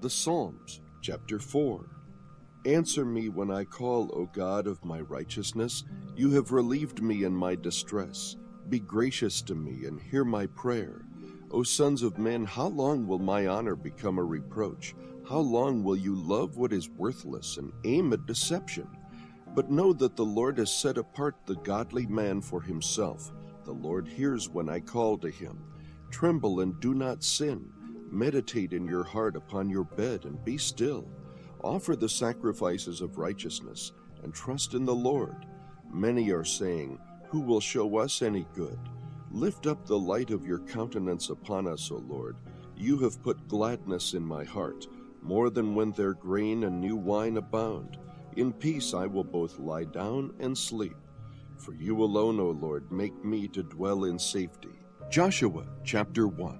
The Psalms, chapter 4. Answer me when I call, O God of my righteousness. You have relieved me in my distress. Be gracious to me and hear my prayer. O sons of men, how long will my honor become a reproach? How long will you love what is worthless and aim at deception? But know that the Lord has set apart the godly man for himself. The Lord hears when I call to him. Tremble and do not sin. Meditate in your heart upon your bed and be still. Offer the sacrifices of righteousness and trust in the Lord. Many are saying, who will show us any good? Lift up the light of your countenance upon us, O Lord. You have put gladness in my heart, more than when their grain and new wine abound. In peace I will both lie down and sleep. For you alone, O Lord, make me to dwell in safety. Joshua chapter 1.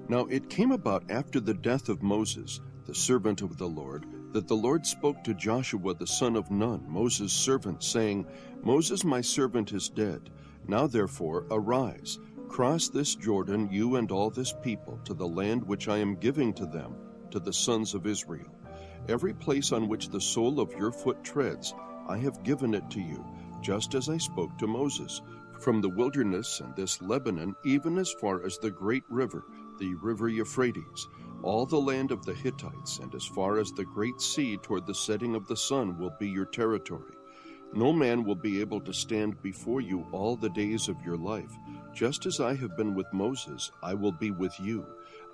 Now it came about after the death of Moses, the servant of the Lord, that the Lord spoke to Joshua the son of Nun, Moses' servant, saying, Moses my servant is dead. Now therefore arise, cross this Jordan, you and all this people, to the land which I am giving to them, to the sons of Israel. Every place on which the sole of your foot treads, I have given it to you, just as I spoke to Moses, from the wilderness and this Lebanon, even as far as the great river, the river Euphrates. All the land of the Hittites, and as far as the great sea toward the setting of the sun, will be your territory. No man will be able to stand before you all the days of your life. Just as I have been with Moses, I will be with you.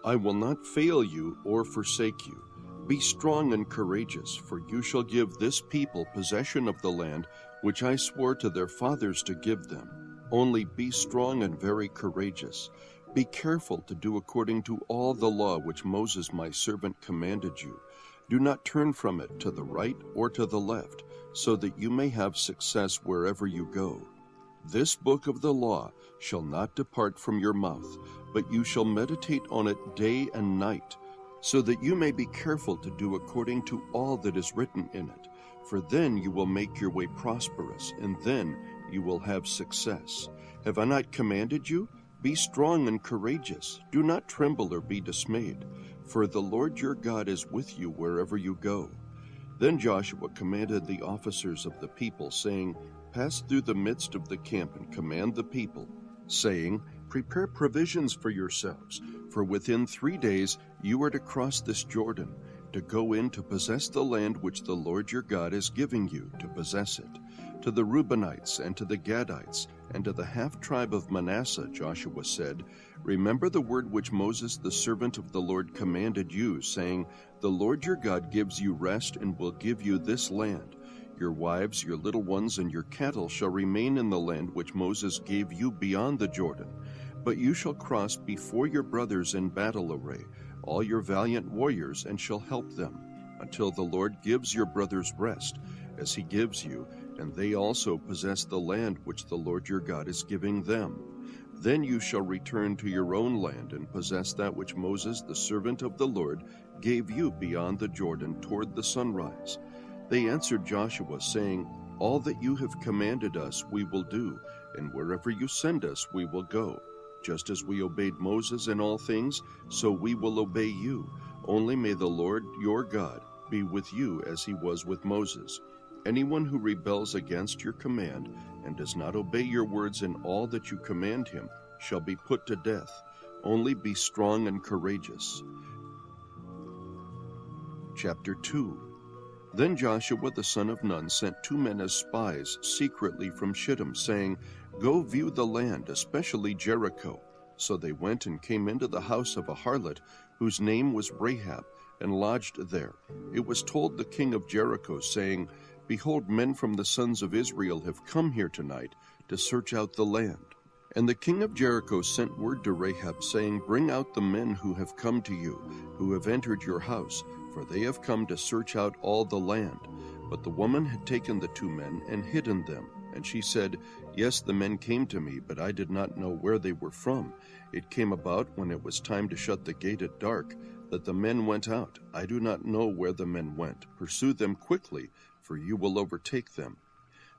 I will not fail you or forsake you. Be strong and courageous, for you shall give this people possession of the land which I swore to their fathers to give them. Only be strong and very courageous. Be careful to do according to all the law which Moses my servant commanded you. Do not turn from it to the right or to the left, so that you may have success wherever you go. This book of the law shall not depart from your mouth, but you shall meditate on it day and night, so that you may be careful to do according to all that is written in it. For then you will make your way prosperous, and then you will have success. Have I not commanded you? Be strong and courageous. Do not tremble or be dismayed, for the Lord your God is with you wherever you go. Then Joshua commanded the officers of the people, saying, Pass through the midst of the camp and command the people, saying, Prepare provisions for yourselves, for within 3 days you are to cross this Jordan, to go in to possess the land which the Lord your God is giving you to possess it. To the Reubenites and to the Gadites and to the half-tribe of Manasseh, Joshua said, Remember the word which Moses the servant of the Lord commanded you, saying, The Lord your God gives you rest and will give you this land. Your wives, your little ones, and your cattle shall remain in the land which Moses gave you beyond the Jordan. But you shall cross before your brothers in battle array, all your valiant warriors, and shall help them, until the Lord gives your brothers rest, as he gives you, and they also possess the land which the Lord your God is giving them. Then you shall return to your own land and possess that which Moses, the servant of the Lord, gave you beyond the Jordan toward the sunrise. They answered Joshua, saying, All that you have commanded us we will do, and wherever you send us we will go. Just as we obeyed Moses in all things, so we will obey you. Only may the Lord your God be with you as he was with Moses. Anyone who rebels against your command and does not obey your words in all that you command him shall be put to death. Only be strong and courageous. Chapter 2. Then Joshua the son of Nun sent 2 men as spies secretly from Shittim, saying, Go view the land, especially Jericho. So they went and came into the house of a harlot, whose name was Rahab, and lodged there. It was told the king of Jericho, saying, Behold, men from the sons of Israel have come here tonight to search out the land. And the king of Jericho sent word to Rahab, saying, Bring out the men who have come to you, who have entered your house, for they have come to search out all the land. But the woman had taken the 2 men and hidden them. And she said, Yes, the men came to me, but I did not know where they were from. It came about, when it was time to shut the gate at dark, that the men went out. I do not know where the men went. Pursue them quickly, for you will overtake them.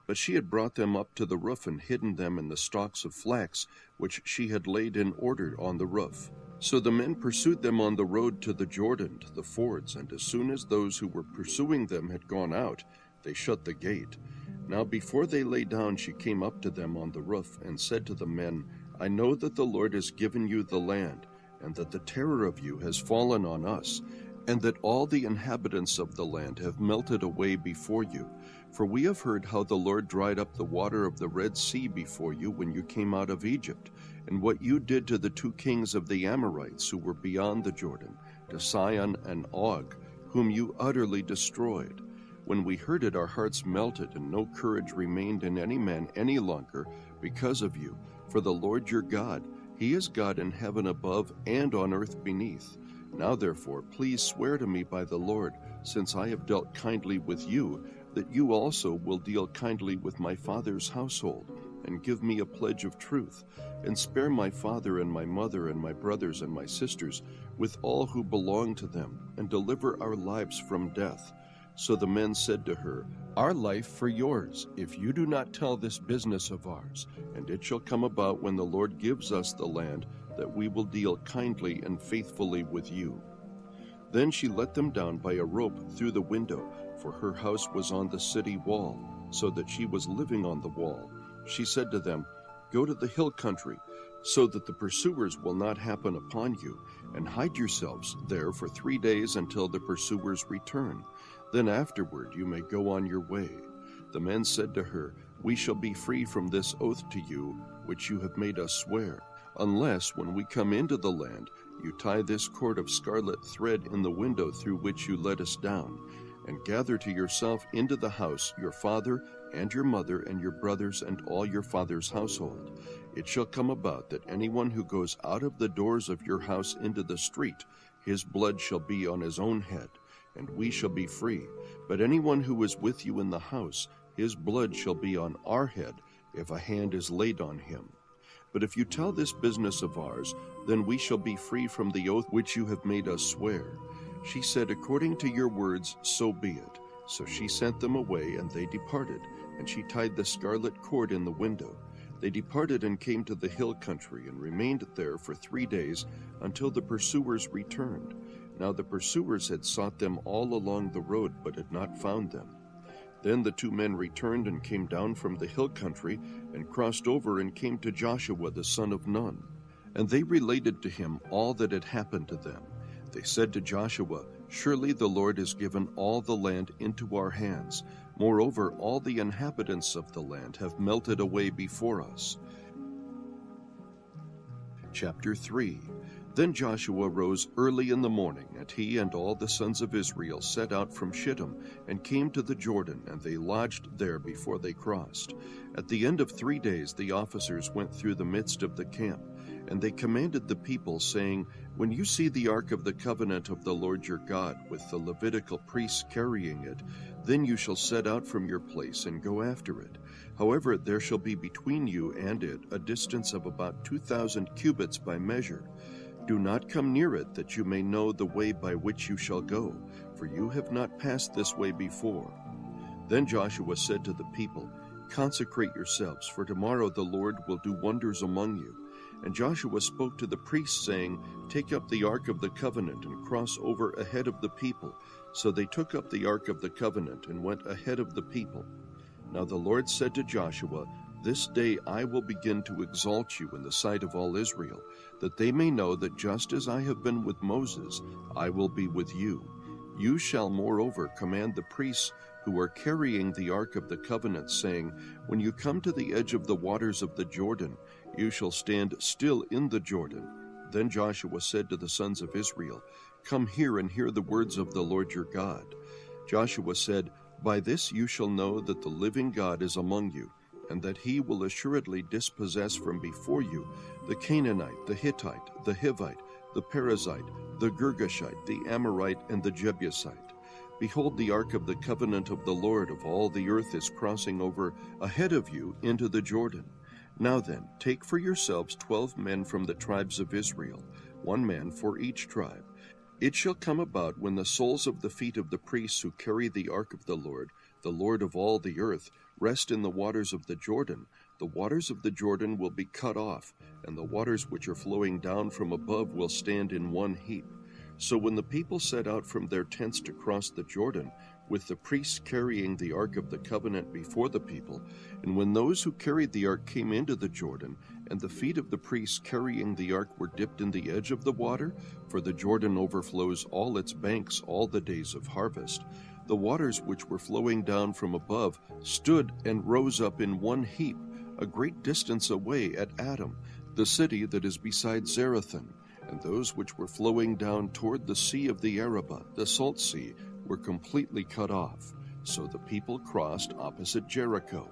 But she had brought them up to the roof and hidden them in the stalks of flax, which she had laid in order on the roof. So the men pursued them on the road to the Jordan, to the fords, and as soon as those who were pursuing them had gone out, they shut the gate. Now before they lay down, she came up to them on the roof and said to the men, I know that the Lord has given you the land, and that the terror of you has fallen on us, and that all the inhabitants of the land have melted away before you. For we have heard how the Lord dried up the water of the Red Sea before you when you came out of Egypt, and what you did to the 2 kings of the Amorites who were beyond the Jordan, to Sihon and Og, whom you utterly destroyed. When we heard it, our hearts melted, and no courage remained in any man any longer because of you. For the Lord your God, He is God in heaven above and on earth beneath. Now therefore, please swear to me by the Lord, since I have dealt kindly with you, that you also will deal kindly with my father's household, and give me a pledge of truth, and spare my father and my mother and my brothers and my sisters, with all who belong to them, and deliver our lives from death. So the men said to her, Our life for yours, if you do not tell this business of ours. And it shall come about when the Lord gives us the land, that we will deal kindly and faithfully with you. Then she let them down by a rope through the window, for her house was on the city wall, so that she was living on the wall. She said to them, Go to the hill country, so that the pursuers will not happen upon you, and hide yourselves there for 3 days until the pursuers return. Then afterward you may go on your way. The men said to her, We shall be free from this oath to you, which you have made us swear, unless, when we come into the land, you tie this cord of scarlet thread in the window through which you let us down, and gather to yourself into the house your father and your mother and your brothers and all your father's household. It shall come about that anyone who goes out of the doors of your house into the street, his blood shall be on his own head, and we shall be free. But anyone who is with you in the house, his blood shall be on our head, if a hand is laid on him. But if you tell this business of ours, then we shall be free from the oath which you have made us swear. She said, According to your words, so be it. So she sent them away, and they departed, and she tied the scarlet cord in the window. They departed and came to the hill country, and remained there for 3 days, until the pursuers returned. Now the pursuers had sought them all along the road, but had not found them. Then the 2 men returned and came down from the hill country, and crossed over and came to Joshua the son of Nun. And they related to him all that had happened to them. They said to Joshua, Surely the Lord has given all the land into our hands. Moreover, all the inhabitants of the land have melted away before us. Chapter 3. Then Joshua rose early in the morning, and he and all the sons of Israel set out from Shittim, and came to the Jordan, and they lodged there before they crossed. At the end of 3 days the officers went through the midst of the camp, and they commanded the people, saying, When you see the ark of the covenant of the Lord your God, with the Levitical priests carrying it, then you shall set out from your place and go after it. However, there shall be between you and it a distance of about 2,000 cubits by measure. Do not come near it, that you may know the way by which you shall go, for you have not passed this way before. Then Joshua said to the people, Consecrate yourselves, for tomorrow the Lord will do wonders among you. And Joshua spoke to the priests, saying, Take up the ark of the covenant, and cross over ahead of the people. So they took up the ark of the covenant, and went ahead of the people. Now the Lord said to Joshua, This day I will begin to exalt you in the sight of all Israel, that they may know that just as I have been with Moses, I will be with you. You shall moreover command the priests who are carrying the ark of the covenant, saying, When you come to the edge of the waters of the Jordan, you shall stand still in the Jordan. Then Joshua said to the sons of Israel, Come here and hear the words of the Lord your God. Joshua said, By this you shall know that the living God is among you, and that he will assuredly dispossess from before you the Canaanite, the Hittite, the Hivite, the Perizzite, the Girgashite, the Amorite, and the Jebusite. Behold, the ark of the covenant of the Lord of all the earth is crossing over ahead of you into the Jordan. Now then, take for yourselves 12 men from the tribes of Israel, 1 man for each tribe. It shall come about when the soles of the feet of the priests who carry the ark of the Lord of all the earth, rest in the waters of the Jordan, the waters of the Jordan will be cut off, and the waters which are flowing down from above will stand in one heap. So when the people set out from their tents to cross the Jordan, with the priests carrying the ark of the covenant before the people, and when those who carried the ark came into the Jordan, and the feet of the priests carrying the ark were dipped in the edge of the water, for the Jordan overflows all its banks all the days of harvest, the waters which were flowing down from above stood and rose up in one heap, a great distance away at Adam, the city that is beside Zarethan, and those which were flowing down toward the sea of the Arabah, the salt sea, were completely cut off. So the people crossed opposite Jericho.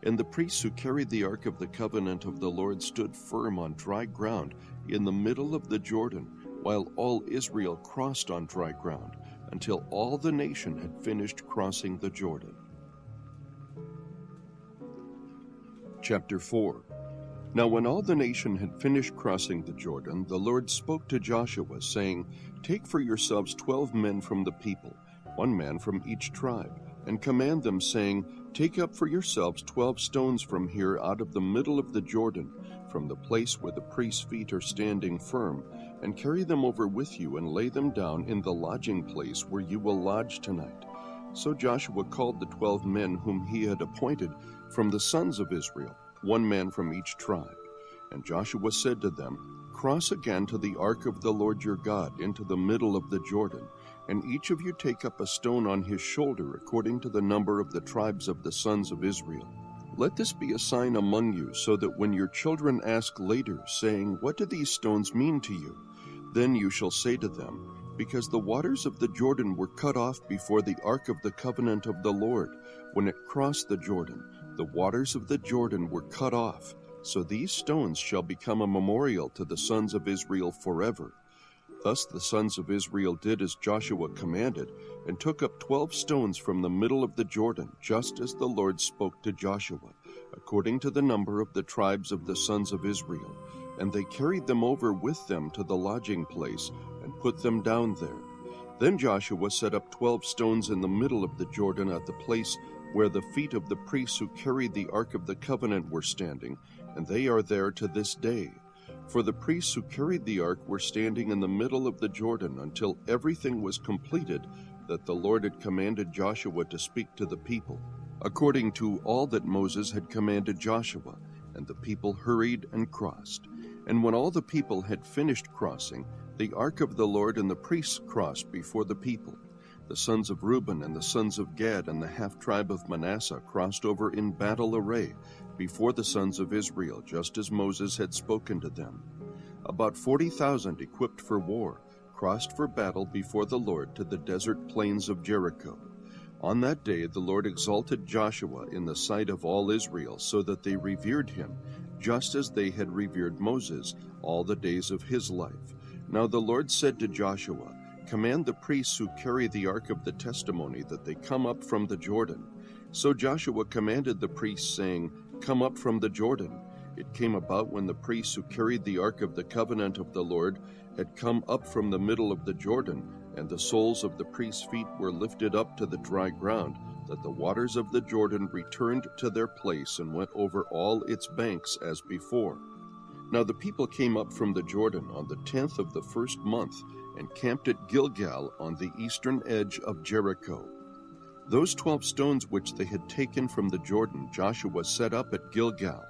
And the priests who carried the ark of the covenant of the Lord stood firm on dry ground in the middle of the Jordan, while all Israel crossed on dry ground, until all the nation had finished crossing the Jordan. Chapter 4. Now when all the nation had finished crossing the Jordan, the Lord spoke to Joshua, saying, Take for yourselves 12 men from the people, 1 man from each tribe, and command them, saying, Take up for yourselves 12 stones from here out of the middle of the Jordan, from the place where the priest's feet are standing firm, and carry them over with you and lay them down in the lodging place where you will lodge tonight. So Joshua called the 12 men whom he had appointed from the sons of Israel, 1 man from each tribe. And Joshua said to them, Cross again to the ark of the Lord your God into the middle of the Jordan, and each of you take up a stone on his shoulder according to the number of the tribes of the sons of Israel. Let this be a sign among you, so that when your children ask later, saying, What do these stones mean to you? Then you shall say to them, Because the waters of the Jordan were cut off before the ark of the covenant of the Lord, when it crossed the Jordan, the waters of the Jordan were cut off. So these stones shall become a memorial to the sons of Israel forever. Thus the sons of Israel did as Joshua commanded, and took up 12 stones from the middle of the Jordan, just as the Lord spoke to Joshua, according to the number of the tribes of the sons of Israel. And they carried them over with them to the lodging place, and put them down there. Then Joshua set up 12 stones in the middle of the Jordan at the place where the feet of the priests who carried the ark of the covenant were standing, and they are there to this day. For the priests who carried the ark were standing in the middle of the Jordan until everything was completed that the Lord had commanded Joshua to speak to the people, according to all that Moses had commanded Joshua. And the people hurried and crossed. And when all the people had finished crossing, the ark of the Lord and the priests crossed before the people. The sons of Reuben and the sons of Gad and the half-tribe of Manasseh crossed over in battle array before the sons of Israel, just as Moses had spoken to them. About 40,000 equipped for war crossed for battle before the Lord to the desert plains of Jericho. On that day the Lord exalted Joshua in the sight of all Israel, so that they revered him, just as they had revered Moses all the days of his life. Now the Lord said to Joshua, Command the priests who carry the ark of the testimony that they come up from the Jordan. So Joshua commanded the priests, saying, Come up from the Jordan. It came about when the priests who carried the ark of the covenant of the Lord had come up from the middle of the Jordan, and the soles of the priests' feet were lifted up to the dry ground, that the waters of the Jordan returned to their place and went over all its banks as before. Now the people came up from the Jordan on the 10th of the first month, and camped at Gilgal on the eastern edge of Jericho. Those 12 stones which they had taken from the Jordan Joshua set up at Gilgal.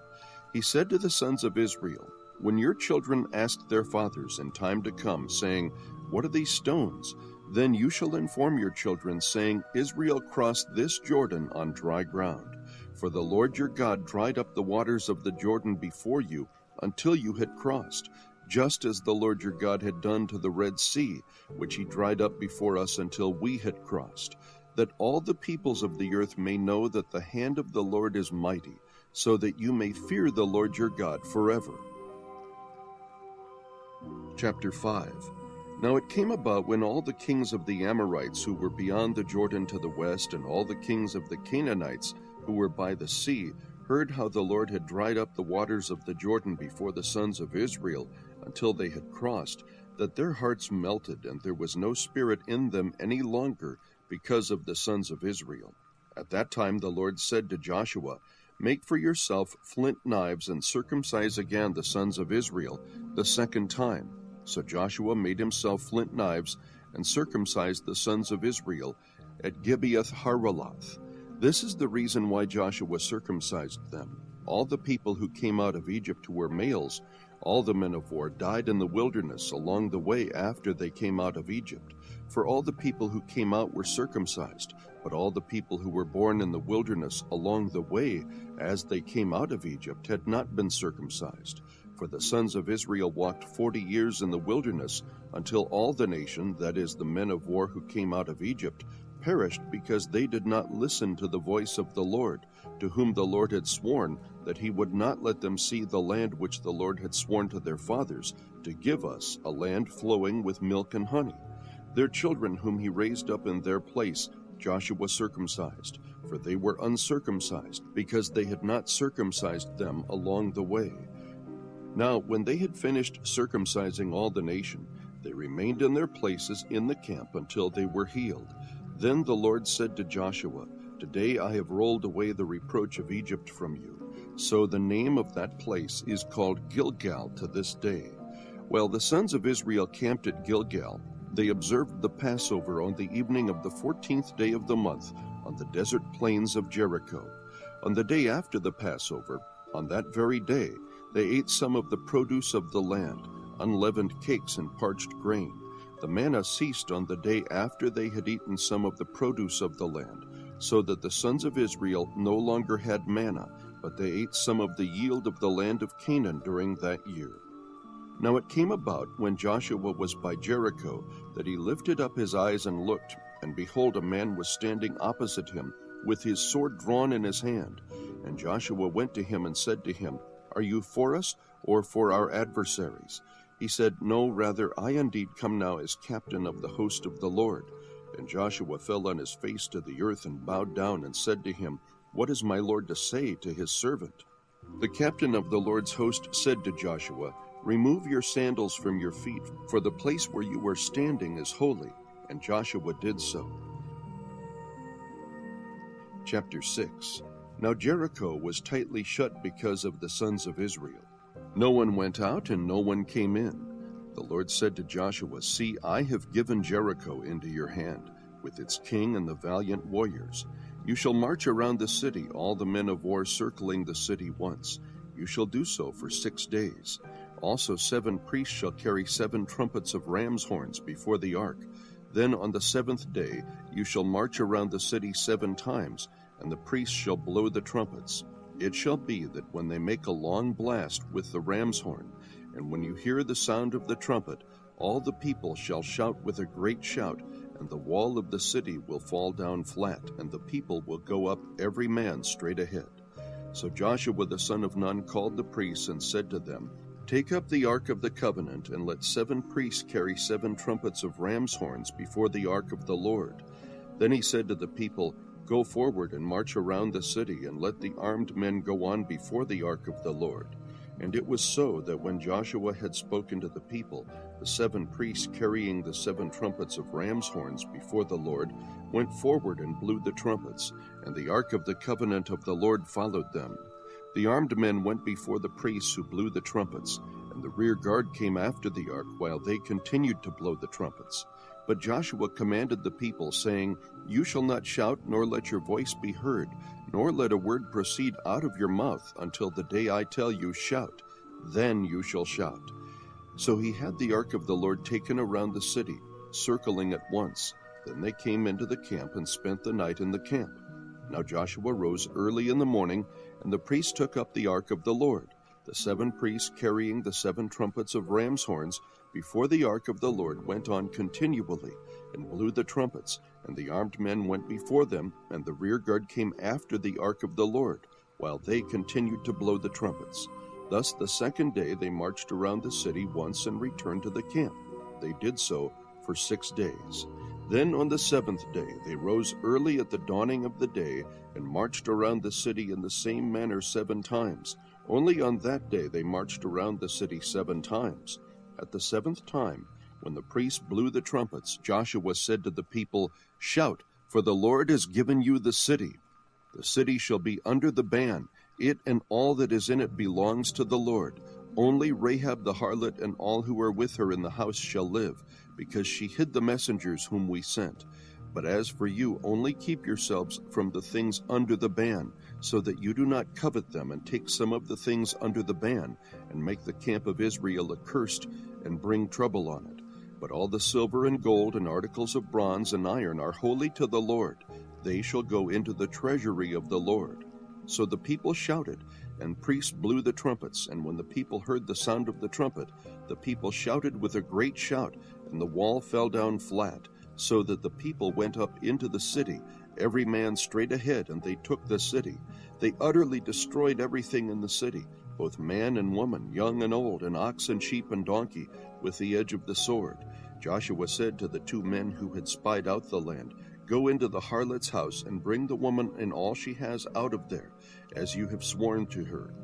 He said to the sons of Israel, When your children ask their fathers in time to come, saying, What are these stones? Then you shall inform your children, saying, Israel crossed this Jordan on dry ground. For the Lord your God dried up the waters of the Jordan before you until you had crossed, just as the Lord your God had done to the Red Sea, which he dried up before us until we had crossed, that all the peoples of the earth may know that the hand of the Lord is mighty, so that you may fear the Lord your God forever. Chapter 5. Now it came about when all the kings of the Amorites who were beyond the Jordan to the west, and all the kings of the Canaanites who were by the sea, heard how the Lord had dried up the waters of the Jordan before the sons of Israel until they had crossed, that their hearts melted, and there was no spirit in them any longer because of the sons of Israel. At that time the Lord said to Joshua, Make for yourself flint knives and circumcise again the sons of Israel the second time. So Joshua made himself flint knives and circumcised the sons of Israel at Gibeath-Haraloth. This is the reason why Joshua circumcised them. All the people who came out of Egypt who were males, all the men of war, died in the wilderness along the way after they came out of Egypt. For all the people who came out were circumcised, but all the people who were born in the wilderness along the way as they came out of Egypt had not been circumcised. For the sons of Israel walked 40 years in the wilderness until all the nation, that is, the men of war who came out of Egypt, perished because they did not listen to the voice of the Lord, to whom the Lord had sworn that he would not let them see the land which the Lord had sworn to their fathers, to give us a land flowing with milk and honey. Their children whom he raised up in their place Joshua circumcised, for they were uncircumcised, because they had not circumcised them along the way. Now when they had finished circumcising all the nation, they remained in their places in the camp until they were healed. Then the Lord said to Joshua, "Today I have rolled away the reproach of Egypt from you." So the name of that place is called Gilgal to this day. While the sons of Israel camped at Gilgal, they observed the Passover on the evening of the 14th day of the month on the desert plains of Jericho. On the day after the Passover, on that very day, they ate some of the produce of the land, unleavened cakes and parched grain. The manna ceased on the day after they had eaten some of the produce of the land, so that the sons of Israel no longer had manna, but they ate some of the yield of the land of Canaan during that year. Now it came about, when Joshua was by Jericho, that he lifted up his eyes and looked, and behold, a man was standing opposite him, with his sword drawn in his hand. And Joshua went to him and said to him, "Are you for us, or for our adversaries?" He said, "No, rather, I indeed come now as captain of the host of the Lord." And Joshua fell on his face to the earth and bowed down and said to him, "What is my Lord to say to his servant?" The captain of the Lord's host said to Joshua, "Remove your sandals from your feet, for the place where you are standing is holy." And Joshua did so. Chapter 6. Now Jericho was tightly shut because of the sons of Israel. No one went out and no one came in. The Lord said to Joshua, "See, I have given Jericho into your hand, with its king and the valiant warriors. You shall march around the city, all the men of war circling the city once. You shall do so for 6 days. Also 7 priests shall carry 7 trumpets of ram's horns before the ark. Then on the 7th day you shall march around the city 7 times, and the priests shall blow the trumpets. It shall be that when they make a long blast with the ram's horn, and when you hear the sound of the trumpet, all the people shall shout with a great shout, and the wall of the city will fall down flat, and the people will go up every man straight ahead." So Joshua the son of Nun called the priests and said to them, "Take up the ark of the covenant, and let 7 priests carry 7 trumpets of ram's horns before the ark of the Lord." Then he said to the people, "Go forward and march around the city, and let the armed men go on before the ark of the Lord." And it was so that when Joshua had spoken to the people, the 7 priests carrying the 7 trumpets of ram's horns before the Lord went forward and blew the trumpets, and the ark of the covenant of the Lord followed them. The armed men went before the priests who blew the trumpets, and the rear guard came after the ark while they continued to blow the trumpets. But Joshua commanded the people, saying, "You shall not shout, nor let your voice be heard, nor let a word proceed out of your mouth until the day I tell you, shout. Then you shall shout." So he had the ark of the Lord taken around the city, circling it once. Then they came into the camp and spent the night in the camp. Now Joshua rose early in the morning, and the priests took up the ark of the Lord, the 7 priests carrying the 7 trumpets of ram's horns before the ark of the Lord went on continually, and blew the trumpets, and the armed men went before them, and the rear guard came after the ark of the Lord, while they continued to blow the trumpets. Thus the 2nd day they marched around the city once and returned to the camp. They did so for 6 days. Then on the 7th day they rose early at the dawning of the day, and marched around the city in the same manner 7 times. Only on that day they marched around the city 7 times. At the 7th time, when the priests blew the trumpets, Joshua said to the people, "Shout, for the Lord has given you the city. The city shall be under the ban, It and all that is in it belongs to the Lord. Only Rahab the harlot and all who are with her in the house shall live, because she hid the messengers whom we sent. But as for you, only keep yourselves from the things under the ban, so that you do not covet them and take some of the things under the ban, and make the camp of Israel accursed and bring trouble on it. But all the silver and gold and articles of bronze and iron are holy to the Lord. They shall go into the treasury of the Lord. So the people shouted, and priests blew the trumpets. And when the people heard the sound of the trumpet, the people shouted with a great shout, and the wall fell down flat, so that the people went up into the city, every man straight ahead, and they took the city. They utterly destroyed everything in the city, both man and woman, young and old, and ox and sheep and donkey, with the edge of the sword. Joshua said to the 2 men who had spied out the land, "Go into the harlot's house, and bring the woman and all she has out of there, as you have sworn to her."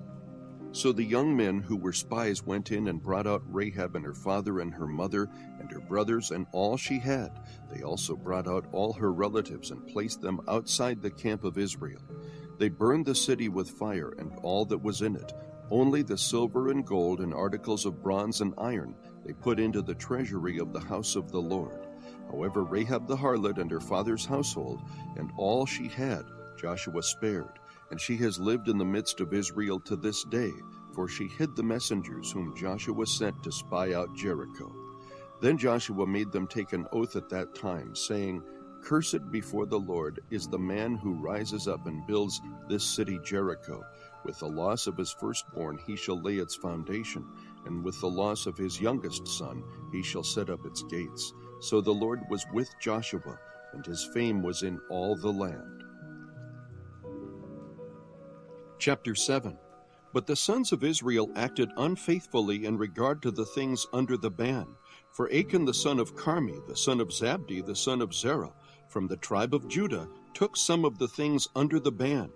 So the young men who were spies went in and brought out Rahab and her father and her mother and her brothers and all she had. They also brought out all her relatives and placed them outside the camp of Israel. They burned the city with fire and all that was in it. Only the silver and gold and articles of bronze and iron they put into the treasury of the house of the Lord. However, Rahab the harlot and her father's household and all she had Joshua spared, and she has lived in the midst of Israel to this day, for she hid the messengers whom Joshua sent to spy out Jericho. Then Joshua made them take an oath at that time, saying, "Cursed before the Lord is the man who rises up and builds this city Jericho. With the loss of his firstborn he shall lay its foundation, and with the loss of his youngest son he shall set up its gates." So the Lord was with Joshua, and his fame was in all the land. Chapter 7. But the sons of Israel acted unfaithfully in regard to the things under the ban. For Achan the son of Carmi, the son of Zabdi, the son of Zerah, from the tribe of Judah, took some of the things under the ban.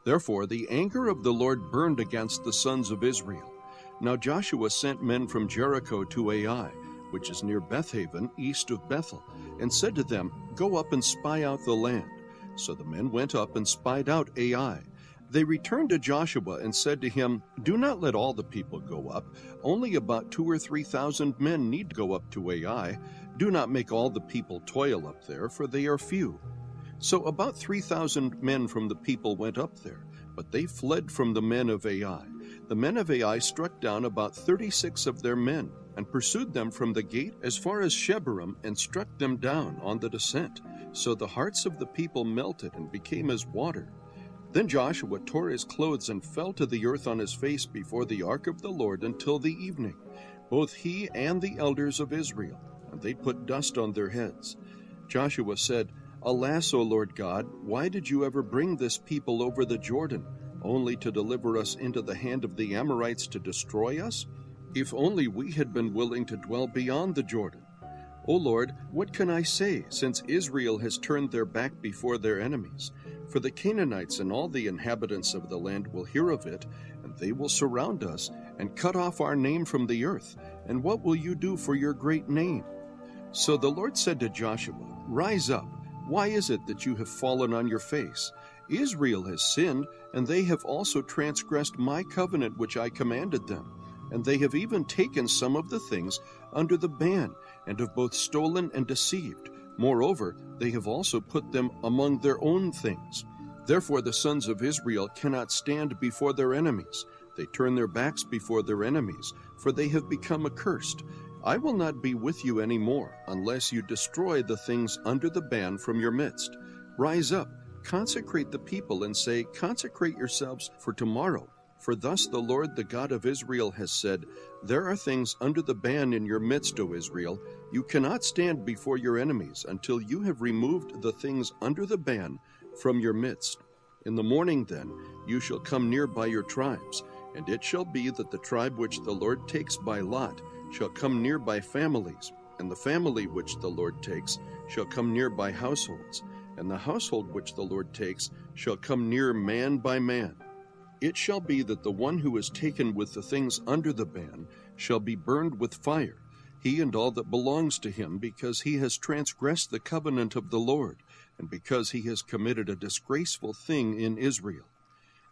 Therefore the anger of the Lord burned against the sons of Israel. Now Joshua sent men from Jericho to Ai, which is near Bethaven, east of Bethel, and said to them, "Go up and spy out the land." So the men went up and spied out Ai. They returned to Joshua and said to him, "Do not let all the people go up. Only about 2,000 or 3,000 men need go up to Ai. Do not make all the people toil up there, for they are few." So about 3,000 men from the people went up there, but they fled from the men of Ai. The men of Ai struck down about 36 of their men, and pursued them from the gate as far as Shebarim, and struck them down on the descent. So the hearts of the people melted and became as water. Then Joshua tore his clothes and fell to the earth on his face before the ark of the Lord until the evening, both he and the elders of Israel, and they put dust on their heads. Joshua said, "Alas, O Lord God, why did you ever bring this people over the Jordan, only to deliver us into the hand of the Amorites to destroy us? If only we had been willing to dwell beyond the Jordan. O Lord, what can I say, since Israel has turned their back before their enemies? For the Canaanites and all the inhabitants of the land will hear of it, and they will surround us and cut off our name from the earth. And what will you do for your great name?" So the Lord said to Joshua, "Rise up. Why is it that you have fallen on your face? Israel has sinned, and they have also transgressed my covenant which I commanded them. And they have even taken some of the things under the ban, and have both stolen and deceived. Moreover, they have also put them among their own things. Therefore the sons of Israel cannot stand before their enemies. They turn their backs before their enemies, for they have become accursed. I will not be with you any more, unless you destroy the things under the ban from your midst. Rise up, consecrate the people, and say, 'Consecrate yourselves for tomorrow.' For thus the Lord, the God of Israel, has said, 'There are things under the ban in your midst, O Israel. You cannot stand before your enemies until you have removed the things under the ban from your midst. In the morning, then, you shall come near by your tribes, and it shall be that the tribe which the Lord takes by lot shall come near by families, and the family which the Lord takes shall come near by households, and the household which the Lord takes shall come near man by man. It shall be that the one who is taken with the things under the ban shall be burned with fire, he and all that belongs to him, because he has transgressed the covenant of the Lord, and because he has committed a disgraceful thing in Israel.'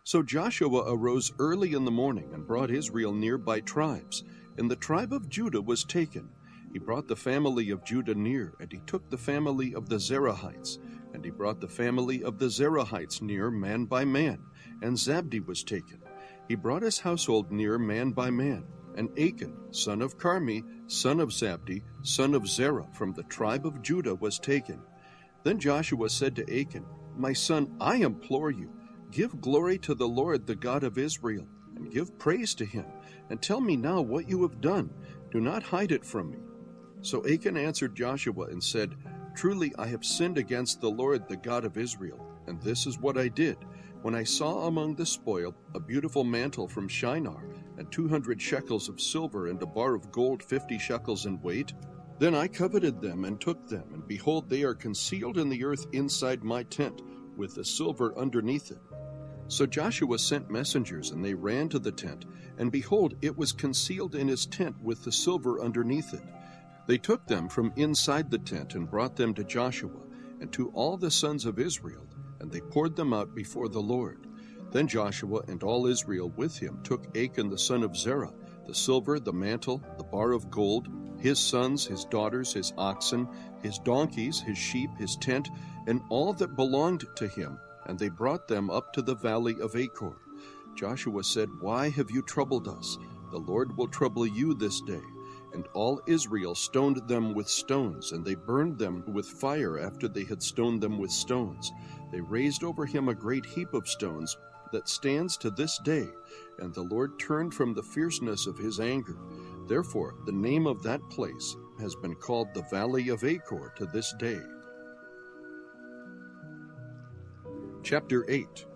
So Joshua arose early in the morning and brought Israel near by tribes, and the tribe of Judah was taken. He brought the family of Judah near, and he took the family of the Zerahites, and he brought the family of the Zerahites near man by man, and Zabdi was taken. He brought his household near man by man, and Achan, son of Carmi, son of Zabdi, son of Zerah, from the tribe of Judah was taken. Then Joshua said to Achan, My son, I implore you, give glory to the Lord, the God of Israel, and give praise to him, and tell me now what you have done. Do not hide it from me. So Achan answered Joshua and said, Truly I have sinned against the Lord, the God of Israel, and this is what I did. When I saw among the spoil a beautiful mantle from Shinar, and 200 shekels of silver, and a bar of gold 50 shekels in weight, then I coveted them and took them, and behold, they are concealed in the earth inside my tent, with the silver underneath it. So Joshua sent messengers, and they ran to the tent, and behold, it was concealed in his tent with the silver underneath it. They took them from inside the tent and brought them to Joshua and to all the sons of Israel, and they poured them out before the Lord. Then Joshua and all Israel with him took Achan the son of Zerah, the silver, the mantle, the bar of gold, his sons, his daughters, his oxen, his donkeys, his sheep, his tent, and all that belonged to him, and they brought them up to the valley of Achor. Joshua said, Why have you troubled us? The Lord will trouble you this day. And all Israel stoned them with stones, and they burned them with fire after they had stoned them with stones. They raised over him a great heap of stones that stands to this day, and the Lord turned from the fierceness of his anger. Therefore, the name of that place has been called the Valley of Achor to this day. Chapter 8.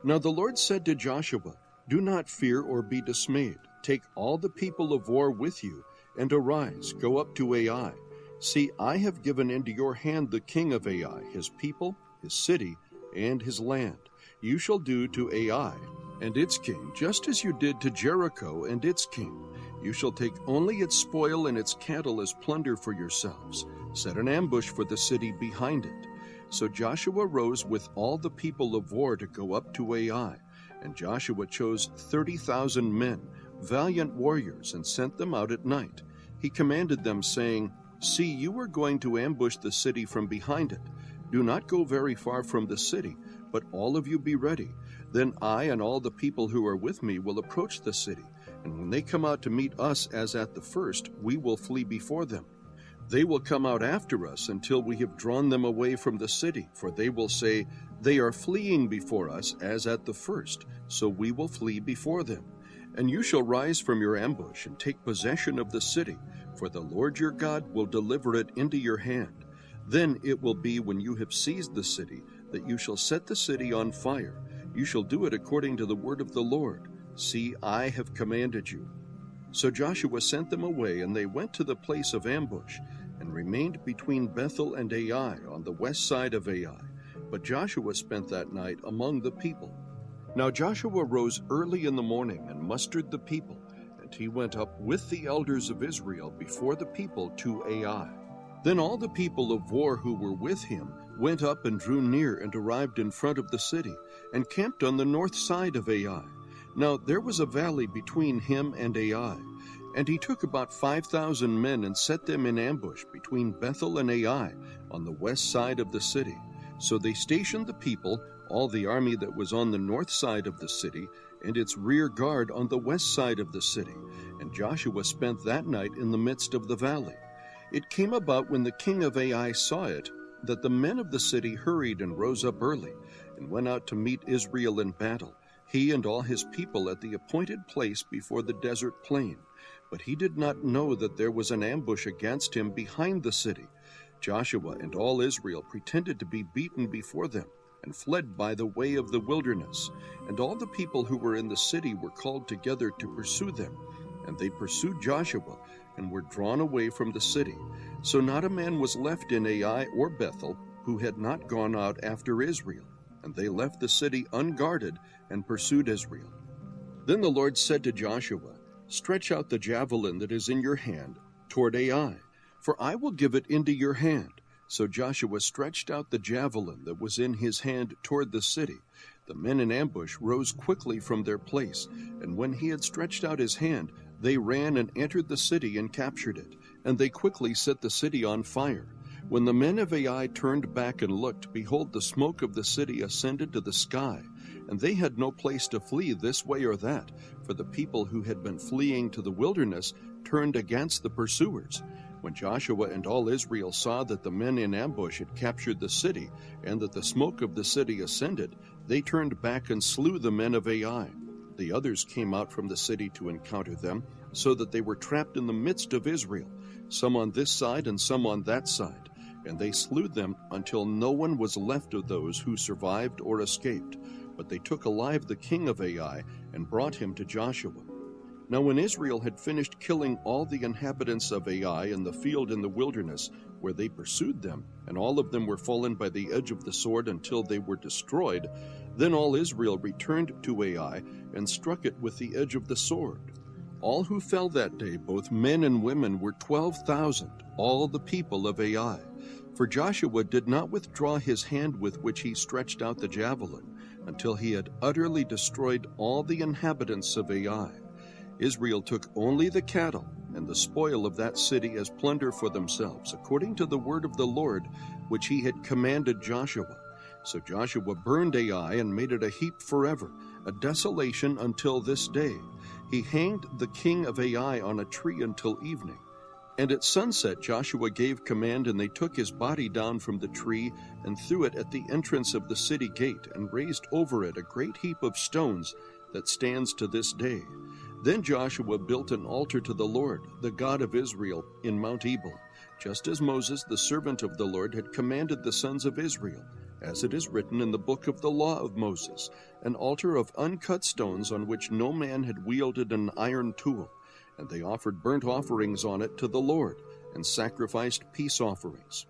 Now the Lord said to Joshua, Do not fear or be dismayed. Take all the people of war with you, and arise, go up to Ai. See, I have given into your hand the king of Ai, his people, his city, and his land. You shall do to Ai and its king just as you did to Jericho and its king. You shall take only its spoil and its cattle as plunder for yourselves. Set an ambush for the city behind it. So Joshua rose with all the people of war to go up to Ai, and Joshua chose 30,000 men, valiant warriors, and sent them out at night. He commanded them, saying, See, you are going to ambush the city from behind it. Do not go very far from the city, but all of you be ready. Then I and all the people who are with me will approach the city, and when they come out to meet us as at the first, we will flee before them. They will come out after us until we have drawn them away from the city, for they will say, They are fleeing before us as at the first, so we will flee before them. And you shall rise from your ambush and take possession of the city, for the Lord your God will deliver it into your hand. Then it will be when you have seized the city that you shall set the city on fire. You shall do it according to the word of the Lord. See, I have commanded you. So Joshua sent them away, and they went to the place of ambush, and remained between Bethel and Ai on the west side of Ai. But Joshua spent that night among the people. Now Joshua rose early in the morning and mustered the people, and he went up with the elders of Israel before the people to Ai. Then all the people of war who were with him went up and drew near and arrived in front of the city, and camped on the north side of Ai. Now there was a valley between him and Ai, and he took about 5,000 men and set them in ambush between Bethel and Ai on the west side of the city. So they stationed the people, all the army that was on the north side of the city, and its rear guard on the west side of the city. And Joshua spent that night in the midst of the valley. It came about when the king of Ai saw it, that the men of the city hurried and rose up early, and went out to meet Israel in battle, he and all his people at the appointed place before the desert plain. But he did not know that there was an ambush against him behind the city. Joshua and all Israel pretended to be beaten before them, and fled by the way of the wilderness. And all the people who were in the city were called together to pursue them. And they pursued Joshua, and were drawn away from the city. So not a man was left in Ai or Bethel who had not gone out after Israel. And they left the city unguarded, and pursued Israel. Then the Lord said to Joshua, Stretch out the javelin that is in your hand toward Ai, for I will give it into your hand. So Joshua stretched out the javelin that was in his hand toward the city. The men in ambush rose quickly from their place, and when he had stretched out his hand, they ran and entered the city and captured it, and they quickly set the city on fire. When the men of Ai turned back and looked, behold, the smoke of the city ascended to the sky, and they had no place to flee this way or that, for the people who had been fleeing to the wilderness turned against the pursuers. When Joshua and all Israel saw that the men in ambush had captured the city, and that the smoke of the city ascended, they turned back and slew the men of Ai. The others came out from the city to encounter them, so that they were trapped in the midst of Israel, some on this side and some on that side. And they slew them until no one was left of those who survived or escaped. But they took alive the king of Ai and brought him to Joshua. Now when Israel had finished killing all the inhabitants of Ai in the field in the wilderness, where they pursued them, and all of them were fallen by the edge of the sword until they were destroyed, then all Israel returned to Ai and struck it with the edge of the sword. All who fell that day, both men and women, were 12,000, all the people of Ai. For Joshua did not withdraw his hand with which he stretched out the javelin, until he had utterly destroyed all the inhabitants of Ai. Israel took only the cattle and the spoil of that city as plunder for themselves, according to the word of the Lord, which he had commanded Joshua. So Joshua burned Ai and made it a heap forever, a desolation until this day. He hanged the king of Ai on a tree until evening. And at sunset Joshua gave command, and they took his body down from the tree and threw it at the entrance of the city gate, and raised over it a great heap of stones that stands to this day. Then Joshua built an altar to the Lord, the God of Israel, in Mount Ebal, just as Moses, the servant of the Lord, had commanded the sons of Israel, as it is written in the book of the law of Moses, an altar of uncut stones on which no man had wielded an iron tool. And they offered burnt offerings on it to the Lord, and sacrificed peace offerings.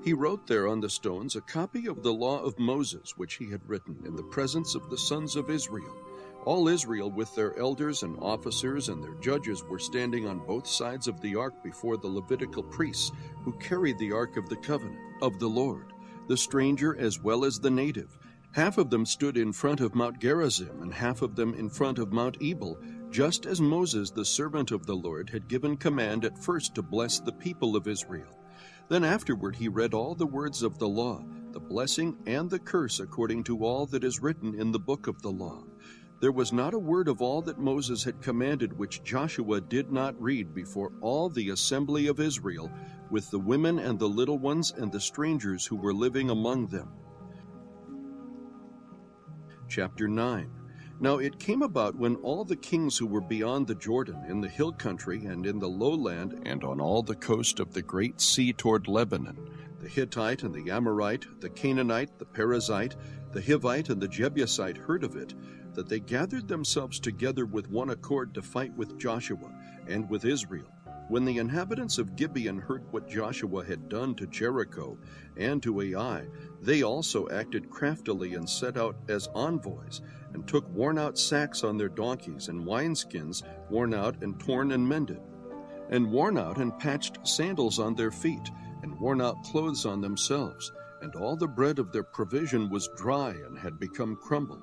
He wrote there on the stones a copy of the law of Moses, which he had written in the presence of the sons of Israel. All Israel with their elders and officers and their judges were standing on both sides of the ark before the Levitical priests, who carried the ark of the covenant of the Lord, the stranger as well as the native. Half of them stood in front of Mount Gerizim, and half of them in front of Mount Ebal, just as Moses, the servant of the Lord, had given command at first to bless the people of Israel. Then afterward he read all the words of the law, the blessing and the curse according to all that is written in the book of the law. There was not a word of all that Moses had commanded which Joshua did not read before all the assembly of Israel, with the women and the little ones and the strangers who were living among them. Chapter 9. Now it came about when all the kings who were beyond the Jordan, in the hill country and in the lowland, and on all the coast of the great sea toward Lebanon, the Hittite and the Amorite, the Canaanite, the Perizzite, the Hivite, and the Jebusite heard of it, that they gathered themselves together with one accord to fight with Joshua and with Israel. When the inhabitants of Gibeon heard what Joshua had done to Jericho and to Ai, they also acted craftily and set out as envoys, and took worn-out sacks on their donkeys, and wineskins worn out and torn and mended, and worn out and patched sandals on their feet, and worn out clothes on themselves, and all the bread of their provision was dry and had become crumbled.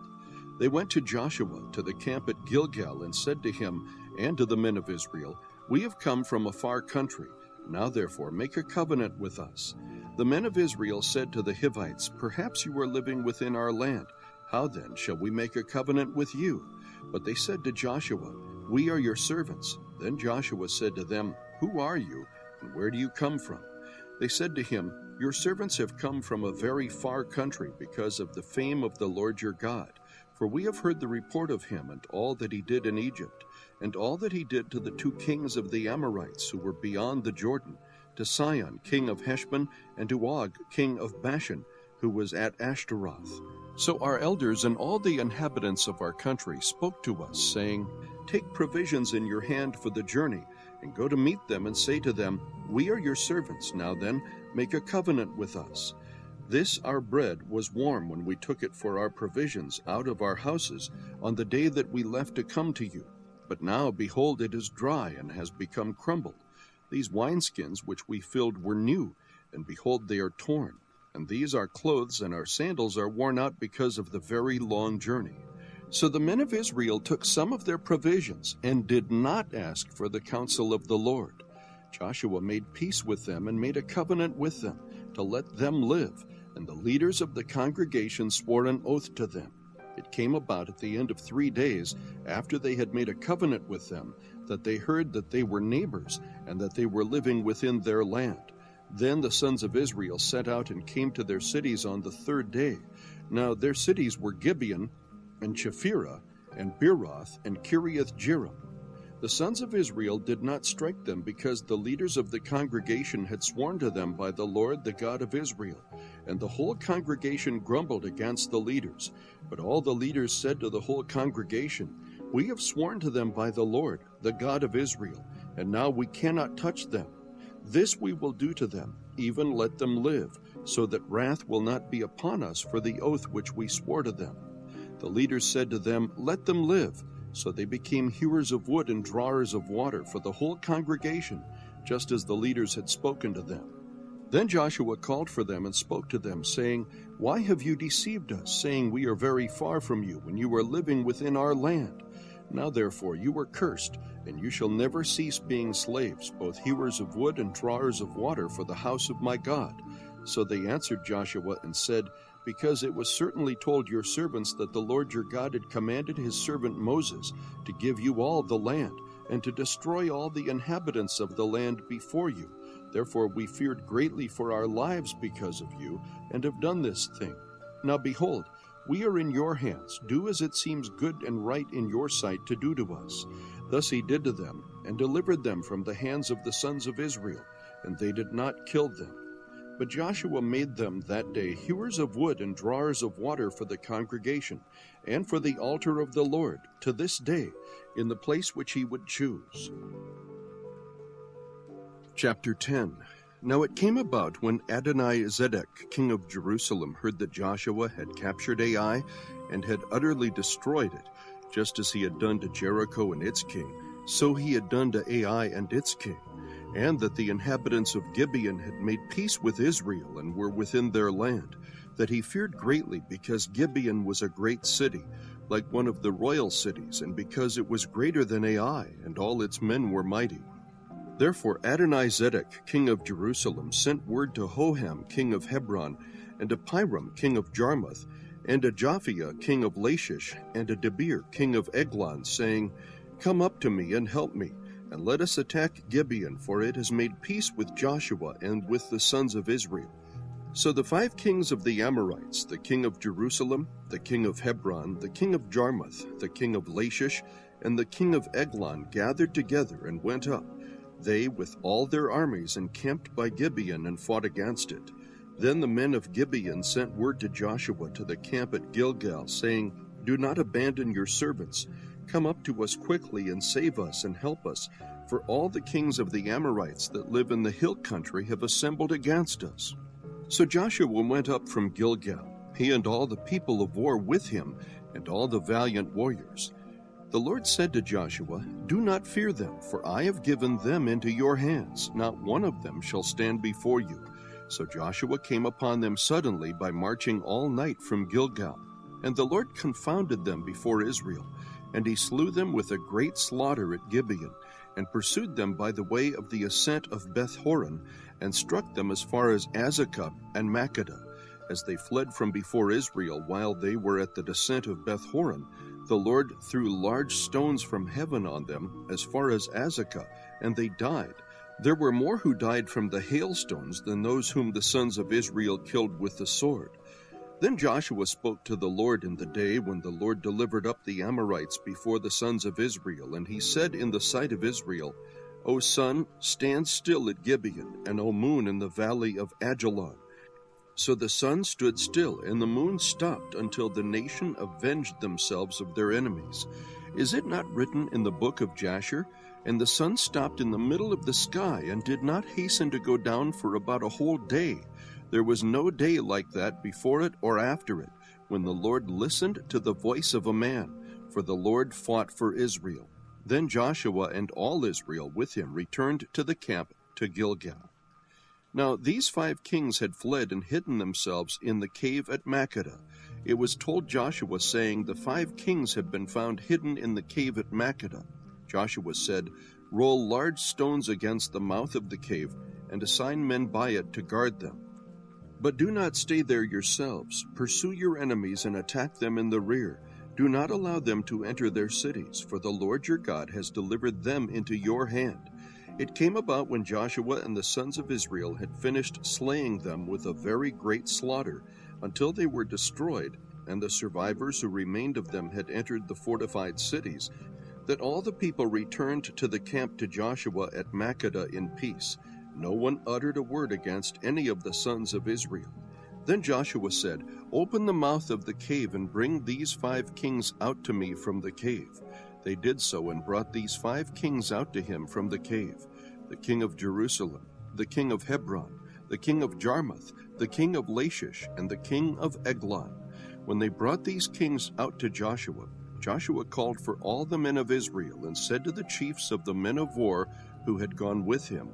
They went to Joshua to the camp at Gilgal, and said to him and to the men of Israel, "We have come from a far country. Now therefore make a covenant with us." The men of Israel said to the Hivites, "Perhaps you are living within our land. How then shall we make a covenant with you?" But they said to Joshua, "We are your servants." Then Joshua said to them, "Who are you, and where do you come from?" They said to him, "Your servants have come from a very far country because of the fame of the Lord your God. For we have heard the report of him and all that he did in Egypt, and all that he did to the 2 kings of the Amorites who were beyond the Jordan, to Sihon, king of Heshbon, and to Og, king of Bashan, who was at Ashtaroth. So our elders and all the inhabitants of our country spoke to us, saying, Take provisions in your hand for the journey, and go to meet them, and say to them, We are your servants. Now then, make a covenant with us. This our bread was warm when we took it for our provisions out of our houses on the day that we left to come to you. But now, behold, it is dry and has become crumbled. These wineskins which we filled were new, and behold, they are torn. and these our clothes and our sandals are worn out because of the very long journey." So the men of Israel took some of their provisions and did not ask for the counsel of the Lord. Joshua made peace with them and made a covenant with them to let them live, and the leaders of the congregation swore an oath to them. It came about at the end of 3 days, after they had made a covenant with them, that they heard that they were neighbors and that they were living within their land. Then the sons of Israel set out and came to their cities on the 3rd day. Now their cities were Gibeon, and Chephirah, and Beeroth, and Kiriath-Jearim. The sons of Israel did not strike them because the leaders of the congregation had sworn to them by the Lord, the God of Israel. And the whole congregation grumbled against the leaders. But all the leaders said to the whole congregation, "We have sworn to them by the Lord, the God of Israel, and now we cannot touch them. This we will do to them, even let them live, so that wrath will not be upon us for the oath which we swore to them." The leaders said to them, "Let them live." So they became hewers of wood and drawers of water for the whole congregation, just as the leaders had spoken to them. Then Joshua called for them and spoke to them, saying, "Why have you deceived us, saying we are very far from you, when you are living within our land? Now therefore you are cursed, and you shall never cease being slaves, both hewers of wood and drawers of water for the house of my God." So they answered Joshua and said, "Because it was certainly told your servants that the Lord your God had commanded his servant Moses to give you all the land, and to destroy all the inhabitants of the land before you. Therefore we feared greatly for our lives because of you, and have done this thing. Now behold, we are in your hands. Do as it seems good and right in your sight to do to us." Thus he did to them, and delivered them from the hands of the sons of Israel, and they did not kill them. But Joshua made them that day hewers of wood and drawers of water for the congregation, and for the altar of the Lord, to this day, in the place which he would choose. Chapter 10. Now it came about when Adoni-Zedek, king of Jerusalem, heard that Joshua had captured Ai and had utterly destroyed it, just as he had done to Jericho and its king, so he had done to Ai and its king, and that the inhabitants of Gibeon had made peace with Israel and were within their land, that he feared greatly because Gibeon was a great city, like one of the royal cities, and because it was greater than Ai, and all its men were mighty. Therefore Adoni-Zedek, king of Jerusalem, sent word to Hoham, king of Hebron, and to Piram, king of Jarmuth, and to Japhia, king of Lachish, and to Debir, king of Eglon, saying, "Come up to me and help me, and let us attack Gibeon, for it has made peace with Joshua and with the sons of Israel." So the 5 kings of the Amorites, the king of Jerusalem, the king of Hebron, the king of Jarmuth, the king of Lachish, and the king of Eglon gathered together and went up. They, with all their armies, encamped by Gibeon and fought against it. Then the men of Gibeon sent word to Joshua to the camp at Gilgal, saying, "Do not abandon your servants. Come up to us quickly and save us and help us, for all the kings of the Amorites that live in the hill country have assembled against us." So Joshua went up from Gilgal, he and all the people of war with him, and all the valiant warriors. The Lord said to Joshua, "Do not fear them, for I have given them into your hands. Not one of them shall stand before you." So Joshua came upon them suddenly by marching all night from Gilgal. And the Lord confounded them before Israel, and he slew them with a great slaughter at Gibeon, and pursued them by the way of the ascent of Beth-horon, and struck them as far as Azekah and Makkedah. As they fled from before Israel while they were at the descent of Beth-horon, the Lord threw large stones from heaven on them as far as Azekah, and they died. There were more who died from the hailstones than those whom the sons of Israel killed with the sword. Then Joshua spoke to the Lord in the day when the Lord delivered up the Amorites before the sons of Israel, and he said in the sight of Israel, "O sun, stand still at Gibeon, and O moon in the valley of Ajalon." So the sun stood still, and the moon stopped until the nation avenged themselves of their enemies. Is it not written in the book of Jasher? And the sun stopped in the middle of the sky, and did not hasten to go down for about a whole day. There was no day like that before it or after it, when the Lord listened to the voice of a man, for the Lord fought for Israel. Then Joshua and all Israel with him returned to the camp to Gilgal. Now these 5 kings had fled and hidden themselves in the cave at Makkedah. It was told Joshua, saying, "The 5 kings have been found hidden in the cave at Makkedah." Joshua said, "Roll large stones against the mouth of the cave, and assign men by it to guard them. But do not stay there yourselves. Pursue your enemies and attack them in the rear. Do not allow them to enter their cities, for the Lord your God has delivered them into your hand." It came about when Joshua and the sons of Israel had finished slaying them with a very great slaughter, until they were destroyed, and the survivors who remained of them had entered the fortified cities, that all the people returned to the camp to Joshua at Makkedah in peace. No one uttered a word against any of the sons of Israel. Then Joshua said, "Open the mouth of the cave and bring these 5 kings out to me from the cave." They did so and brought these 5 kings out to him from the cave: the king of Jerusalem, the king of Hebron, the king of Jarmuth, the king of Lachish, and the king of Eglon. When they brought these kings out to Joshua, Joshua called for all the men of Israel and said to the chiefs of the men of war who had gone with him,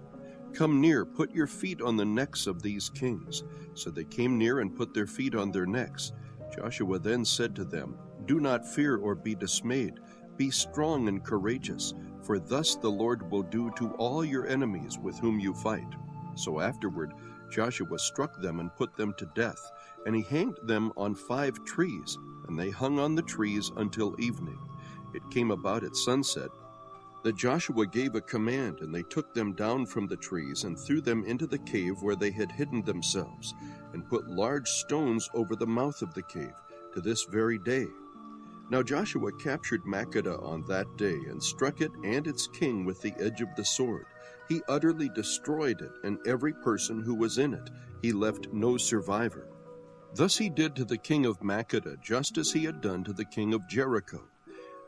"Come near, put your feet on the necks of these kings." So they came near and put their feet on their necks. Joshua then said to them, "Do not fear or be dismayed. Be strong and courageous, for thus the Lord will do to all your enemies with whom you fight." So afterward Joshua struck them and put them to death, and he hanged them on 5 trees, and they hung on the trees until evening. It came about at sunset that Joshua gave a command, and they took them down from the trees and threw them into the cave where they had hidden themselves, and put large stones over the mouth of the cave to this very day. Now Joshua captured Makkedah on that day, and struck it and its king with the edge of the sword. He utterly destroyed it, and every person who was in it. He left no survivor. Thus he did to the king of Makkedah, just as he had done to the king of Jericho.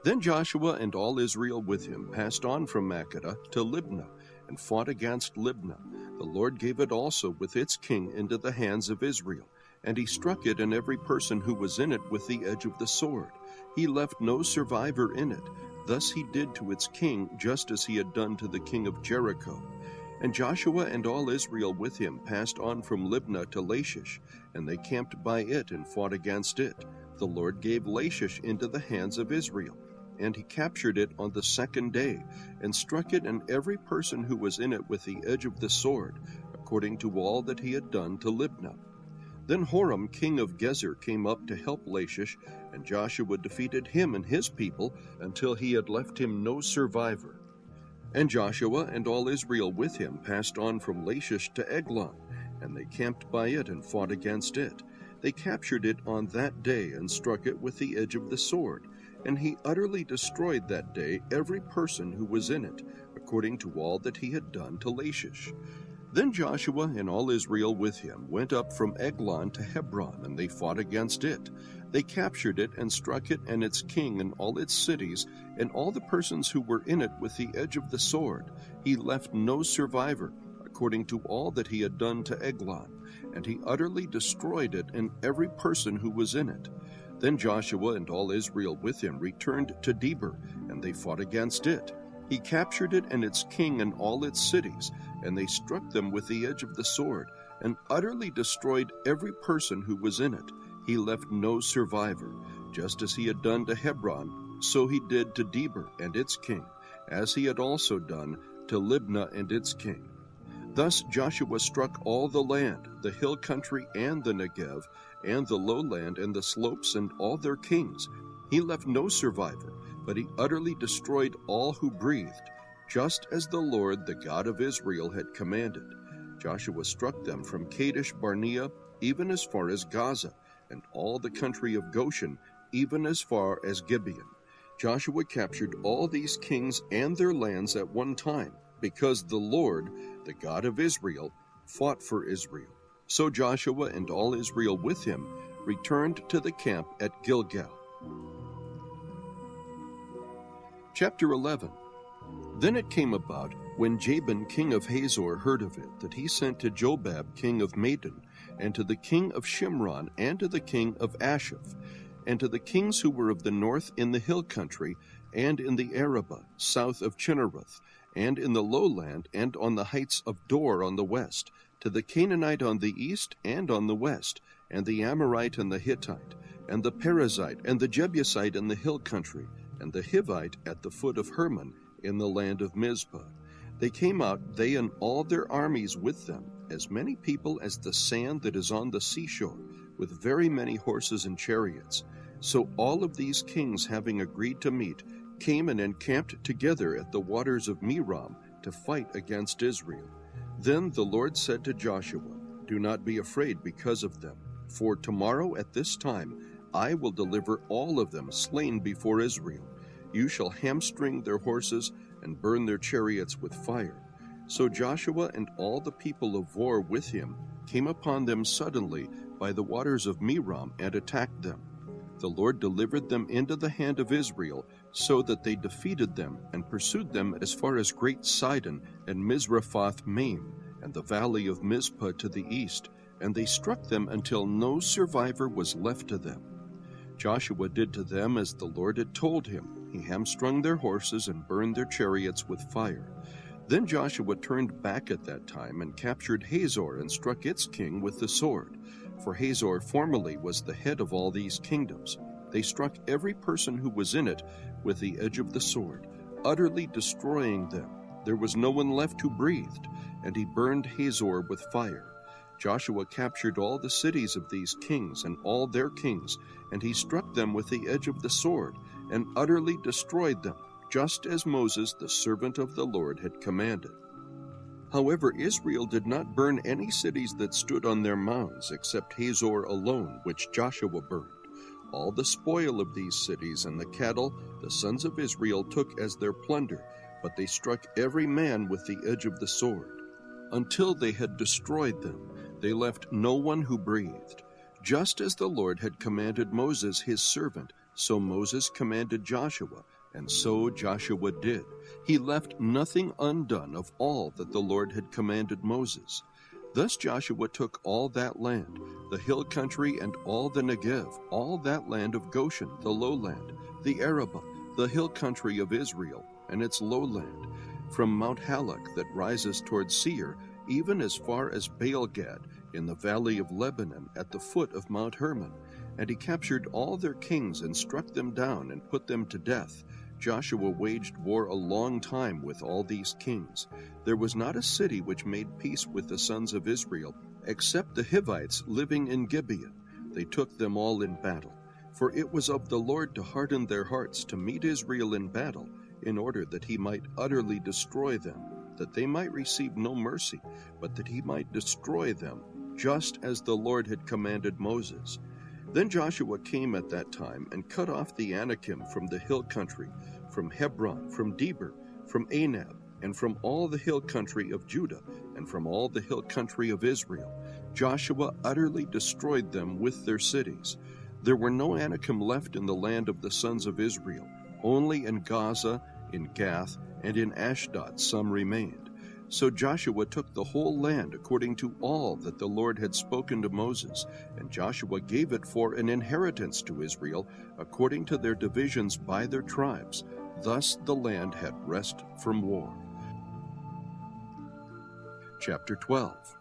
Then Joshua and all Israel with him passed on from Makkedah to Libnah, and fought against Libnah. The Lord gave it also with its king into the hands of Israel, and he struck it and every person who was in it with the edge of the sword. He left no survivor in it. Thus he did to its king just as he had done to the king of Jericho. And Joshua and all Israel with him passed on from Libnah to Lachish, and they camped by it and fought against it. The Lord gave Lachish into the hands of Israel, and he captured it on the 2nd day, and struck it and every person who was in it with the edge of the sword, according to all that he had done to Libnah. Then Horam king of Gezer came up to help Lachish, and Joshua defeated him and his people until he had left him no survivor. And Joshua and all Israel with him passed on from Lachish to Eglon, and they camped by it and fought against it. They captured it on that day and struck it with the edge of the sword, and he utterly destroyed that day every person who was in it, according to all that he had done to Lachish. Then Joshua and all Israel with him went up from Eglon to Hebron, and they fought against it. They captured it and struck it and its king and all its cities, and all the persons who were in it with the edge of the sword. He left no survivor, according to all that he had done to Eglon, and he utterly destroyed it and every person who was in it. Then Joshua and all Israel with him returned to Debir, and they fought against it. He captured it and its king and all its cities, and they struck them with the edge of the sword, and utterly destroyed every person who was in it. He left no survivor. Just as he had done to Hebron, so he did to Debir and its king, as he had also done to Libnah and its king. Thus Joshua struck all the land, the hill country and the Negev, and the lowland and the slopes and all their kings. He left no survivor, but he utterly destroyed all who breathed, just as the Lord, the God of Israel, had commanded. Joshua struck them from Kadesh Barnea even as far as Gaza, and all the country of Goshen even as far as Gibeon. Joshua captured all these kings and their lands at one time, because the Lord, the God of Israel, fought for Israel. So Joshua and all Israel with him returned to the camp at Gilgal. Chapter 11. Then it came about, when Jabin king of Hazor heard of it, that he sent to Jobab king of Madon, and to the king of Shimron, and to the king of Ashaph, and to the kings who were of the north in the hill country, and in the Arabah, south of Chinneroth, and in the lowland, and on the heights of Dor on the west, to the Canaanite on the east and on the west, and the Amorite and the Hittite, and the Perizzite and the Jebusite in the hill country, and the Hivite at the foot of Hermon in the land of Mizpah. They came out, they and all their armies with them, as many people as the sand that is on the seashore, with very many horses and chariots. So all of these kings, having agreed to meet, came and encamped together at the waters of Merom to fight against Israel. Then the Lord said to Joshua, "Do not be afraid because of them, for tomorrow at this time I will deliver all of them slain before Israel. You shall hamstring their horses and burn their chariots with fire." So Joshua and all the people of war with him came upon them suddenly by the waters of Merom and attacked them. The Lord delivered them into the hand of Israel, so that they defeated them and pursued them as far as Great Sidon and Mizraphoth Maim, and the valley of Mizpah to the east, and they struck them until no survivor was left to them. Joshua did to them as the Lord had told him. He hamstrung their horses and burned their chariots with fire. Then Joshua turned back at that time and captured Hazor and struck its king with the sword. For Hazor formerly was the head of all these kingdoms. They struck every person who was in it with the edge of the sword, utterly destroying them. There was no one left who breathed, and he burned Hazor with fire. Joshua captured all the cities of these kings and all their kings, and he struck them with the edge of the sword, and utterly destroyed them, just as Moses, the servant of the Lord, had commanded. However, Israel did not burn any cities that stood on their mounds, except Hazor alone, which Joshua burned. All the spoil of these cities and the cattle the sons of Israel took as their plunder, but they struck every man with the edge of the sword. Until they had destroyed them, they left no one who breathed. Just as the Lord had commanded Moses his servant, so Moses commanded Joshua, and so Joshua did. He left nothing undone of all that the Lord had commanded Moses. Thus Joshua took all that land, the hill country and all the Negev, all that land of Goshen, the lowland, the Arabah, the hill country of Israel, and its lowland, from Mount Halak that rises toward Seir, even as far as Baal-gad, in the valley of Lebanon, at the foot of Mount Hermon. And he captured all their kings and struck them down and put them to death. Joshua waged war a long time with all these kings. There was not a city which made peace with the sons of Israel, except the Hivites living in Gibeon. They took them all in battle. For it was of the Lord to harden their hearts to meet Israel in battle, in order that he might utterly destroy them, that they might receive no mercy, but that he might destroy them, just as the Lord had commanded Moses. Then Joshua came at that time and cut off the Anakim from the hill country, from Hebron, from Debir, from Anab, and from all the hill country of Judah, and from all the hill country of Israel. Joshua utterly destroyed them with their cities. There were no Anakim left in the land of the sons of Israel. Only in Gaza, in Gath, and in Ashdod some remained. So Joshua took the whole land according to all that the Lord had spoken to Moses, and Joshua gave it for an inheritance to Israel, according to their divisions by their tribes. Thus the land had rest from war. Chapter 12.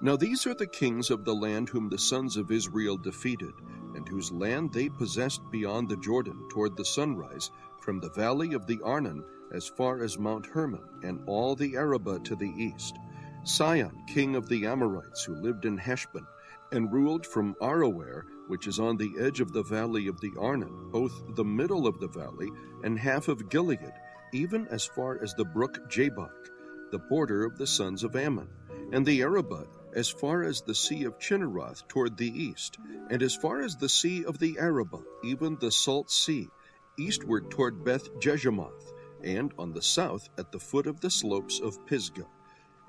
Now these are the kings of the land whom the sons of Israel defeated, and whose land they possessed beyond the Jordan toward the sunrise, from the valley of the Arnon as far as Mount Hermon, and all the Arabah to the east. Sihon, king of the Amorites, who lived in Heshbon, and ruled from Aroer, which is on the edge of the valley of the Arnon, both the middle of the valley and half of Gilead, even as far as the brook Jabbok, the border of the sons of Ammon, and the Arabah as far as the sea of Chinneroth toward the east, and as far as the sea of the Arabah, even the Salt Sea, eastward toward Beth Jeshimoth, and on the south at the foot of the slopes of Pisgah,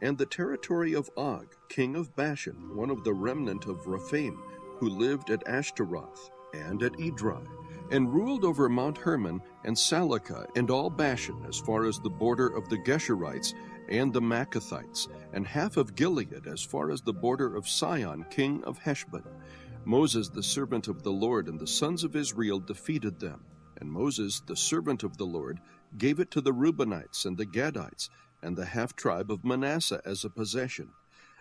and the territory of Og, king of Bashan, one of the remnant of Rephaim, who lived at Ashtaroth and at Edrei, and ruled over Mount Hermon and Salakah and all Bashan as far as the border of the Geshurites and the Maccathites, and half of Gilead as far as the border of Sihon, king of Heshbon. Moses, the servant of the Lord, and the sons of Israel defeated them. And Moses, the servant of the Lord, gave it to the Reubenites and the Gadites and the half-tribe of Manasseh as a possession.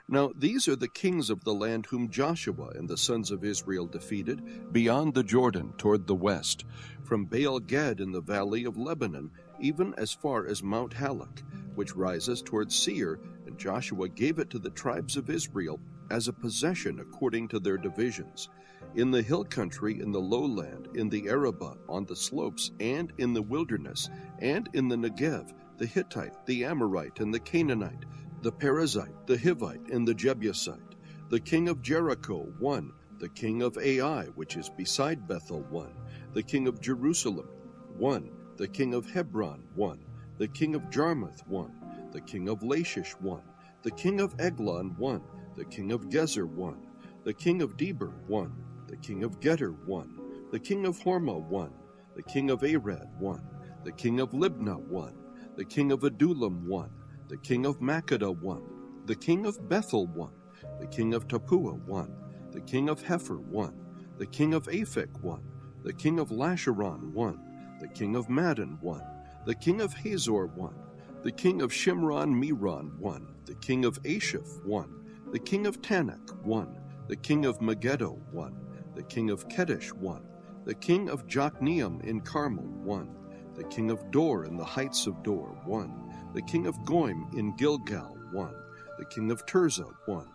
Now these are the kings of the land whom Joshua and the sons of Israel defeated beyond the Jordan toward the west, from Baal-Gad in the valley of Lebanon, even as far as Mount Halak, which rises toward Seir, and Joshua gave it to the tribes of Israel as a possession according to their divisions. In the hill country, in the lowland, in the Arabah, on the slopes, and in the wilderness, and in the Negev, the Hittite, the Amorite, and the Canaanite, the Perizzite, the Hivite, and the Jebusite. The king of Jericho, 1. The king of Ai, which is beside Bethel, 1. The king of Jerusalem, 1. The king of Hebron, 1. The king of Jarmuth, 1. The king of Lachish, 1. The king of Eglon, 1. The king of Gezer, 1. The king of Debir, 1. The king of Geter, 1. The king of Hormah, 1. The king of Arad, 1. The king of Libnah, 1. The king of Adullam, 1. The king of Makkedah, 1. The king of Bethel, 1. The king of Tappuah, 1. The king of Hepher, 1. The king of Aphek, 1. The king of Lasharon, 1. The king of Madon, 1. The king of Hazor, 1. The king of Shimron-Meron, 1. The king of Ashaph, 1. The king of Tanakh, 1. The king of Megiddo, 1. The king of Kedesh, 1. The king of Jokneam in Carmel, 1. The king of Dor in the heights of Dor, 1. The king of Goim in Gilgal, 1. The king of Tirzah, 1.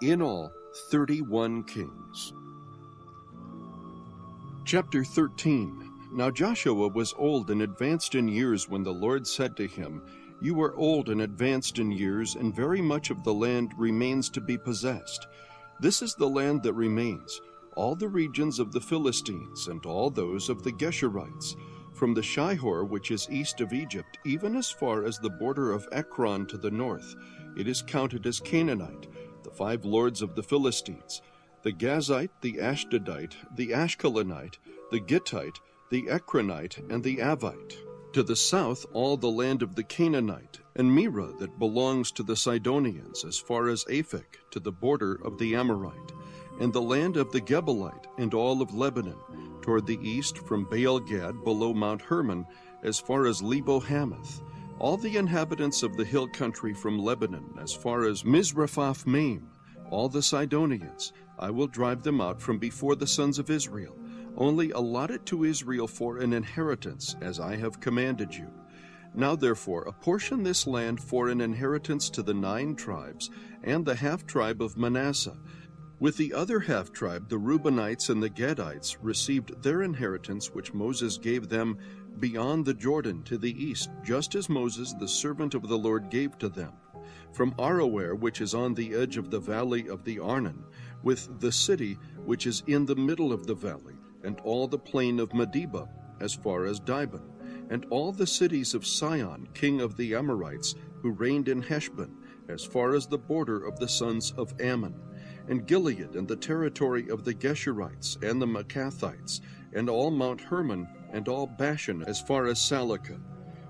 In all, 31 kings. Chapter 13. Now Joshua was old and advanced in years when the Lord said to him, "You are old and advanced in years, and very much of the land remains to be possessed. This is the land that remains, all the regions of the Philistines, and all those of the Geshurites, from the Shihor, which is east of Egypt, even as far as the border of Ekron to the north. It is counted as Canaanite, the 5 lords of the Philistines, the Gazite, the Ashdodite, the Ashkelonite, the Gittite, the Ekronite, and the Avite. To the south all the land of the Canaanite, and Mira that belongs to the Sidonians, as far as Aphek, to the border of the Amorite, and the land of the Gebelite, and all of Lebanon, toward the east from Baal-Gad below Mount Hermon, as far as Lebo-Hamath, all the inhabitants of the hill country from Lebanon, as far as Mizrephath-Maim, all the Sidonians. I will drive them out from before the sons of Israel. Only allot it to Israel for an inheritance, as I have commanded you. Now therefore apportion this land for an inheritance to the 9 tribes, and the half-tribe of Manasseh. With the other half-tribe, the Reubenites and the Gadites received their inheritance which Moses gave them beyond the Jordan to the east, just as Moses the servant of the Lord gave to them. From Aroer, which is on the edge of the valley of the Arnon, with the city which is in the middle of the valley, and all the plain of Medeba, as far as Dibon, and all the cities of Sihon, king of the Amorites, who reigned in Heshbon, as far as the border of the sons of Ammon, and Gilead, and the territory of the Geshurites, and the Maccathites, and all Mount Hermon, and all Bashan, as far as Salakah,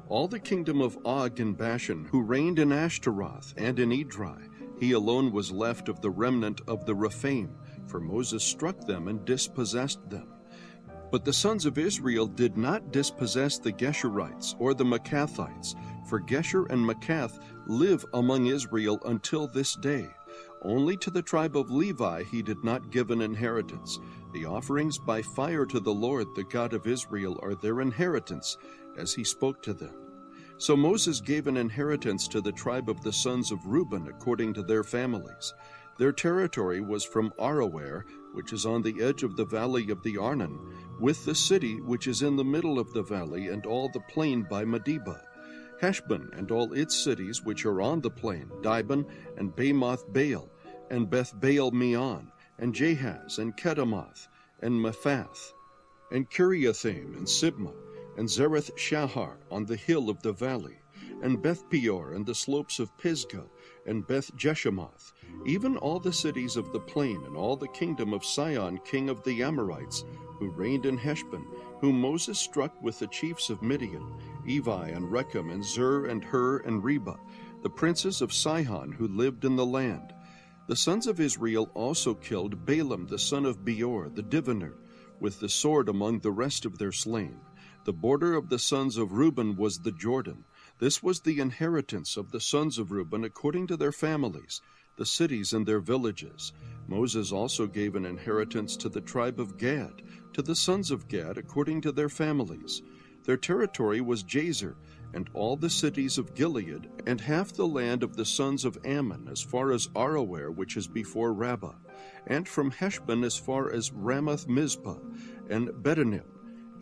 all the kingdom of Og in Bashan, who reigned in Ashtaroth and in Edrei. He alone was left of the remnant of the Rephaim, for Moses struck them and dispossessed them. But the sons of Israel did not dispossess the Geshurites or the Maccathites, for Gesher and Maccath live among Israel until this day. Only to the tribe of Levi he did not give an inheritance. The offerings by fire to the Lord, the God of Israel, are their inheritance, as he spoke to them. So Moses gave an inheritance to the tribe of the sons of Reuben according to their families. Their territory was from Aroer, which is on the edge of the valley of the Arnon, with the city which is in the middle of the valley, and all the plain by Medeba, Heshbon and all its cities which are on the plain, Dibon and Bamoth Baal, and Beth Baal Meon, and Jahaz, and Kedemoth, and Mephath, and Kiriathaim, and Sibmah, and Zereth Shahar on the hill of the valley, and Beth Peor, and the slopes of Pisgah, and Beth Jeshemoth, even all the cities of the plain, and all the kingdom of Sihon king of the Amorites, who reigned in Heshbon, whom Moses struck with the chiefs of Midian, Evi and Rechem and Zur and Hur and Reba, the princes of Sihon who lived in the land. The sons of Israel also killed Balaam the son of Beor, the diviner, with the sword among the rest of their slain. The border of the sons of Reuben was the Jordan. This was the inheritance of the sons of Reuben according to their families, the cities and their villages. Moses also gave an inheritance to the tribe of Gad, to the sons of Gad according to their families. Their territory was Jazer, and all the cities of Gilead, and half the land of the sons of Ammon, as far as Aroer, which is before Rabbah, and from Heshbon as far as Ramoth Mizpah, and Betanim,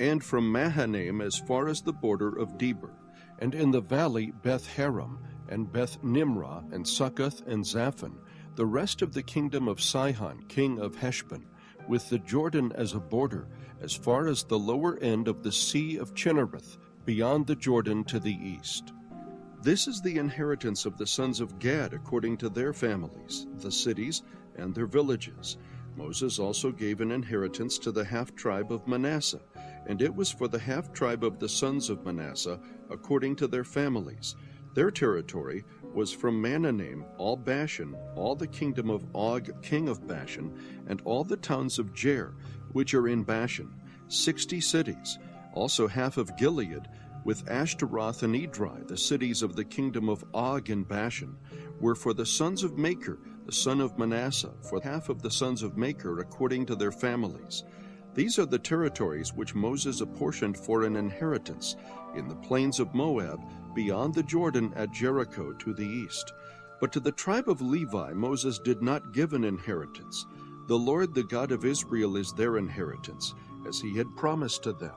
and from Mahanaim as far as the border of Debir, and in the valley Beth-haram, and Beth-nimrah, and Succoth, and Zaphon, the rest of the kingdom of Sihon, king of Heshbon, with the Jordan as a border, as far as the lower end of the sea of Chinnereth, beyond the Jordan to the east. This is the inheritance of the sons of Gad according to their families, the cities and their villages. Moses also gave an inheritance to the half-tribe of Manasseh, and it was for the half-tribe of the sons of Manasseh according to their families. Their territory was from Mahanaim, all Bashan, all the kingdom of Og, king of Bashan, and all the towns of Jair, which are in Bashan, 60 cities, also half of Gilead, with Ashtaroth and Edrei, the cities of the kingdom of Og in Bashan, were for the sons of Machir, the son of Manasseh, for half of the sons of Machir according to their families. These are the territories which Moses apportioned for an inheritance in the plains of Moab, beyond the Jordan at Jericho to the east. But to the tribe of Levi Moses did not give an inheritance. The Lord, the God of Israel, is their inheritance, as he had promised to them.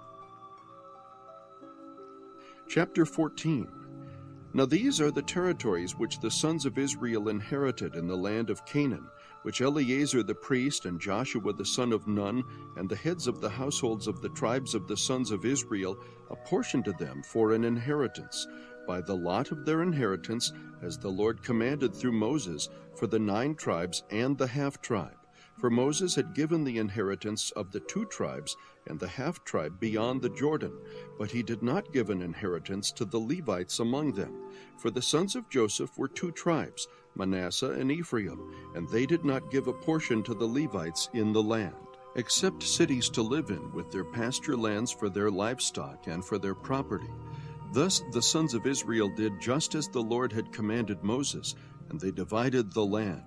Chapter 14. Now these are the territories which the sons of Israel inherited in the land of Canaan, which Eleazar the priest and Joshua the son of Nun and the heads of the households of the tribes of the sons of Israel apportioned to them for an inheritance, by the lot of their inheritance, as the Lord commanded through Moses, for the 9 tribes and the half-tribe. For Moses had given the inheritance of the 2 tribes and the half-tribe beyond the Jordan, but he did not give an inheritance to the Levites among them. For the sons of Joseph were 2 tribes, Manasseh and Ephraim, and they did not give a portion to the Levites in the land, except cities to live in, with their pasture lands for their livestock and for their property. Thus the sons of Israel did just as the Lord had commanded Moses, and they divided the land.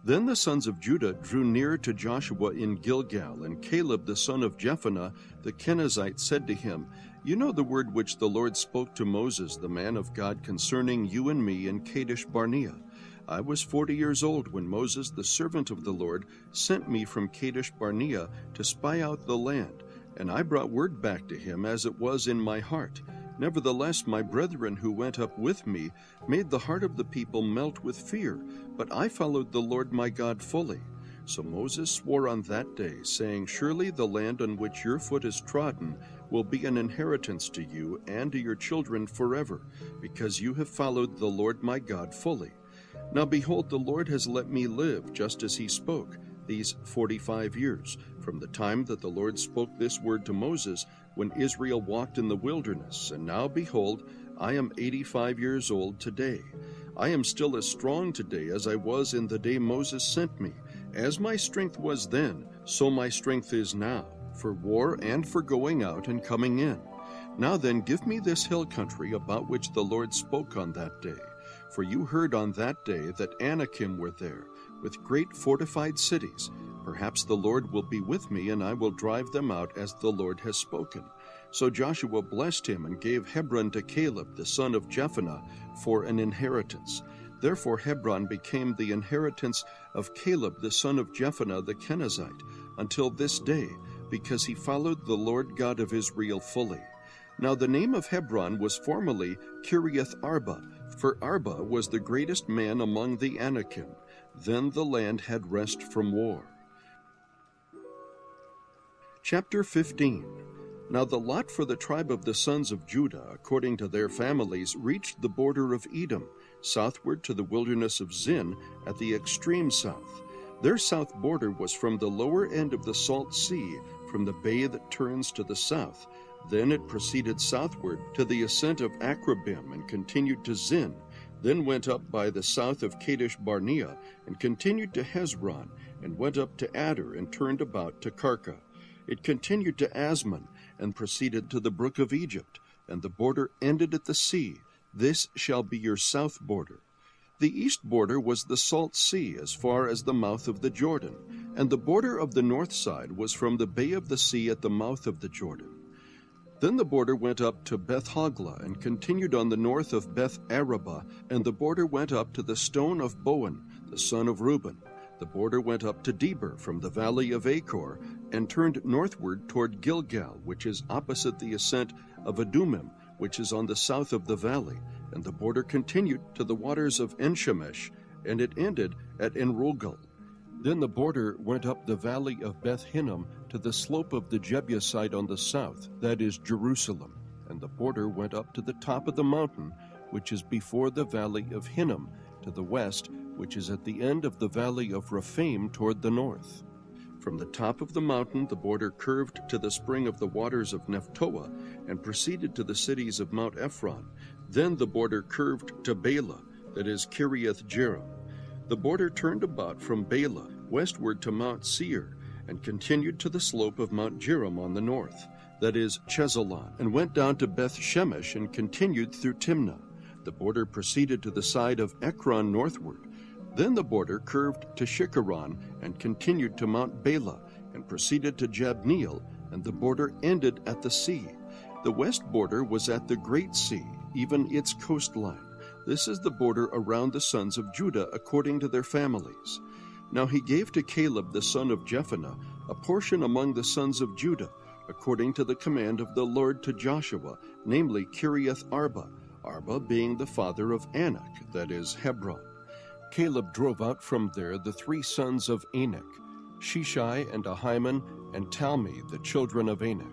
Then the sons of Judah drew near to Joshua in Gilgal, and Caleb the son of Jephunneh the Kenizzite said to him, You know the word which the Lord spoke to Moses, the man of God, concerning you and me in Kadesh Barnea. I was 40 years old when Moses, the servant of the Lord, sent me from Kadesh Barnea to spy out the land, and I brought word back to him as it was in my heart. Nevertheless, my brethren who went up with me made the heart of the people melt with fear, but I followed the Lord my God fully. So Moses swore on that day, saying, Surely the land on which your foot is trodden will be an inheritance to you and to your children forever, because you have followed the Lord my God fully. Now behold, the Lord has let me live, just as he spoke, these 45 years, from the time that the Lord spoke this word to Moses, when Israel walked in the wilderness. And now behold, I am 85 years old today. I am still as strong today as I was in the day Moses sent me. As my strength was then, so my strength is now, for war and for going out and coming in. Now then, give me this hill country about which the Lord spoke on that day. For you heard on that day that Anakim were there, with great fortified cities. Perhaps the Lord will be with me, and I will drive them out as the Lord has spoken. So Joshua blessed him and gave Hebron to Caleb, the son of Jephunneh, for an inheritance. Therefore Hebron became the inheritance of Caleb, the son of Jephunneh the Kenizzite, until this day, because he followed the Lord God of Israel fully. Now the name of Hebron was formerly Kiriath Arba, for Arba was the greatest man among the Anakim. Then the land had rest from war. Chapter 15. Now the lot for the tribe of the sons of Judah, according to their families, reached the border of Edom, southward to the wilderness of Zin, at the extreme south. Their south border was from the lower end of the Salt Sea, from the bay that turns to the south. Then it proceeded southward to the ascent of Akrabim, and continued to Zin, then went up by the south of Kadesh Barnea, and continued to Hezron, and went up to Adar, and turned about to Karka. It continued to Asmon, and proceeded to the brook of Egypt, and the border ended at the sea. This shall be your south border. The east border was the Salt Sea as far as the mouth of the Jordan, and the border of the north side was from the bay of the sea at the mouth of the Jordan. Then the border went up to Beth-Hogla and continued on the north of Beth-Arabah, and the border went up to the stone of Boan, the son of Reuben. The border went up to Deber from the valley of Achor, and turned northward toward Gilgal, which is opposite the ascent of Adumim, which is on the south of the valley. And the border continued to the waters of En-Shemesh, and it ended at En-Rogel. Then the border went up the valley of Beth-Hinnom to the slope of the Jebusite on the south, that is Jerusalem. And the border went up to the top of the mountain, which is before the valley of Hinnom, to the west, which is at the end of the valley of Rephaim toward the north. From the top of the mountain the border curved to the spring of the waters of Nephtoah, and proceeded to the cities of Mount Ephron. Then the border curved to Bela, that is Kiriath-Jearim. The border turned about from Bela westward to Mount Seir, and continued to the slope of Mount Jearim on the north, that is Chesalon, and went down to Beth-Shemesh and continued through Timnah. The border proceeded to the side of Ekron northward. Then the border curved to Shikharon and continued to Mount Bela, and proceeded to Jabneel, and the border ended at the sea. The west border was at the Great Sea, even its coastline. This is the border around the sons of Judah according to their families. Now he gave to Caleb the son of Jephunneh a portion among the sons of Judah, according to the command of the Lord to Joshua, namely Kiriath Arba, Arba being the father of Anak, that is Hebron. Caleb drove out from there the 3 sons of Anak, Shishai and Ahiman and Talmi, the children of Anak.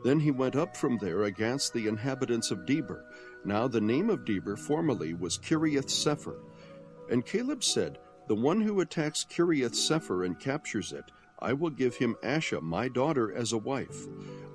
Then he went up from there against the inhabitants of Deber. Now the name of Deber formerly was Kiriath-Sepher. And Caleb said, "The one who attacks Kiriath-Sepher and captures it, I will give him Asha, my daughter, as a wife."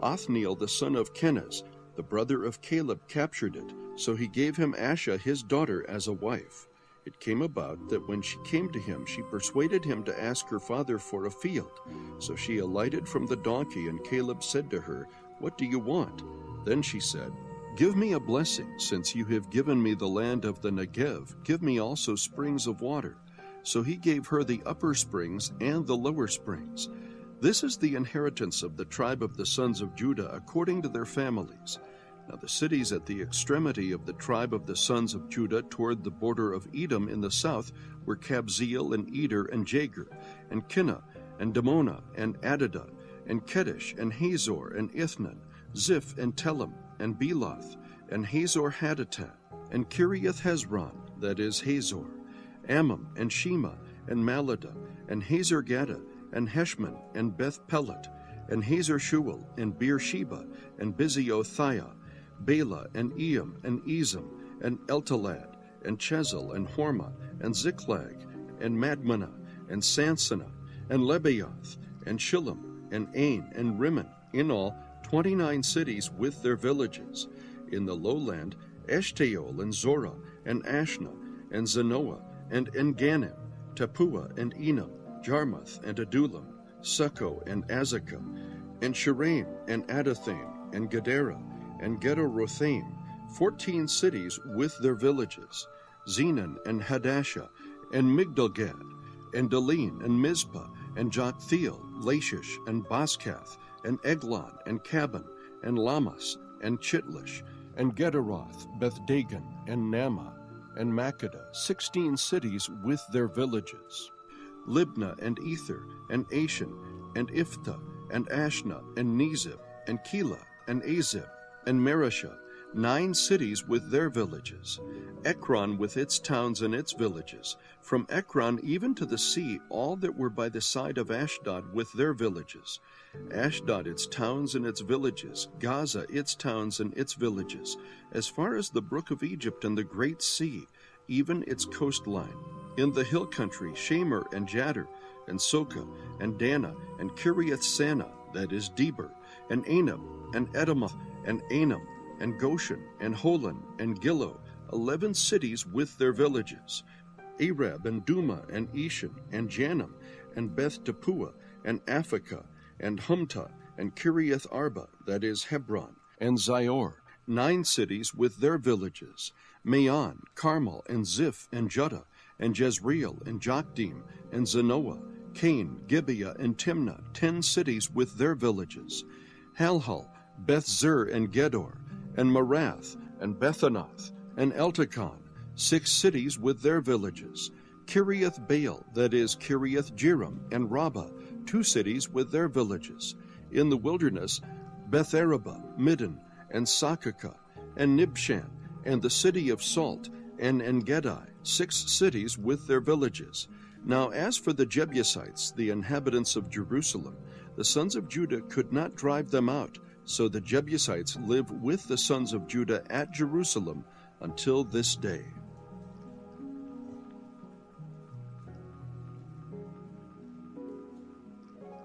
Othniel, the son of Kenaz, the brother of Caleb, captured it, so he gave him Asha, his daughter, as a wife. It came about that when she came to him, she persuaded him to ask her father for a field. So she alighted from the donkey, and Caleb said to her, "What do you want?" Then she said, "Give me a blessing, since you have given me the land of the Negev. Give me also springs of water." So he gave her the upper springs and the lower springs. This is the inheritance of the tribe of the sons of Judah according to their families. Now the cities at the extremity of the tribe of the sons of Judah toward the border of Edom in the south were Kabzeel and Eder and Jagur, and Kinnah, and Damonah, and Adadah, and Kedesh, and Hazor, and Ithnan, Ziph, and Telem, and Beloth, and Hazor Hattattah, and Kiriath Hezron, that is Hazor, Ammon, and Shema, and Maladah, and Hazor Gaddah, and Heshmon, and Beth Pelet, and Hazor Shual, and Beersheba, and Biziothaiah, Bela, and Eam, and Ezem, and Eltalad, and Chezel, and Hormah, and Ziklag, and Madmanah, and Sansannah, and Lebaoth, and Shillim, and Ain, and Rimmon, in all 29 cities with their villages. In the lowland, Eshtaol, and Zorah, and Ashna, and Zanoah, and Enganim, Tappuah, and Enam, Jarmuth, and Adullam, Succo, and Azekah, and Shiraim, and Adathaim, and Gedera, and Gedorothaim, 14 cities with their villages, Zenan, and Hadashah, and Migdalgad, and Daleen, and Mizpah, and Joktheel, Lachish, and Boscath, and Eglon, and Caban, and Lamas, and Chitlish, and Gederoth, Beth-Dagon, and Naamah, and Makkedah, 16 cities with their villages, Libnah, and Ether, and Ashan, and Iphthah, and Ashna, and Nezib, and Keilah, and Azib, and Mareshah, 9 cities with their villages, Ekron with its towns and its villages, from Ekron even to the sea, all that were by the side of Ashdod with their villages, Ashdod its towns and its villages, Gaza its towns and its villages, as far as the brook of Egypt and the great sea, even its coastline. In the hill country, Shamer and Jadder, and Soka, and Dana, and Kiriath-Sanah, that is Deber, and Anab, and Edamoth, and Anam, and Goshen, and Holon, and Gilo, 11 cities with their villages, Arab, and Duma, and Eshan, and Janam, and Beth Tappuah, and Aphekah, and Humtah, and Kiriath Arba, that is Hebron, and Zior, 9 cities with their villages, Maon, Carmel, and Ziph, and Judah, and Jezreel, and Jokdeam, and Zanoah, Cain, Gibeah, and Timnah, 10 cities with their villages, Halhul, Beth-zur, and Gedor, and Marath, and Bethanath, and Eltekon, 6 cities with their villages, Kiriath Baal, that is Kiriath Jearim, and Rabbah, 2 cities with their villages. In the wilderness, Beth-arabah, Middin, and Sakakah, and Nibshan, and the city of Salt, and Engedi, 6 cities with their villages. Now as for the Jebusites, the inhabitants of Jerusalem, the sons of Judah could not drive them out, so the Jebusites live with the sons of Judah at Jerusalem until this day.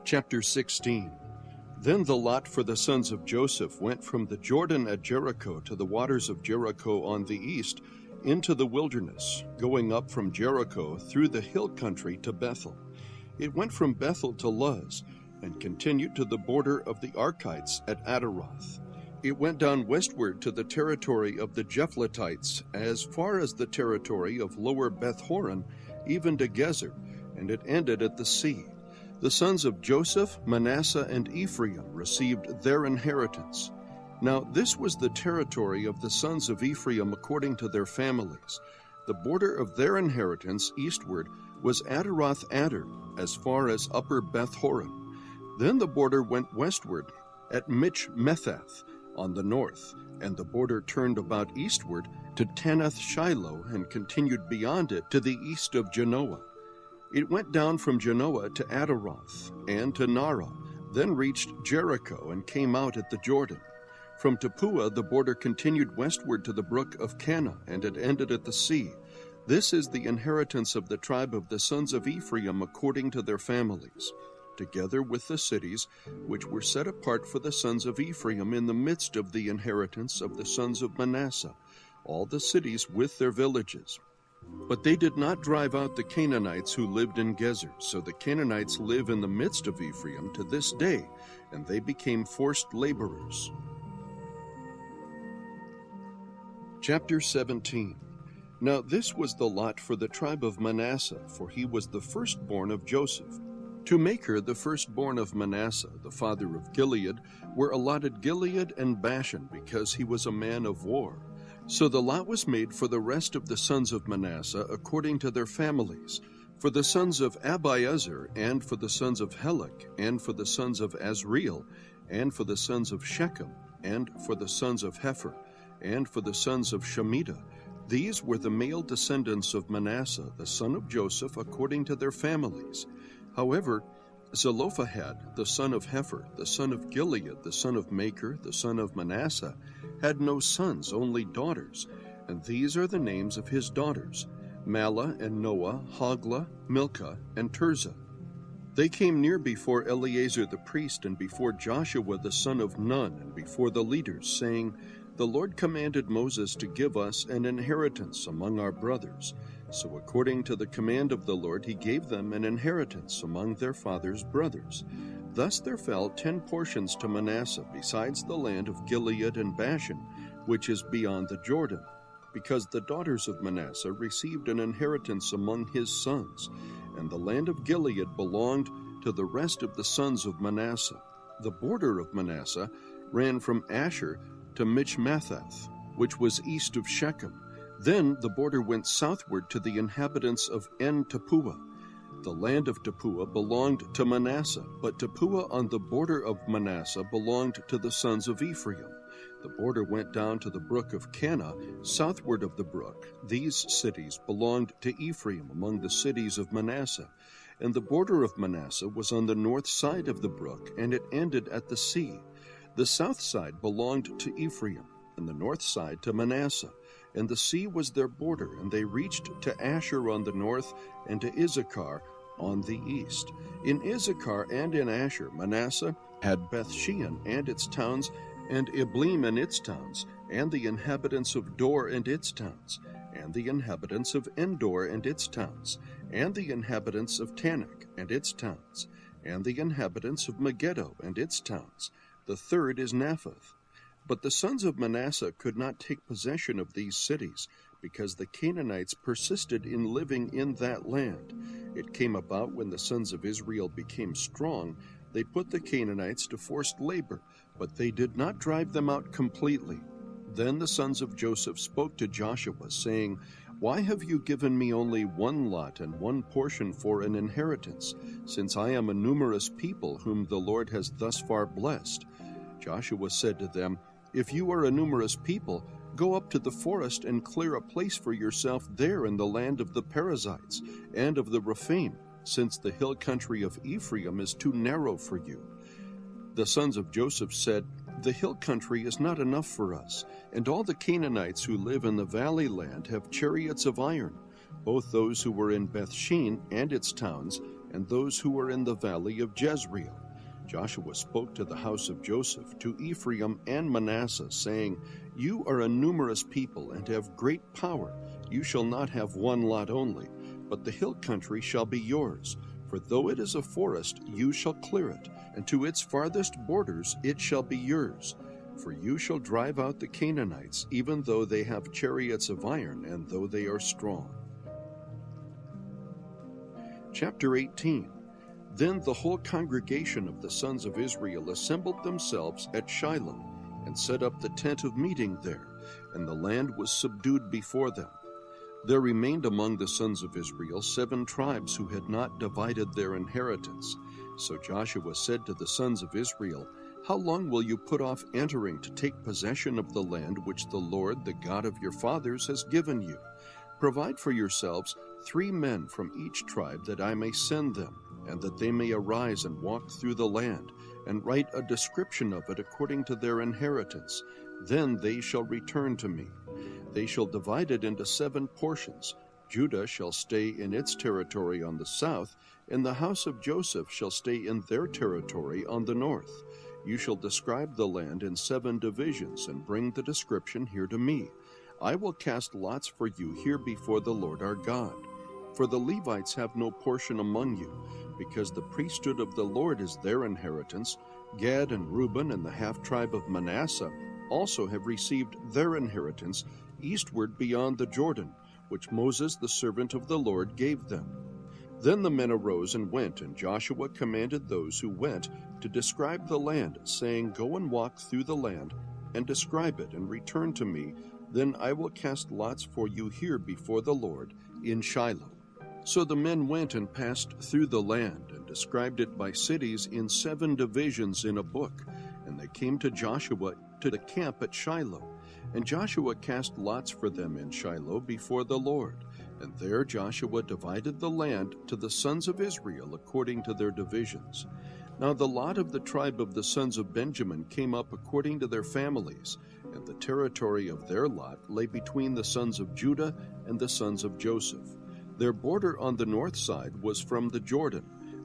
Chapter 16. Then the lot for the sons of Joseph went from the Jordan at Jericho to the waters of Jericho on the east, into the wilderness, going up from Jericho through the hill country to Bethel. It went from Bethel to Luz, and continued to the border of the Archites at Ataroth. It went down westward to the territory of the Japhletites, as far as the territory of lower Beth-horon, even to Gezer, and it ended at the sea. The sons of Joseph, Manasseh, and Ephraim received their inheritance. Now this was the territory of the sons of Ephraim according to their families. The border of their inheritance eastward was Ataroth Adar, as far as upper Beth-horon. Then the border went westward at Michmethath on the north, and the border turned about eastward to Tanath Shiloh and continued beyond it to the east of Genoa. It went down from Genoa to Ataroth and to Nara, then reached Jericho and came out at the Jordan. From Tappuah the border continued westward to the brook of Cana, and it ended at the sea. This is the inheritance of the tribe of the sons of Ephraim according to their families, together with the cities which were set apart for the sons of Ephraim in the midst of the inheritance of the sons of Manasseh, all the cities with their villages. But they did not drive out the Canaanites who lived in Gezer, so the Canaanites live in the midst of Ephraim to this day, and they became forced laborers. Chapter 17. Now this was the lot for the tribe of Manasseh, for he was the firstborn of Joseph. To Machir, the firstborn of Manasseh, the father of Gilead, were allotted Gilead and Bashan, because he was a man of war. So the lot was made for the rest of the sons of Manasseh according to their families, for the sons of Abiezer, and for the sons of Helek, and for the sons of Azriel, and for the sons of Shechem, and for the sons of Hepher, and for the sons of Shemitah. These were the male descendants of Manasseh, the son of Joseph, according to their families. However, Zelophehad, the son of Hepher, the son of Gilead, the son of Machir, the son of Manasseh, had no sons, only daughters, and these are the names of his daughters, Mahlah and Noah, Hoglah, Milcah, and Tirzah. They came near before Eleazar the priest, and before Joshua the son of Nun, and before the leaders, saying, The Lord commanded Moses to give us an inheritance among our brothers. So according to the command of the Lord, he gave them an inheritance among their father's brothers. Thus there fell 10 portions to Manasseh, besides the land of Gilead and Bashan, which is beyond the Jordan, because the daughters of Manasseh received an inheritance among his sons, and the land of Gilead belonged to the rest of the sons of Manasseh. The border of Manasseh ran from Asher to Michmethath, which was east of Shechem. Then the border went southward to the inhabitants of En-Tappuah. The land of Tappuah belonged to Manasseh, but Tappuah on the border of Manasseh belonged to the sons of Ephraim. The border went down to the brook of Cana, southward of the brook. These cities belonged to Ephraim among the cities of Manasseh. And the border of Manasseh was on the north side of the brook, and it ended at the sea. The south side belonged to Ephraim, and the north side to Manasseh. And the sea was their border, and they reached to Asher on the north, and to Issachar on the east. In Issachar and in Asher, Manasseh had Beth-shean and its towns, and Ibleam and its towns, and the inhabitants of Dor and its towns, and the inhabitants of Endor and its towns, and the inhabitants of Tanakh and its towns, and the inhabitants of Megiddo and its towns. The third is Naphath. But the sons of Manasseh could not take possession of these cities, because the Canaanites persisted in living in that land. It came about when the sons of Israel became strong, they put the Canaanites to forced labor, but they did not drive them out completely. Then the sons of Joseph spoke to Joshua, saying, "Why have you given me only one lot and one portion for an inheritance, since I am a numerous people whom the Lord has thus far blessed?" Joshua said to them, "If you are a numerous people, go up to the forest and clear a place for yourself there in the land of the Perizzites and of the Rephaim, since the hill country of Ephraim is too narrow for you." The sons of Joseph said, "The hill country is not enough for us, and all the Canaanites who live in the valley land have chariots of iron, both those who were in Bethshean and its towns, and those who were in the valley of Jezreel." Joshua spoke to the house of Joseph, to Ephraim and Manasseh, saying, "You are a numerous people and have great power. You shall not have one lot only, but the hill country shall be yours. For though it is a forest, you shall clear it, and to its farthest borders it shall be yours. For you shall drive out the Canaanites, even though they have chariots of iron, and though they are strong." Chapter 18. Then the whole congregation of the sons of Israel assembled themselves at Shiloh, and set up the tent of meeting there, and the land was subdued before them. There remained among the sons of Israel 7 tribes who had not divided their inheritance. So Joshua said to the sons of Israel, "How long will you put off entering to take possession of the land which the Lord, the God of your fathers, has given you? Provide for yourselves 3 men from each tribe, that I may send them, and that they may arise and walk through the land, and write a description of it according to their inheritance. Then they shall return to me. They shall divide it into 7 portions. Judah shall stay in its territory on the south, and the house of Joseph shall stay in their territory on the north. You shall describe the land in 7 divisions, and bring the description here to me. I will cast lots for you here before the Lord our God. For the Levites have no portion among you, because the priesthood of the Lord is their inheritance. Gad and Reuben and the half-tribe of Manasseh also have received their inheritance eastward beyond the Jordan, which Moses the servant of the Lord gave them." Then the men arose and went, and Joshua commanded those who went to describe the land, saying, "Go and walk through the land, and describe it, and return to me. Then I will cast lots for you here before the Lord in Shiloh." So the men went and passed through the land, and described it by cities in 7 divisions in a book. And they came to Joshua to the camp at Shiloh. And Joshua cast lots for them in Shiloh before the Lord. And there Joshua divided the land to the sons of Israel according to their divisions. Now the lot of the tribe of the sons of Benjamin came up according to their families, and the territory of their lot lay between the sons of Judah and the sons of Joseph. Their border on the north side was from the Jordan.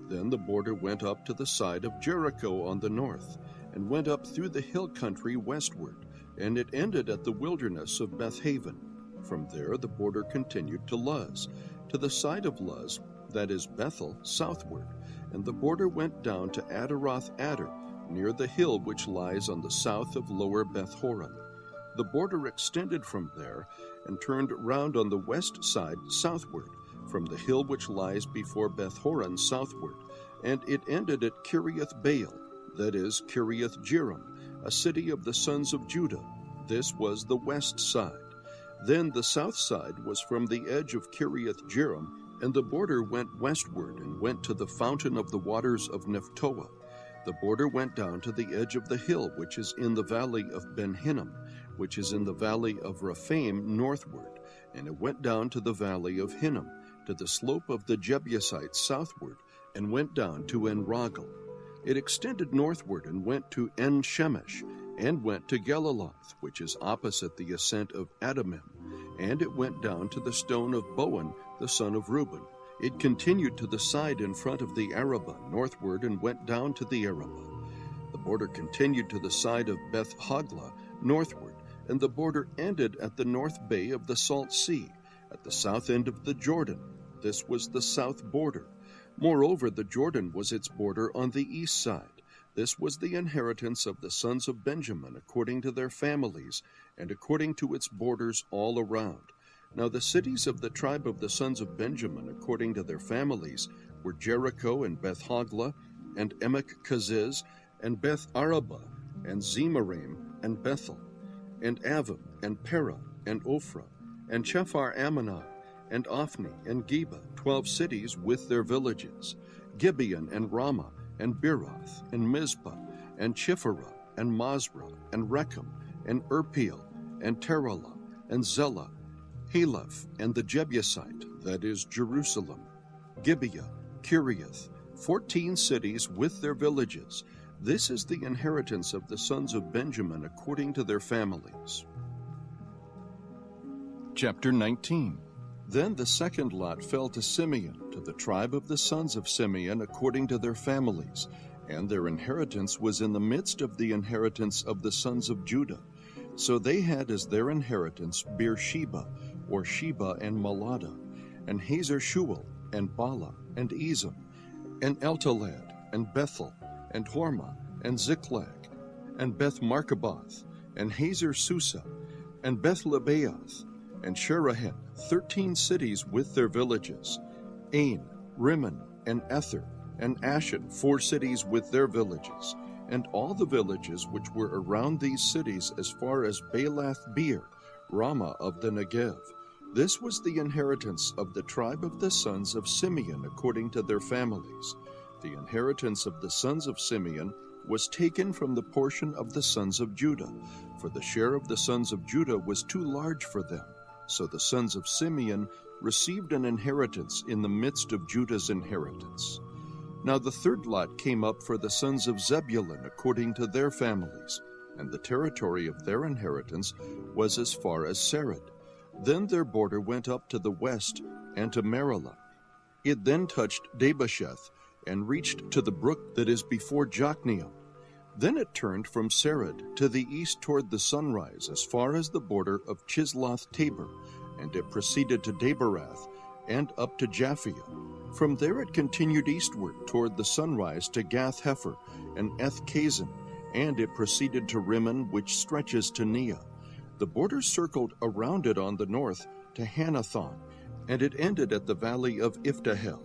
Then the border went up to the side of Jericho on the north, and went up through the hill country westward, and it ended at the wilderness of Bethaven. From there the border continued to Luz, to the side of Luz, that is Bethel, southward, and the border went down to Adaroth Adar, near the hill which lies on the south of lower Beth-horon. The border extended from there, and turned round on the west side southward, from the hill which lies before Beth-horon southward, and it ended at Kiriath Baal, that is Kiriath Jearim, a city of the sons of Judah. This was the west side. Then the south side was from the edge of Kiriath Jearim, and the border went westward and went to the fountain of the waters of Nephtoah. The border went down to the edge of the hill which is in the valley of Ben Hinnom, which is in the valley of Rephaim northward, and it went down to the valley of Hinnom, to the slope of the Jebusites southward, and went down to En-Rogel. It extended northward and went to En-Shemesh, and went to Geliloth, which is opposite the ascent of Adamim, and it went down to the stone of Boan, the son of Reuben. It continued to the side in front of the Arabah northward, and went down to the Arabah. The border continued to the side of Beth-Hoglah northward, and the border ended at the north bay of the Salt Sea, at the south end of the Jordan. This was the south border. Moreover, the Jordan was its border on the east side. This was the inheritance of the sons of Benjamin according to their families, and according to its borders all around. Now the cities of the tribe of the sons of Benjamin, according to their families, were Jericho and Beth Hoglah, and Emek Keziz, and Beth Arabah, and Zemaraim, and Bethel, and Avim, and Perah, and Ophrah, and Chephar Ammonah, and Ophni, and Geba, 12 cities with their villages, Gibeon, and Ramah, and Beeroth, and Mizpah, and Chipharah, and Masrah, and Rechem, and Irpeel, and Teralah, and Zelah, Haleph, and the Jebusite, that is Jerusalem, Gibeah, Kiriath, 14 cities with their villages. This is the inheritance of the sons of Benjamin according to their families. Chapter 19. Then the second lot fell to Simeon, to the tribe of the sons of Simeon according to their families, and their inheritance was in the midst of the inheritance of the sons of Judah. So they had as their inheritance Beersheba, or Sheba and Malada, and Hazer Shual, and Bala, and Ezem, and Eltolad, and Bethel, and Hormah, and Ziklag, and Beth Markaboth, and Hazer Susa, and Beth Lebaoth, and Sherahan, 13 cities with their villages, Ain, Rimmon, and Ether, and Ashan, 4 cities with their villages, and all the villages which were around these cities as far as Baalath Beer, Ramah of the Negev. This was the inheritance of the tribe of the sons of Simeon according to their families. The inheritance of the sons of Simeon was taken from the portion of the sons of Judah, for the share of the sons of Judah was too large for them. So the sons of Simeon received an inheritance in the midst of Judah's inheritance. Now the third lot came up for the sons of Zebulun according to their families, and the territory of their inheritance was as far as Sarid. Then their border went up to the west and to Merilah. It then touched Dabasheth and reached to the brook that is before Jokneam. Then it turned from Sarid to the east toward the sunrise as far as the border of Chisloth-Tabor, and it proceeded to Daberath and up to Japhia. From there it continued eastward toward the sunrise to Gath-Hepher and Eth-Kazin, and it proceeded to Rimmon, which stretches to Neah. The border circled around it on the north to Hanathon, and it ended at the valley of Iftahel.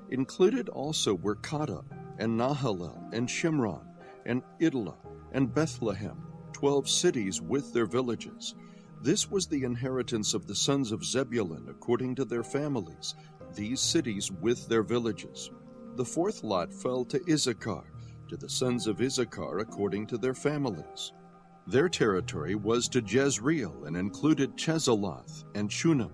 Included also were Kadah, and Nahalel, and Shimron, and Idlah, and Bethlehem, 12 cities with their villages. This was the inheritance of the sons of Zebulun according to their families, these cities with their villages. The fourth lot fell to Issachar, to the sons of Issachar according to their families. Their territory was to Jezreel, and included Chesulloth, and Shunem,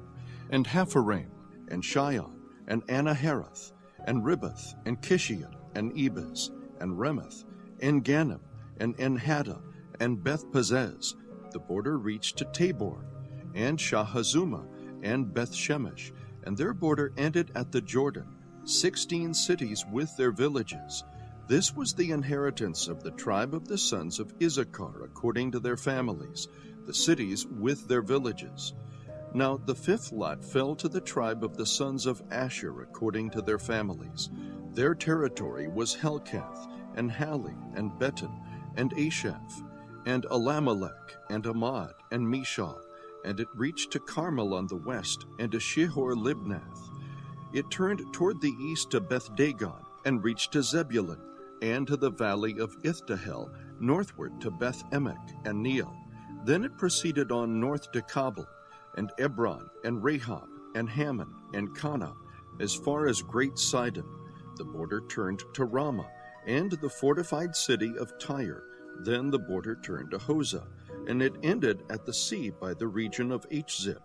and Hapharaim, and Shion, and Anaharath, and Ribbath, and Kishion, and Ebez, and Remeth, and Ganim, and Enhaddah, and Beth-Pazez. The border reached to Tabor, and Shahazumah, and Beth-Shemesh, and their border ended at the Jordan, 16 cities with their villages. This was the inheritance of the tribe of the sons of Issachar according to their families, the cities with their villages. Now the fifth lot fell to the tribe of the sons of Asher according to their families. Their territory was Helkath, and Hali, and Beton, and Ashaph, and Alamelech, and Amad, and Mishal, and it reached to Carmel on the west, and to Shihor-Libnath. It turned toward the east to Beth-Dagon, and reached to Zebulun, and to the valley of Iftahel, northward to Beth-Emek and Neiel. Then it proceeded on north to Kabul, and Ebron, and Rehob, and Hammon, and Kanah, as far as Great Sidon. The border turned to Ramah, and the fortified city of Tyre. Then the border turned to Hosah, and it ended at the sea by the region of Hzib.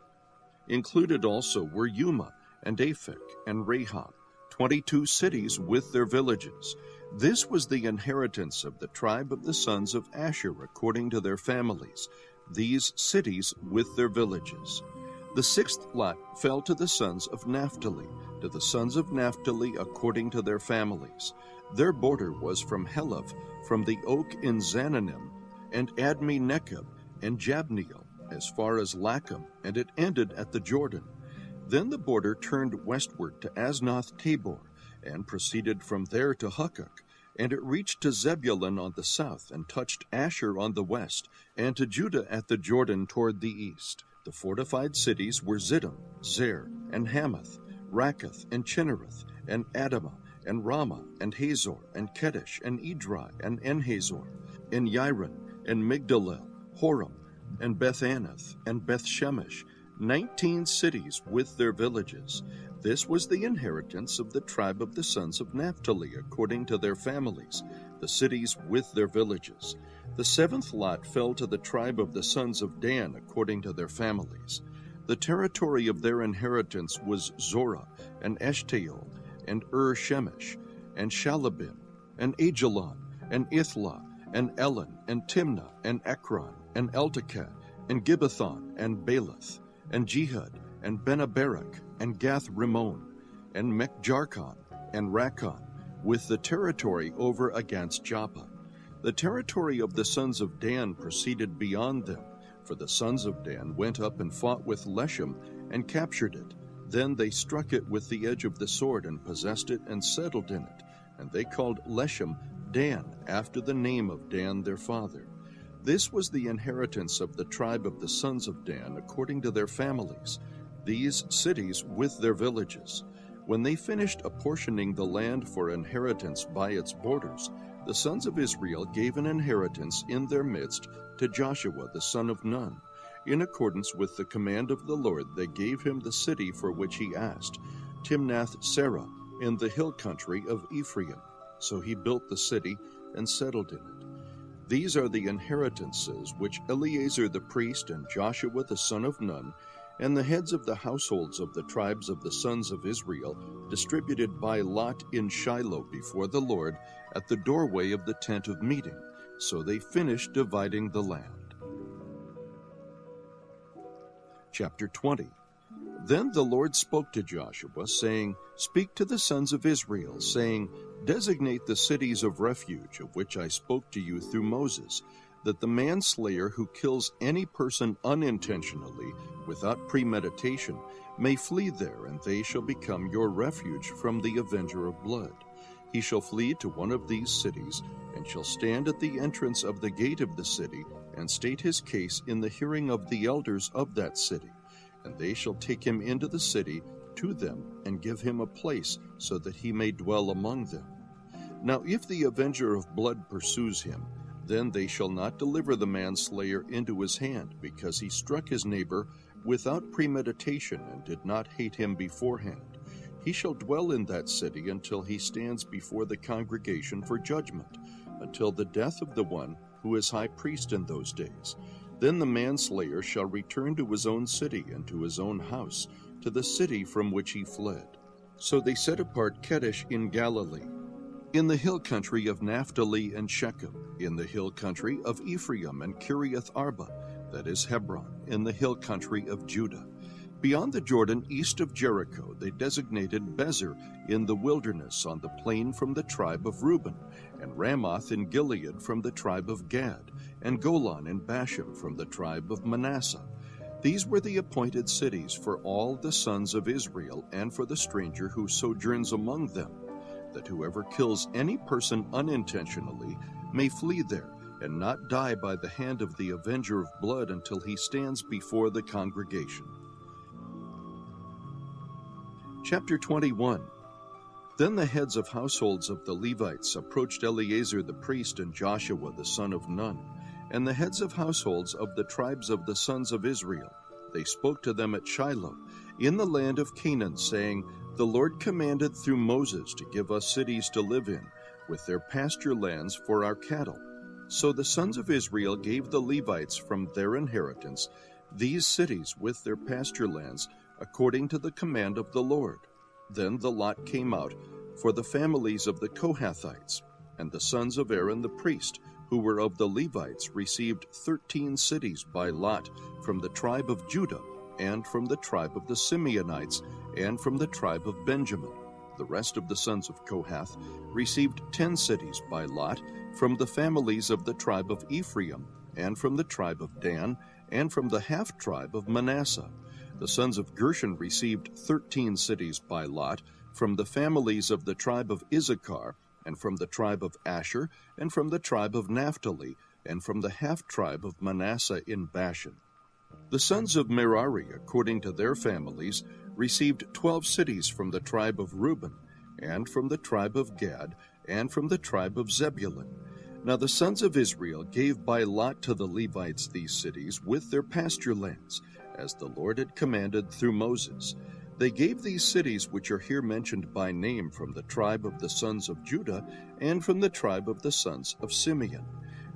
Included also were Umah, and Aphek, and Rehob, 22 cities with their villages. This was the inheritance of the tribe of the sons of Asher according to their families, these cities with their villages. The sixth lot fell to the sons of Naphtali, to the sons of Naphtali according to their families. Their border was from Heleph, from the oak in Zananim, and Admi Nekeb, and Jabneel, as far as Lacham, and it ended at the Jordan. Then the border turned westward to Aznoth Tabor, and proceeded from there to Hukkok, and it reached to Zebulun on the south, and touched Asher on the west, and to Judah at the Jordan toward the east. The fortified cities were Ziddim, Zer, and Hamath, Rakkath, and Chinnereth, and Adamah, and Ramah, and Hazor, and Kedesh, and Edrei, and Enhazor, and Yiron, and Migdalel, Horem, and Beth-Anath, and Beth-Shemesh, 19 cities with their villages. This was the inheritance of the tribe of the sons of Naphtali, according to their families, the cities with their villages. The seventh lot fell to the tribe of the sons of Dan, according to their families. The territory of their inheritance was Zorah, and Eshtaol, and Shemesh, and Shalabim, and Ajalon, and Ithlah, and Elon, and Timnah, and Ekron, and Eltekeh, and Gibbethon, and Baalath, and Jehud, and Benabarak, and Gath-Rimmon, and Mechjarkon, and Rakkon, with the territory over against Joppa. The territory of the sons of Dan proceeded beyond them, for the sons of Dan went up and fought with Leshem and captured it. Then they struck it with the edge of the sword and possessed it and settled in it, and they called Leshem Dan, after the name of Dan their father. This was the inheritance of the tribe of the sons of Dan, according to their families, these cities with their villages. When they finished apportioning the land for inheritance by its borders, the sons of Israel gave an inheritance in their midst to Joshua the son of Nun. In accordance with the command of the Lord, they gave him the city for which he asked, Timnath-Serah, in the hill country of Ephraim. So he built the city and settled in it. These are the inheritances which Eleazar the priest and Joshua the son of Nun, and the heads of the households of the tribes of the sons of Israel, distributed by lot in Shiloh before the Lord at the doorway of the tent of meeting. So they finished dividing the land. Chapter 20. Then the Lord spoke to Joshua, saying, Speak to the sons of Israel, saying, Designate the cities of refuge, of which I spoke to you through Moses, that the manslayer who kills any person unintentionally, without premeditation, may flee there, and they shall become your refuge from the avenger of blood. He shall flee to one of these cities, and shall stand at the entrance of the gate of the city, and state his case in the hearing of the elders of that city. And they shall take him into the city to them, and give him a place, so that he may dwell among them. Now if the avenger of blood pursues him, then they shall not deliver the manslayer into his hand, because he struck his neighbor without premeditation, and did not hate him beforehand. He shall dwell in that city until he stands before the congregation for judgment, until the death of the one who is high priest in those days. Then the manslayer shall return to his own city and to his own house, to the city from which he fled. So they set apart Kedesh in Galilee, in the hill country of Naphtali and Shechem, in the hill country of Ephraim and Kiriath Arba, that is Hebron, in the hill country of Judah. Beyond the Jordan, east of Jericho, they designated Bezer in the wilderness on the plain from the tribe of Reuben, and Ramoth in Gilead from the tribe of Gad, and Golan in Bashan from the tribe of Manasseh. These were the appointed cities for all the sons of Israel, and for the stranger who sojourns among them, that whoever kills any person unintentionally may flee there, and not die by the hand of the avenger of blood until he stands before the congregation. Chapter 21. Then the heads of households of the Levites approached Eleazar the priest and Joshua the son of Nun, and the heads of households of the tribes of the sons of Israel. They spoke to them at Shiloh, in the land of Canaan, saying, The Lord commanded through Moses to give us cities to live in, with their pasture lands for our cattle. So the sons of Israel gave the Levites from their inheritance these cities with their pasture lands, according to the command of the Lord. Then the lot came out for the families of the Kohathites, and the sons of Aaron the priest, who were of the Levites, received 13 cities by lot from the tribe of Judah, and from the tribe of the Simeonites, and from the tribe of Benjamin. The rest of the sons of Kohath received 10 cities by lot from the families of the tribe of Ephraim, and from the tribe of Dan, and from the half-tribe of Manasseh. The sons of Gershon received 13 cities by lot from the families of the tribe of Issachar, and from the tribe of Asher, and from the tribe of Naphtali, and from the half-tribe of Manasseh in Bashan. The sons of Merari, according to their families, received 12 cities from the tribe of Reuben, and from the tribe of Gad, and from the tribe of Zebulun. Now the sons of Israel gave by lot to the Levites these cities with their pasture lands, as the Lord had commanded through Moses. They gave these cities which are here mentioned by name from the tribe of the sons of Judah and from the tribe of the sons of Simeon.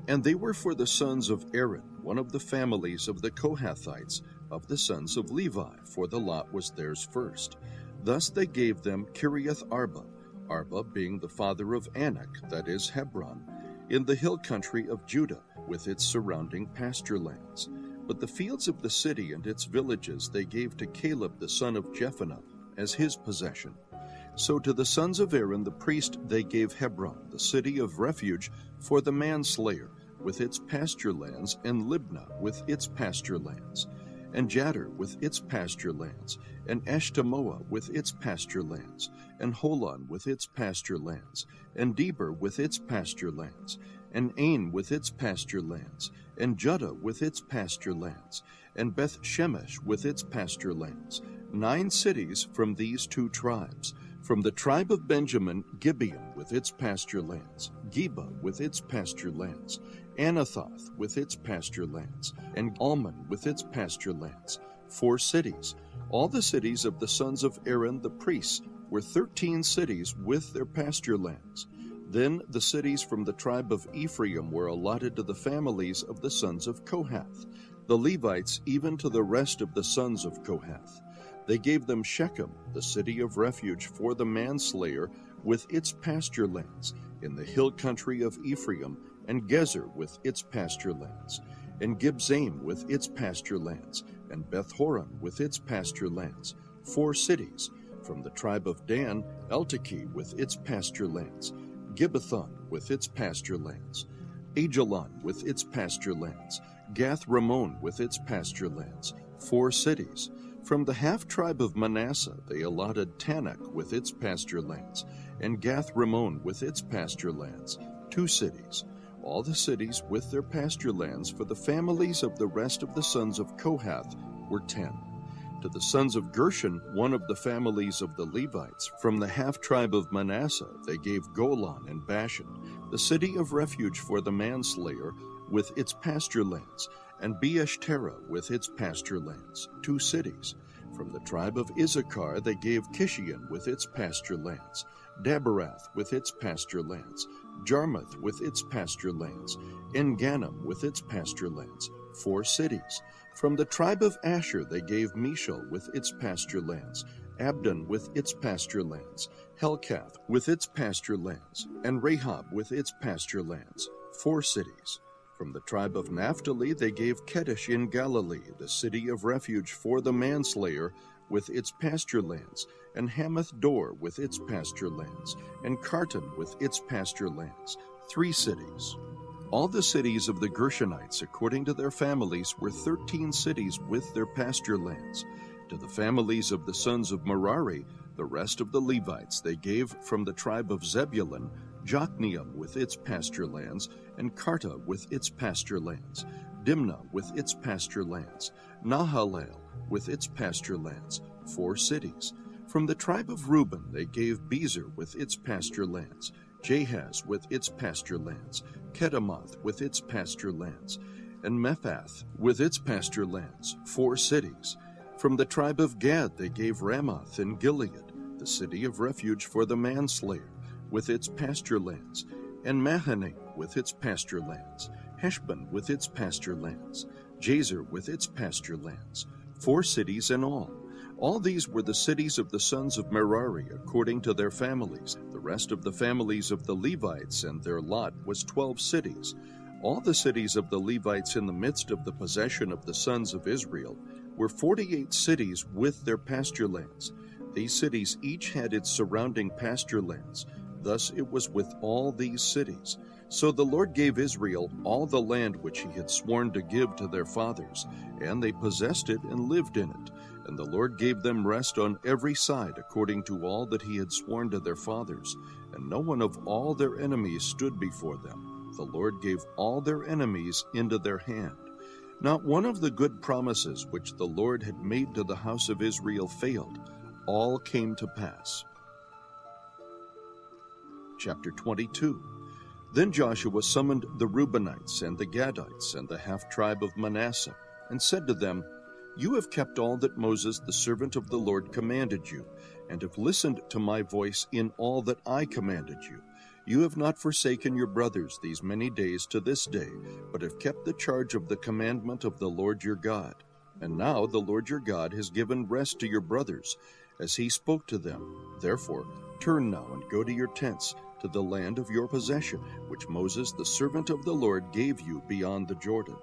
And they were for the sons of Aaron, one of the families of the Kohathites, of the sons of Levi, for the lot was theirs first. Thus they gave them Kiriath Arba, Arba being the father of Anak, that is Hebron, in the hill country of Judah, with its surrounding pasture lands. But the fields of the city and its villages they gave to Caleb the son of Jephunneh as his possession. So to the sons of Aaron the priest they gave Hebron, the city of refuge for the manslayer, with its pasture lands, and Libnah with its pasture lands, and Jadar with its pasture lands, and Eshtemoa with its pasture lands, and Holon with its pasture lands, and Deber with its pasture lands, and Ain with its pasture lands, and Judah with its pasture lands, and Beth Shemesh with its pasture lands. 9 cities from these 2 tribes. From the tribe of Benjamin, Gibeon with its pasture lands, Geba with its pasture lands, Anathoth with its pasture lands, and Almon with its pasture lands. 4 cities. All the cities of the sons of Aaron the priests were 13 cities with their pasture lands. Then the cities from the tribe of Ephraim were allotted to the families of the sons of Kohath, the Levites even to the rest of the sons of Kohath. They gave them Shechem, the city of refuge for the manslayer, with its pasture lands, in the hill country of Ephraim, and Gezer with its pasture lands, and Gibzaim with its pasture lands, and Beth-horon with its pasture lands. 4 cities. From the tribe of Dan, Eltekeh with its pasture lands, Gibbethon with its pasture lands, Ajalon with its pasture lands, Gath-Rimmon with its pasture lands. 4 cities. From the half-tribe of Manasseh they allotted Tanakh with its pasture lands, and Gath-Rimmon with its pasture lands. 2 cities. All the cities with their pasture lands for the families of the rest of the sons of Kohath were 10. To the sons of Gershon, one of the families of the Levites, from the half-tribe of Manasseh they gave Golan and Bashan, the city of refuge for the manslayer, with its pasture lands, and Beeshtera with its pasture lands. 2 cities. From the tribe of Issachar they gave Kishion with its pasture lands, Daberath with its pasture lands, Jarmuth with its pasture lands, En-gannim with its pasture lands. 4 cities. From the tribe of Asher they gave Mishal with its pasture lands, Abdon with its pasture lands, Helkath with its pasture lands, and Rehob with its pasture lands. 4 cities. From the tribe of Naphtali they gave Kedesh in Galilee, the city of refuge for the manslayer, with its pasture lands, and Hamath-dor with its pasture lands, and Kartan with its pasture lands. 3 cities. All the cities of the Gershonites, according to their families, were 13 cities with their pasture lands. To the families of the sons of Merari, the rest of the Levites, they gave from the tribe of Zebulun, Jokneam with its pasture lands, and Karta with its pasture lands, Dimnah with its pasture lands, Nahalal with its pasture lands. 4 cities. From the tribe of Reuben they gave Bezer with its pasture lands, Jahaz with its pasture lands, Kedemoth with its pasture lands, and Mephath with its pasture lands. 4 cities. From the tribe of Gad they gave Ramoth in Gilead, the city of refuge for the manslayer, with its pasture lands, and Mahanaim with its pasture lands, Heshbon with its pasture lands, Jazer with its pasture lands. 4 cities in all. All these were the cities of the sons of Merari according to their families. The rest of the families of the Levites and their lot was 12 cities. All the cities of the Levites in the midst of the possession of the sons of Israel were 48 cities with their pasture lands. These cities each had its surrounding pasture lands. Thus it was with all these cities. So the Lord gave Israel all the land which he had sworn to give to their fathers, and they possessed it and lived in it. And the Lord gave them rest on every side according to all that he had sworn to their fathers, and no one of all their enemies stood before them. The Lord gave all their enemies into their hand. Not one of the good promises which the Lord had made to the house of Israel failed. All came to pass. Chapter 22. Then Joshua summoned the Reubenites and the Gadites and the half-tribe of Manasseh, and said to them, You have kept all that Moses the servant of the Lord commanded you, and have listened to my voice in all that I commanded you. You have not forsaken your brothers these many days to this day, but have kept the charge of the commandment of the Lord your God. And now the Lord your God has given rest to your brothers, as he spoke to them. Therefore, turn now and go to your tents, to the land of your possession, which Moses the servant of the Lord gave you beyond the Jordan.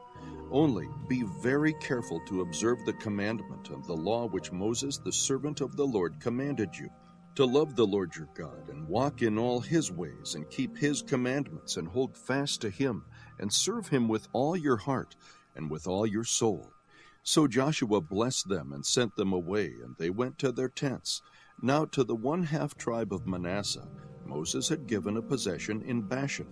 Only be very careful to observe the commandment and the law which Moses the servant of the Lord commanded you, to love the Lord your God, and walk in all his ways, and keep his commandments, and hold fast to him, and serve him with all your heart, and with all your soul. So Joshua blessed them, and sent them away, and they went to their tents. Now to the one half-tribe of Manasseh Moses had given a possession in Bashan,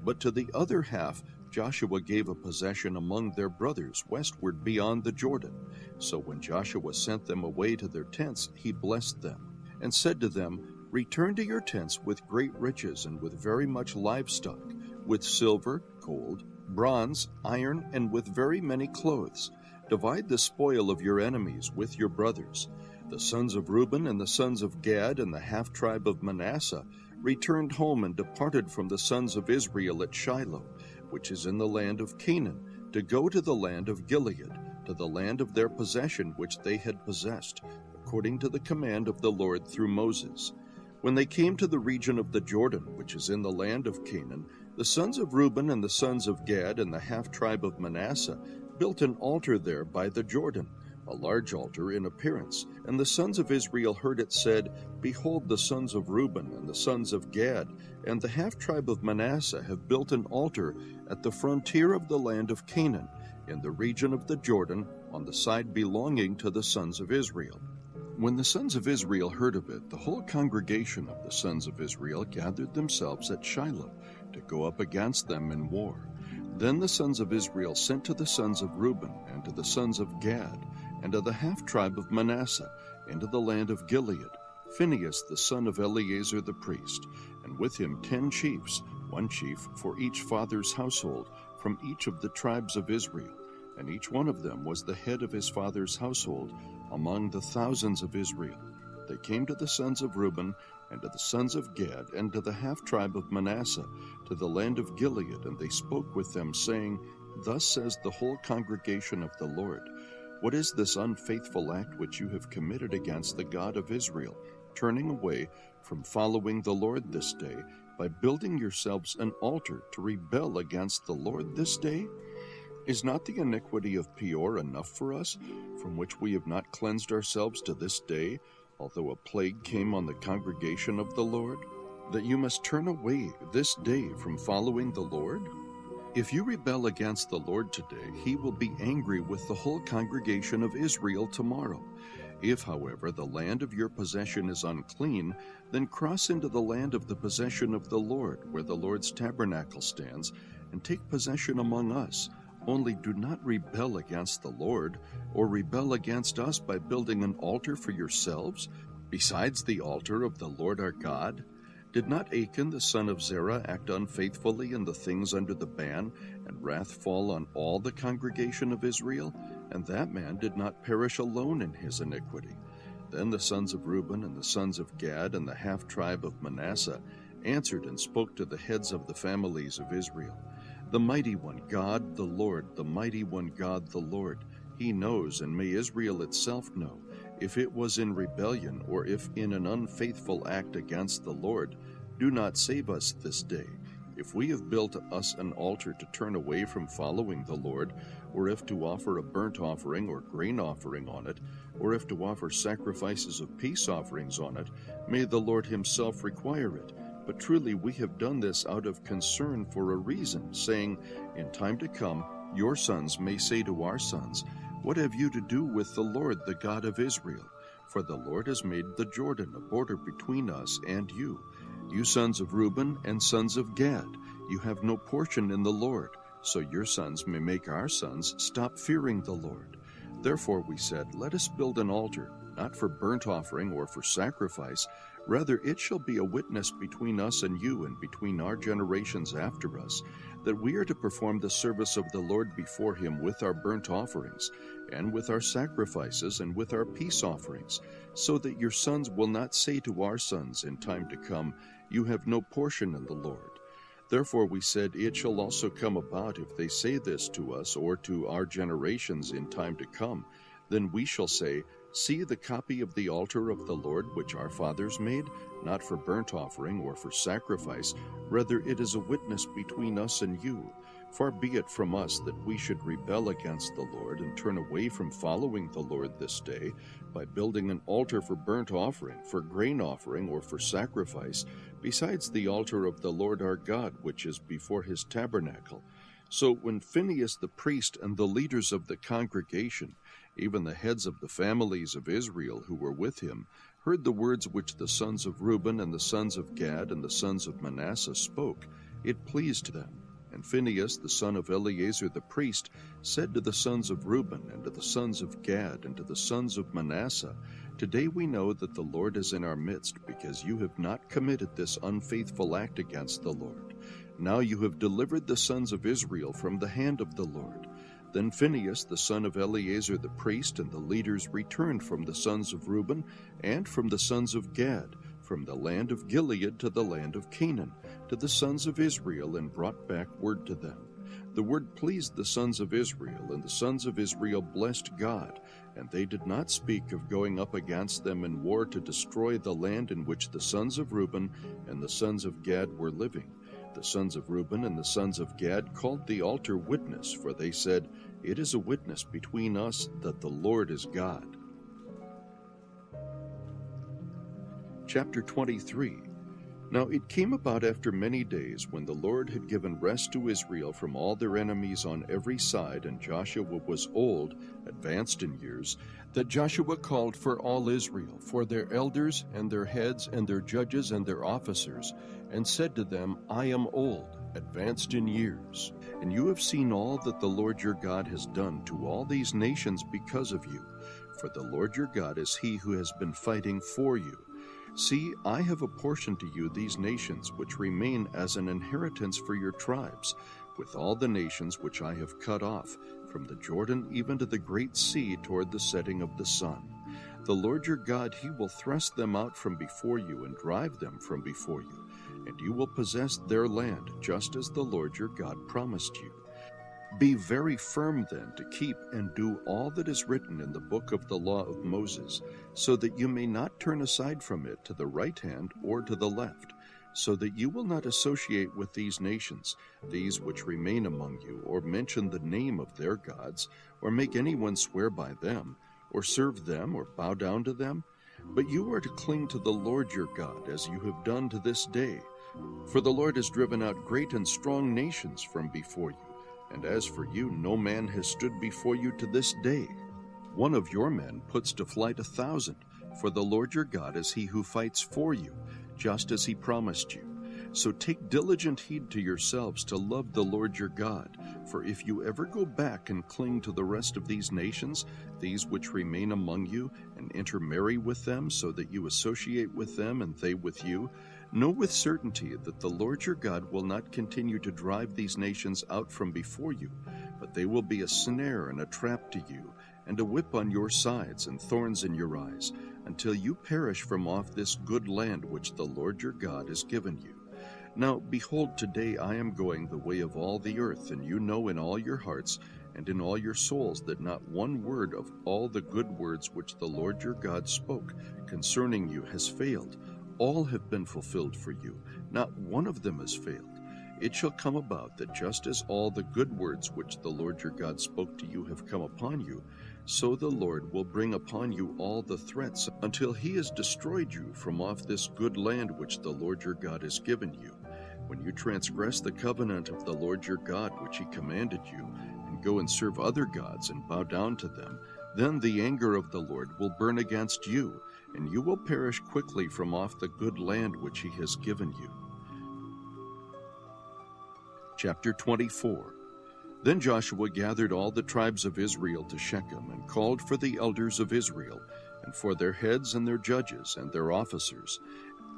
but to the other half Joshua gave a possession among their brothers westward beyond the Jordan. So when Joshua sent them away to their tents, he blessed them, and said to them, Return to your tents with great riches and with very much livestock, with silver, gold, bronze, iron, and with very many clothes. Divide the spoil of your enemies with your brothers. The sons of Reuben and the sons of Gad and the half-tribe of Manasseh returned home and departed from the sons of Israel at Shiloh, which is in the land of Canaan, to go to the land of Gilead, to the land of their possession which they had possessed, according to the command of the Lord through Moses. When they came to the region of the Jordan, which is in the land of Canaan, the sons of Reuben and the sons of Gad and the half-tribe of Manasseh built an altar there by the Jordan, a large altar in appearance. And the sons of Israel heard it said, Behold, the sons of Reuben and the sons of Gad and the half-tribe of Manasseh have built an altar at the frontier of the land of Canaan, in the region of the Jordan, on the side belonging to the sons of Israel. When the sons of Israel heard of it, the whole congregation of the sons of Israel gathered themselves at Shiloh to go up against them in war. Then the sons of Israel sent to the sons of Reuben and to the sons of Gad and to the half-tribe of Manasseh into the land of Gilead, Phinehas the son of Eleazar the priest, and with him 10 chiefs, 1 chief for each father's household, from each of the tribes of Israel, and each one of them was the head of his father's household among the thousands of Israel. They came to the sons of Reuben and to the sons of Gad and to the half-tribe of Manasseh, to the land of Gilead, and they spoke with them, saying, Thus says the whole congregation of the Lord, What is this unfaithful act which you have committed against the God of Israel, turning away from following the Lord this day, by building yourselves an altar to rebel against the Lord this day? Is not the iniquity of Peor enough for us, from which we have not cleansed ourselves to this day, although a plague came on the congregation of the Lord, that you must turn away this day from following the Lord? If you rebel against the Lord today, he will be angry with the whole congregation of Israel tomorrow. If, however, the land of your possession is unclean, then cross into the land of the possession of the Lord, where the Lord's tabernacle stands, and take possession among us. Only do not rebel against the Lord, or rebel against us by building an altar for yourselves, besides the altar of the Lord our God. Did not Achan the son of Zerah act unfaithfully in the things under the ban, and wrath fall on all the congregation of Israel? And that man did not perish alone in his iniquity. Then the sons of Reuben and the sons of Gad and the half-tribe of Manasseh answered and spoke to the heads of the families of Israel. The mighty one, God the Lord, the mighty one, God the Lord, he knows, and may Israel itself know, if it was in rebellion or if in an unfaithful act against the Lord. Do not save us this day. If we have built us an altar to turn away from following the Lord, or if to offer a burnt offering or grain offering on it, or if to offer sacrifices of peace offerings on it, may the Lord himself require it. But truly we have done this out of concern for a reason, saying, In time to come, your sons may say to our sons, What have you to do with the Lord, the God of Israel? For the Lord has made the Jordan a border between us and you. You sons of Reuben and sons of Gad, you have no portion in the Lord, so your sons may make our sons stop fearing the Lord. Therefore we said, let us build an altar, not for burnt offering or for sacrifice. Rather, it shall be a witness between us and you and between our generations after us, that we are to perform the service of the Lord before him with our burnt offerings, and with our sacrifices, and with our peace offerings, so that your sons will not say to our sons in time to come, you have no portion in the Lord. Therefore we said, it shall also come about, if they say this to us or to our generations in time to come, then we shall say, see the copy of the altar of the Lord which our fathers made, not for burnt offering or for sacrifice, rather it is a witness between us and you. Far be it from us that we should rebel against the Lord and turn away from following the Lord this day by building an altar for burnt offering, for grain offering, or for sacrifice, besides the altar of the Lord our God, which is before his tabernacle. So when Phinehas the priest and the leaders of the congregation, even the heads of the families of Israel who were with him, heard the words which the sons of Reuben and the sons of Gad and the sons of Manasseh spoke, it pleased them. And Phinehas the son of Eleazar the priest said to the sons of Reuben and to the sons of Gad and to the sons of Manasseh, today we know that the Lord is in our midst, because you have not committed this unfaithful act against the Lord. Now you have delivered the sons of Israel from the hand of the Lord. Then Phinehas the son of Eleazar the priest and the leaders returned from the sons of Reuben and from the sons of Gad, from the land of Gilead to the land of Canaan, to the sons of Israel, and brought back word to them. The word pleased the sons of Israel, and the sons of Israel blessed God, and they did not speak of going up against them in war to destroy the land in which the sons of Reuben and the sons of Gad were living. The sons of Reuben and the sons of Gad called the altar witness, for they said, it is a witness between us that the Lord is God. Chapter 23. Now it came about after many days, when the Lord had given rest to Israel from all their enemies on every side, and Joshua was old, advanced in years, that Joshua called for all Israel, for their elders and their heads and their judges and their officers, and said to them, I am old, advanced in years, and you have seen all that the Lord your God has done to all these nations because of you. For the Lord your God is he who has been fighting for you. See, I have apportioned to you these nations which remain as an inheritance for your tribes, with all the nations which I have cut off, from the Jordan even to the great sea toward the setting of the sun. The Lord your God, he will thrust them out from before you and drive them from before you, and you will possess their land, just as the Lord your God promised you. Be very firm then to keep and do all that is written in the book of the law of Moses, so that you may not turn aside from it to the right hand or to the left, so that you will not associate with these nations, these which remain among you, or mention the name of their gods, or make anyone swear by them, or serve them, or bow down to them. But you are to cling to the Lord your God, as you have done to this day. For the Lord has driven out great and strong nations from before you. And as for you, no man has stood before you to this day. One of your men puts to flight 1,000, for the Lord your God is he who fights for you, just as he promised you. So take diligent heed to yourselves to love the Lord your God, for if you ever go back and cling to the rest of these nations, these which remain among you, and intermarry with them, so that you associate with them and they with you, know with certainty that the Lord your God will not continue to drive these nations out from before you, but they will be a snare and a trap to you, and a whip on your sides and thorns in your eyes, until you perish from off this good land which the Lord your God has given you. Now, behold, today I am going the way of all the earth, and you know in all your hearts and in all your souls that not one word of all the good words which the Lord your God spoke concerning you has failed. All have been fulfilled for you. Not one of them has failed. It shall come about that just as all the good words which the Lord your God spoke to you have come upon you, so the Lord will bring upon you all the threats until he has destroyed you from off this good land which the Lord your God has given you. When you transgress the covenant of the Lord your God which he commanded you, and go and serve other gods and bow down to them, then the anger of the Lord will burn against you, and you will perish quickly from off the good land which he has given you. Chapter 24. Then Joshua gathered all the tribes of Israel to Shechem, and called for the elders of Israel, and for their heads and their judges and their officers.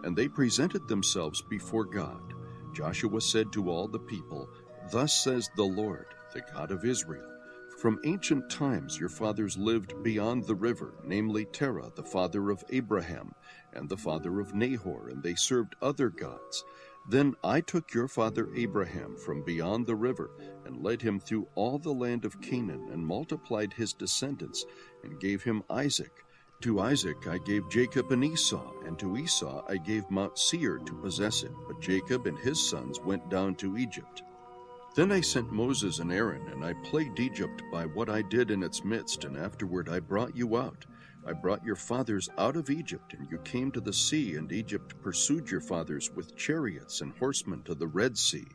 And they presented themselves before God. Joshua said to all the people, "Thus says the Lord, the God of Israel, from ancient times your fathers lived beyond the river, namely Terah, the father of Abraham, and the father of Nahor, and they served other gods. Then I took your father Abraham from beyond the river, and led him through all the land of Canaan, and multiplied his descendants, and gave him Isaac. To Isaac I gave Jacob and Esau, and to Esau I gave Mount Seir to possess it, but Jacob and his sons went down to Egypt. Then I sent Moses and Aaron, and I plagued Egypt by what I did in its midst, and afterward I brought you out. I brought your fathers out of Egypt, and you came to the sea, and Egypt pursued your fathers with chariots and horsemen to the Red Sea.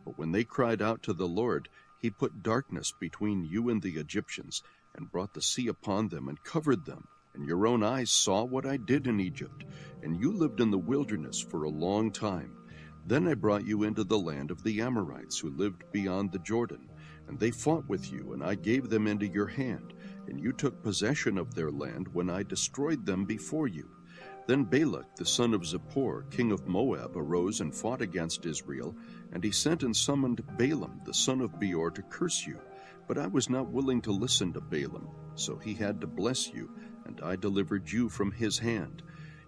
But when they cried out to the Lord, he put darkness between you and the Egyptians, and brought the sea upon them and covered them. And your own eyes saw what I did in Egypt, and you lived in the wilderness for a long time. Then I brought you into the land of the Amorites, who lived beyond the Jordan, and they fought with you, and I gave them into your hand, and you took possession of their land when I destroyed them before you. Then Balak, the son of Zippor, king of Moab, arose and fought against Israel, and he sent and summoned Balaam, the son of Beor, to curse you. But I was not willing to listen to Balaam, so he had to bless you, and I delivered you from his hand.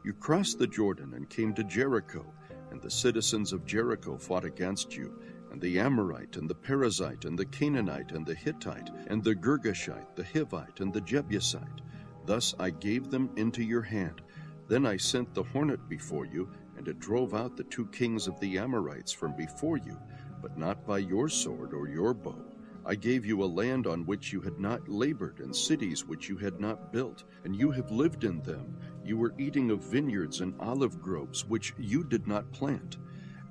You crossed the Jordan and came to Jericho, and the citizens of Jericho fought against you, and the Amorite, and the Perizzite, and the Canaanite, and the Hittite, and the Girgashite, the Hivite, and the Jebusite. Thus I gave them into your hand. Then I sent the hornet before you, and it drove out the 2 kings of the Amorites from before you, but not by your sword or your bow. I gave you a land on which you had not labored, and cities which you had not built, and you have lived in them. You were eating of vineyards and olive groves, which you did not plant.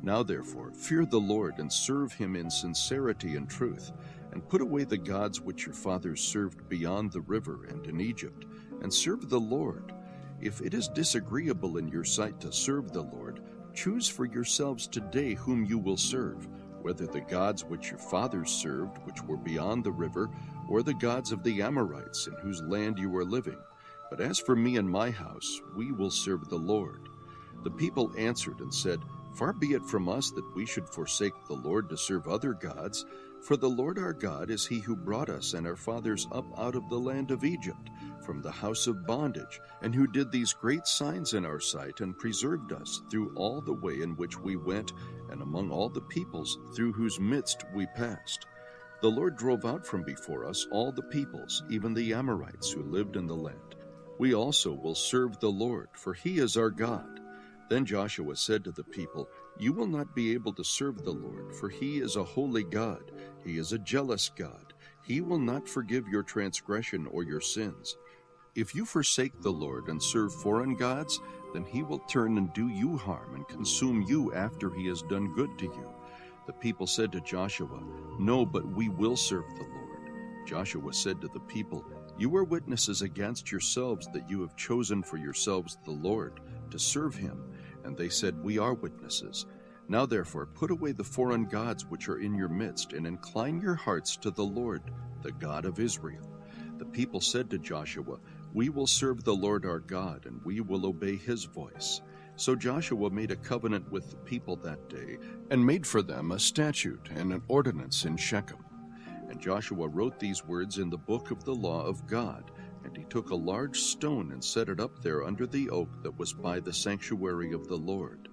Now therefore, fear the Lord, and serve him in sincerity and truth, and put away the gods which your fathers served beyond the river and in Egypt, and serve the Lord. If it is disagreeable in your sight to serve the Lord, choose for yourselves today whom you will serve, whether the gods which your fathers served, which were beyond the river, or the gods of the Amorites, in whose land you are living. But as for me and my house, we will serve the Lord. The people answered and said, Far be it from us that we should forsake the Lord to serve other gods, for the Lord our God is he who brought us and our fathers up out of the land of Egypt, from the house of bondage, and who did these great signs in our sight, and preserved us through all the way in which we went, and among all the peoples through whose midst we passed. The Lord drove out from before us all the peoples, even the Amorites who lived in the land. We also will serve the Lord, for he is our God. Then Joshua said to the people, You will not be able to serve the Lord, for he is a holy God. He is a jealous God. He will not forgive your transgression or your sins. If you forsake the Lord and serve foreign gods, then he will turn and do you harm and consume you after he has done good to you. The people said to Joshua, No, but we will serve the Lord. Joshua said to the people, You are witnesses against yourselves that you have chosen for yourselves the Lord, to serve him. And they said, We are witnesses. Now therefore put away the foreign gods which are in your midst, and incline your hearts to the Lord, the God of Israel. The people said to Joshua, We will serve the Lord our God, and we will obey his voice. So Joshua made a covenant with the people that day, and made for them a statute and an ordinance in Shechem. And Joshua wrote these words in the book of the law of God, and he took a large stone and set it up there under the oak that was by the sanctuary of the Lord.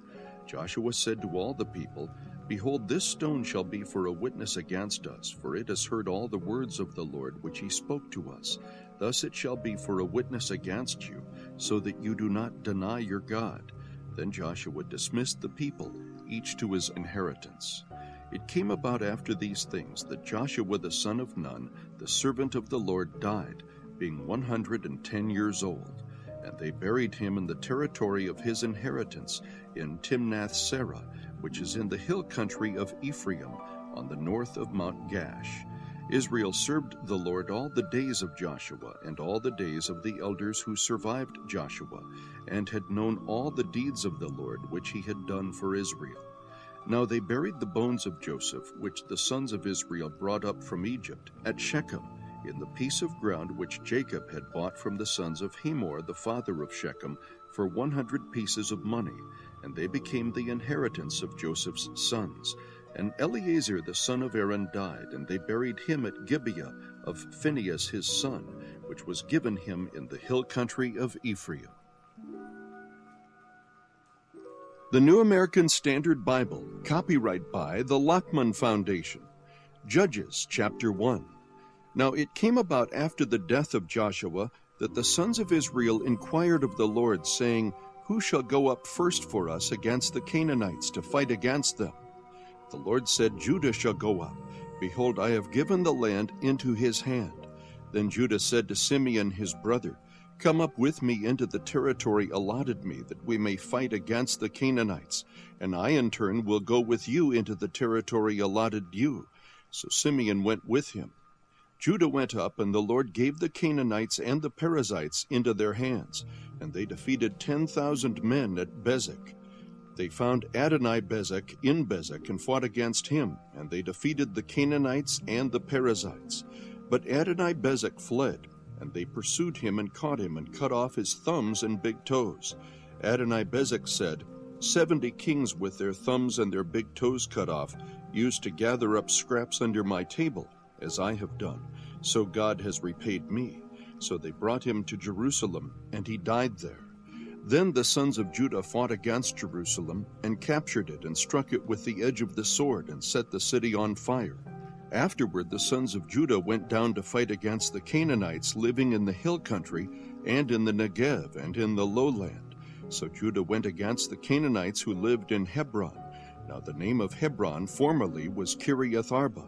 Joshua said to all the people, Behold, this stone shall be for a witness against us, for it has heard all the words of the Lord which he spoke to us. Thus it shall be for a witness against you, so that you do not deny your God. Then Joshua dismissed the people, each to his inheritance. It came about after these things that Joshua the son of Nun, the servant of the Lord, died, being 110 years old. And they buried him in the territory of his inheritance in Timnath-Serah, which is in the hill country of Ephraim, on the north of Mount Gash. Israel served the Lord all the days of Joshua, and all the days of the elders who survived Joshua, and had known all the deeds of the Lord which he had done for Israel. Now they buried the bones of Joseph, which the sons of Israel brought up from Egypt, at Shechem, in the piece of ground which Jacob had bought from the sons of Hamor, the father of Shechem, for 100 pieces of money, and they became the inheritance of Joseph's sons. And Eleazar the son of Aaron died, and they buried him at Gibeah of Phinehas his son, which was given him in the hill country of Ephraim. The New American Standard Bible, copyright by the Lockman Foundation. Judges, chapter 1. Now it came about after the death of Joshua that the sons of Israel inquired of the Lord, saying, Who shall go up first for us against the Canaanites to fight against them? The Lord said, Judah shall go up. Behold, I have given the land into his hand. Then Judah said to Simeon his brother, Come up with me into the territory allotted me, that we may fight against the Canaanites, and I in turn will go with you into the territory allotted you. So Simeon went with him. Judah went up, and the Lord gave the Canaanites and the Perizzites into their hands, and they defeated 10,000 men at Bezek. They found Adoni-Bezek in Bezek and fought against him, and they defeated the Canaanites and the Perizzites. But Adoni-Bezek fled, and they pursued him and caught him and cut off his thumbs and big toes. Adoni-Bezek said, 70 kings with their thumbs and their big toes cut off used to gather up scraps under my table, as I have done. So God has repaid me. So they brought him to Jerusalem, and he died there. Then the sons of Judah fought against Jerusalem, and captured it, and struck it with the edge of the sword, and set the city on fire. Afterward the sons of Judah went down to fight against the Canaanites living in the hill country, and in the Negev, and in the lowland. So Judah went against the Canaanites who lived in Hebron. Now the name of Hebron formerly was Kiriath-Arba.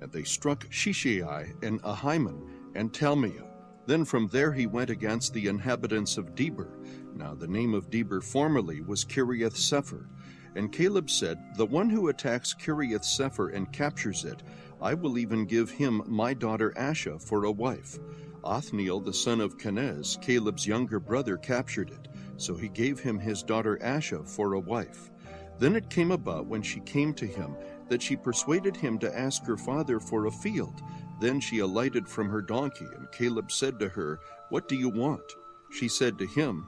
And they struck Shishai, and Ahiman, and Talmai. Then from there he went against the inhabitants of Debir. Now the name of Debir formerly was Kiriath-Sepher. And Caleb said, The one who attacks Kiriath-Sepher and captures it, I will even give him my daughter Asha for a wife. Othniel the son of Kenaz, Caleb's younger brother, captured it. So he gave him his daughter Asha for a wife. Then it came about, when she came to him, that she persuaded him to ask her father for a field. Then she alighted from her donkey, and Caleb said to her, What do you want? She said to him,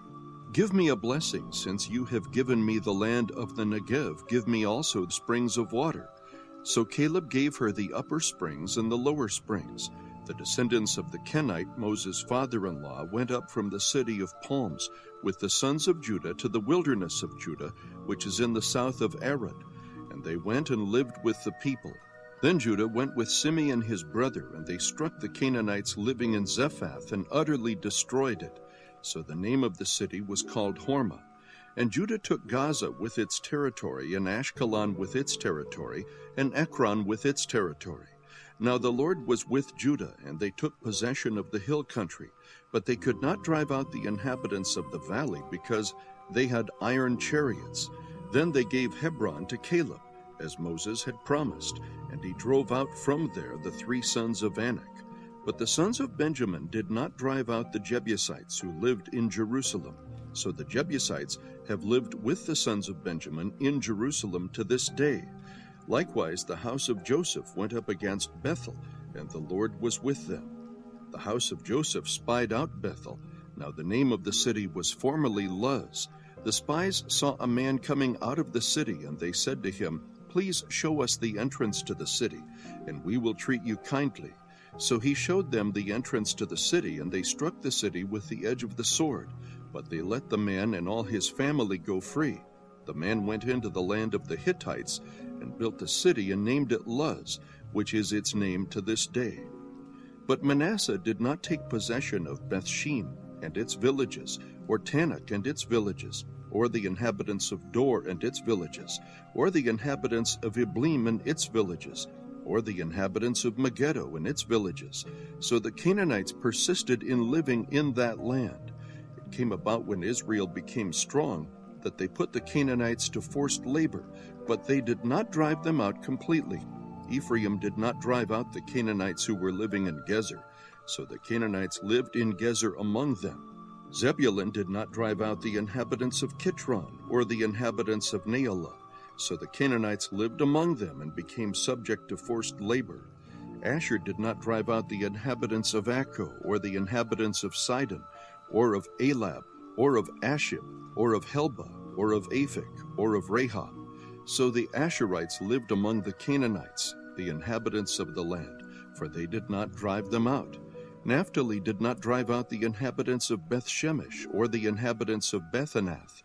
Give me a blessing, since you have given me the land of the Negev. Give me also springs of water. So Caleb gave her the upper springs and the lower springs. The descendants of the Kenite, Moses' father-in-law, went up from the city of palms with the sons of Judah to the wilderness of Judah, which is in the south of Arad. And they went and lived with the people. Then Judah went with Simeon his brother, and they struck the Canaanites living in Zephath, and utterly destroyed it. So the name of the city was called Hormah. And Judah took Gaza with its territory, and Ashkelon with its territory, and Ekron with its territory. Now the Lord was with Judah, and they took possession of the hill country. But they could not drive out the inhabitants of the valley, because they had iron chariots. Then they gave Hebron to Caleb, as Moses had promised, and he drove out from there the 3 sons of Anak. But the sons of Benjamin did not drive out the Jebusites who lived in Jerusalem. So the Jebusites have lived with the sons of Benjamin in Jerusalem to this day. Likewise the house of Joseph went up against Bethel, and the Lord was with them. The house of Joseph spied out Bethel. Now the name of the city was formerly Luz. The spies saw a man coming out of the city, and they said to him, Please show us the entrance to the city, and we will treat you kindly. So he showed them the entrance to the city, and they struck the city with the edge of the sword. But they let the man and all his family go free. The man went into the land of the Hittites, and built a city, and named it Luz, which is its name to this day. But Manasseh did not take possession of Bethshem and its villages, or Tanakh and its villages, or the inhabitants of Dor and its villages, or the inhabitants of Iblim and its villages, or the inhabitants of Megiddo and its villages. So the Canaanites persisted in living in that land. It came about when Israel became strong that they put the Canaanites to forced labor, but they did not drive them out completely. Ephraim did not drive out the Canaanites who were living in Gezer, so the Canaanites lived in Gezer among them. Zebulun did not drive out the inhabitants of Kitron, or the inhabitants of Nealah. So the Canaanites lived among them and became subject to forced labor. Asher did not drive out the inhabitants of Akko, or the inhabitants of Sidon, or of Elab, or of Ashib, or of Helba, or of Aphek, or of Rehob. So the Asherites lived among the Canaanites, the inhabitants of the land, for they did not drive them out. Naphtali did not drive out the inhabitants of Beth-Shemesh, or the inhabitants of Bethanath,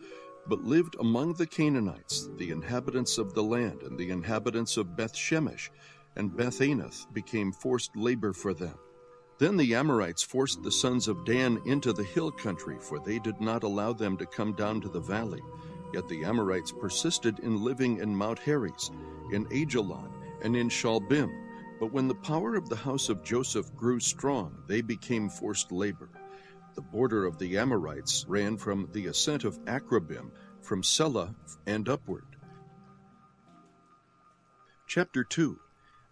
but lived among the Canaanites, the inhabitants of the land, and the inhabitants of Beth-Shemesh, and Beth-Anath became forced labor for them. Then the Amorites forced the sons of Dan into the hill country, for they did not allow them to come down to the valley. Yet the Amorites persisted in living in Mount Heres, in Ajalon, and in Shalbim. But when the power of the house of Joseph grew strong, they became forced labor. The border of the Amorites ran from the ascent of Akrabim, from Selah and upward. Chapter 2.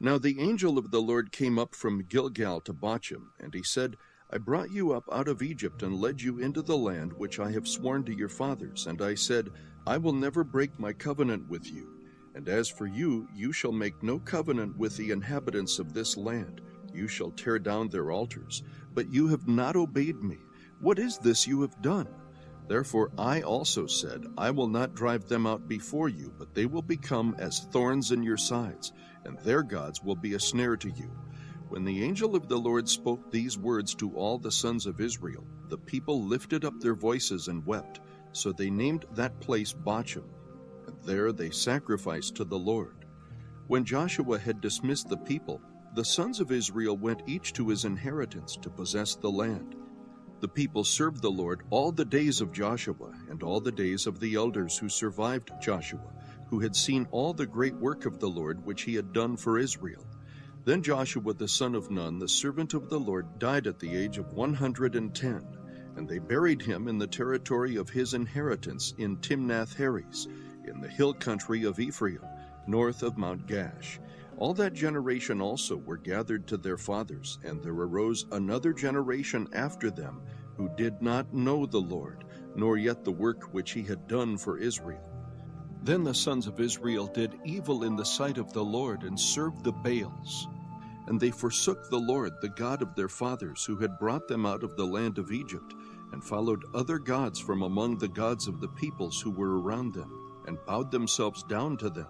Now the angel of the Lord came up from Gilgal to Bochim, and he said, I brought you up out of Egypt and led you into the land which I have sworn to your fathers. And I said, I will never break my covenant with you. And as for you, you shall make no covenant with the inhabitants of this land. You shall tear down their altars. But you have not obeyed me. What is this you have done? Therefore I also said, I will not drive them out before you, but they will become as thorns in your sides, and their gods will be a snare to you. When the angel of the Lord spoke these words to all the sons of Israel, the people lifted up their voices and wept. So they named that place Bochim, and there they sacrificed to the Lord. When Joshua had dismissed the people, the sons of Israel went each to his inheritance to possess the land. The people served the Lord all the days of Joshua and all the days of the elders who survived Joshua, who had seen all the great work of the Lord which he had done for Israel. Then Joshua the son of Nun, the servant of the Lord, died at the age of 110, and they buried him in the territory of his inheritance in Timnath-Heres, in the hill country of Ephraim, north of Mount Gash. All that generation also were gathered to their fathers, and there arose another generation after them who did not know the Lord, nor yet the work which he had done for Israel. Then the sons of Israel did evil in the sight of the Lord and served the Baals. And they forsook the Lord, the God of their fathers, who had brought them out of the land of Egypt, and followed other gods from among the gods of the peoples who were around them, and bowed themselves down to them.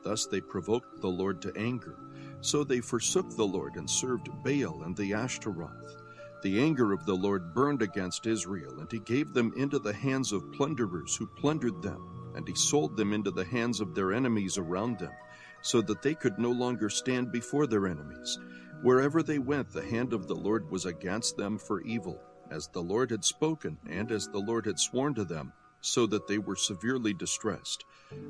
Thus they provoked the Lord to anger. So they forsook the Lord and served Baal and the Ashtaroth. The anger of the Lord burned against Israel, and he gave them into the hands of plunderers who plundered them, and he sold them into the hands of their enemies around them, so that they could no longer stand before their enemies. Wherever they went, the hand of the Lord was against them for evil, as the Lord had spoken, and as the Lord had sworn to them, so that they were severely distressed.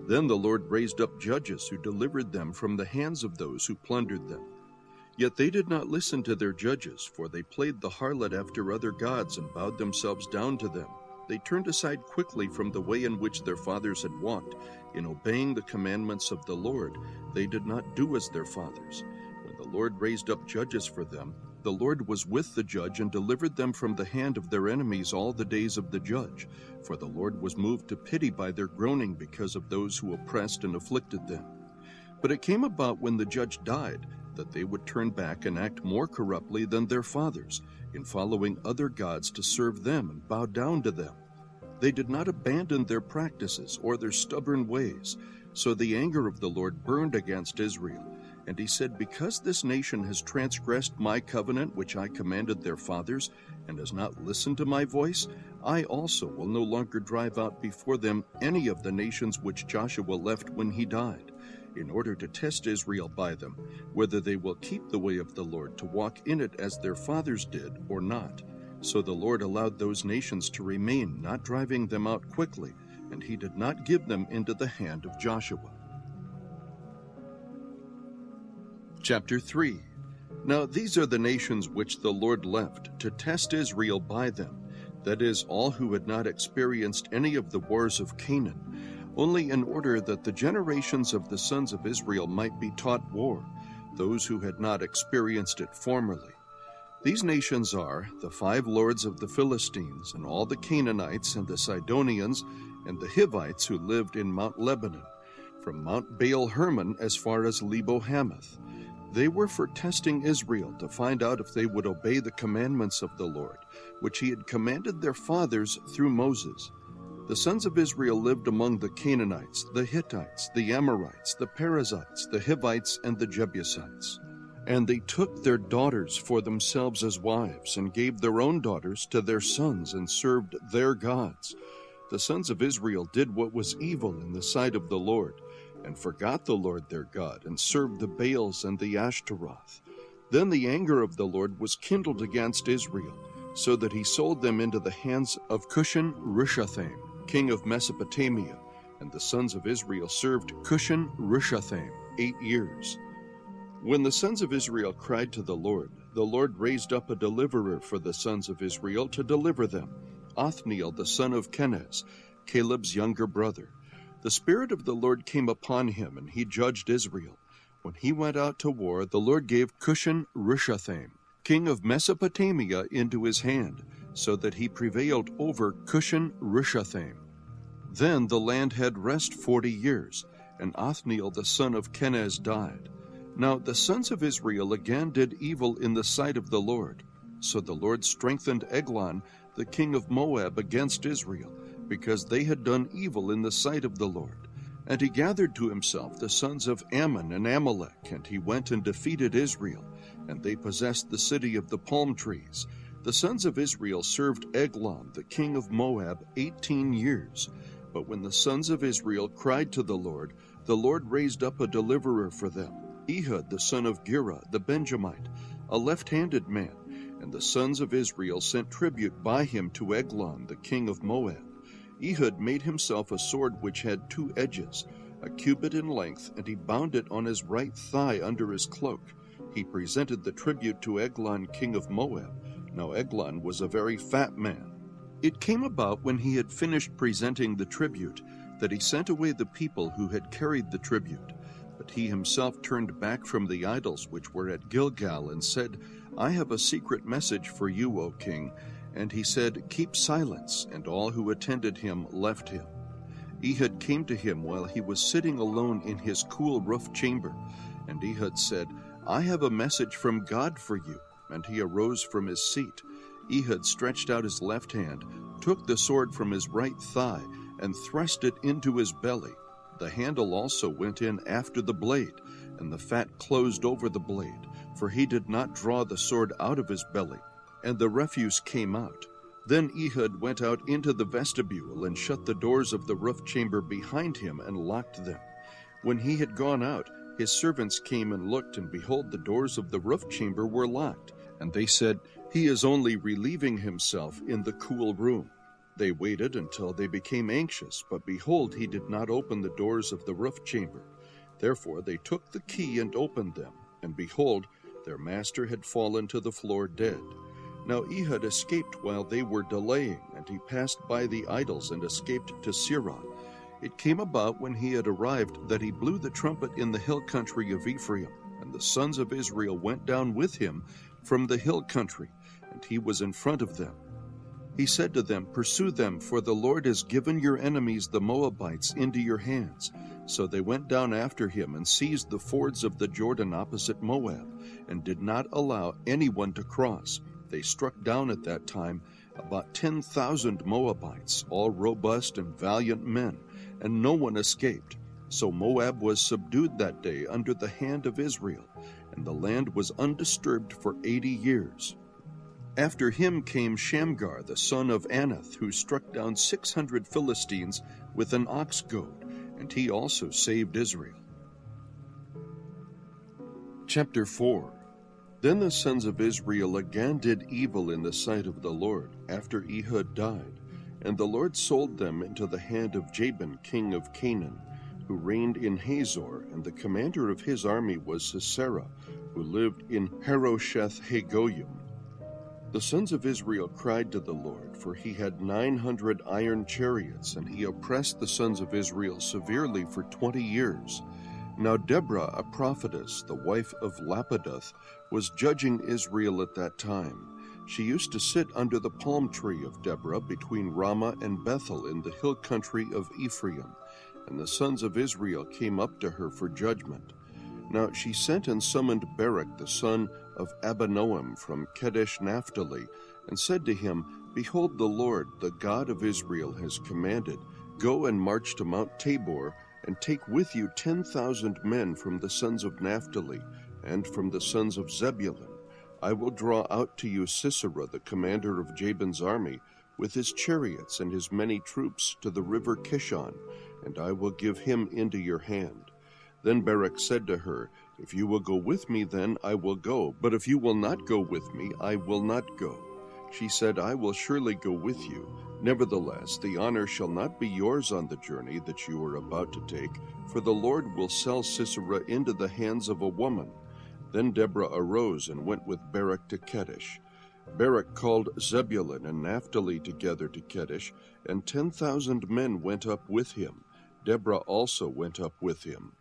Then the Lord raised up judges who delivered them from the hands of those who plundered them. Yet they did not listen to their judges, for they played the harlot after other gods and bowed themselves down to them. They turned aside quickly from the way in which their fathers had walked. In obeying the commandments of the Lord, they did not do as their fathers. When the Lord raised up judges for them, the Lord was with the judge and delivered them from the hand of their enemies all the days of the judge. For the Lord was moved to pity by their groaning because of those who oppressed and afflicted them. But it came about when the judge died that they would turn back and act more corruptly than their fathers, in following other gods to serve them and bow down to them. They did not abandon their practices or their stubborn ways. So the anger of the Lord burned against Israel. And he said, because this nation has transgressed my covenant which I commanded their fathers, and has not listened to my voice, I also will no longer drive out before them any of the nations which Joshua left when he died, in order to test Israel by them, whether they will keep the way of the Lord to walk in it as their fathers did or not. So the Lord allowed those nations to remain, not driving them out quickly, and he did not give them into the hand of Joshua. Chapter 3. Now these are the nations which the Lord left, to test Israel by them, that is, all who had not experienced any of the wars of Canaan, only in order that the generations of the sons of Israel might be taught war, those who had not experienced it formerly. These nations are the 5 lords of the Philistines, and all the Canaanites, and the Sidonians, and the Hivites who lived in Mount Lebanon, from Mount Baal Hermon as far as Lebo Hamath. They were for testing Israel to find out if they would obey the commandments of the Lord, which he had commanded their fathers through Moses. The sons of Israel lived among the Canaanites, the Hittites, the Amorites, the Perizzites, the Hivites, and the Jebusites. And they took their daughters for themselves as wives, and gave their own daughters to their sons, and served their gods. The sons of Israel did what was evil in the sight of the Lord, and forgot the Lord their God, and served the Baals and the Ashtaroth. Then the anger of the Lord was kindled against Israel, so that he sold them into the hands of Cushan-Rishathaim, king of Mesopotamia, and the sons of Israel served Cushan-Rishathaim 8 years. When the sons of Israel cried to the Lord raised up a deliverer for the sons of Israel to deliver them, Othniel the son of Kenaz, Caleb's younger brother. The Spirit of the Lord came upon him, and he judged Israel. When he went out to war, the Lord gave Cushan-Rishathaim, king of Mesopotamia, into his hand, so that he prevailed over Cushan-Rishathaim. Then the land had rest 40 years, and Othniel the son of Kenaz died. Now the sons of Israel again did evil in the sight of the Lord. So the Lord strengthened Eglon, the king of Moab, against Israel, because they had done evil in the sight of the Lord. And he gathered to himself the sons of Ammon and Amalek, and he went and defeated Israel, and they possessed the city of the palm trees. The sons of Israel served Eglon, the king of Moab, 18 years. But when the sons of Israel cried to the Lord raised up a deliverer for them, Ehud the son of Gera, the Benjamite, a left-handed man, and the sons of Israel sent tribute by him to Eglon, the king of Moab. Ehud made himself a sword which had 2 edges, a cubit in length, and he bound it on his right thigh under his cloak. He presented the tribute to Eglon, king of Moab. Now Eglon was a very fat man. It came about when he had finished presenting the tribute that he sent away the people who had carried the tribute. But he himself turned back from the idols which were at Gilgal and said, I have a secret message for you, O king. And he said, Keep silence, and all who attended him left him. Ehud came to him while he was sitting alone in his cool roof chamber. And Ehud said, I have a message from God for you. And he arose from his seat. Ehud stretched out his left hand, took the sword from his right thigh, and thrust it into his belly. The handle also went in after the blade, and the fat closed over the blade, for he did not draw the sword out of his belly, and the refuse came out. Then Ehud went out into the vestibule and shut the doors of the roof chamber behind him and locked them. When he had gone out, his servants came and looked, and behold, the doors of the roof chamber were locked. And they said, He is only relieving himself in the cool room. They waited until they became anxious, but behold, he did not open the doors of the roof chamber. Therefore they took the key and opened them, and behold, their master had fallen to the floor dead. Now Ehud escaped while they were delaying, and he passed by the idols and escaped to Sirah. It came about when he had arrived that he blew the trumpet in the hill country of Ephraim, and the sons of Israel went down with him from the hill country, and he was in front of them. He said to them, Pursue them, for the Lord has given your enemies the Moabites into your hands. So they went down after him and seized the fords of the Jordan opposite Moab, and did not allow anyone to cross. They struck down at that time about 10,000 Moabites, all robust and valiant men, and no one escaped. So Moab was subdued that day under the hand of Israel, and the land was undisturbed for 80 years. After him came Shamgar, the son of Anath, who struck down 600 Philistines with an ox goad, and he also saved Israel. Chapter 4. Then the sons of Israel again did evil in the sight of the Lord, after Ehud died, and the Lord sold them into the hand of Jabin, king of Canaan, who reigned in Hazor, and the commander of his army was Sisera, who lived in Harosheth-Hagoyim. The sons of Israel cried to the Lord, for he had 900 iron chariots, and he oppressed the sons of Israel severely for 20 years. Now Deborah, a prophetess, the wife of Lapidoth, was judging Israel at that time. She used to sit under the palm tree of Deborah between Ramah and Bethel in the hill country of Ephraim. and the sons of Israel came up to her for judgment. Now she sent and summoned Barak the son of Abinoam from Kadesh Naphtali, and said to him, Behold, the Lord, the God of Israel, has commanded, Go and march to Mount Tabor, and take with you 10,000 men from the sons of Naphtali, and from the sons of Zebulun. I will draw out to you Sisera, the commander of Jabin's army, with his chariots and his many troops, to the river Kishon, and I will give him into your hand. Then Barak said to her, If you will go with me, then I will go, but if you will not go with me, I will not go. She said, I will surely go with you. Nevertheless, the honor shall not be yours on the journey that you are about to take, for the Lord will sell Sisera into the hands of a woman. Then Deborah arose and went with Barak to Kadesh. Barak called Zebulun and Naphtali together to Kadesh, and 10,000 men went up with him. Deborah also went up with him.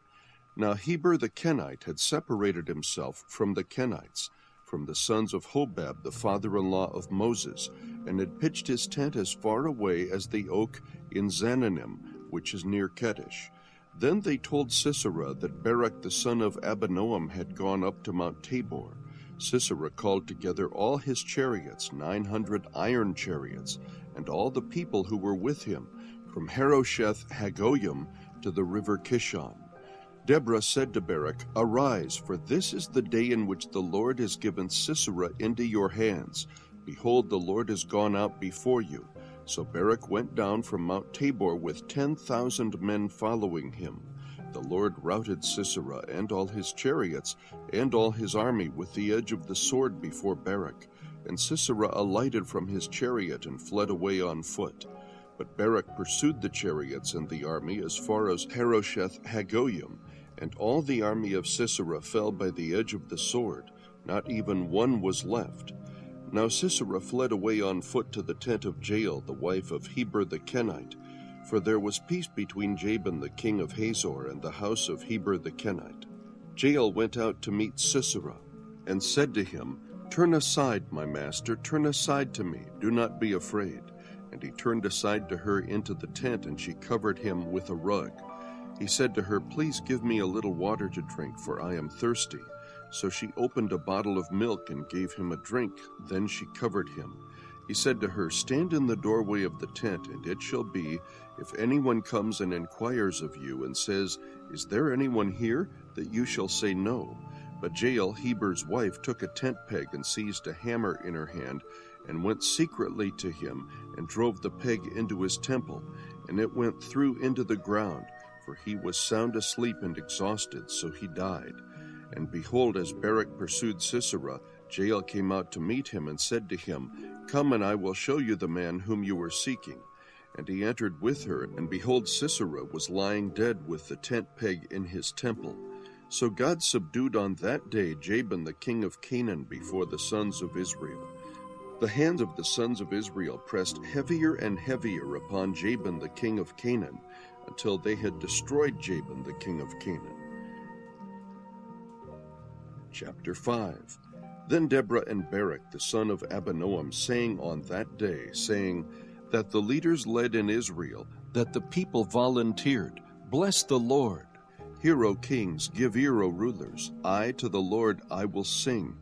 Now Heber the Kenite had separated himself from the Kenites, from the sons of Hobab, the father-in-law of Moses, and had pitched his tent as far away as the oak in Zananim, which is near Kadesh. Then they told Sisera that Barak the son of Abinoam had gone up to Mount Tabor. Sisera called together all his chariots, 900 iron chariots, and all the people who were with him, from Harosheth Hagoyim to the river Kishon. Deborah said to Barak, Arise, for this is the day in which the Lord has given Sisera into your hands. Behold, the Lord has gone out before you. So Barak went down from Mount Tabor with 10,000 men following him. The Lord routed Sisera and all his chariots and all his army with the edge of the sword before Barak. And Sisera alighted from his chariot and fled away on foot. But Barak pursued the chariots and the army as far as Harosheth Hagoyim, and all the army of Sisera fell by the edge of the sword. Not even one was left. Now Sisera fled away on foot to the tent of Jael, the wife of Heber the Kenite, for there was peace between Jabin the king of Hazor and the house of Heber the Kenite. Jael went out to meet Sisera, and said to him, Turn aside, my master, turn aside to me, do not be afraid. And he turned aside to her into the tent, and she covered him with a rug. He said to her, Please give me a little water to drink, for I am thirsty. So she opened a bottle of milk and gave him a drink. Then she covered him. He said to her, Stand in the doorway of the tent, and it shall be, if anyone comes and inquires of you and says, Is there anyone here? That you shall say no. But Jael, Heber's wife, took a tent peg and seized a hammer in her hand, and went secretly to him, and drove the peg into his temple, and it went through into the ground, for he was sound asleep and exhausted, so he died. And behold, as Barak pursued Sisera, Jael came out to meet him, and said to him, Come, and I will show you the man whom you were seeking. And he entered with her, and behold, Sisera was lying dead with the tent peg in his temple. So God subdued on that day Jabin the king of Canaan before the sons of Israel. The hands of the sons of Israel pressed heavier and heavier upon Jabin the king of Canaan, until they had destroyed Jabin the king of Canaan. Chapter 5. Then Deborah and Barak the son of Abinoam sang on that day, saying, That the leaders led in Israel, that the people volunteered, Bless the Lord. Hear, O kings, give ear, O rulers. I to the Lord I will sing.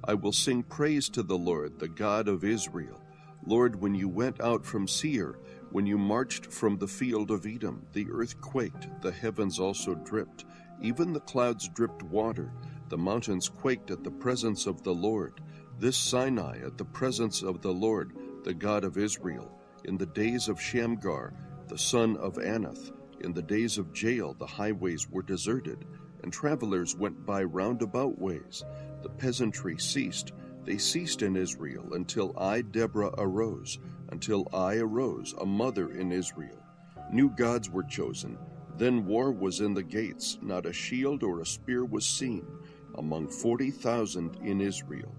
I will sing praise to the Lord, the God of Israel. Lord, when you went out from Seir, when you marched from the field of Edom, the earth quaked, the heavens also dripped, even the clouds dripped water, the mountains quaked at the presence of the Lord, this Sinai at the presence of the Lord, the God of Israel, in the days of Shamgar, the son of Anath, in the days of Jael the highways were deserted, and travelers went by roundabout ways. The peasantry ceased. They ceased in Israel until I, Deborah, arose, a mother in Israel. New gods were chosen. Then war was in the gates. Not a shield or a spear was seen among 40,000 in Israel.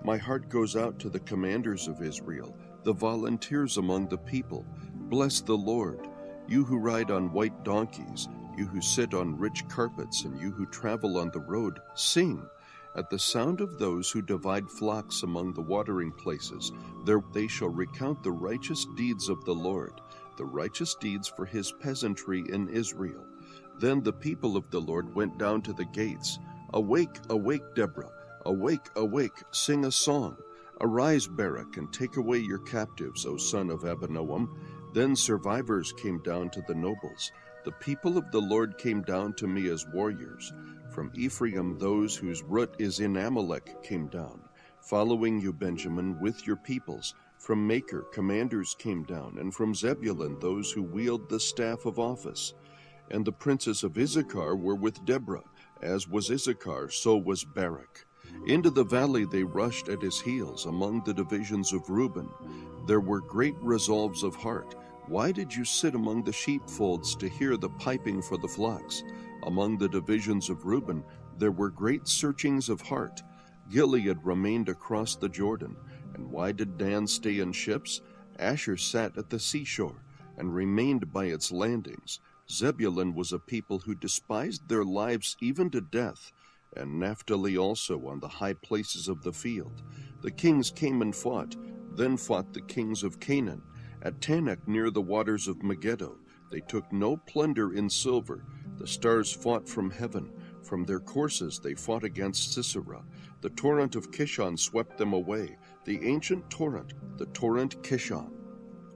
My heart goes out to the commanders of Israel, the volunteers among the people. Bless the Lord, you who ride on white donkeys, you who sit on rich carpets, and you who travel on the road. Sing. At the sound of those who divide flocks among the watering places, there they shall recount the righteous deeds of the Lord, the righteous deeds for his peasantry in Israel. Then the people of the Lord went down to the gates. Awake, awake, Deborah! Awake, awake, sing a song! Arise, Barak, and take away your captives, O son of Abinoam. Then survivors came down to the nobles. The people of the Lord came down to me as warriors. From Ephraim those whose root is in Amalek came down. Following you, Benjamin, with your peoples. From Maker commanders came down, and from Zebulun those who wield the staff of office. And the princes of Issachar were with Deborah. As was Issachar, so was Barak. Into the valley they rushed at his heels, among the divisions of Reuben. There were great resolves of heart. Why did you sit among the sheepfolds to hear the piping for the flocks? Among the divisions of Reuben there were great searchings of heart. Gilead remained across the Jordan. And why did Dan stay in ships? Asher sat at the seashore, and remained by its landings. Zebulun was a people who despised their lives even to death, and Naphtali also on the high places of the field. The kings came and fought, then fought the kings of Canaan. At Tanakh near the waters of Megiddo, they took no plunder in silver. The stars fought from heaven. From their courses they fought against Sisera. The torrent of Kishon swept them away, the ancient torrent, the torrent Kishon.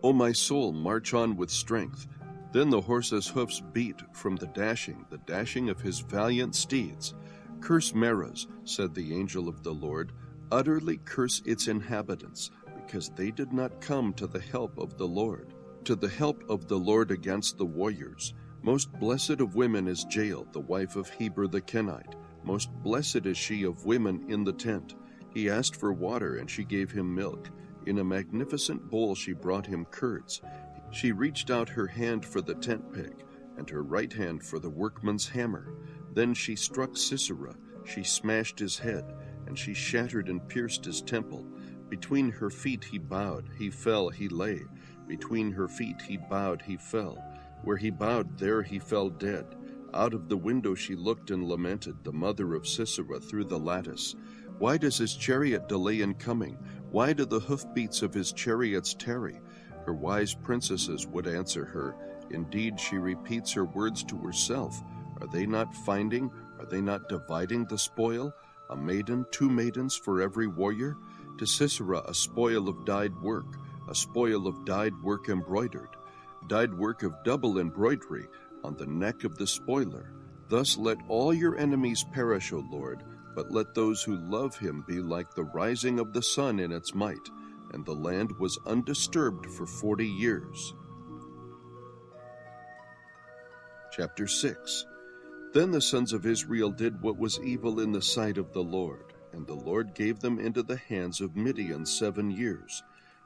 O my soul, march on with strength. Then the horse's hoofs beat from the dashing of his valiant steeds. Curse Meroz, said the angel of the Lord, utterly curse its inhabitants, because they did not come to the help of the Lord, against the warriors. Most blessed of women is Jael, the wife of Heber the Kenite. Most blessed is she of women in the tent. He asked for water, and she gave him milk. In a magnificent bowl she brought him curds. She reached out her hand for the tent peg, and her right hand for the workman's hammer. Then she struck Sisera, she smashed his head, and she shattered and pierced his temple. Between her feet he bowed, he fell, he lay. Between her feet he bowed, he fell. Where he bowed, there he fell dead. Out of the window she looked and lamented, the mother of Sisera, through the lattice. Why does his chariot delay in coming? Why do the hoofbeats of his chariots tarry? Her wise princesses would answer her. Indeed, she repeats her words to herself. Are they not finding? Are they not dividing the spoil? A maiden, 2 maidens for every warrior? To Sisera a spoil of dyed work, a spoil of dyed work embroidered, dyed work of double embroidery on the neck of the spoiler. Thus let all your enemies perish, O Lord, but let those who love him be like the rising of the sun in its might. And the land was undisturbed for 40 years. Chapter 6. Then the sons of Israel did what was evil in the sight of the Lord, and the Lord gave them into the hands of Midian 7 years.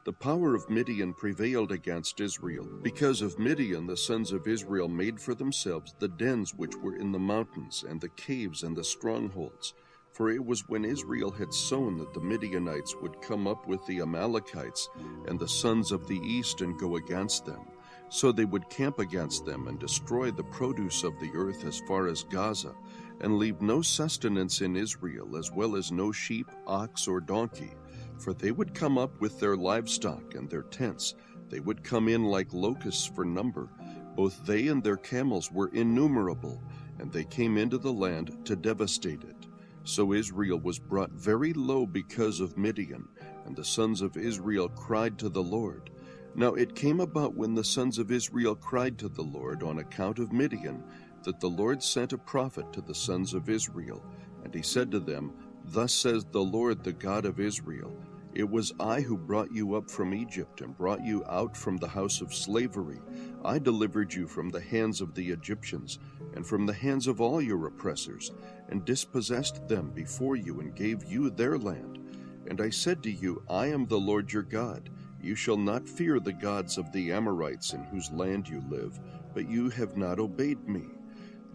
The power of Midian prevailed against Israel. Because of Midian, the sons of Israel made for themselves the dens which were in the mountains, and the caves and the strongholds. For it was when Israel had sown that the Midianites would come up with the Amalekites and the sons of the east and go against them. So they would camp against them and destroy the produce of the earth as far as Gaza, and leave no sustenance in Israel, as well as no sheep, ox, or donkey. For they would come up with their livestock and their tents. They would come in like locusts for number. Both they and their camels were innumerable, and they came into the land to devastate it. So Israel was brought very low because of Midian, and the sons of Israel cried to the Lord. Now it came about when the sons of Israel cried to the Lord on account of Midian, that the Lord sent a prophet to the sons of Israel. And he said to them, Thus says the Lord, the God of Israel, It was I who brought you up from Egypt and brought you out from the house of slavery. I delivered you from the hands of the Egyptians and from the hands of all your oppressors, and dispossessed them before you and gave you their land. And I said to you, I am the Lord your God. You shall not fear the gods of the Amorites in whose land you live, but you have not obeyed me.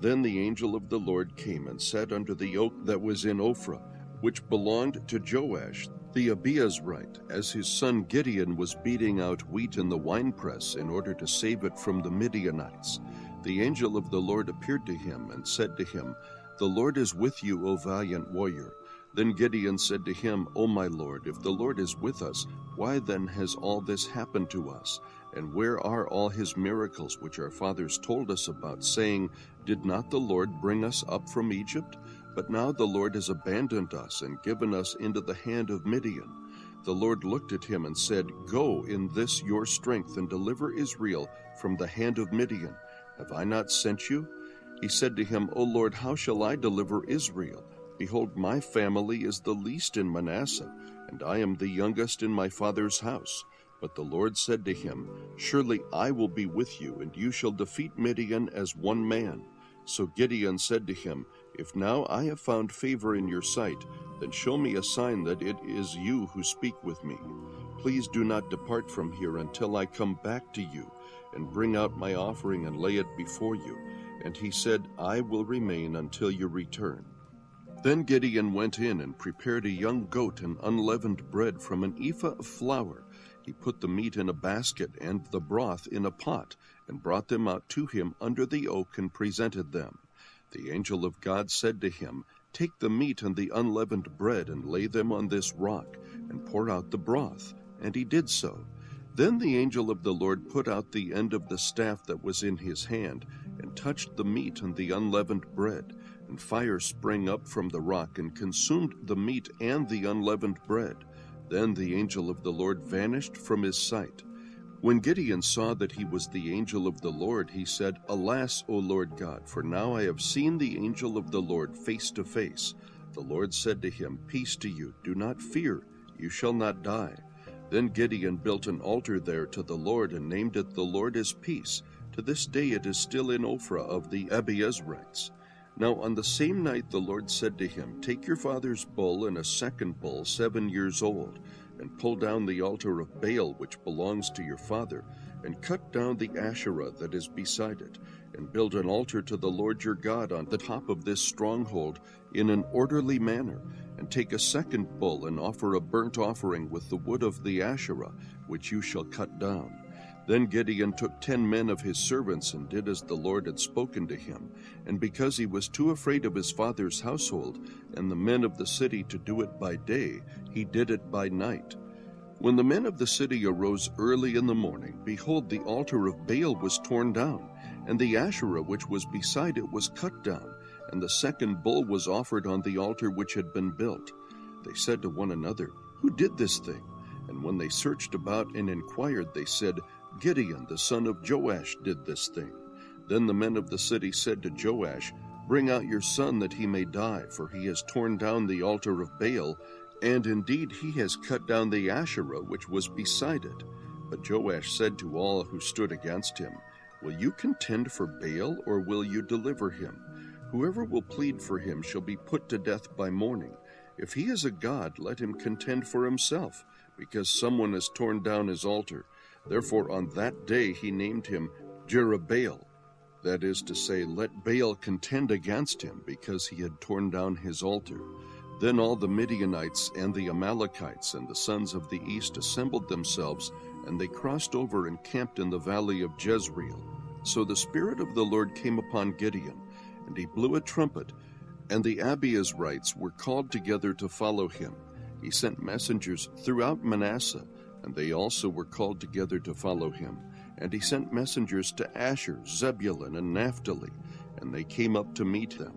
Then the angel of the Lord came and sat under the oak that was in Ophrah, which belonged to Joash the Abiezrite, as his son Gideon was beating out wheat in the winepress in order to save it from the Midianites. The angel of the Lord appeared to him and said to him, The Lord is with you, O valiant warrior. Then Gideon said to him, O my Lord, if the Lord is with us, why then has all this happened to us? And where are all his miracles which our fathers told us about, saying, Did not the Lord bring us up from Egypt? But now the Lord has abandoned us and given us into the hand of Midian. The Lord looked at him and said, Go in this your strength and deliver Israel from the hand of Midian. Have I not sent you? He said to him, O Lord, how shall I deliver Israel? Behold, my family is the least in Manasseh, and I am the youngest in my father's house. But the Lord said to him, Surely I will be with you, and you shall defeat Midian as one man. So Gideon said to him, If now I have found favor in your sight, then show me a sign that it is you who speak with me. Please do not depart from here until I come back to you, and bring out my offering and lay it before you. And he said, I will remain until you return. Then Gideon went in and prepared a young goat and unleavened bread from an ephah of flour. He put the meat in a basket and the broth in a pot, and brought them out to him under the oak and presented them. The angel of God said to him, Take the meat and the unleavened bread and lay them on this rock, and pour out the broth. And he did so. Then the angel of the Lord put out the end of the staff that was in his hand, and touched the meat and the unleavened bread. And fire sprang up from the rock and consumed the meat and the unleavened bread. Then the angel of the Lord vanished from his sight. When Gideon saw that he was the angel of the Lord, he said, Alas, O Lord God, for now I have seen the angel of the Lord face to face. The Lord said to him, Peace to you, do not fear, you shall not die. Then Gideon built an altar there to the Lord and named it The Lord is Peace. To this day it is still in Ophrah of the Abiezrites. Now on the same night the Lord said to him, Take your father's bull and a second bull 7 years old, and pull down the altar of Baal which belongs to your father, and cut down the Asherah that is beside it, and build an altar to the Lord your God on the top of this stronghold in an orderly manner, and take a second bull and offer a burnt offering with the wood of the Asherah, which you shall cut down. Then Gideon took 10 men of his servants and did as the Lord had spoken to him. And because he was too afraid of his father's household and the men of the city to do it by day, he did it by night. When the men of the city arose early in the morning, behold, the altar of Baal was torn down, and the Asherah which was beside it was cut down, and the second bull was offered on the altar which had been built. They said to one another, Who did this thing? And when they searched about and inquired, they said, Gideon, the son of Joash, did this thing. Then the men of the city said to Joash, Bring out your son that he may die, for he has torn down the altar of Baal, and indeed he has cut down the Asherah which was beside it. But Joash said to all who stood against him, Will you contend for Baal, or will you deliver him? Whoever will plead for him shall be put to death by morning. If he is a god, let him contend for himself, because someone has torn down his altar. Therefore on that day he named him Jerubbaal, that is to say, let Baal contend against him, because he had torn down his altar. Then all the Midianites and the Amalekites and the sons of the east assembled themselves, and they crossed over and camped in the valley of Jezreel. So the Spirit of the Lord came upon Gideon, and he blew a trumpet, and the Abiezrites were called together to follow him. He sent messengers throughout Manasseh, and they also were called together to follow him. And he sent messengers to Asher, Zebulun, and Naphtali, and they came up to meet them.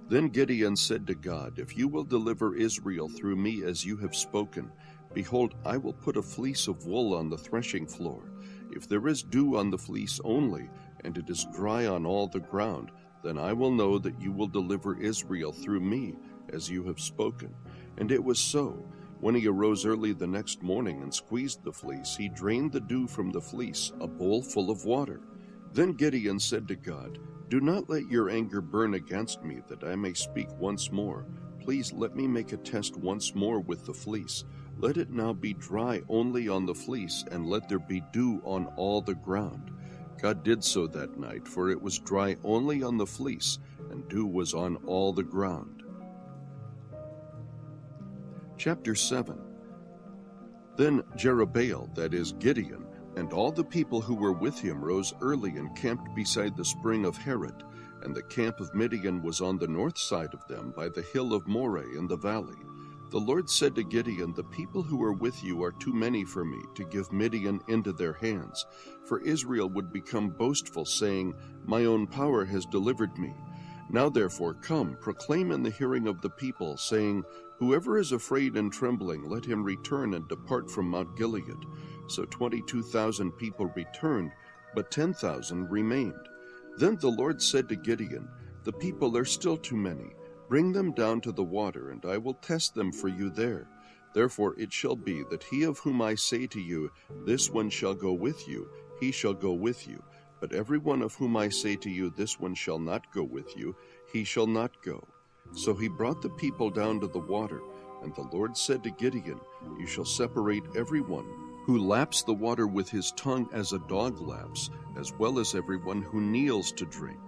Then Gideon said to God, If you will deliver Israel through me as you have spoken, behold, I will put a fleece of wool on the threshing floor. If there is dew on the fleece only, and it is dry on all the ground, then I will know that you will deliver Israel through me as you have spoken. And it was so. When he arose early the next morning and squeezed the fleece, he drained the dew from the fleece, a bowl full of water. Then Gideon said to God, Do not let your anger burn against me, that I may speak once more. Please let me make a test once more with the fleece. Let it now be dry only on the fleece, and let there be dew on all the ground. God did so that night, for it was dry only on the fleece, and dew was on all the ground. Chapter 7. Then Jerubbaal, that is Gideon, and all the people who were with him rose early and camped beside the spring of Harod, and the camp of Midian was on the north side of them by the hill of Moreh in the valley. The Lord said to Gideon, "The people who are with you are too many for me to give Midian into their hands, for Israel would become boastful, saying, 'My own power has delivered me.' Now therefore come, proclaim in the hearing of the people, saying, 'Whoever is afraid and trembling, let him return and depart from Mount Gilead.' So 22,000 people returned, but 10,000 remained. Then the Lord said to Gideon, 'The people are still too many. Bring them down to the water, and I will test them for you there. Therefore it shall be that he of whom I say to you, This one shall go with you, he shall go with you. But every one of whom I say to you, This one shall not go with you, he shall not go.' So he brought the people down to the water, and the Lord said to Gideon, 'You shall separate every one who laps the water with his tongue as a dog laps, as well as every one who kneels to drink.'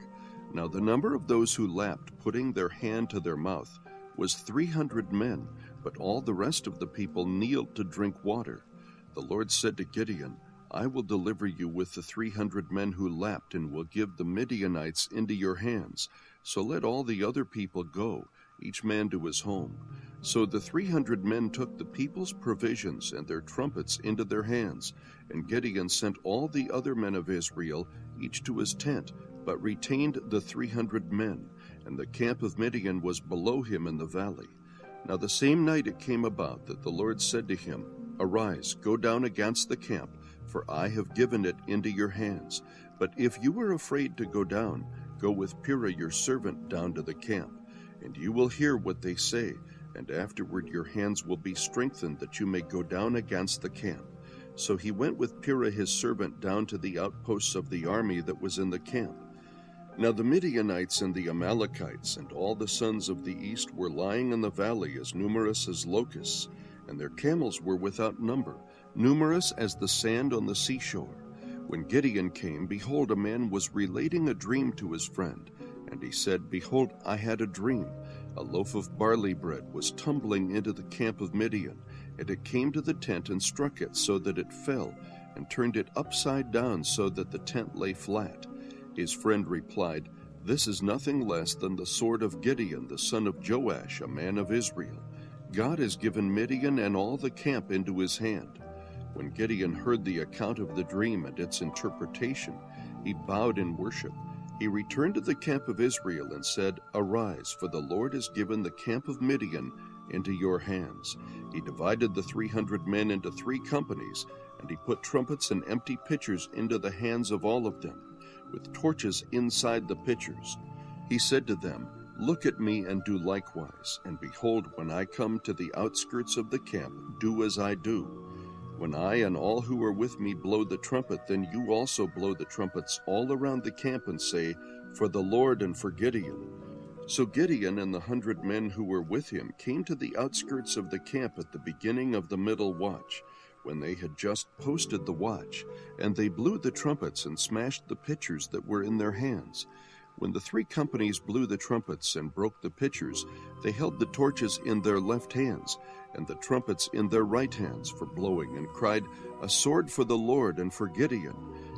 Now the number of those who lapped, putting their hand to their mouth, was 300 men, but all the rest of the people kneeled to drink water. The Lord said to Gideon, 'I will deliver you with the 300 men who lapped, and will give the Midianites into your hands. So let all the other people go, each man to his home.' So the 300 men took the people's provisions and their trumpets into their hands, and Gideon sent all the other men of Israel, each to his tent, but retained the 300 men, and the camp of Midian was below him in the valley. Now the same night it came about that the Lord said to him, 'Arise, go down against the camp, for I have given it into your hands. But if you are afraid to go down, go with Purah your servant down to the camp, and you will hear what they say, and afterward your hands will be strengthened that you may go down against the camp.' So he went with Purah his servant down to the outposts of the army that was in the camp. Now the Midianites and the Amalekites and all the sons of the east were lying in the valley as numerous as locusts, and their camels were without number, numerous as the sand on the seashore. When Gideon came, behold, a man was relating a dream to his friend, and he said, 'Behold, I had a dream. A loaf of barley bread was tumbling into the camp of Midian, and it came to the tent and struck it so that it fell, and turned it upside down so that the tent lay flat.' His friend replied, 'This is nothing less than the sword of Gideon, the son of Joash, a man of Israel. God has given Midian and all the camp into his hand.' When Gideon heard the account of the dream and its interpretation, he bowed in worship. He returned to the camp of Israel and said, 'Arise, for the Lord has given the camp of Midian into your hands.' He divided the 300 men into 3 companies, and he put trumpets and empty pitchers into the hands of all of them, with torches inside the pitchers. He said to them, 'Look at me and do likewise, and behold, when I come to the outskirts of the camp, do as I do. When I and all who are with me blow the trumpet, then you also blow the trumpets all around the camp and say, For the Lord and for Gideon.' So Gideon and the 100 men who were with him came to the outskirts of the camp at the beginning of the middle watch, when they had just posted the watch, and they blew the trumpets and smashed the pitchers that were in their hands. When the 3 companies blew the trumpets and broke the pitchers, they held the torches in their left hands, and the trumpets in their right hands for blowing, and cried, 'A sword for the Lord and for Gideon.'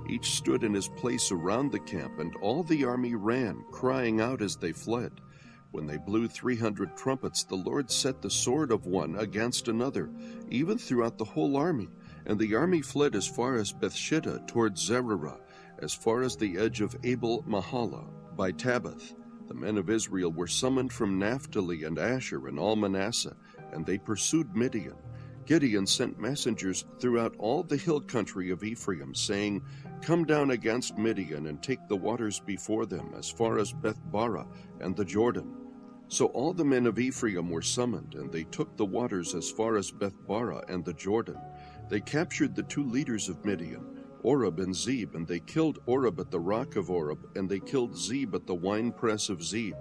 Each stood in his place around the camp, and all the army ran, crying out as they fled. When they blew 300 trumpets, the Lord set the sword of one against another, even throughout the whole army, and the army fled as far as Bethshittah toward Zererah, as far as the edge of Abel-Mahalah by Tabbath. The men of Israel were summoned from Naphtali and Asher and all Manasseh, and they pursued Midian. Gideon sent messengers throughout all the hill country of Ephraim, saying, 'Come down against Midian and take the waters before them, as far as Beth-barah and the Jordan.' So all the men of Ephraim were summoned, and they took the waters as far as Beth-barah and the Jordan. They captured the 2 leaders of Midian, Oreb and Zeb, and they killed Oreb at the rock of Oreb, and they killed Zeb at the winepress of Zeb,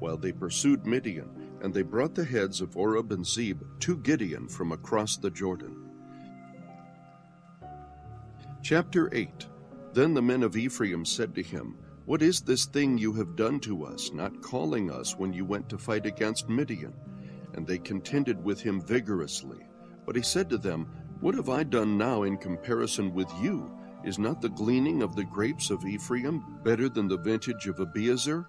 while they pursued Midian, and they brought the heads of Oreb and Zeb to Gideon from across the Jordan. Chapter 8. Then the men of Ephraim said to him, 'What is this thing you have done to us, not calling us when you went to fight against Midian?' And they contended with him vigorously. But he said to them, 'What have I done now in comparison with you? Is not the gleaning of the grapes of Ephraim better than the vintage of Abiezer?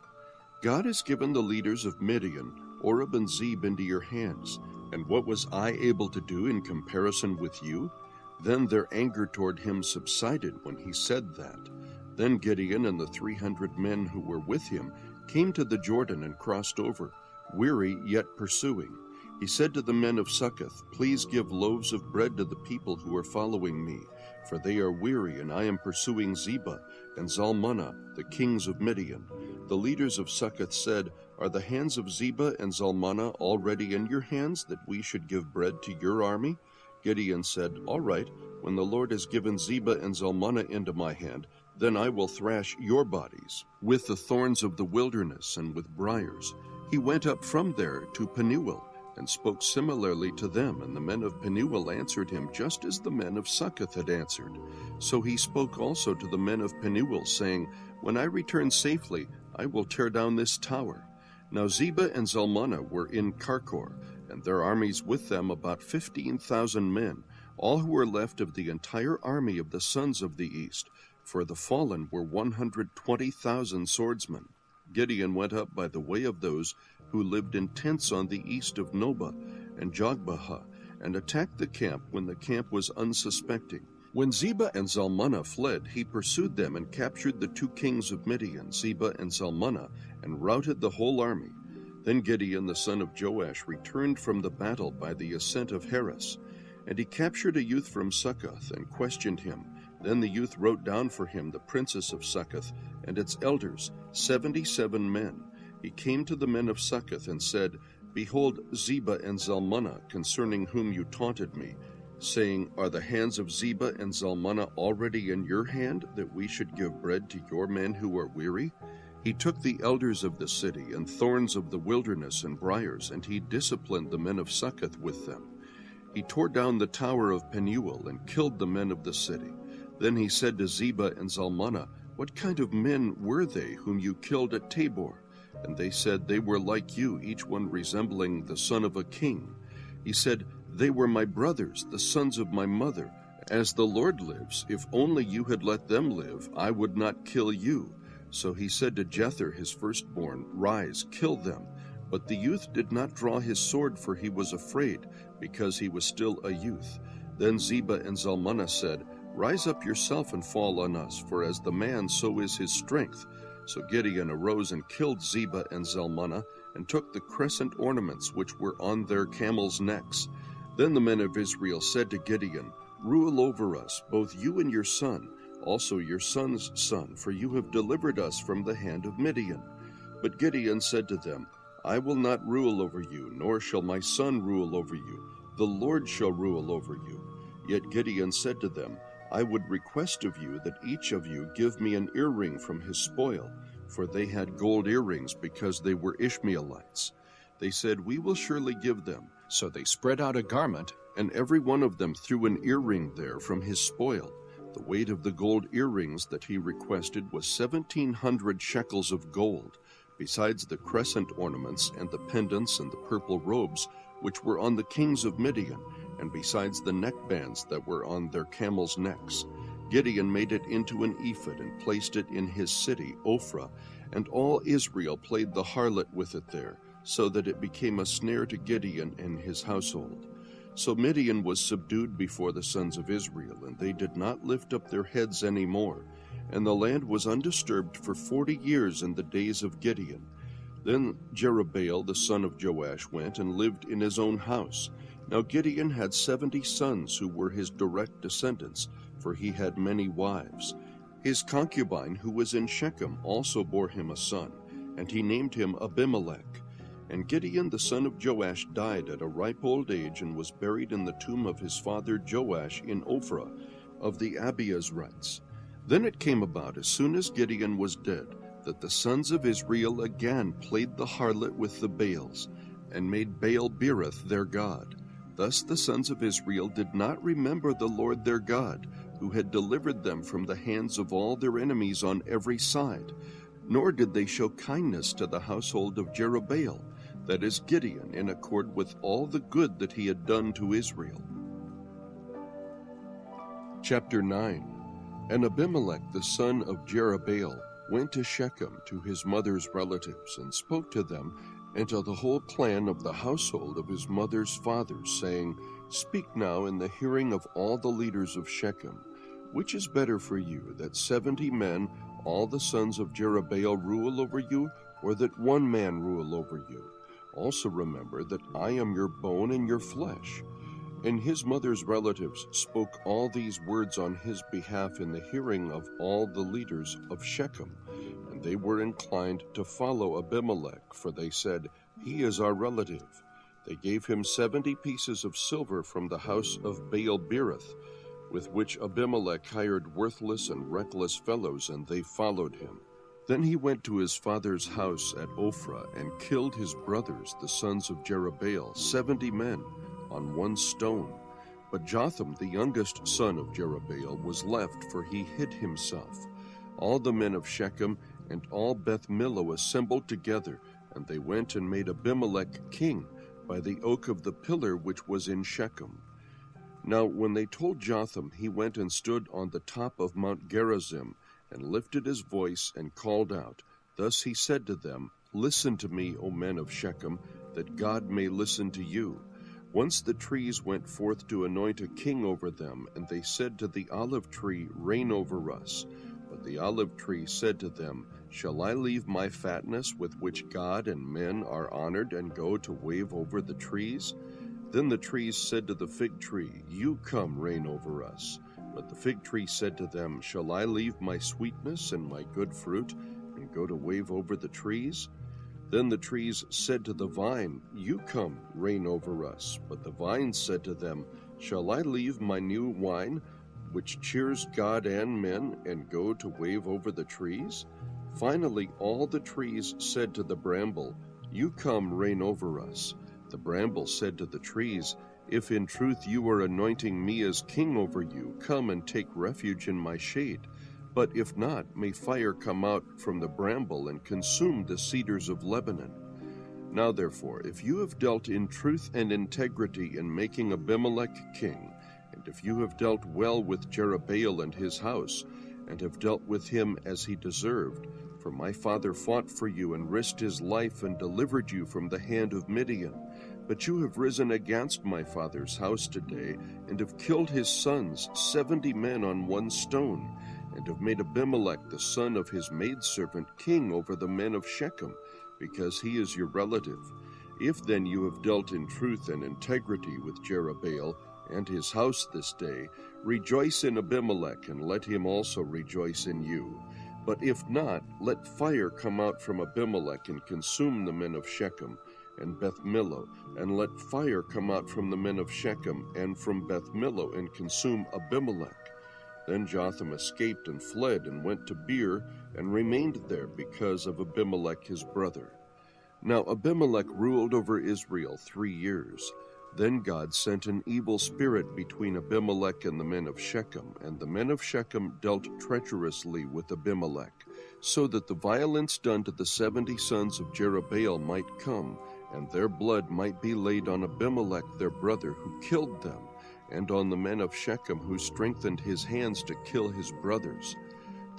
God has given the leaders of Midian Oreb and Zeb into your hands. And what was I able to do in comparison with you? Then their anger toward him subsided when he said that. Then Gideon and the 300 men who were with him came to the Jordan and crossed over, weary yet pursuing. He said to the men of Succoth, Please give loaves of bread to the people who are following me, for they are weary, and I am pursuing Zebah and Zalmunna, the kings of Midian. The leaders of Succoth said, Are the hands of Zebah and Zalmunna already in your hands, that we should give bread to your army? Gideon said, All right, when the Lord has given Zebah and Zalmunna into my hand, then I will thrash your bodies with the thorns of the wilderness and with briars. He went up from there to Penuel, and spoke similarly to them, and the men of Penuel answered him just as the men of Succoth had answered. So he spoke also to the men of Penuel, saying, When I return safely, I will tear down this tower. Now Zebah and Zalmunna were in Karkor, and their armies with them about 15,000 men, all who were left of the entire army of the sons of the east, for the fallen were 120,000 swordsmen. Gideon went up by the way of those who lived in tents on the east of Nobah and Jogbehah, and attacked the camp when the camp was unsuspecting. When Zebah and Zalmunna fled, he pursued them and captured the 2 kings of Midian, Zebah and Zalmunna, and routed the whole army. Then Gideon the son of Joash returned from the battle by the ascent of Heres, and he captured a youth from Succoth and questioned him. Then the youth wrote down for him the princes of Succoth and its elders, 77 men. He came to the men of Succoth and said, Behold, Zebah and Zalmunna, concerning whom you taunted me, saying, Are the hands of Zebah and Zalmunna already in your hand, that we should give bread to your men who are weary? He took the elders of the city and thorns of the wilderness and briars, and he disciplined the men of Succoth with them. He tore down the tower of Penuel and killed the men of the city. Then he said to Zebah and Zalmunna, What kind of men were they whom you killed at Tabor? And they said, They were like you, each one resembling the son of a king. He said, They were my brothers, the sons of my mother. As the Lord lives, if only you had let them live, I would not kill you. So he said to Jether his firstborn, Rise, kill them. But the youth did not draw his sword, for he was afraid, because he was still a youth. Then Zebah and Zalmunna said, Rise up yourself and fall on us, for as the man so is his strength. So Gideon arose and killed Zebah and Zalmunna, and took the crescent ornaments which were on their camels' necks. Then the men of Israel said to Gideon, Rule over us, both you and your son, also your son's son, for you have delivered us from the hand of Midian. But Gideon said to them, I will not rule over you, nor shall my son rule over you. The Lord shall rule over you. Yet Gideon said to them, I would request of you that each of you give me an earring from his spoil, for they had gold earrings because they were Ishmaelites. They said, We will surely give them. So they spread out a garment, and every one of them threw an earring there from his spoil. The weight of the gold earrings that he requested was 1,700 shekels of gold, besides the crescent ornaments and the pendants and the purple robes which were on the kings of Midian, and besides the neckbands that were on their camels' necks. Gideon made it into an ephod and placed it in his city, Ophrah, and all Israel played the harlot with it there, so that it became a snare to Gideon and his household. So Midian was subdued before the sons of Israel, and they did not lift up their heads any more, and the land was undisturbed for 40 years in the days of Gideon. Then Jerubbaal the son of Joash went and lived in his own house. Now Gideon had 70 sons who were his direct descendants, for he had many wives. His concubine, who was in Shechem, also bore him a son, and he named him Abimelech. And Gideon the son of Joash died at a ripe old age, and was buried in the tomb of his father Joash in Ophrah of the Abiezrites. Then it came about, as soon as Gideon was dead, that the sons of Israel again played the harlot with the Baals, and made Baal-berith their god. Thus the sons of Israel did not remember the Lord their God, who had delivered them from the hands of all their enemies on every side, nor did they show kindness to the household of Jerubbaal, that is Gideon, in accord with all the good that he had done to Israel. Chapter 9. And Abimelech the son of Jerubbaal went to Shechem to his mother's relatives, and spoke to them, and to the whole clan of the household of his mother's fathers, saying, Speak now in the hearing of all the leaders of Shechem. Which is better for you, that 70 men, all the sons of Jerubbaal, rule over you, or that one man rule over you? Also remember that I am your bone and your flesh. And his mother's relatives spoke all these words on his behalf in the hearing of all the leaders of Shechem. And they were inclined to follow Abimelech, for they said, He is our relative. They gave him 70 pieces of silver from the house of Baal-berith, with which Abimelech hired worthless and reckless fellows, and they followed him. Then he went to his father's house at Ophrah and killed his brothers, the sons of Jerubbaal, 70 men, on one stone. But Jotham, the youngest son of Jerubbaal, was left, for he hid himself. All the men of Shechem and all Beth Millo assembled together, and they went and made Abimelech king by the oak of the pillar which was in Shechem. Now when they told Jotham, he went and stood on the top of Mount Gerizim, and lifted his voice and called out. Thus he said to them, Listen to me, O men of Shechem, that God may listen to you. Once the trees went forth to anoint a king over them, and they said to the olive tree, Reign over us. But the olive tree said to them, Shall I leave my fatness with which God and men are honored, and go to wave over the trees? Then the trees said to the fig tree, You come, reign over us. But the fig tree said to them, Shall I leave my sweetness and my good fruit, and go to wave over the trees? Then the trees said to the vine, You come, reign over us. But the vine said to them, Shall I leave my new wine, which cheers God and men, and go to wave over the trees? Finally all the trees said to the bramble, You come, reign over us. The bramble said to the trees, If in truth you are anointing me as king over you, come and take refuge in my shade. But if not, may fire come out from the bramble and consume the cedars of Lebanon. Now therefore, if you have dealt in truth and integrity in making Abimelech king, and if you have dealt well with Jerubbaal and his house, and have dealt with him as he deserved, for my father fought for you and risked his life and delivered you from the hand of Midian, but you have risen against my father's house today, and have killed his sons, 70 men on one stone, and have made Abimelech the son of his maidservant king over the men of Shechem, because he is your relative. If then you have dealt in truth and integrity with Jerubbaal and his house this day, rejoice in Abimelech, and let him also rejoice in you. But if not, let fire come out from Abimelech and consume the men of Shechem and Beth Millo, and let fire come out from the men of Shechem and from Beth Millo and consume Abimelech. Then Jotham escaped and fled and went to Beer and remained there because of Abimelech his brother. Now Abimelech ruled over Israel 3 years. Then God sent an evil spirit between Abimelech and the men of Shechem, and the men of Shechem dealt treacherously with Abimelech, so that the violence done to the 70 sons of Jerubbaal might come, and their blood might be laid on Abimelech their brother, who killed them, and on the men of Shechem, who strengthened his hands to kill his brothers.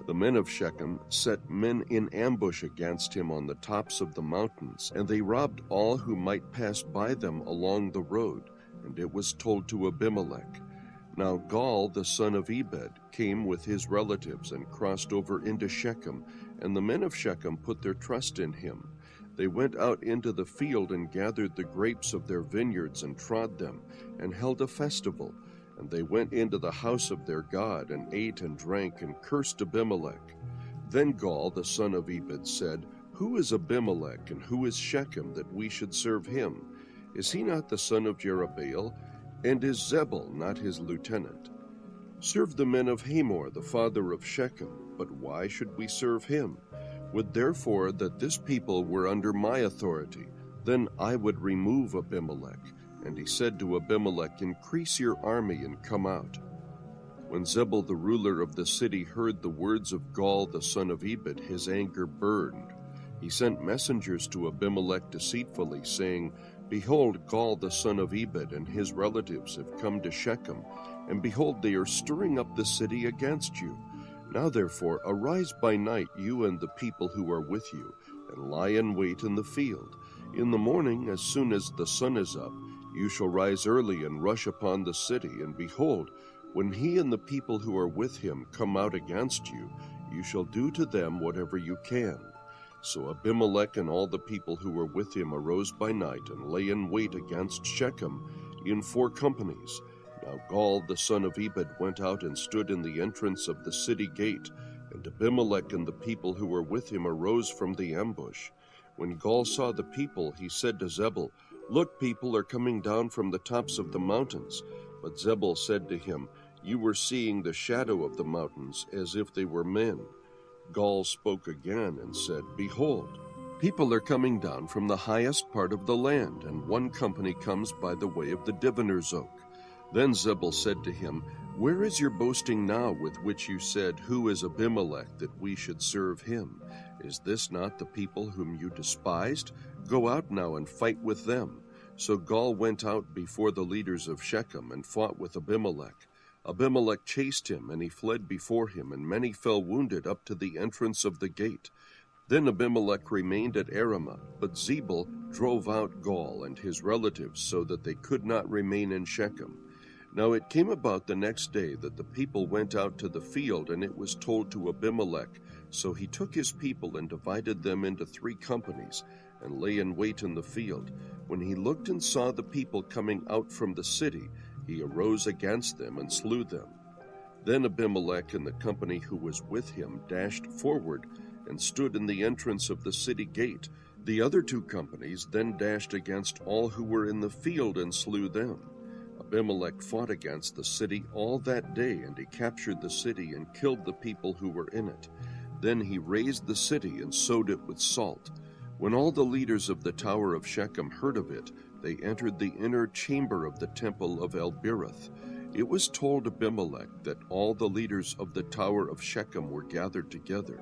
The men of Shechem set men in ambush against him on the tops of the mountains, and they robbed all who might pass by them along the road. And it was told to Abimelech. Now Gaal the son of Ebed came with his relatives and crossed over into Shechem, and the men of Shechem put their trust in him. They went out into the field and gathered the grapes of their vineyards and trod them, and held a festival. And they went into the house of their God, and ate and drank, and cursed Abimelech. Then Gaal the son of Ebed said, Who is Abimelech, and who is Shechem, that we should serve him? Is he not the son of Jerubbaal? And is Zebul not his lieutenant? Serve the men of Hamor, the father of Shechem. But why should we serve him? Would therefore that this people were under my authority, then I would remove Abimelech. And he said to Abimelech, Increase your army and come out. When Zebul the ruler of the city heard the words of Gaal the son of Ebed, his anger burned. He sent messengers to Abimelech deceitfully, saying, Behold, Gaal the son of Ebed and his relatives have come to Shechem, and behold, they are stirring up the city against you. Now therefore arise by night, you and the people who are with you, and lie in wait in the field. In the morning, as soon as the sun is up, you shall rise early and rush upon the city, and behold, when he and the people who are with him come out against you, you shall do to them whatever you can. So Abimelech and all the people who were with him arose by night and lay in wait against Shechem in 4 companies. Now Gaal the son of Ebed went out and stood in the entrance of the city gate, and Abimelech and the people who were with him arose from the ambush. When Gaal saw the people, he said to Zebul, "Look, people are coming down from the tops of the mountains." But Zebul said to him, "You were seeing the shadow of the mountains as if they were men." Gaal spoke again and said, "Behold, people are coming down from the highest part of the land, and 1 company comes by the way of the diviner's oak." Then Zebul said to him, "Where is your boasting now with which you said, 'Who is Abimelech, that we should serve him?' Is this not the people whom you despised? Go out now and fight with them." So Gaal went out before the leaders of Shechem and fought with Abimelech. Abimelech chased him, and he fled before him, and many fell wounded up to the entrance of the gate. Then Abimelech remained at Arumah, but Zebul drove out Gaal and his relatives so that they could not remain in Shechem. Now it came about the next day that the people went out to the field, and it was told to Abimelech. So he took his people and divided them into 3 companies, and lay in wait in the field. When he looked and saw the people coming out from the city, he arose against them and slew them. Then Abimelech and the company who was with him dashed forward and stood in the entrance of the city gate. The other 2 companies then dashed against all who were in the field and slew them. Abimelech fought against the city all that day, and he captured the city and killed the people who were in it. Then he razed the city and sowed it with salt. When all the leaders of the tower of Shechem heard of it, they entered the inner chamber of the temple of El-Berith. It was told Abimelech that all the leaders of the tower of Shechem were gathered together.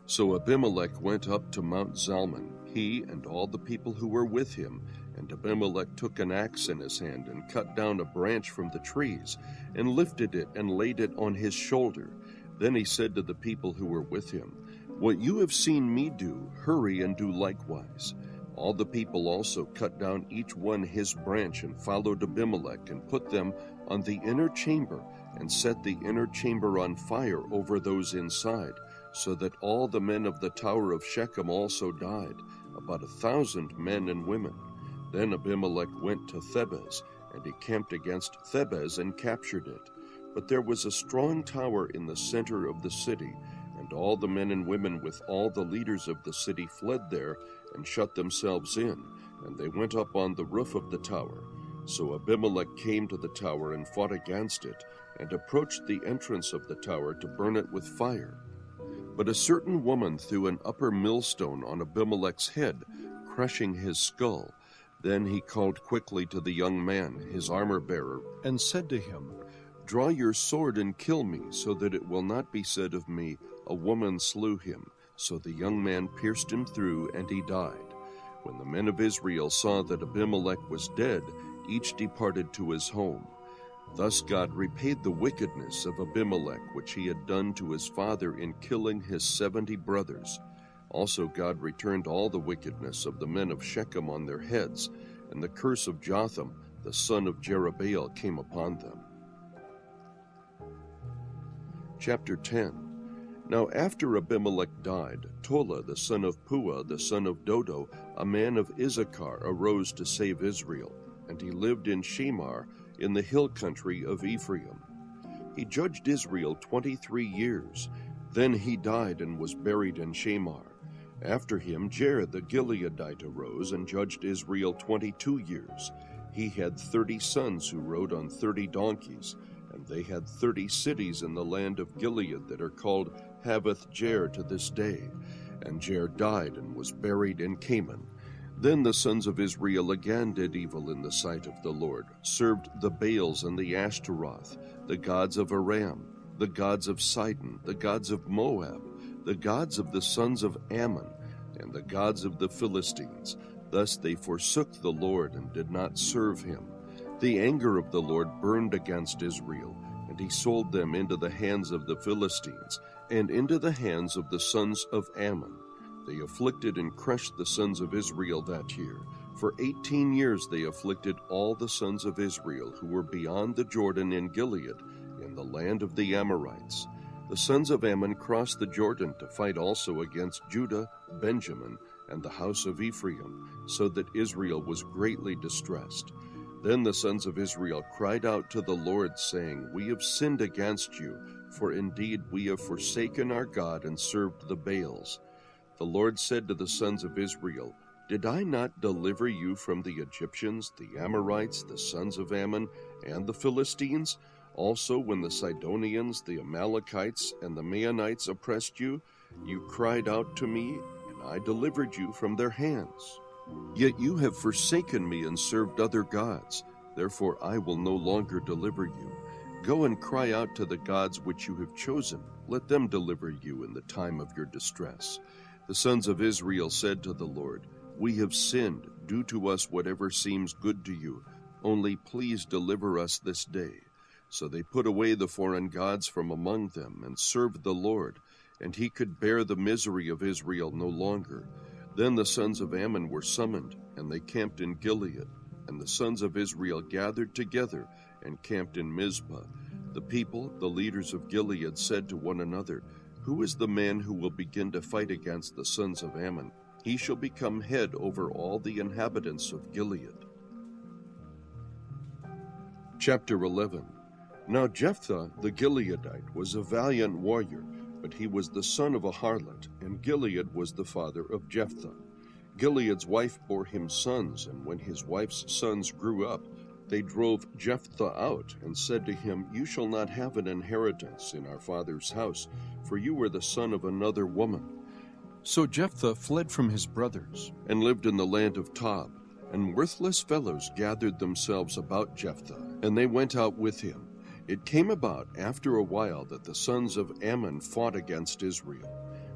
So Abimelech went up to Mount Zalmon, he and all the people who were with him, and Abimelech took an axe in his hand and cut down a branch from the trees, and lifted it and laid it on his shoulder. Then he said to the people who were with him, "What you have seen me do, hurry and do likewise." All the people also cut down each one his branch and followed Abimelech and put them on the inner chamber and set the inner chamber on fire over those inside, so that all the men of the tower of Shechem also died, about 1,000 men and women. Then Abimelech went to Thebez, and he camped against Thebez and captured it. But there was a strong tower in the center of the city, and all the men and women with all the leaders of the city fled there and shut themselves in, and they went up on the roof of the tower. So Abimelech came to the tower and fought against it, and approached the entrance of the tower to burn it with fire. But a certain woman threw an upper millstone on Abimelech's head, crushing his skull. Then he called quickly to the young man, his armor-bearer, and said to him, "Draw your sword and kill me, so that it will not be said of me, 'A woman slew him.'" So the young man pierced him through, and he died. When the men of Israel saw that Abimelech was dead, each departed to his home. Thus God repaid the wickedness of Abimelech, which he had done to his father in killing his 70 brothers. Also God returned all the wickedness of the men of Shechem on their heads, and the curse of Jotham, the son of Jerubbaal, came upon them. Chapter 10. Now after Abimelech died, Tola the son of Puah, the son of Dodo, a man of Issachar, arose to save Israel, and he lived in Shamar, in the hill country of Ephraim. He judged Israel 23 years. Then he died and was buried in Shamar. After him Jair the Gileadite arose and judged Israel 22 years. He had 30 sons who rode on 30 donkeys, and they had 30 cities in the land of Gilead that are called Havoth Jair to this day. And Jair died and was buried in Canaan. Then the sons of Israel again did evil in the sight of the Lord, served the Baals and the Ashtaroth, the gods of Aram, the gods of Sidon, the gods of Moab, the gods of the sons of Ammon, and the gods of the Philistines. Thus they forsook the Lord and did not serve him. The anger of the Lord burned against Israel, and he sold them into the hands of the Philistines, and into the hands of the sons of Ammon. They afflicted and crushed the sons of Israel that year. For 18 years they afflicted all the sons of Israel who were beyond the Jordan in Gilead, in the land of the Amorites. The sons of Ammon crossed the Jordan to fight also against Judah, Benjamin, and the house of Ephraim, so that Israel was greatly distressed. Then the sons of Israel cried out to the Lord, saying, We have sinned against you, for indeed we have forsaken our God and served the Baals. The Lord said to the sons of Israel, Did I not deliver you from the Egyptians, the Amorites, the sons of Ammon, and the Philistines? Also when the Sidonians, the Amalekites, and the Maonites oppressed you, you cried out to me, and I delivered you from their hands. Yet you have forsaken me and served other gods. Therefore I will no longer deliver you. Go and cry out to the gods which you have chosen. Let them deliver you in the time of your distress. The sons of Israel said to the Lord, We have sinned. Do to us whatever seems good to you. Only please deliver us this day. So they put away the foreign gods from among them and served the Lord, and he could bear the misery of Israel no longer. Then the sons of Ammon were summoned, and they camped in Gilead. And the sons of Israel gathered together and camped in Mizpah. The people, the leaders of Gilead, said to one another, Who is the man who will begin to fight against the sons of Ammon? He shall become head over all the inhabitants of Gilead. Chapter 11. Now Jephthah the Gileadite was a valiant warrior, but he was the son of a harlot, and Gilead was the father of Jephthah. Gilead's wife bore him sons, and when his wife's sons grew up, they drove Jephthah out, and said to him, You shall not have an inheritance in our father's house, for you are the son of another woman. So Jephthah fled from his brothers, and lived in the land of Tob. And worthless fellows gathered themselves about Jephthah, and they went out with him. It came about after a while that the sons of Ammon fought against Israel.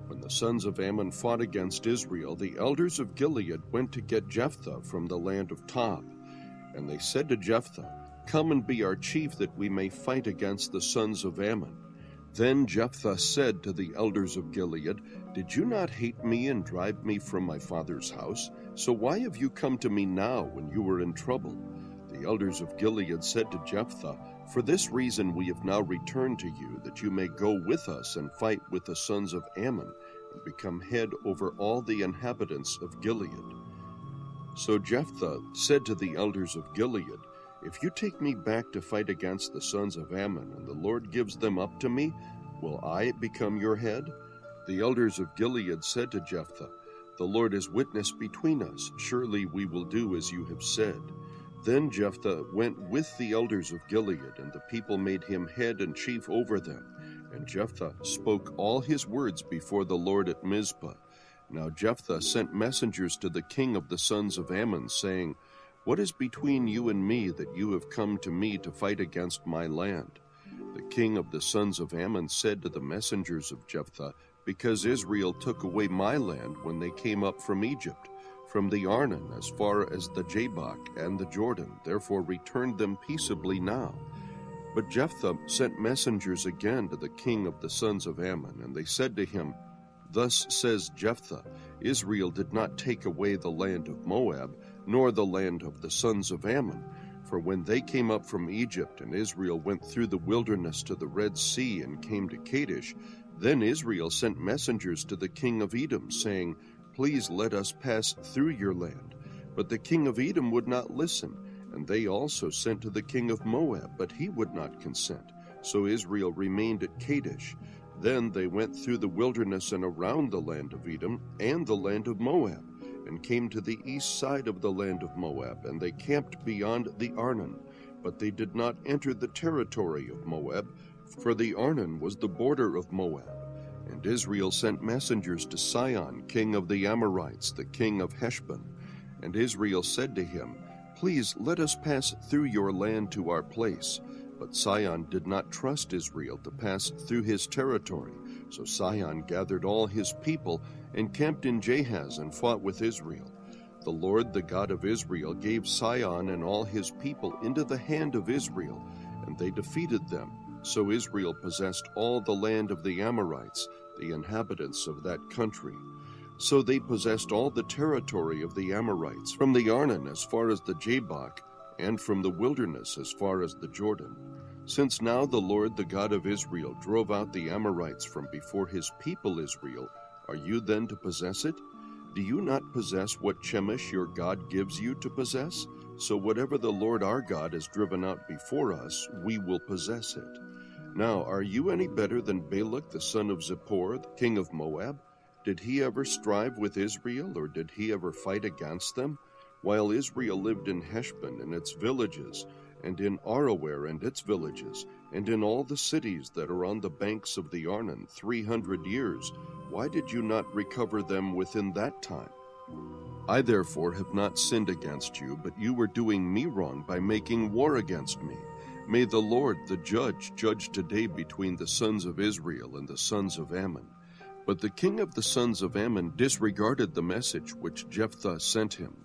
When the sons of Ammon fought against Israel, the elders of Gilead went to get Jephthah from the land of Tob. And they said to Jephthah, Come and be our chief, that we may fight against the sons of Ammon. Then Jephthah said to the elders of Gilead, Did you not hate me and drive me from my father's house? So why have you come to me now when you were in trouble? The elders of Gilead said to Jephthah, For this reason we have now returned to you, that you may go with us and fight with the sons of Ammon, and become head over all the inhabitants of Gilead. So Jephthah said to the elders of Gilead, If you take me back to fight against the sons of Ammon, and the Lord gives them up to me, will I become your head? The elders of Gilead said to Jephthah, The Lord is witness between us. Surely we will do as you have said. Then Jephthah went with the elders of Gilead, and the people made him head and chief over them. And Jephthah spoke all his words before the Lord at Mizpah. Now Jephthah sent messengers to the king of the sons of Ammon, saying, What is between you and me that you have come to me to fight against my land? The king of the sons of Ammon said to the messengers of Jephthah, Because Israel took away my land when they came up from Egypt, from the Arnon as far as the Jabbok and the Jordan, therefore returned them peaceably now. But Jephthah sent messengers again to the king of the sons of Ammon, and they said to him, Thus says Jephthah, Israel did not take away the land of Moab, nor the land of the sons of Ammon. For when they came up from Egypt, and Israel went through the wilderness to the Red Sea and came to Kadesh, then Israel sent messengers to the king of Edom, saying, Please let us pass through your land. But the king of Edom would not listen, and they also sent to the king of Moab, but he would not consent. So Israel remained at Kadesh. Then they went through the wilderness and around the land of Edom and the land of Moab, and came to the east side of the land of Moab, and they camped beyond the Arnon. But they did not enter the territory of Moab, for the Arnon was the border of Moab. And Israel sent messengers to Sihon, king of the Amorites, the king of Heshbon. And Israel said to him, Please let us pass through your land to our place. But Sihon did not trust Israel to pass through his territory. So Sihon gathered all his people and camped in Jahaz and fought with Israel. The Lord, the God of Israel, gave Sihon and all his people into the hand of Israel, and they defeated them. So Israel possessed all the land of the Amorites, the inhabitants of that country. So they possessed all the territory of the Amorites, from the Arnon as far as the Jabbok, and from the wilderness as far as the Jordan. Since now the Lord, the God of Israel, drove out the Amorites from before his people Israel, are you then to possess it? Do you not possess what Chemosh your God gives you to possess? So whatever the Lord our God has driven out before us, we will possess it. Now, are you any better than Balak the son of Zippor, the king of Moab? Did he ever strive with Israel, or did he ever fight against them? While Israel lived in Heshbon and its villages, and in Aroer and its villages, and in all the cities that are on the banks of the Arnon 300 years, why did you not recover them within that time? I therefore have not sinned against you, but you were doing me wrong by making war against me. May the Lord, the judge today between the sons of Israel and the sons of Ammon. But the king of the sons of Ammon disregarded the message which Jephthah sent him.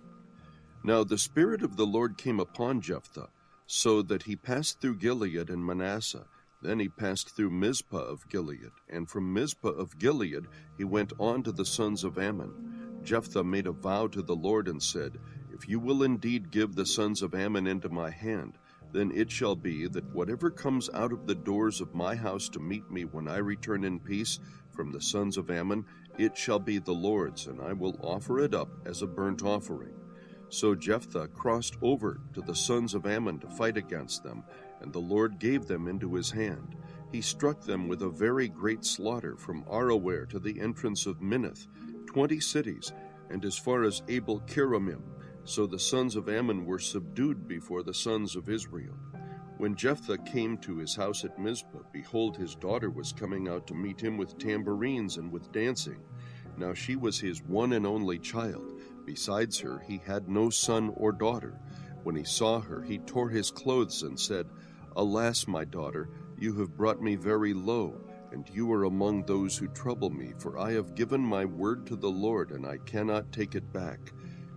Now the Spirit of the Lord came upon Jephthah, so that he passed through Gilead and Manasseh. Then he passed through Mizpah of Gilead, and from Mizpah of Gilead he went on to the sons of Ammon. Jephthah made a vow to the Lord and said, If you will indeed give the sons of Ammon into my hand, then it shall be that whatever comes out of the doors of my house to meet me when I return in peace from the sons of Ammon, it shall be the Lord's, and I will offer it up as a burnt offering. So Jephthah crossed over to the sons of Ammon to fight against them, and the Lord gave them into his hand. He struck them with a very great slaughter from Aroer to the entrance of Minnith, 20 cities, and as far as Abel Keramim. So the sons of Ammon were subdued before the sons of Israel. When Jephthah came to his house at Mizpah, behold, his daughter was coming out to meet him with tambourines and with dancing. Now she was his one and only child. Besides her, he had no son or daughter. When he saw her, he tore his clothes and said, Alas, my daughter, you have brought me very low, and you are among those who trouble me, for I have given my word to the Lord, and I cannot take it back.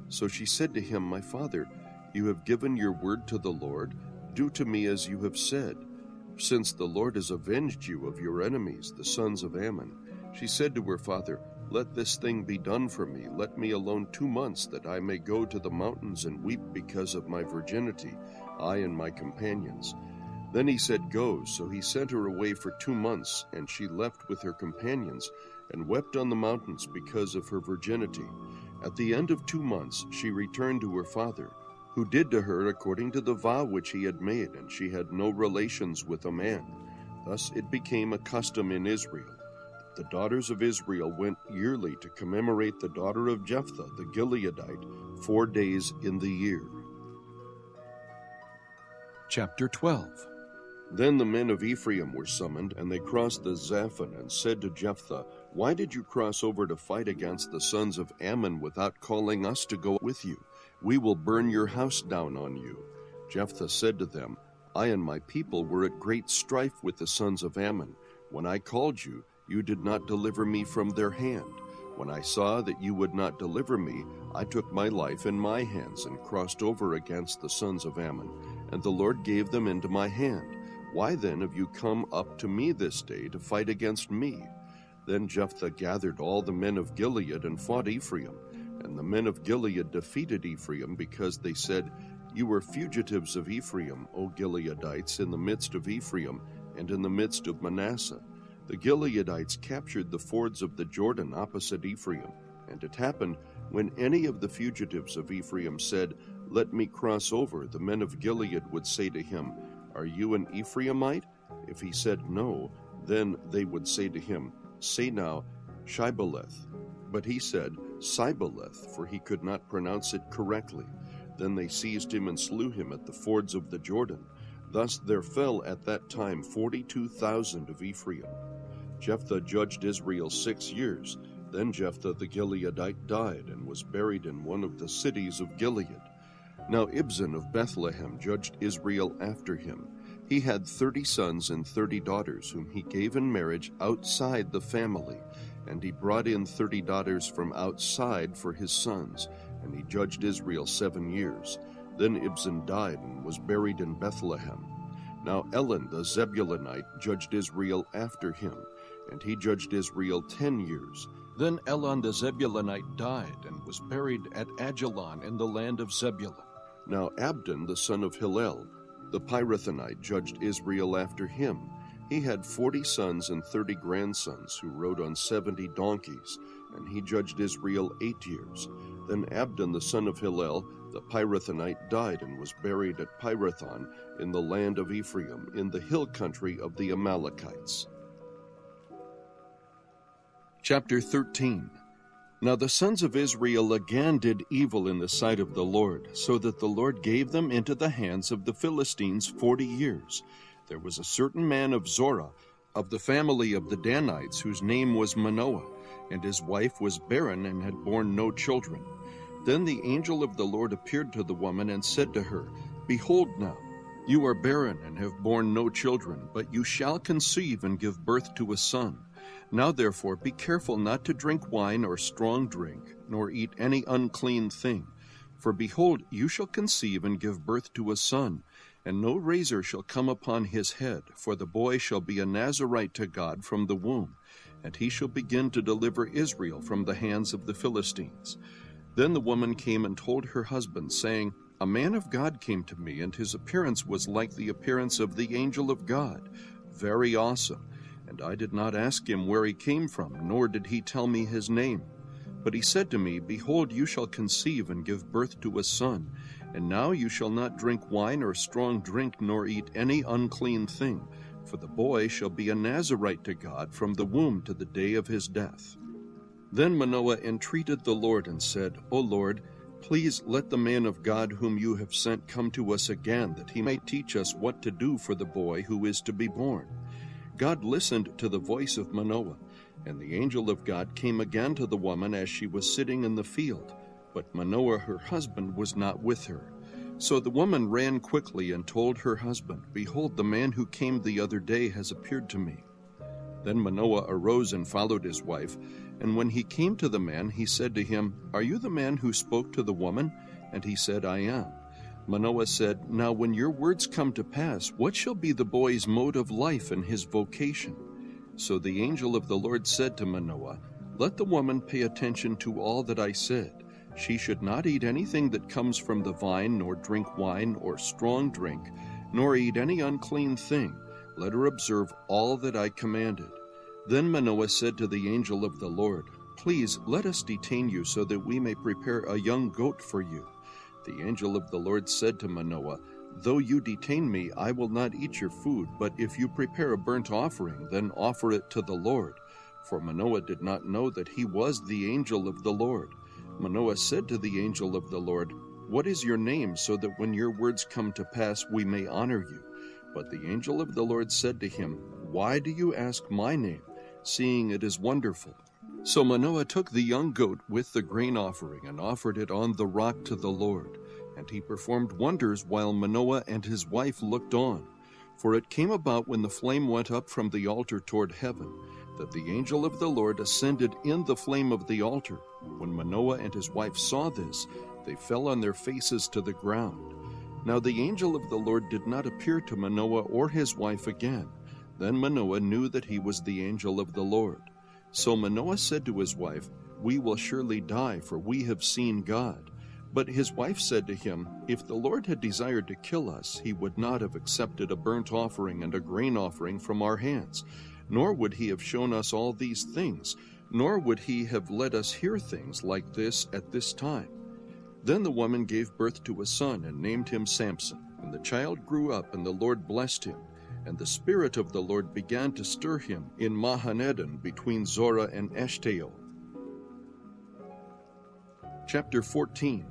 So she said to him, My father, you have given your word to the Lord. Do to me as you have said. Since the Lord has avenged you of your enemies, the sons of Ammon. She said to her father, Let this thing be done for me. Let me alone 2 months, that I may go to the mountains and weep because of my virginity, I and my companions. Then he said, Go. So he sent her away for 2 months, and she left with her companions, and wept on the mountains because of her virginity. At the end of 2 months she returned to her father, who did to her according to the vow which he had made, and she had no relations with a man. Thus it became a custom in Israel. The daughters of Israel went yearly to commemorate the daughter of Jephthah the Gileadite 4 days in the year. Chapter 12. Then the men of Ephraim were summoned, and they crossed the Zaphon, and said to Jephthah, Why did you cross over to fight against the sons of Ammon without calling us to go with you? We will burn your house down on you. Jephthah said to them, I and my people were at great strife with the sons of Ammon. When I called you, you did not deliver me from their hand. When I saw that you would not deliver me, I took my life in my hands and crossed over against the sons of Ammon, and the Lord gave them into my hand. Why then have you come up to me this day to fight against me? Then Jephthah gathered all the men of Gilead and fought Ephraim. And the men of Gilead defeated Ephraim, because they said, You were fugitives of Ephraim, O Gileadites, in the midst of Ephraim and in the midst of Manasseh. The Gileadites captured the fords of the Jordan opposite Ephraim. And it happened, when any of the fugitives of Ephraim said, Let me cross over, the men of Gilead would say to him, Are you an Ephraimite? If he said no, then they would say to him, Say now, Shibboleth. But he said, Sibboleth, for he could not pronounce it correctly. Then they seized him and slew him at the fords of the Jordan. Thus there fell at that time 42,000 of Ephraim. Jephthah judged Israel 6 years. Then Jephthah the Gileadite died, and was buried in one of the cities of Gilead. Now Ibzan of Bethlehem judged Israel after him. He had 30 sons and 30 daughters, whom he gave in marriage outside the family. And he brought in 30 daughters from outside for his sons, and he judged Israel 7 years. Then Ibzan died and was buried in Bethlehem. Now Elon the Zebulunite judged Israel after him, and he judged Israel 10 years. Then Elon the Zebulunite died and was buried at Ajalon in the land of Zebulun. Now Abdon the son of Hillel, the Pirathonite, judged Israel after him. He had 40 sons and 30 grandsons who rode on 70 donkeys, and he judged Israel 8 years. Then Abdon the son of Hillel, the Pirathonite, died and was buried at Pirathon in the land of Ephraim, in the hill country of the Amalekites. Chapter 13. Now the sons of Israel again did evil in the sight of the Lord, so that the Lord gave them into the hands of the Philistines 40 years. There was a certain man of Zorah, of the family of the Danites, whose name was Manoah, and his wife was barren and had borne no children. Then the angel of the Lord appeared to the woman and said to her, Behold now, you are barren and have borne no children, but you shall conceive and give birth to a son. Now therefore be careful not to drink wine or strong drink, nor eat any unclean thing. For behold, you shall conceive and give birth to a son, and no razor shall come upon his head, for the boy shall be a Nazirite to God from the womb, and he shall begin to deliver Israel from the hands of the Philistines. Then the woman came and told her husband, saying, A man of God came to me, and his appearance was like the appearance of the angel of God, very awesome. And I did not ask him where he came from, nor did he tell me his name. But he said to me, Behold, you shall conceive and give birth to a son, and now you shall not drink wine or strong drink, nor eat any unclean thing, for the boy shall be a Nazirite to God from the womb to the day of his death. Then Manoah entreated the Lord and said, O Lord, please let the man of God whom you have sent come to us again, that he may teach us what to do for the boy who is to be born. God listened to the voice of Manoah, and the angel of God came again to the woman as she was sitting in the field. But Manoah her husband was not with her. So the woman ran quickly and told her husband, Behold, the man who came the other day has appeared to me. Then Manoah arose and followed his wife, and when he came to the man, he said to him, Are you the man who spoke to the woman? And he said, I am. Manoah said, Now when your words come to pass, what shall be the boy's mode of life and his vocation? So the angel of the Lord said to Manoah, Let the woman pay attention to all that I said. She should not eat anything that comes from the vine, nor drink wine or strong drink, nor eat any unclean thing. Let her observe all that I commanded. Then Manoah said to the angel of the Lord, Please let us detain you so that we may prepare a young goat for you. The angel of the Lord said to Manoah, Though you detain me, I will not eat your food, but if you prepare a burnt offering, then offer it to the Lord. For Manoah did not know that he was the angel of the Lord. Manoah said to the angel of the Lord, What is your name, so that when your words come to pass we may honor you? But the angel of the Lord said to him, Why do you ask my name, seeing it is wonderful? So Manoah took the young goat with the grain offering and offered it on the rock to the Lord. And he performed wonders while Manoah and his wife looked on. For it came about when the flame went up from the altar toward heaven, that the angel of the Lord ascended in the flame of the altar. When Manoah and his wife saw this, they fell on their faces to the ground. Now the angel of the Lord did not appear to Manoah or his wife again. Then Manoah knew that he was the angel of the Lord. So Manoah said to his wife, We will surely die, for we have seen God. But his wife said to him, If the Lord had desired to kill us, he would not have accepted a burnt offering and a grain offering from our hands, nor would he have shown us all these things, nor would he have let us hear things like this at this time. Then the woman gave birth to a son and named him Samson. And the child grew up, and the Lord blessed him. And the Spirit of the Lord began to stir him in Mahanedon between Zorah and Eshtaol. Chapter 14.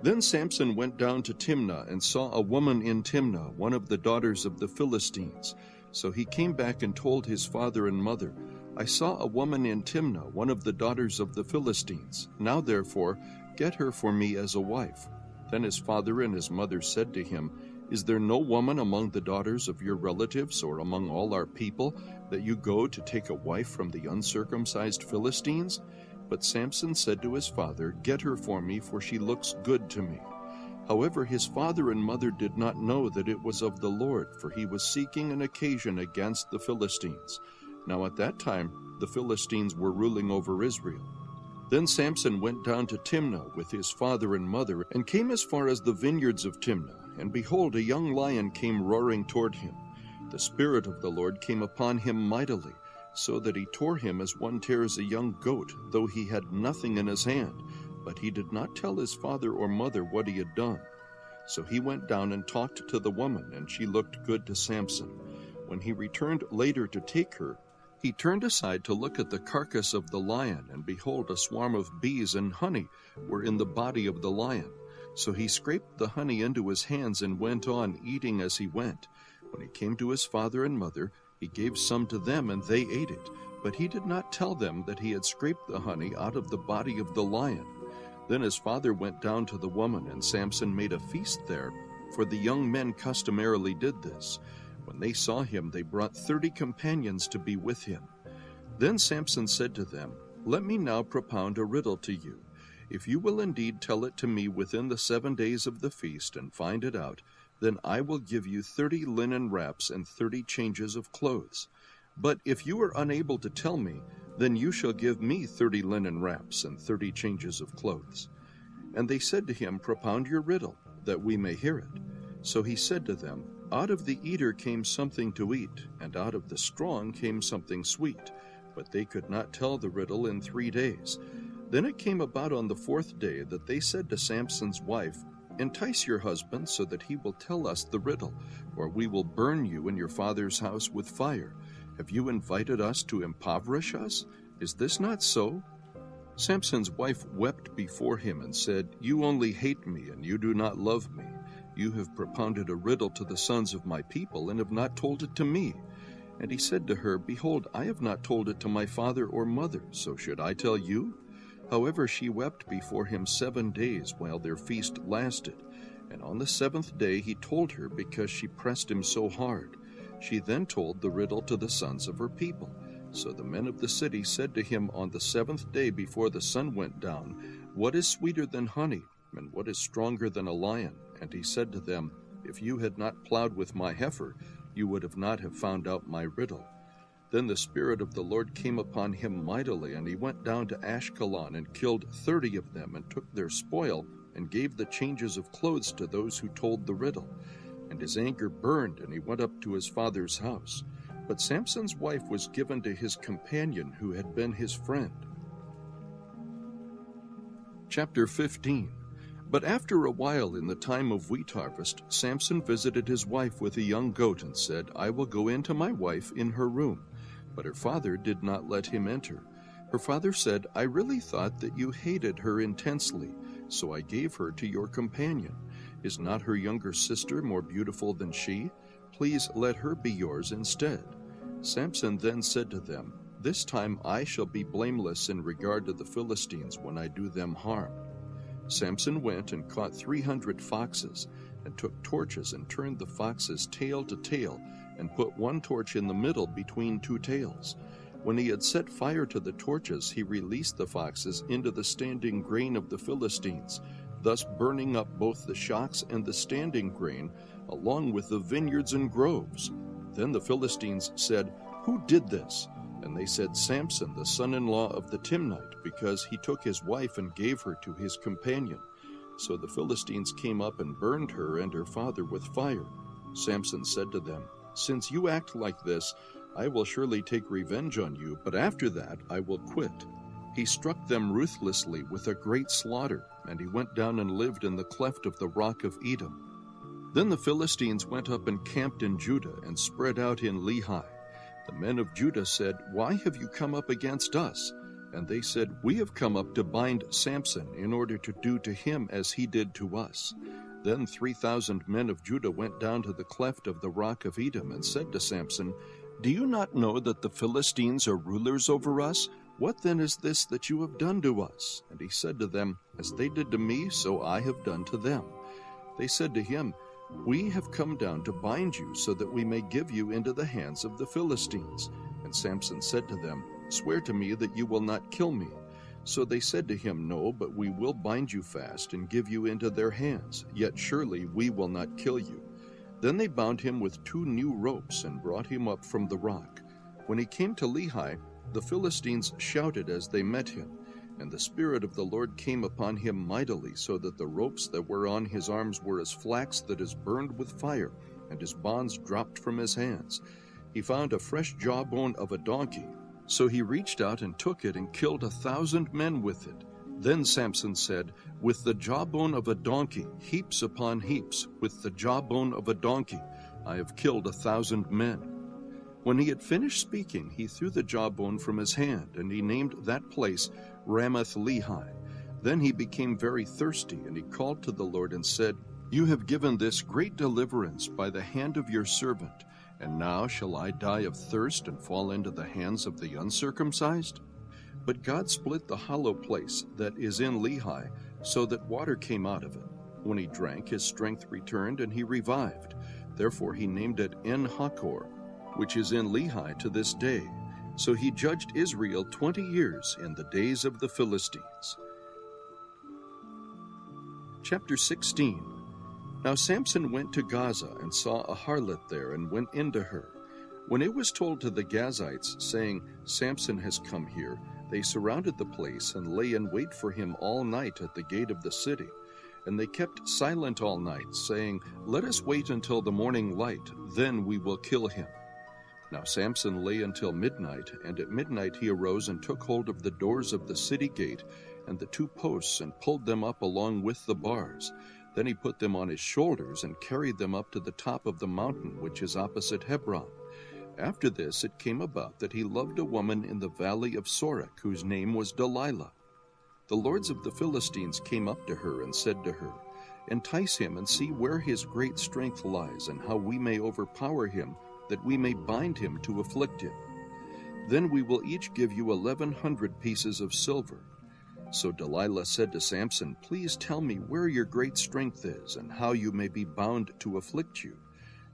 Then Samson went down to Timnah and saw a woman in Timnah, one of the daughters of the Philistines. So he came back and told his father and mother, I saw a woman in Timnah, one of the daughters of the Philistines. Now therefore, get her for me as a wife. Then his father and his mother said to him, Is there no woman among the daughters of your relatives or among all our people that you go to take a wife from the uncircumcised Philistines? But Samson said to his father, Get her for me, for she looks good to me. However, his father and mother did not know that it was of the Lord, for he was seeking an occasion against the Philistines. Now at that time the Philistines were ruling over Israel. Then Samson went down to Timnah with his father and mother, and came as far as the vineyards of Timnah. And behold, a young lion came roaring toward him. The Spirit of the Lord came upon him mightily, so that he tore him as one tears a young goat, though he had nothing in his hand. But he did not tell his father or mother what he had done. So he went down and talked to the woman, and she looked good to Samson. When he returned later to take her, he turned aside to look at the carcass of the lion, and behold, a swarm of bees and honey were in the body of the lion. So he scraped the honey into his hands and went on, eating as he went. When he came to his father and mother, he gave some to them, and they ate it. But he did not tell them that he had scraped the honey out of the body of the lion. Then his father went down to the woman, and Samson made a feast there, for the young men customarily did this. When they saw him, they brought 30 companions to be with him. Then Samson said to them, "Let me now propound a riddle to you. If you will indeed tell it to me within the 7 days of the feast, and find it out, then I will give you 30 linen wraps and 30 changes of clothes. But if you are unable to tell me, then you shall give me 30 linen wraps and 30 changes of clothes." And they said to him, "Propound your riddle, that we may hear it." So he said to them, "Out of the eater came something to eat, and out of the strong came something sweet." But they could not tell the riddle in 3 days. Then it came about on the 4th day that they said to Samson's wife, "Entice your husband so that he will tell us the riddle, or we will burn you in your father's house with fire. Have you invited us to impoverish us? Is this not so?" Samson's wife wept before him and said, "You only hate me, and you do not love me. You have propounded a riddle to the sons of my people, and have not told it to me." And he said to her, "Behold, I have not told it to my father or mother, so should I tell you?" However, she wept before him 7 days while their feast lasted. And on the 7th day he told her, because she pressed him so hard. She then told the riddle to the sons of her people. So the men of the city said to him on the 7th day before the sun went down, "What is sweeter than honey, and what is stronger than a lion?" And he said to them, "If you had not plowed with my heifer, you would not have found out my riddle." Then the Spirit of the Lord came upon him mightily, and he went down to Ashkelon and killed 30 of them, and took their spoil, and gave the changes of clothes to those who told the riddle. And his anger burned, and he went up to his father's house. But Samson's wife was given to his companion, who had been his friend. Chapter 15. But after a while, in the time of wheat harvest, Samson visited his wife with a young goat, and said, "I will go in to my wife in her room." But her father did not let him enter. Her father said, "I really thought that you hated her intensely, so I gave her to your companion. Is not her younger sister more beautiful than she? Please let her be yours instead." Samson then said to them, "This time I shall be blameless in regard to the Philistines when I do them harm." Samson went and caught 300 foxes, and took torches and turned the foxes tail to tail, and put one torch in the middle between 2 tails. When he had set fire to the torches, he released the foxes into the standing grain of the Philistines, thus burning up both the shocks and the standing grain, along with the vineyards and groves. Then the Philistines said, "Who did this?" And they said, "Samson, the son-in-law of the Timnite, because he took his wife and gave her to his companion." So the Philistines came up and burned her and her father with fire. Samson said to them, "Since you act like this, I will surely take revenge on you, but after that I will quit." He struck them ruthlessly with a great slaughter, and he went down and lived in the cleft of the rock of Edom. Then the Philistines went up and camped in Judah, and spread out in Lehi. The men of Judah said, "Why have you come up against us?" And they said, "We have come up to bind Samson, in order to do to him as he did to us." Then 3,000 men of Judah went down to the cleft of the rock of Edom, and said to Samson, "Do you not know that the Philistines are rulers over us? What then is this that you have done to us?" And he said to them, "As they did to me, so I have done to them." They said to him, "We have come down to bind you, so that we may give you into the hands of the Philistines." And Samson said to them, "Swear to me that you will not kill me." So they said to him, "No, but we will bind you fast and give you into their hands, yet surely we will not kill you." Then they bound him with 2 new ropes and brought him up from the rock. When he came to Lehi, the Philistines shouted as they met him, and the Spirit of the Lord came upon him mightily, so that the ropes that were on his arms were as flax that is burned with fire, and his bonds dropped from his hands. He found a fresh jawbone of a donkey, so he reached out and took it and killed 1,000 men with it. Then Samson said, "With the jawbone of a donkey, heaps upon heaps, with the jawbone of a donkey, I have killed 1,000 men." When he had finished speaking, he threw the jawbone from his hand, and he named that place Ramath-Lehi. Then he became very thirsty, and he called to the Lord and said, "You have given this great deliverance by the hand of your servant, and now shall I die of thirst and fall into the hands of the uncircumcised?" But God split the hollow place that is in Lehi, so that water came out of it. When he drank, his strength returned, and he revived. Therefore he named it En-Hakkore, which is in Lehi to this day. So he judged Israel 20 years in the days of the Philistines. Chapter 16. Now Samson went to Gaza and saw a harlot there and went into her. When it was told to the Gazites, saying, "Samson has come here," they surrounded the place and lay in wait for him all night at the gate of the city. And they kept silent all night, saying, "Let us wait until the morning light, then we will kill him." Now Samson lay until midnight, and at midnight he arose and took hold of the doors of the city gate and the 2 posts, and pulled them up along with the bars. Then he put them on his shoulders and carried them up to the top of the mountain which is opposite Hebron. After this it came about that he loved a woman in the valley of Sorek, whose name was Delilah. The lords of the Philistines came up to her and said to her, "Entice him and see where his great strength lies, and how we may overpower him, that we may bind him to afflict him. Then we will each give you 1,100 pieces of silver." So Delilah said to Samson, "Please tell me where your great strength is, and how you may be bound to afflict you."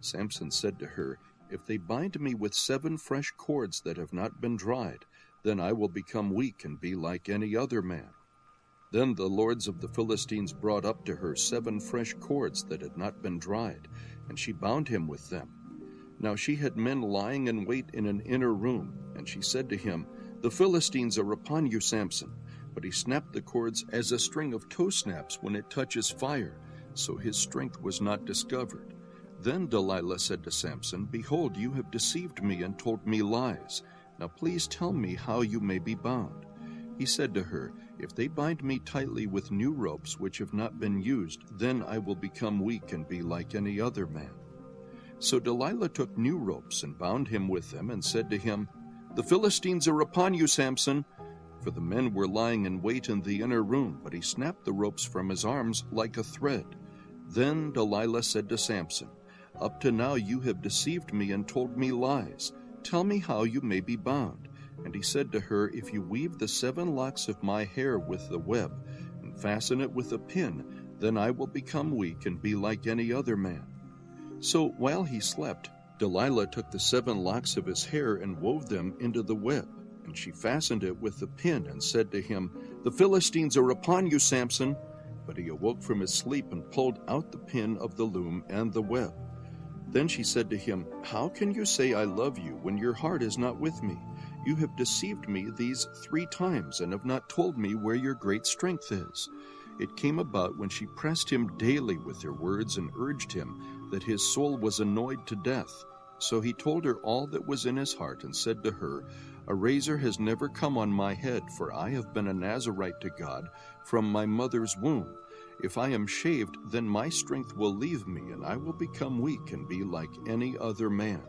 Samson said to her, "If they bind me with 7 fresh cords that have not been dried, then I will become weak and be like any other man." Then the lords of the Philistines brought up to her 7 fresh cords that had not been dried, and she bound him with them. Now she had men lying in wait in an inner room, and she said to him, "The Philistines are upon you, Samson." But he snapped the cords as a string of tow snaps when it touches fire, so his strength was not discovered. Then Delilah said to Samson, "Behold, you have deceived me and told me lies. Now please tell me how you may be bound." He said to her, "If they bind me tightly with new ropes which have not been used, then I will become weak and be like any other man." So Delilah took new ropes and bound him with them, and said to him, "The Philistines are upon you, Samson." For the men were lying in wait in the inner room, but he snapped the ropes from his arms like a thread. Then Delilah said to Samson, "Up to now you have deceived me and told me lies. Tell me how you may be bound." And he said to her, "If you weave the 7 locks of my hair with the web, and fasten it with a pin, then I will become weak and be like any other man." So while he slept, Delilah took the 7 locks of his hair and wove them into the web. And she fastened it with the pin, and said to him, "The Philistines are upon you, Samson." But he awoke from his sleep and pulled out the pin of the loom and the web. Then she said to him, "How can you say I love you when your heart is not with me? You have deceived me these 3 times and have not told me where your great strength is." It came about when she pressed him daily with her words and urged him, that his soul was annoyed to death. So he told her all that was in his heart, and said to her, "A razor has never come on my head, for I have been a Nazirite to God from my mother's womb. If I am shaved, then my strength will leave me, and I will become weak and be like any other man."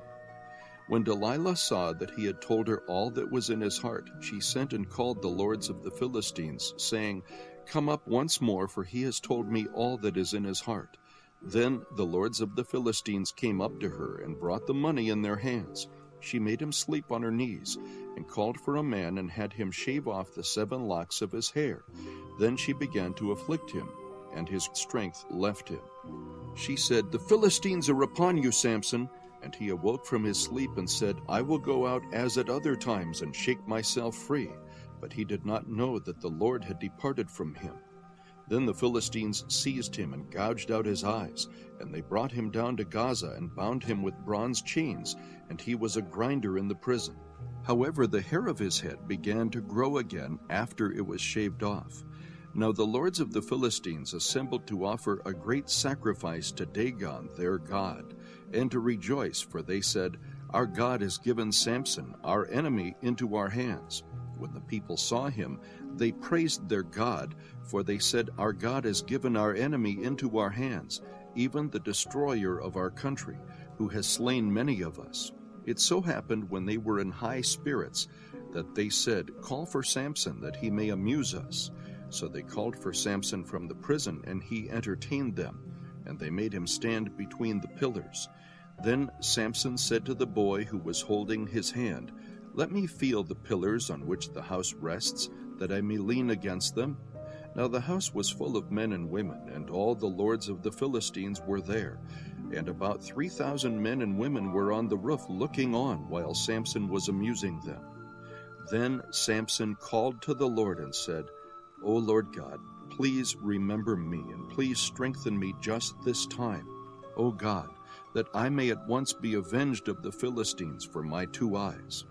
When Delilah saw that he had told her all that was in his heart, she sent and called the lords of the Philistines, saying, "Come up once more, for he has told me all that is in his heart." Then the lords of the Philistines came up to her and brought the money in their hands. She made him sleep on her knees, and called for a man and had him shave off the 7 locks of his hair. Then she began to afflict him, and his strength left him. She said, "The Philistines are upon you, Samson." And he awoke from his sleep and said, "I will go out as at other times and shake myself free." But he did not know that the Lord had departed from him. Then the Philistines seized him and gouged out his eyes, and they brought him down to Gaza and bound him with bronze chains, and he was a grinder in the prison. However, the hair of his head began to grow again after it was shaved off. Now the lords of the Philistines assembled to offer a great sacrifice to Dagon their god, and to rejoice, for they said, "Our God has given Samson, our enemy, into our hands." When the people saw him, they praised their God, for they said, "Our God has given our enemy into our hands, even the destroyer of our country, who has slain many of us." It so happened when they were in high spirits that they said, "Call for Samson, that he may amuse us." So they called for Samson from the prison, and he entertained them, and they made him stand between the pillars. Then Samson said to the boy who was holding his hand, "Let me feel the pillars on which the house rests, that I may lean against them." Now the house was full of men and women, and all the lords of the Philistines were there, and about 3,000 men and women were on the roof looking on while Samson was amusing them. Then Samson called to the Lord and said, "O Lord God, please remember me, and please strengthen me just this time, O God, that I may at once be avenged of the Philistines for my 2 eyes."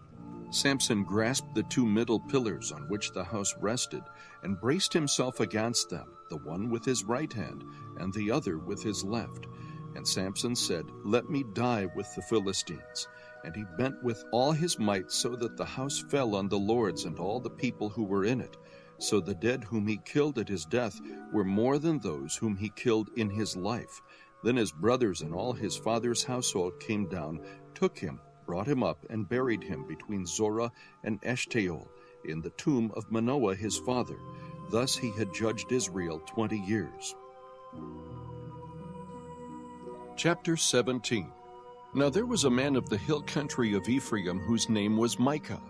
Samson grasped the 2 middle pillars on which the house rested, and braced himself against them, the one with his right hand, and the other with his left. And Samson said, "Let me die with the Philistines." And he bent with all his might, so that the house fell on the lords and all the people who were in it. So the dead whom he killed at his death were more than those whom he killed in his life. Then his brothers and all his father's household came down, took him, brought him up, and buried him between Zorah and Eshtaol, in the tomb of Manoah his father. Thus he had judged Israel 20 years. Chapter 17. Now there was a man of the hill country of Ephraim whose name was Micah.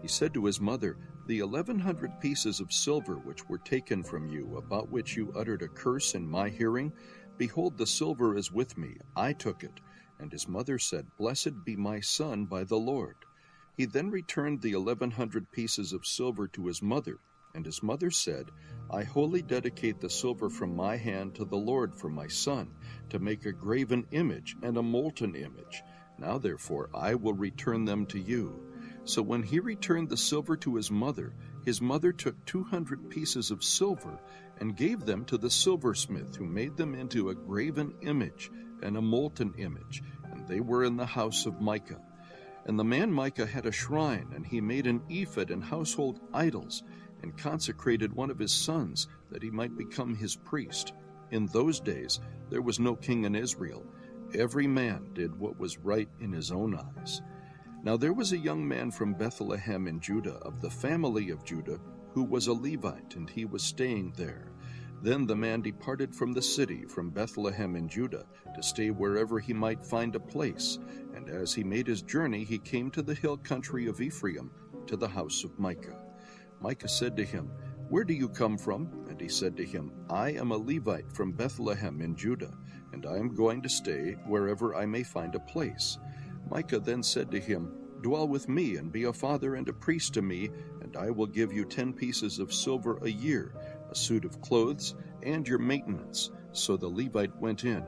He said to his mother, "The 1,100 pieces of silver which were taken from you, about which you uttered a curse in my hearing, behold, the silver is with me. I took it." And his mother said, "Blessed be my son by the Lord." He then returned the 1,100 pieces of silver to his mother, and his mother said, "I wholly dedicate the silver from my hand to the Lord for my son, to make a graven image and a molten image. Now therefore I will return them to you." So when he returned the silver to his mother took 200 pieces of silver and gave them to the silversmith, who made them into a graven image and a molten image, and they were in the house of Micah. And the man Micah had a shrine, and he made an ephod and household idols, and consecrated one of his sons, that he might become his priest. In those days there was no king in Israel. Every man did what was right in his own eyes. Now there was a young man from Bethlehem in Judah, of the family of Judah, who was a Levite, and he was staying there. Then the man departed from the city, from Bethlehem in Judah, to stay wherever he might find a place. And as he made his journey, he came to the hill country of Ephraim, to the house of Micah. Micah said to him, "Where do you come from?" And he said to him, "I am a Levite from Bethlehem in Judah, and I am going to stay wherever I may find a place." Micah then said to him, "Dwell with me, and be a father and a priest to me, and I will give you 10 pieces of silver a year, a suit of clothes, and your maintenance." So the Levite went in.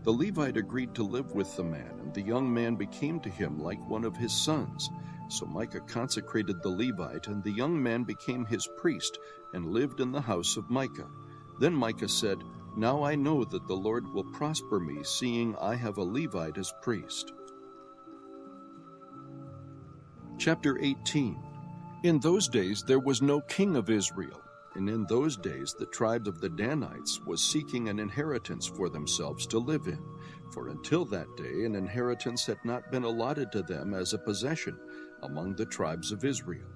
The Levite agreed to live with the man, and the young man became to him like one of his sons. So Micah consecrated the Levite, and the young man became his priest, and lived in the house of Micah. Then Micah said, "Now I know that the Lord will prosper me, seeing I have a Levite as priest." Chapter 18. In those days there was no king of Israel, and in those days the tribe of the Danites was seeking an inheritance for themselves to live in, for until that day an inheritance had not been allotted to them as a possession among the tribes of Israel.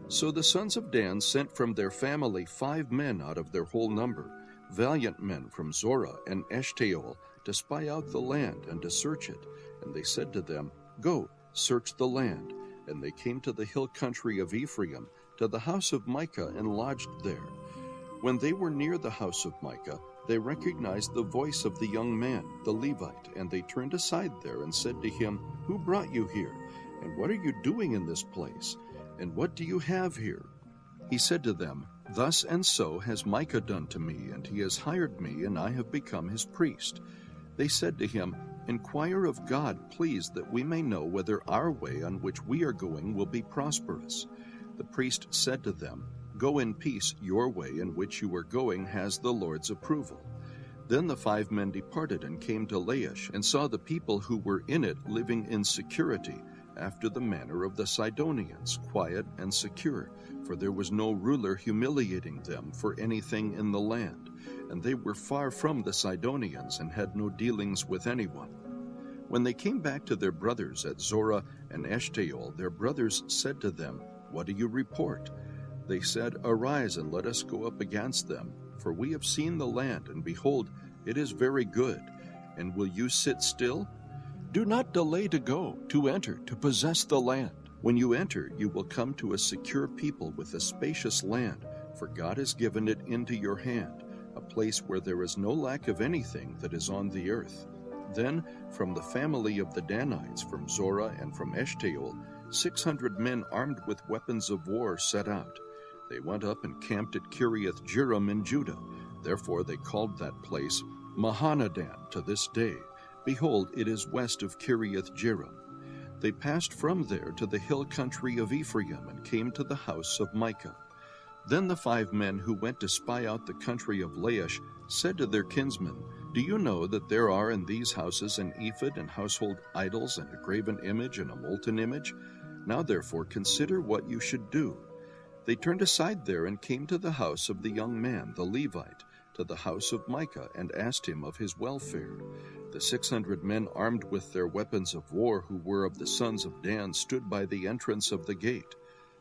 So the sons of Dan sent from their family 5 men out of their whole number, valiant men from Zorah and Eshtaol, to spy out the land and to search it. And they said to them, "Go, search the land." And they came to the hill country of Ephraim, to the house of Micah, and lodged there. When they were near the house of Micah, they recognized the voice of the young man, the Levite, and they turned aside there and said to him, "Who brought you here? And what are you doing in this place? And what do you have here?" He said to them, Thus and so has Micah done to me, and he has hired me, and I have become his priest. They said to him, Inquire of God, please, that we may know whether our way on which we are going will be prosperous. The priest said to them, Go in peace, your way in which you are going has the Lord's approval. Then the 5 men departed and came to Laish, and saw the people who were in it living in security, after the manner of the Sidonians, quiet and secure, for there was no ruler humiliating them for anything in the land, and they were far from the Sidonians and had no dealings with anyone. When they came back to their brothers at Zorah and Eshtaol, their brothers said to them, What do you report? They said, Arise and let us go up against them, for we have seen the land, and behold, it is very good. And will you sit still? Do not delay to go, to enter, to possess the land. When you enter, you will come to a secure people with a spacious land, for God has given it into your hand, a place where there is no lack of anything that is on the earth. Then, from the family of the Danites, from Zorah and from Eshtaol, 600 men armed with weapons of war set out. They went up and camped at Kiriath-Jearim in Judah. Therefore they called that place Mahanadan to this day. Behold, it is west of Kiriath-Jearim. They passed from there to the hill country of Ephraim and came to the house of Micah. Then the 5 men who went to spy out the country of Laish said to their kinsmen, Do you know that there are in these houses an ephod and household idols and a graven image and a molten image? Now therefore consider what you should do. They turned aside there and came to the house of the young man, the Levite, to the house of Micah, and asked him of his welfare. The 600 men armed with their weapons of war who were of the sons of Dan stood by the entrance of the gate.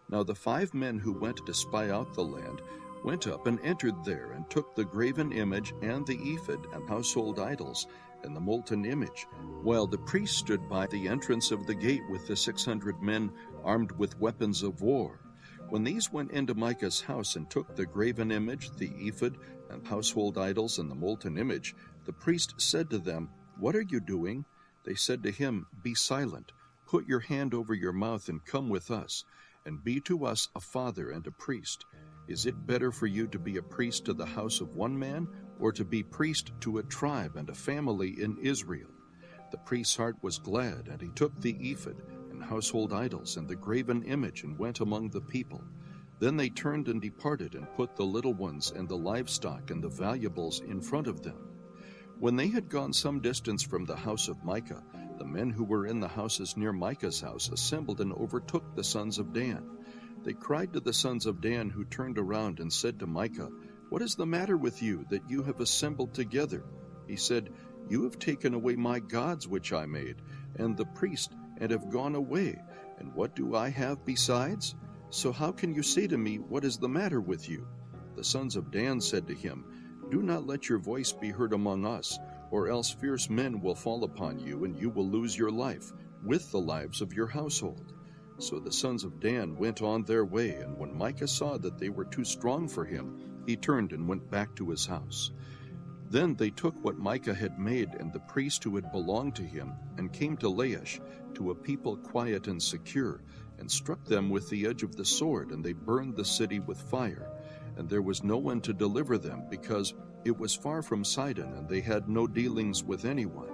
Now the 5 men who went to spy out the land went up and entered there, and took the graven image and the ephod and household idols and the molten image, while the priest stood by the entrance of the gate with the 600 men armed with weapons of war. When these went into Micah's house and took the graven image, the ephod, and household idols, and the molten image, the priest said to them, What are you doing? They said to him, Be silent, put your hand over your mouth, and come with us, and be to us a father and a priest. Is it better for you to be a priest to the house of one man, or to be priest to a tribe and a family in Israel? The priest's heart was glad, and he took the ephod, and household idols, and the graven image, and went among the people. Then they turned and departed, and put the little ones and the livestock and the valuables in front of them. When they had gone some distance from the house of Micah, the men who were in the houses near Micah's house assembled and overtook the sons of Dan. They cried to the sons of Dan, who turned around and said to Micah, What is the matter with you, that you have assembled together? He said, You have taken away my gods which I made, and the priest, and have gone away, and what do I have besides? So how can you say to me, What is the matter with you? The sons of Dan said to him, Do not let your voice be heard among us, or else fierce men will fall upon you, and you will lose your life, with the lives of your household. So the sons of Dan went on their way, and when Micah saw that they were too strong for him, he turned and went back to his house. Then they took what Micah had made and the priest who had belonged to him, and came to Laish, to a people quiet and secure, and struck them with the edge of the sword, and they burned the city with fire. And there was no one to deliver them, because it was far from Sidon, and they had no dealings with anyone.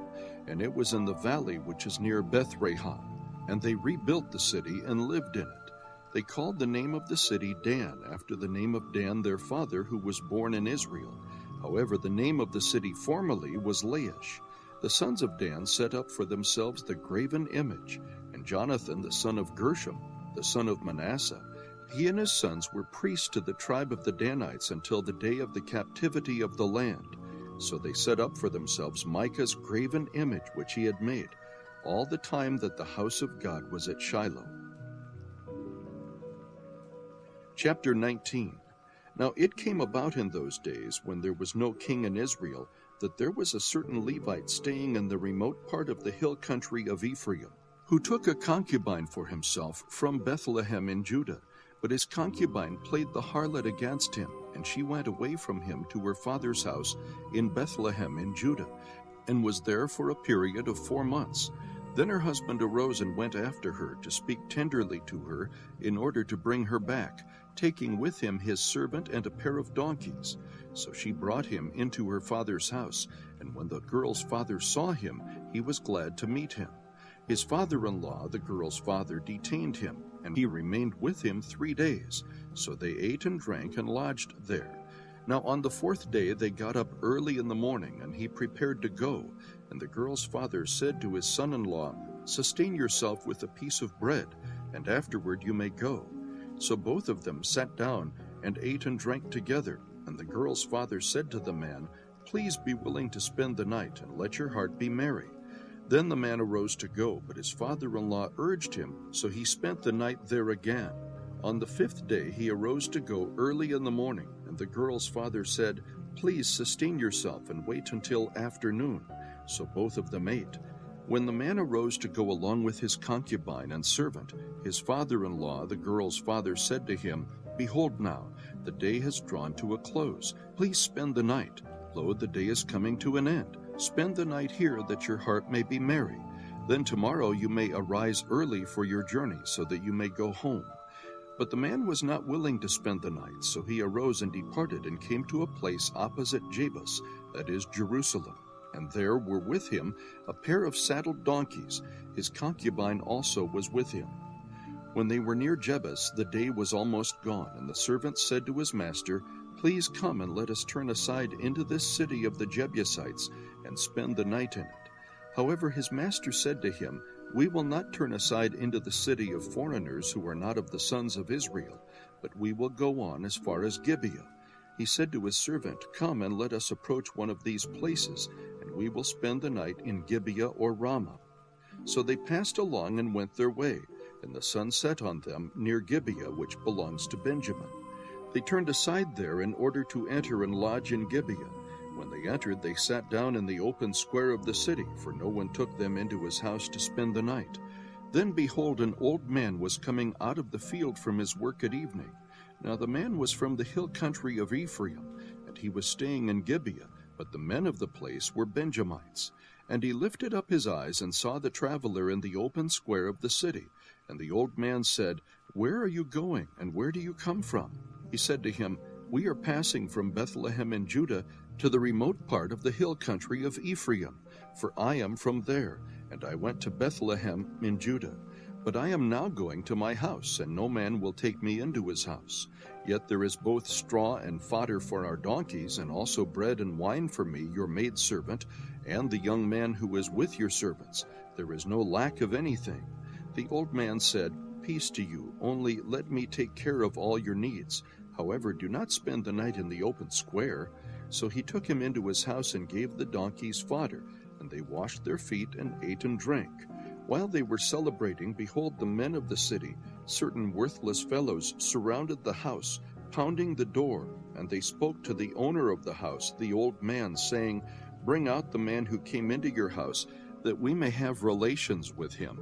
And it was in the valley which is near Beth-Rehob. And they rebuilt the city and lived in it. They called the name of the city Dan, after the name of Dan their father, who was born in Israel. However, the name of the city formerly was Laish. The sons of Dan set up for themselves the graven image, and Jonathan the son of Gershom, the son of Manasseh, he and his sons were priests to the tribe of the Danites until the day of the captivity of the land. So they set up for themselves Micah's graven image which he had made, all the time that the house of God was at Shiloh. Chapter 19. Now it came about in those days, when there was no king in Israel, that there was a certain Levite staying in the remote part of the hill country of Ephraim, who took a concubine for himself from Bethlehem in Judah. But his concubine played the harlot against him, and she went away from him to her father's house in Bethlehem in Judah, and was there for a period of 4 months. Then her husband arose and went after her to speak tenderly to her in order to bring her back, taking with him his servant and a pair of donkeys. So she brought him into her father's house, and when the girl's father saw him, he was glad to meet him. His father-in-law, the girl's father, detained him, and he remained with him 3 days. So they ate and drank and lodged there. Now on the 4th day they got up early in the morning, and he prepared to go. And the girl's father said to his son-in-law, "Sustain yourself with a piece of bread, and afterward you may go." So both of them sat down and ate and drank together. And the girl's father said to the man, "Please be willing to spend the night, and let your heart be merry." Then the man arose to go, but his father-in-law urged him, so he spent the night there again. On the 5th day he arose to go early in the morning, and the girl's father said, "Please sustain yourself and wait until afternoon." So both of them ate. When the man arose to go along with his concubine and servant, his father-in-law, the girl's father, said to him, "Behold now, the day has drawn to a close. Please spend the night. Lo, the day is coming to an end. Spend the night here, that your heart may be merry. Then tomorrow you may arise early for your journey, so that you may go home." But the man was not willing to spend the night, so he arose and departed, and came to a place opposite Jebus, that is, Jerusalem. And there were with him a pair of saddled donkeys. His concubine also was with him. When they were near Jebus, the day was almost gone, and the servant said to his master, "Please come and let us turn aside into this city of the Jebusites and spend the night in it." However, his master said to him, "We will not turn aside into the city of foreigners who are not of the sons of Israel, but we will go on as far as Gibeah." He said to his servant, "Come and let us approach one of these places, and we will spend the night in Gibeah or Ramah." So they passed along and went their way, and the sun set on them near Gibeah, which belongs to Benjamin. They turned aside there in order to enter and lodge in Gibeah. When they entered, they sat down in the open square of the city, for no one took them into his house to spend the night. Then behold, an old man was coming out of the field from his work at evening. Now the man was from the hill country of Ephraim, and he was staying in Gibeah, but the men of the place were Benjamites. And he lifted up his eyes and saw the traveler in the open square of the city. And the old man said, "Where are you going, and where do you come from?" He said to him, "We are passing from Bethlehem in Judah to the remote part of the hill country of Ephraim, for I am from there, and I went to Bethlehem in Judah. But I am now going to my house, and no man will take me into his house. Yet there is both straw and fodder for our donkeys, and also bread and wine for me, your maidservant, and the young man who is with your servants. There is no lack of anything." The old man said, "Peace to you, only let me take care of all your needs. However, do not spend the night in the open square." So he took him into his house and gave the donkeys fodder, and they washed their feet and ate and drank. While they were celebrating, behold, the men of the city, certain worthless fellows, surrounded the house, pounding the door, and they spoke to the owner of the house, the old man, saying, "Bring out the man who came into your house, that we may have relations with him."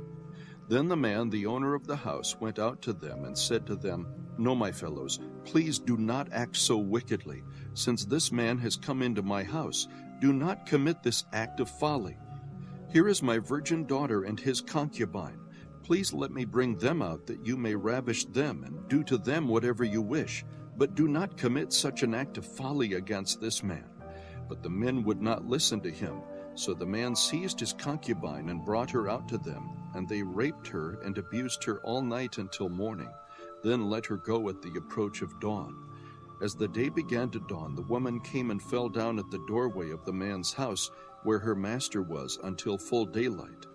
Then the man, the owner of the house, went out to them and said to them, "No, my fellows, please do not act so wickedly. Since this man has come into my house, do not commit this act of folly. Here is my virgin daughter and his concubine. Please let me bring them out, that you may ravish them and do to them whatever you wish. But do not commit such an act of folly against this man." But the men would not listen to him. So the man seized his concubine and brought her out to them, and they raped her and abused her all night until morning, then let her go at the approach of dawn. As the day began to dawn, the woman came and fell down at the doorway of the man's house, where her master was, until full daylight.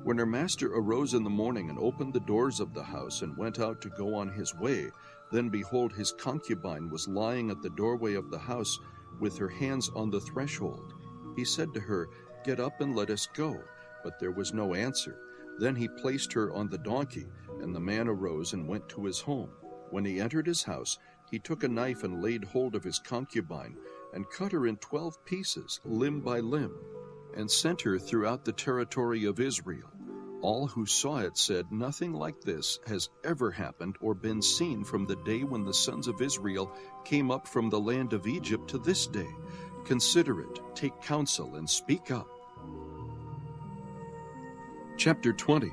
When her master arose in the morning and opened the doors of the house and went out to go on his way, then behold, his concubine was lying at the doorway of the house with her hands on the threshold. He said to her, "Get up and let us go." But there was no answer. Then he placed her on the donkey, and the man arose and went to his home. When he entered his house, he took a knife and laid hold of his concubine, and cut her in 12 pieces, limb by limb, and sent her throughout the territory of Israel. All who saw it said, "Nothing like this has ever happened or been seen from the day when the sons of Israel came up from the land of Egypt to this day. Consider it, take counsel, and speak up." Chapter 20.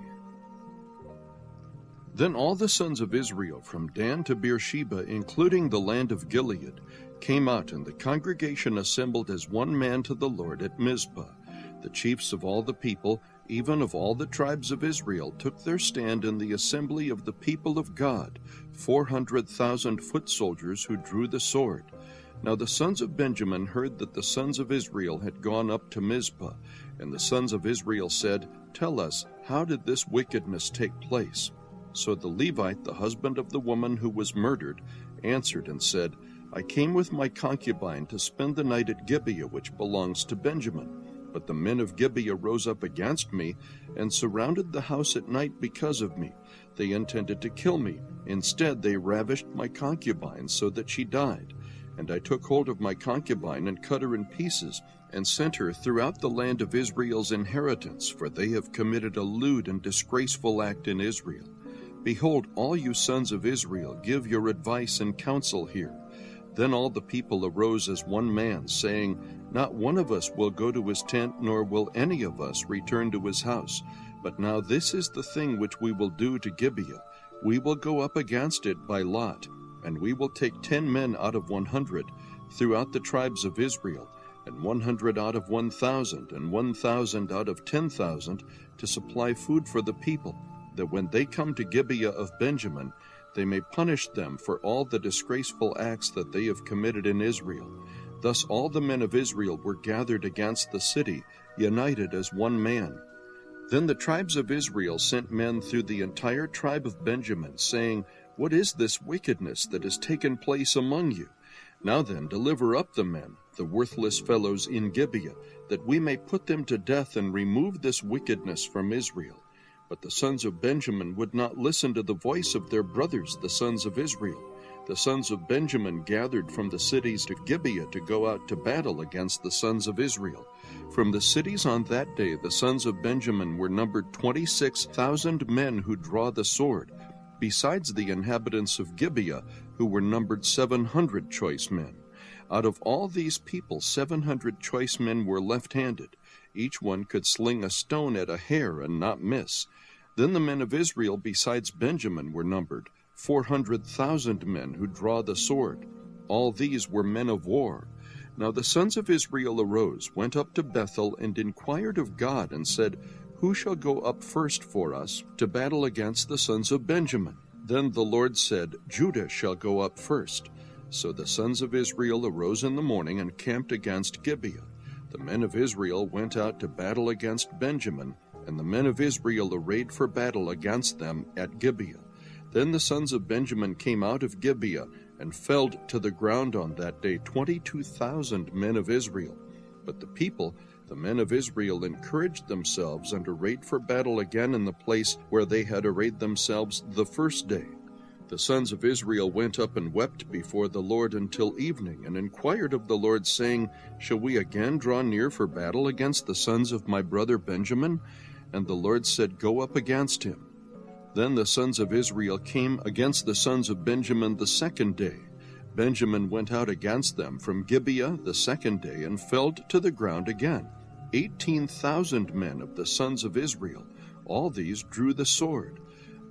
Then all the sons of Israel from Dan to Beersheba, including the land of Gilead, came out, and the congregation assembled as one man to the Lord at Mizpah. The chiefs of all the people, even of all the tribes of Israel, took their stand in the assembly of the people of God, 400,000 foot soldiers who drew the sword. Now the sons of Benjamin heard that the sons of Israel had gone up to Mizpah, and the sons of Israel said, "Tell us, how did this wickedness take place?" So the Levite, the husband of the woman who was murdered, answered and said, "I came with my concubine to spend the night at Gibeah, which belongs to Benjamin. But the men of Gibeah rose up against me and surrounded the house at night because of me. They intended to kill me. Instead, they ravished my concubine so that she died. And I took hold of my concubine and cut her in pieces, and sent her throughout the land of Israel's inheritance, for they have committed a lewd and disgraceful act in Israel. Behold, all you sons of Israel, give your advice and counsel here." Then all the people arose as one man, saying, "Not one of us will go to his tent, nor will any of us return to his house. But now this is the thing which we will do to Gibeah. We will go up against it by lot, and we will take 10 men out of 100 throughout the tribes of Israel, and 100 out of 1,000, and 1,000 out of 10,000, to supply food for the people, that when they come to Gibeah of Benjamin, they may punish them for all the disgraceful acts that they have committed in Israel." Thus all the men of Israel were gathered against the city, united as one man. Then the tribes of Israel sent men through the entire tribe of Benjamin, saying, "What is this wickedness that has taken place among you? Now then, deliver up the men, the worthless fellows in Gibeah, that we may put them to death and remove this wickedness from Israel." But the sons of Benjamin would not listen to the voice of their brothers, the sons of Israel. The sons of Benjamin gathered from the cities to Gibeah to go out to battle against the sons of Israel. From the cities on that day the sons of Benjamin were numbered 26,000 men who draw the sword, besides the inhabitants of Gibeah, who were numbered 700 choice men. Out of all these people 700 choice men were left-handed. Each one could sling a stone at a hair and not miss. Then the men of Israel besides Benjamin were numbered 400,000 men who draw the sword. All these were men of war. Now the sons of Israel arose, went up to Bethel, and inquired of God, and said, "Who shall go up first for us to battle against the sons of Benjamin?" Then the Lord said, "Judah shall go up first." So the sons of Israel arose in the morning and camped against Gibeah. The men of Israel went out to battle against Benjamin, and the men of Israel arrayed for battle against them at Gibeah. Then the sons of Benjamin came out of Gibeah, and felled to the ground on that day 22,000 men of Israel. But the people, the men of Israel, encouraged themselves and arrayed for battle again in the place where they had arrayed themselves the first day. The sons of Israel went up and wept before the Lord until evening, and inquired of the Lord, saying, "Shall we again draw near for battle against the sons of my brother Benjamin?" And the Lord said, "Go up against him." Then the sons of Israel came against the sons of Benjamin the second day. Benjamin went out against them from Gibeah the second day, and felled to the ground again 18,000 men of the sons of Israel. All these drew the sword.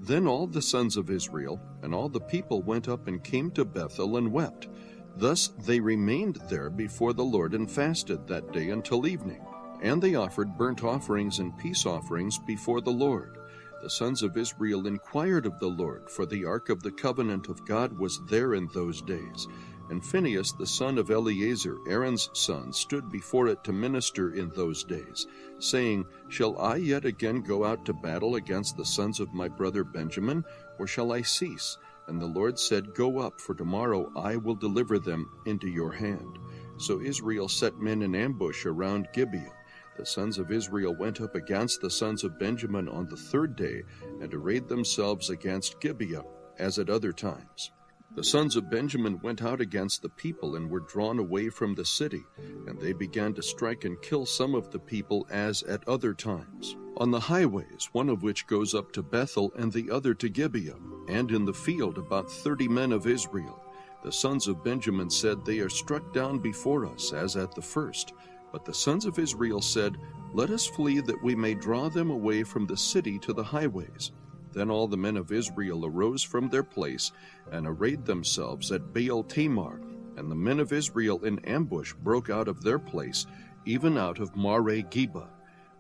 Then all the sons of Israel and all the people went up and came to Bethel and wept. Thus they remained there before the Lord and fasted that day until evening. And they offered burnt offerings and peace offerings before the Lord. The sons of Israel inquired of the Lord, for the ark of the covenant of God was there in those days. And Phinehas the son of Eleazar, Aaron's son, stood before it to minister in those days, saying, "Shall I yet again go out to battle against the sons of my brother Benjamin, or shall I cease?" And the Lord said, "Go up, for tomorrow I will deliver them into your hand." So Israel set men in ambush around Gibeah. The sons of Israel went up against the sons of Benjamin on the third day, and arrayed themselves against Gibeah, as at other times. The sons of Benjamin went out against the people, and were drawn away from the city, and they began to strike and kill some of the people, as at other times, on the highways, one of which goes up to Bethel, and the other to Gibeah, and in the field about 30 men of Israel. The sons of Benjamin said, "They are struck down before us, as at the first." But the sons of Israel said, Let us flee that we may draw them away from the city to the highways. Then all the men of Israel arose from their place and arrayed themselves at Baal Tamar, and the men of Israel in ambush broke out of their place, even out of Mare Geba.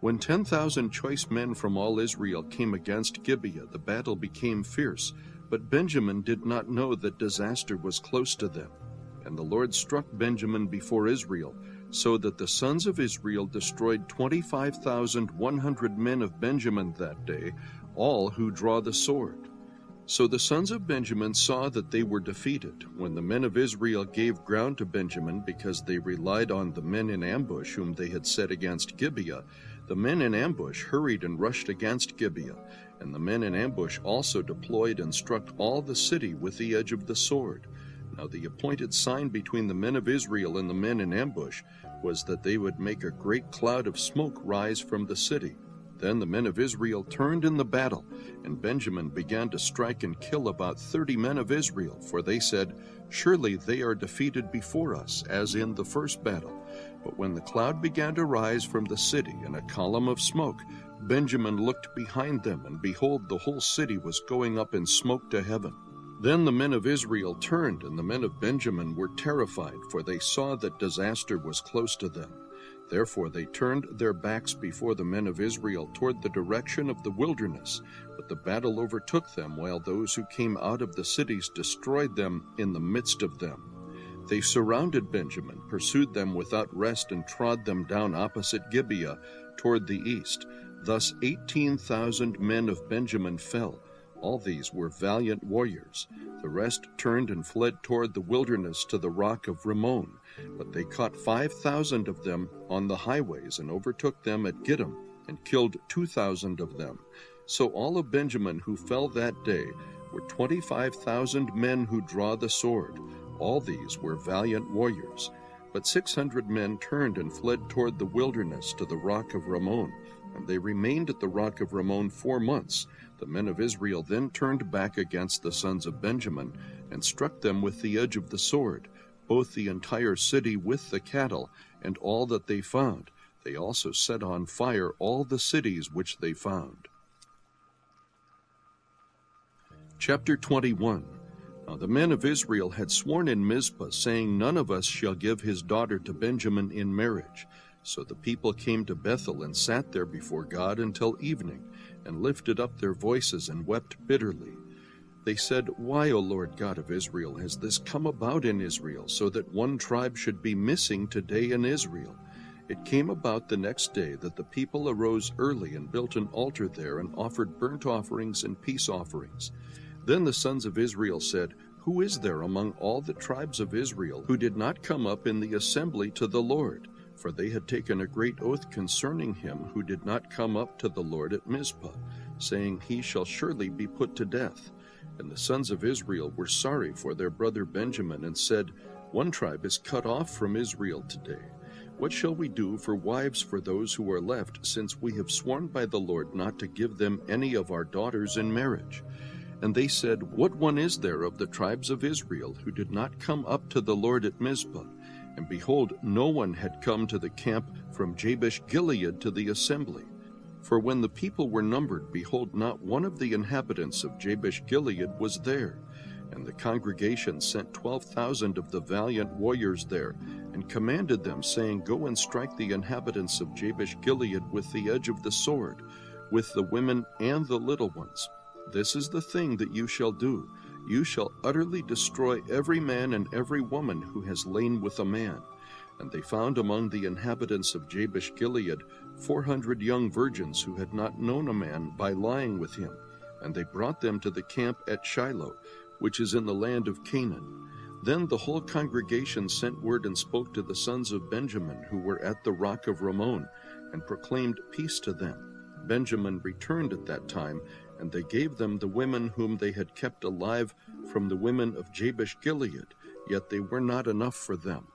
When 10,000 choice men from all Israel came against Gibeah, the battle became fierce, but Benjamin did not know that disaster was close to them. And the Lord struck Benjamin before Israel, so that the sons of Israel destroyed 25,100 men of Benjamin that day, all who draw the sword. So the sons of Benjamin saw that they were defeated, when the men of Israel gave ground to Benjamin, because they relied on the men in ambush whom they had set against Gibeah. The men in ambush hurried and rushed against Gibeah, and the men in ambush also deployed and struck all the city with the edge of the sword. Now the appointed sign between the men of Israel and the men in ambush was that they would make a great cloud of smoke rise from the city. Then the men of Israel turned in the battle, and Benjamin began to strike and kill about 30 men of Israel, for they said, "Surely they are defeated before us, as in the first battle." But when the cloud began to rise from the city in a column of smoke, Benjamin looked behind them, and behold, the whole city was going up in smoke to heaven. Then the men of Israel turned, and the men of Benjamin were terrified, for they saw that disaster was close to them. Therefore they turned their backs before the men of Israel toward the direction of the wilderness. But the battle overtook them, while those who came out of the cities destroyed them in the midst of them. They surrounded Benjamin, pursued them without rest, and trod them down opposite Gibeah toward the east. Thus 18,000 men of Benjamin fell. All these were valiant warriors. The rest turned and fled toward the wilderness to the rock of Rimmon. But they caught 5,000 of them on the highways and overtook them at Gittim and killed 2,000 of them. So all of Benjamin who fell that day were 25,000 men who draw the sword. All these were valiant warriors. But 600 men turned and fled toward the wilderness to the rock of Rimmon, and they remained at the rock of Rimmon 4 months. The men of Israel then turned back against the sons of Benjamin and struck them with the edge of the sword, both the entire city with the cattle and all that they found. They also set on fire all the cities which they found. Chapter 21. Now the men of Israel had sworn in Mizpah, saying, "None of us shall give his daughter to Benjamin in marriage." So the people came to Bethel and sat there before God until evening, and lifted up their voices and wept bitterly. They said, "Why, O Lord God of Israel, has this come about in Israel, so that one tribe should be missing today in Israel?" It came about the next day that the people arose early and built an altar there and offered burnt offerings and peace offerings. Then the sons of Israel said, "Who is there among all the tribes of Israel who did not come up in the assembly to the Lord?" For they had taken a great oath concerning him who did not come up to the Lord at Mizpah, saying, "He shall surely be put to death." And the sons of Israel were sorry for their brother Benjamin, and said, "One tribe is cut off from Israel today. What shall we do for wives for those who are left, since we have sworn by the Lord not to give them any of our daughters in marriage?" And they said, "What one is there of the tribes of Israel who did not come up to the Lord at Mizpah?" And behold, no one had come to the camp from Jabesh Gilead to the assembly. For when the people were numbered, behold, not one of the inhabitants of Jabesh Gilead was there. And the congregation sent 12,000 of the valiant warriors there, and commanded them, saying, "Go and strike the inhabitants of Jabesh Gilead with the edge of the sword, with the women and the little ones. This is the thing that you shall do. You shall utterly destroy every man and every woman who has lain with a man." And they found among the inhabitants of Jabesh Gilead 400 young virgins who had not known a man by lying with him. And they brought them to the camp at Shiloh, which is in the land of Canaan. Then the whole congregation sent word and spoke to the sons of Benjamin who were at the rock of Rimmon, and proclaimed peace to them. Benjamin returned at that time, and they gave them the women whom they had kept alive from the women of Jabesh Gilead, yet they were not enough for them.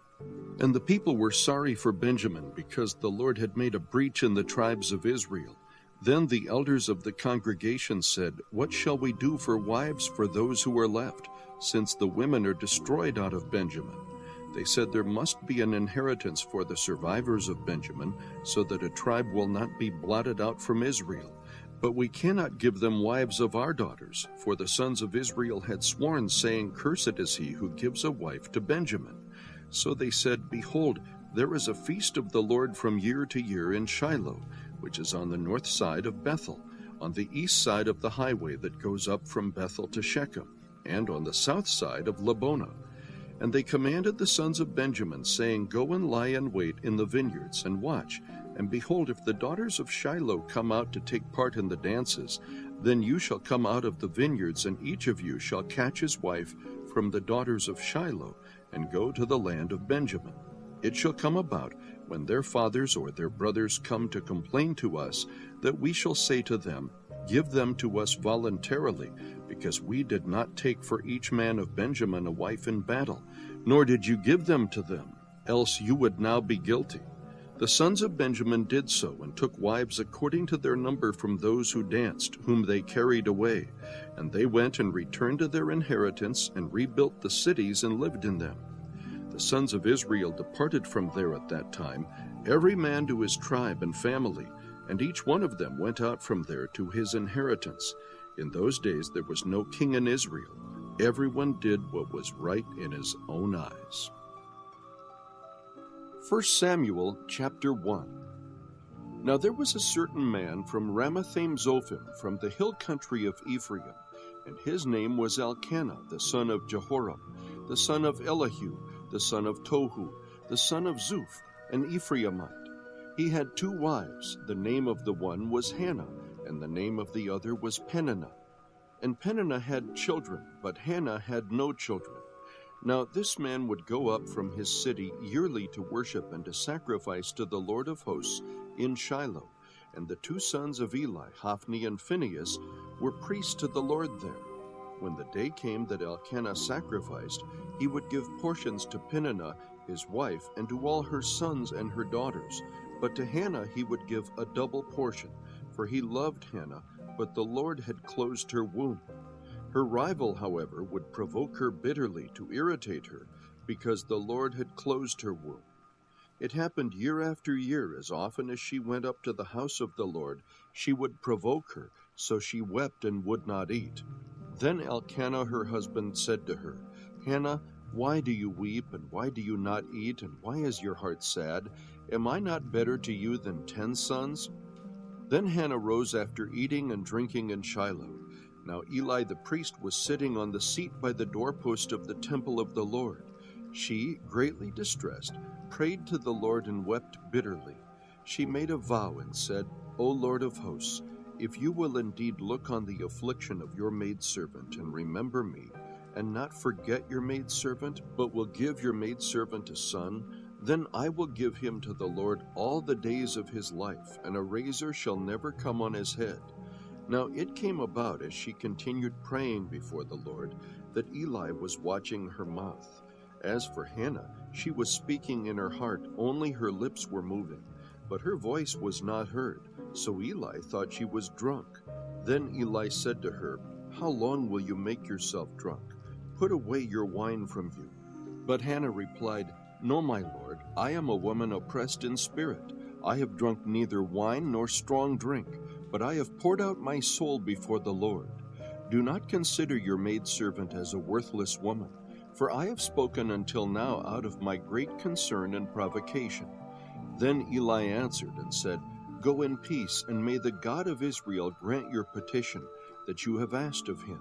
And the people were sorry for Benjamin, because the Lord had made a breach in the tribes of Israel. Then the elders of the congregation said, "What shall we do for wives for those who are left, since the women are destroyed out of Benjamin?" They said there must be an inheritance for the survivors of Benjamin, so that a tribe will not be blotted out from Israel. But we cannot give them wives of our daughters, for the sons of Israel had sworn, saying, Cursed is he who gives a wife to Benjamin. So they said, Behold, there is a feast of the Lord from year to year in Shiloh, which is on the north side of Bethel, on the east side of the highway that goes up from Bethel to Shechem, and on the south side of Lebonah. And they commanded the sons of Benjamin, saying, Go and lie in wait in the vineyards, and watch. And behold, if the daughters of Shiloh come out to take part in the dances, then you shall come out of the vineyards, and each of you shall catch his wife from the daughters of Shiloh, and go to the land of Benjamin. It shall come about, when their fathers or their brothers come to complain to us, that we shall say to them, Give them to us voluntarily, because we did not take for each man of Benjamin a wife in battle, nor did you give them to them, else you would now be guilty. The sons of Benjamin did so, and took wives according to their number from those who danced, whom they carried away. And they went and returned to their inheritance, and rebuilt the cities and lived in them. The sons of Israel departed from there at that time, every man to his tribe and family, and each one of them went out from there to his inheritance. In those days there was no king in Israel. Everyone did what was right in his own eyes. 1 Samuel chapter 1. Now there was a certain man from Ramathaim-Zophim, from the hill country of Ephraim, and his name was Elkanah, the son of Jehoram, the son of Elihu, the son of Tohu, the son of Zuph, an Ephraimite. He had 2 wives. The name of the one was Hannah, and the name of the other was Peninnah. And Peninnah had children, but Hannah had no children. Now this man would go up from his city yearly to worship and to sacrifice to the Lord of hosts in Shiloh. And the 2 sons of Eli, Hophni and Phinehas, were priests to the Lord there. When the day came that Elkanah sacrificed, he would give portions to Peninnah his wife, and to all her sons and her daughters. But to Hannah he would give a double portion, for he loved Hannah, but the Lord had closed her womb. Her rival, however, would provoke her bitterly to irritate her, because the Lord had closed her womb. It happened year after year, as often as she went up to the house of the Lord, she would provoke her, so she wept and would not eat. Then Elkanah her husband said to her, Hannah, why do you weep, and why do you not eat, and why is your heart sad? Am I not better to you than 10 sons? Then Hannah rose after eating and drinking in Shiloh. Now Eli the priest was sitting on the seat by the doorpost of the temple of the Lord. She, greatly distressed, prayed to the Lord and wept bitterly. She made a vow and said, O Lord of hosts, if you will indeed look on the affliction of your maidservant and remember me, and not forget your maidservant, but will give your maidservant a son, then I will give him to the Lord all the days of his life, and a razor shall never come on his head. Now it came about, as she continued praying before the Lord, that Eli was watching her mouth. As for Hannah, she was speaking in her heart, only her lips were moving, but her voice was not heard. So Eli thought she was drunk. Then Eli said to her, How long will you make yourself drunk? Put away your wine from you. But Hannah replied, No, my lord, I am a woman oppressed in spirit. I have drunk neither wine nor strong drink, but I have poured out my soul before the Lord. Do not consider your maidservant as a worthless woman, for I have spoken until now out of my great concern and provocation. Then Eli answered and said, Go in peace, and may the God of Israel grant your petition that you have asked of him.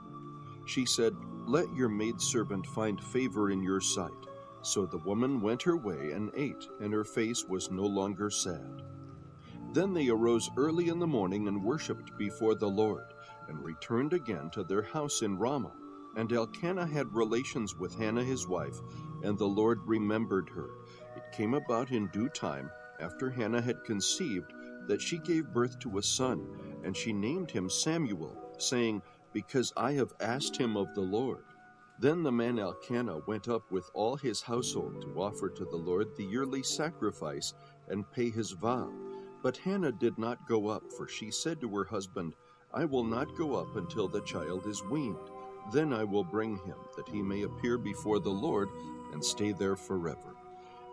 She said, Let your maidservant find favor in your sight. So the woman went her way and ate, and her face was no longer sad. Then they arose early in the morning and worshipped before the Lord, and returned again to their house in Ramah. And Elkanah had relations with Hannah his wife, and the Lord remembered her. It came about in due time, after Hannah had conceived, that she gave birth to a son, and she named him Samuel, saying, Because I have asked him of the Lord. Then the man Elkanah went up with all his household to offer to the Lord the yearly sacrifice and pay his vow. But Hannah did not go up, for she said to her husband, I will not go up until the child is weaned. Then I will bring him, that he may appear before the Lord and stay there forever.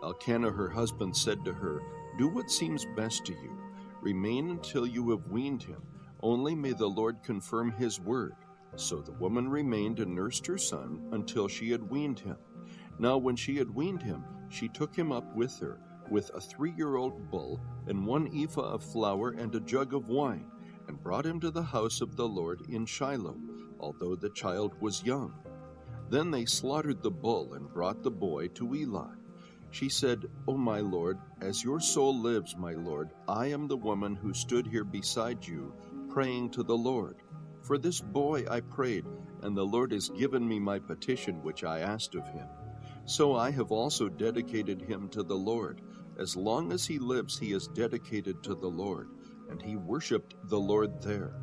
Elkanah, her husband, said to her, "Do what seems best to you. Remain until you have weaned him. Only may the Lord confirm his word." So the woman remained and nursed her son until she had weaned him. Now when she had weaned him, she took him up with her, with a 3-year-old bull, and 1 ephah of flour and a jug of wine, and brought him to the house of the Lord in Shiloh, although the child was young. Then they slaughtered the bull and brought the boy to Eli. She said, "O my Lord, as your soul lives, my Lord, I am the woman who stood here beside you, praying to the Lord. For this boy I prayed, and the Lord has given me my petition which I asked of him. So I have also dedicated him to the Lord. As long as he lives, he is dedicated to the Lord." And he worshipped the Lord there.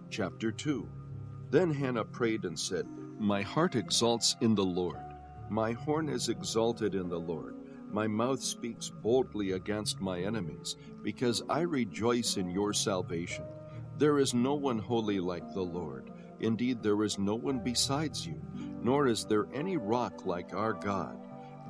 Chapter 2. Then Hannah prayed and said, "My heart exalts in the Lord. My horn is exalted in the Lord. My mouth speaks boldly against my enemies, because I rejoice in your salvation. There is no one holy like the Lord. Indeed, there is no one besides you, nor is there any rock like our God.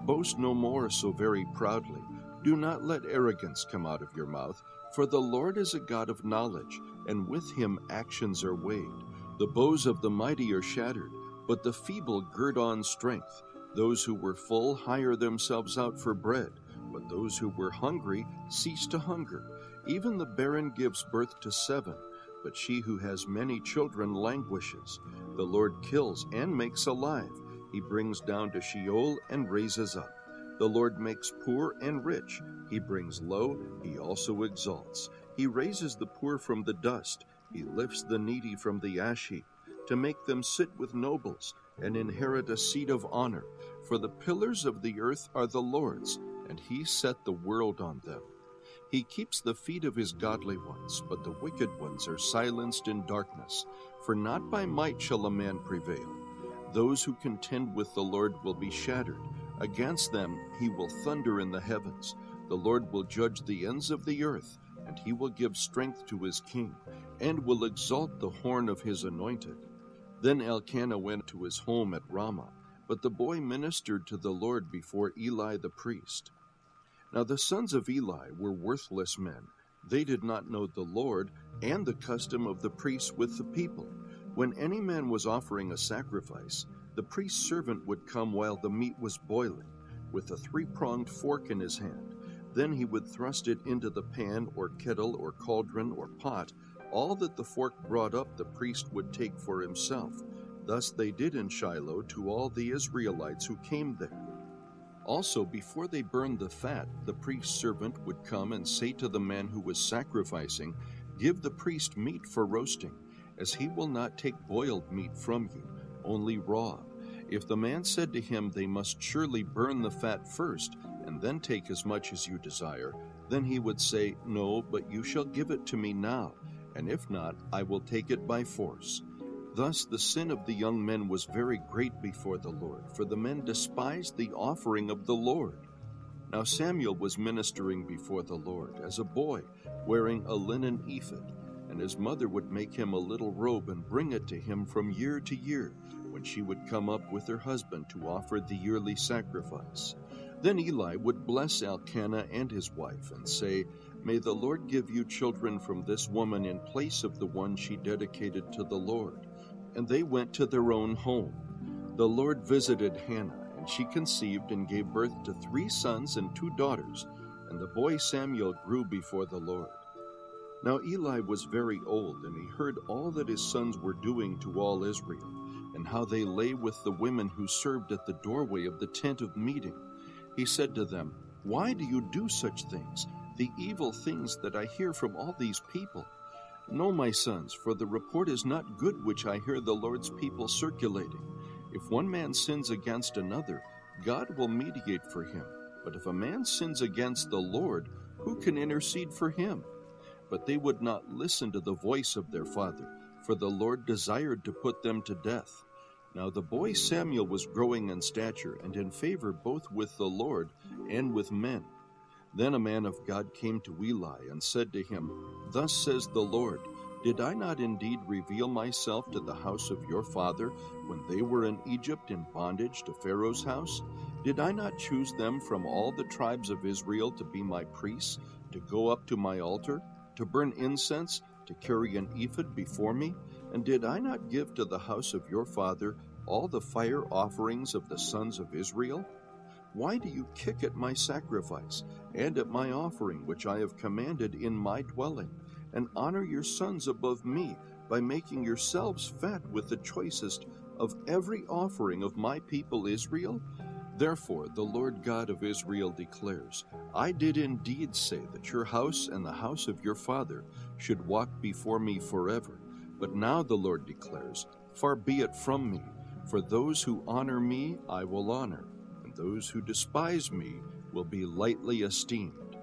Boast no more so very proudly. Do not let arrogance come out of your mouth, for the Lord is a God of knowledge, and with him actions are weighed. The bows of the mighty are shattered, but the feeble gird on strength. Those who were full hire themselves out for bread, but those who were hungry cease to hunger. Even the barren gives birth to 7, but she who has many children languishes. The Lord kills and makes alive. He brings down to Sheol and raises up. The Lord makes poor and rich. He brings low, he also exalts. He raises the poor from the dust. He lifts the needy from the ash heap, to make them sit with nobles and inherit a seat of honor. For the pillars of the earth are the Lord's, and he set the world on them. He keeps the feet of his godly ones, but the wicked ones are silenced in darkness. For not by might shall a man prevail. Those who contend with the Lord will be shattered. Against them he will thunder in the heavens. The Lord will judge the ends of the earth, and he will give strength to his king, and will exalt the horn of his anointed. Then Elkanah went to his home at Ramah, but the boy ministered to the Lord before Eli the priest. Now the sons of Eli were worthless men. They did not know the Lord and the custom of the priests with the people. When any man was offering a sacrifice, the priest's servant would come while the meat was boiling, with a 3-pronged fork in his hand. Then he would thrust it into the pan or kettle or cauldron or pot. All that the fork brought up the priest would take for himself. Thus they did in Shiloh to all the Israelites who came there. Also, before they burned the fat, the priest's servant would come and say to the man who was sacrificing, "Give the priest meat for roasting, as he will not take boiled meat from you, only raw." If the man said to him, "They must surely burn the fat first, and then take as much as you desire," then he would say, "No, but you shall give it to me now, and if not, I will take it by force." Thus the sin of the young men was very great before the Lord, for the men despised the offering of the Lord. Now Samuel was ministering before the Lord as a boy, wearing a linen ephod, and his mother would make him a little robe and bring it to him from year to year, when she would come up with her husband to offer the yearly sacrifice. Then Eli would bless Elkanah and his wife and say, "May the Lord give you children from this woman in place of the one she dedicated to the Lord." And they went to their own home. The Lord visited Hannah, and she conceived and gave birth to 3 sons and 2 daughters, and the boy Samuel grew before the Lord. Now Eli was very old, and he heard all that his sons were doing to all Israel, and how they lay with the women who served at the doorway of the tent of meeting. He said to them, "Why do you do such things, the evil things that I hear from all these people? No, my sons, for the report is not good which I hear the Lord's people circulating. If one man sins against another, God will mediate for him. But if a man sins against the Lord, who can intercede for him?" But they would not listen to the voice of their father, for the Lord desired to put them to death. Now the boy Samuel was growing in stature and in favor both with the Lord and with men. Then a man of God came to Eli and said to him, "Thus says the Lord, Did I not indeed reveal myself to the house of your father when they were in Egypt in bondage to Pharaoh's house? Did I not choose them from all the tribes of Israel to be my priests, to go up to my altar, to burn incense, to carry an ephod before me? And did I not give to the house of your father all the fire offerings of the sons of Israel? Why do you kick at my sacrifice and at my offering which I have commanded in my dwelling, and honor your sons above me by making yourselves fat with the choicest of every offering of my people Israel? Therefore the Lord God of Israel declares, I did indeed say that your house and the house of your father should walk before me forever. But now the Lord declares, far be it from me, for those who honor me I will honor, and those who despise me will be lightly esteemed.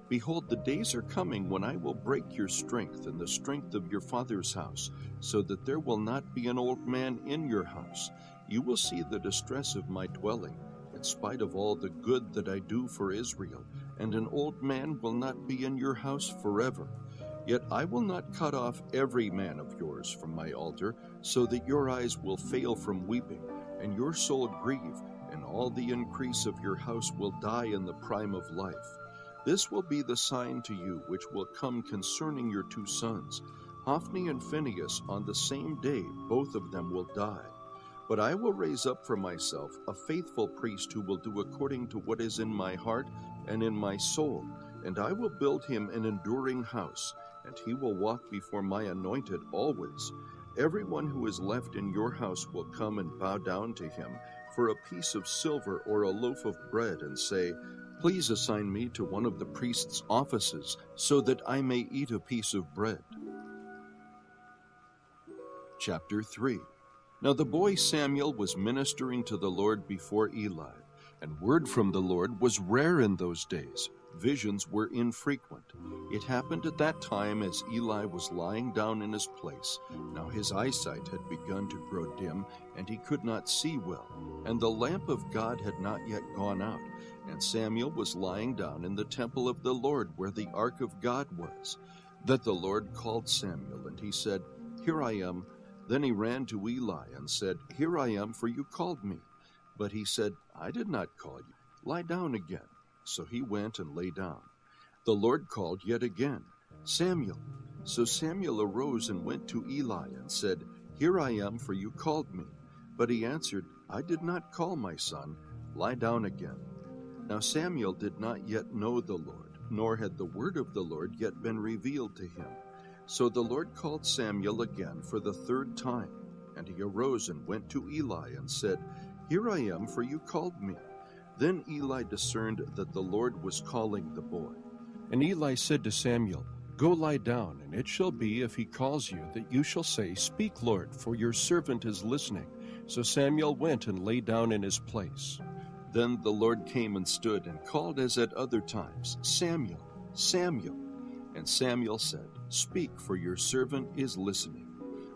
Behold, the days are coming when I will break your strength and the strength of your father's house, so that there will not be an old man in your house. You will see the distress of my dwelling, in spite of all the good that I do for Israel, and an old man will not be in your house forever. Yet I will not cut off every man of yours from my altar, so that your eyes will fail from weeping, and your soul grieve, and all the increase of your house will die in the prime of life. This will be the sign to you which will come concerning your two sons. Hophni and Phinehas, on the same day both of them will die. But I will raise up for myself a faithful priest who will do according to what is in my heart and in my soul, and I will build him an enduring house, and he will walk before my anointed always. Everyone who is left in your house will come and bow down to him for a piece of silver or a loaf of bread, and say, Please assign me to one of the priest's offices, so that I may eat a piece of bread. Chapter 3. Now the boy Samuel was ministering to the Lord before Eli, and word from the Lord was rare in those days. Visions were infrequent. It happened at that time as Eli was lying down in his place. Now his eyesight had begun to grow dim, and he could not see well, and the lamp of God had not yet gone out. And Samuel was lying down in the temple of the Lord, where the ark of God was. That the Lord called Samuel, and he said, Here I am. Then he ran to Eli and said, Here I am, for you called me. But he said, I did not call you. Lie down again. So he went and lay down. The Lord called yet again, Samuel. So Samuel arose and went to Eli and said, Here I am, for you called me. But he answered, I did not call, my son. Lie down again. Now Samuel did not yet know the Lord, nor had the word of the Lord yet been revealed to him. So the Lord called Samuel again for the third time. And he arose and went to Eli and said, Here I am, for you called me. Then Eli discerned that the Lord was calling the boy. And Eli said to Samuel, Go lie down, and it shall be, if he calls you, that you shall say, Speak, Lord, for your servant is listening. So Samuel went and lay down in his place. Then the Lord came and stood and called as at other times, Samuel, Samuel. And Samuel said, Speak, for your servant is listening.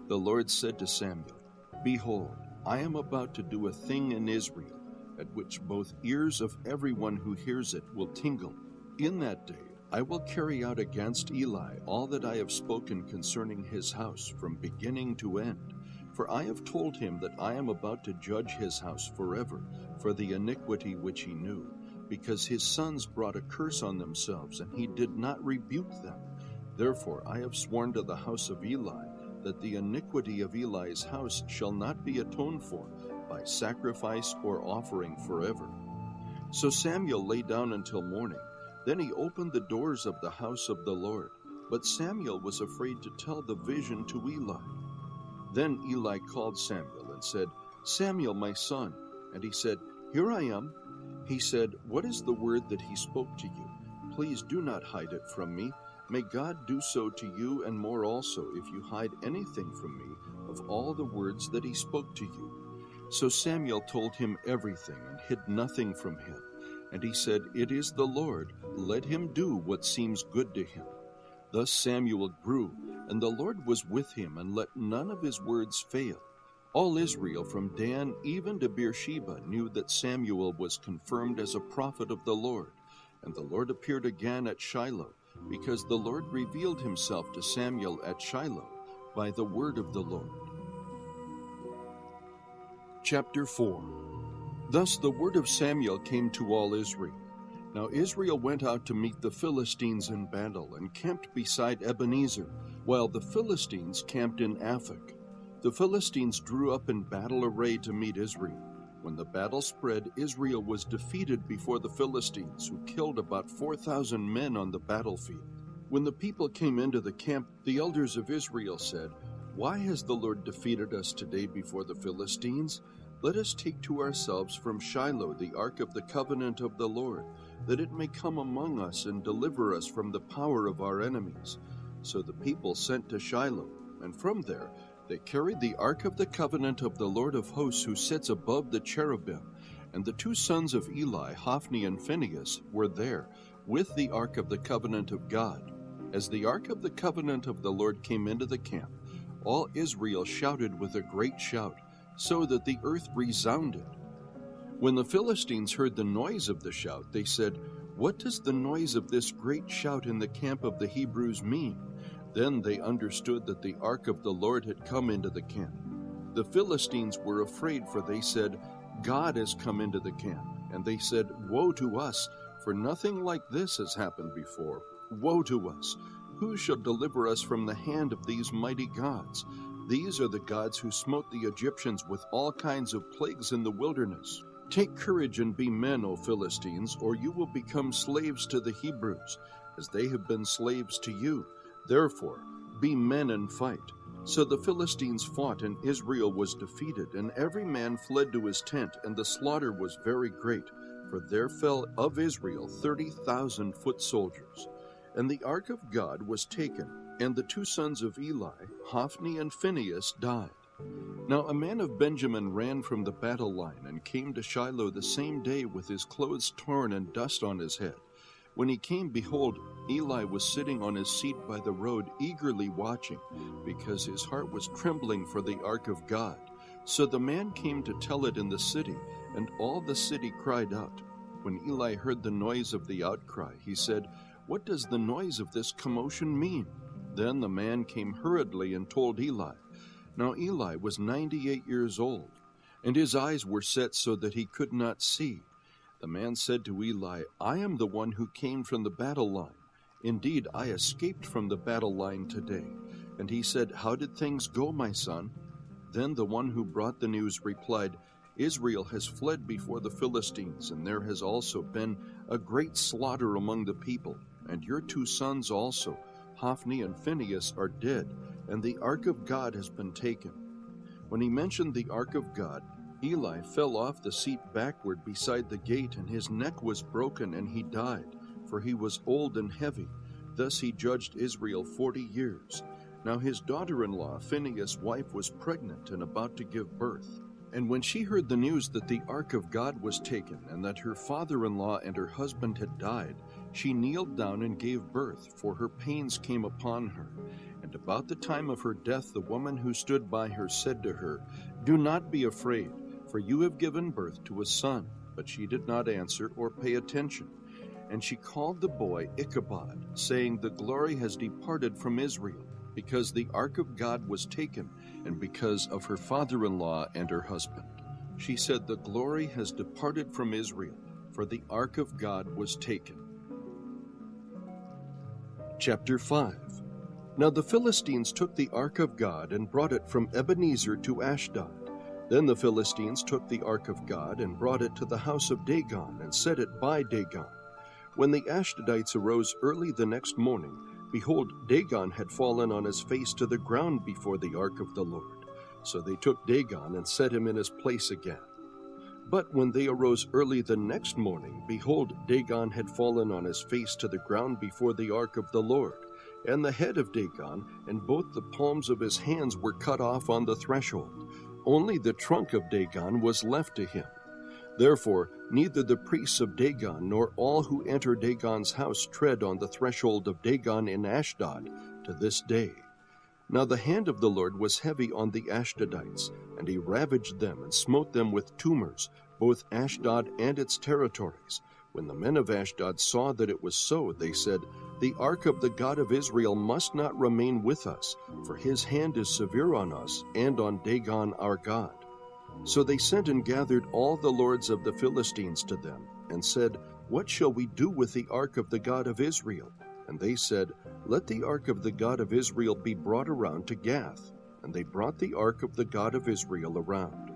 The Lord said to Samuel, Behold, I am about to do a thing in Israel, at which both ears of everyone who hears it will tingle. In that day I will carry out against Eli all that I have spoken concerning his house from beginning to end. For I have told him that I am about to judge his house forever for the iniquity which he knew, because his sons brought a curse on themselves, and he did not rebuke them. Therefore I have sworn to the house of Eli that the iniquity of Eli's house shall not be atoned for by sacrifice or offering forever. So Samuel lay down until morning. Then he opened the doors of the house of the Lord. But Samuel was afraid to tell the vision to Eli. Then Eli called Samuel and said, Samuel, my son. And he said, Here I am. He said, What is the word that he spoke to you? Please do not hide it from me. May God do so to you and more also, if you hide anything from me of all the words that he spoke to you. So Samuel told him everything and hid nothing from him. And he said, It is the Lord. Let him do what seems good to him. Thus Samuel grew, and the Lord was with him, and let none of his words fail. All Israel from Dan even to Beersheba knew that Samuel was confirmed as a prophet of the Lord. And the Lord appeared again at Shiloh, because the Lord revealed himself to Samuel at Shiloh. by the word of the Lord. Chapter 4. Thus the word of Samuel came to all Israel. Now Israel went out to meet the Philistines in battle, and camped beside Ebenezer, while the Philistines camped in Aphek. The Philistines drew up in battle array to meet Israel. When the battle spread, Israel was defeated before the Philistines, who killed about 4,000 men on the battlefield. When the people came into the camp, the elders of Israel said, "Why has the Lord defeated us today before the Philistines? Let us take to ourselves from Shiloh the ark of the covenant of the Lord, that it may come among us and deliver us from the power of our enemies." So the people sent to Shiloh, and from there they carried the ark of the covenant of the Lord of hosts, who sits above the cherubim. And the two sons of Eli, Hophni and Phinehas, were there, with the ark of the covenant of God. As the ark of the covenant of the Lord came into the camp, all Israel shouted with a great shout, so that the earth resounded. When the Philistines heard the noise of the shout, they said, "What does the noise of this great shout in the camp of the Hebrews mean?" Then they understood that the ark of the Lord had come into the camp. The Philistines were afraid, for they said, "God has come into the camp." And they said, "Woe to us, for nothing like this has happened before. Woe to us! Who shall deliver us from the hand of these mighty gods? These are the gods who smote the Egyptians with all kinds of plagues in the wilderness. Take courage and be men, O Philistines, or you will become slaves to the Hebrews, as they have been slaves to you. Therefore, be men and fight." So the Philistines fought, and Israel was defeated, and every man fled to his tent, and the slaughter was very great, for there fell of Israel 30,000 foot soldiers. And the ark of God was taken, and the two sons of Eli, Hophni and Phinehas, died. Now a man of Benjamin ran from the battle line, and came to Shiloh the same day with his clothes torn and dust on his head. When he came, behold, Eli was sitting on his seat by the road, eagerly watching, because his heart was trembling for the ark of God. So the man came to tell it in the city, and all the city cried out. When Eli heard the noise of the outcry, he said, "What does the noise of this commotion mean?" Then the man came hurriedly and told Eli. Now Eli was 98 years old, and his eyes were set so that he could not see. The man said to Eli, "I am the one who came from the battle line. Indeed, I escaped from the battle line today." And he said, "How did things go, my son?" Then the one who brought the news replied, "Israel has fled before the Philistines, and there has also been a great slaughter among the people. And your two sons also, Hophni and Phinehas, are dead, and the ark of God has been taken." When he mentioned the ark of God, Eli fell off the seat backward beside the gate, and his neck was broken, and he died, for he was old and heavy. Thus he judged Israel 40 years. Now his daughter-in-law, Phinehas' wife, was pregnant and about to give birth. And when she heard the news that the ark of God was taken, and that her father-in-law and her husband had died, she kneeled down and gave birth, for her pains came upon her. And about the time of her death, the woman who stood by her said to her, "Do not be afraid, for you have given birth to a son." But she did not answer or pay attention. And she called the boy Ichabod, saying, "The glory has departed from Israel, because the ark of God was taken, and because of her father-in-law and her husband." She said, "The glory has departed from Israel, for the ark of God was taken." Chapter 5. Now the Philistines took the ark of God and brought it from Ebenezer to Ashdod. Then the Philistines took the ark of God and brought it to the house of Dagon and set it by Dagon. When the Ashdodites arose early the next morning, behold, Dagon had fallen on his face to the ground before the ark of the Lord. So they took Dagon and set him in his place again. But when they arose early the next morning, behold, Dagon had fallen on his face to the ground before the ark of the Lord. And the head of Dagon and both the palms of his hands were cut off on the threshold. Only the trunk of Dagon was left to him. Therefore, neither the priests of Dagon nor all who enter Dagon's house tread on the threshold of Dagon in Ashdod to this day. Now the hand of the Lord was heavy on the Ashdodites, and he ravaged them and smote them with tumors, both Ashdod and its territories. When the men of Ashdod saw that it was so, they said, "The ark of the God of Israel must not remain with us, for his hand is severe on us and on Dagon our God." So they sent and gathered all the lords of the Philistines to them, and said, "What shall we do with the ark of the God of Israel?" And they said, "Let the ark of the God of Israel be brought around to Gath." And they brought the ark of the God of Israel around.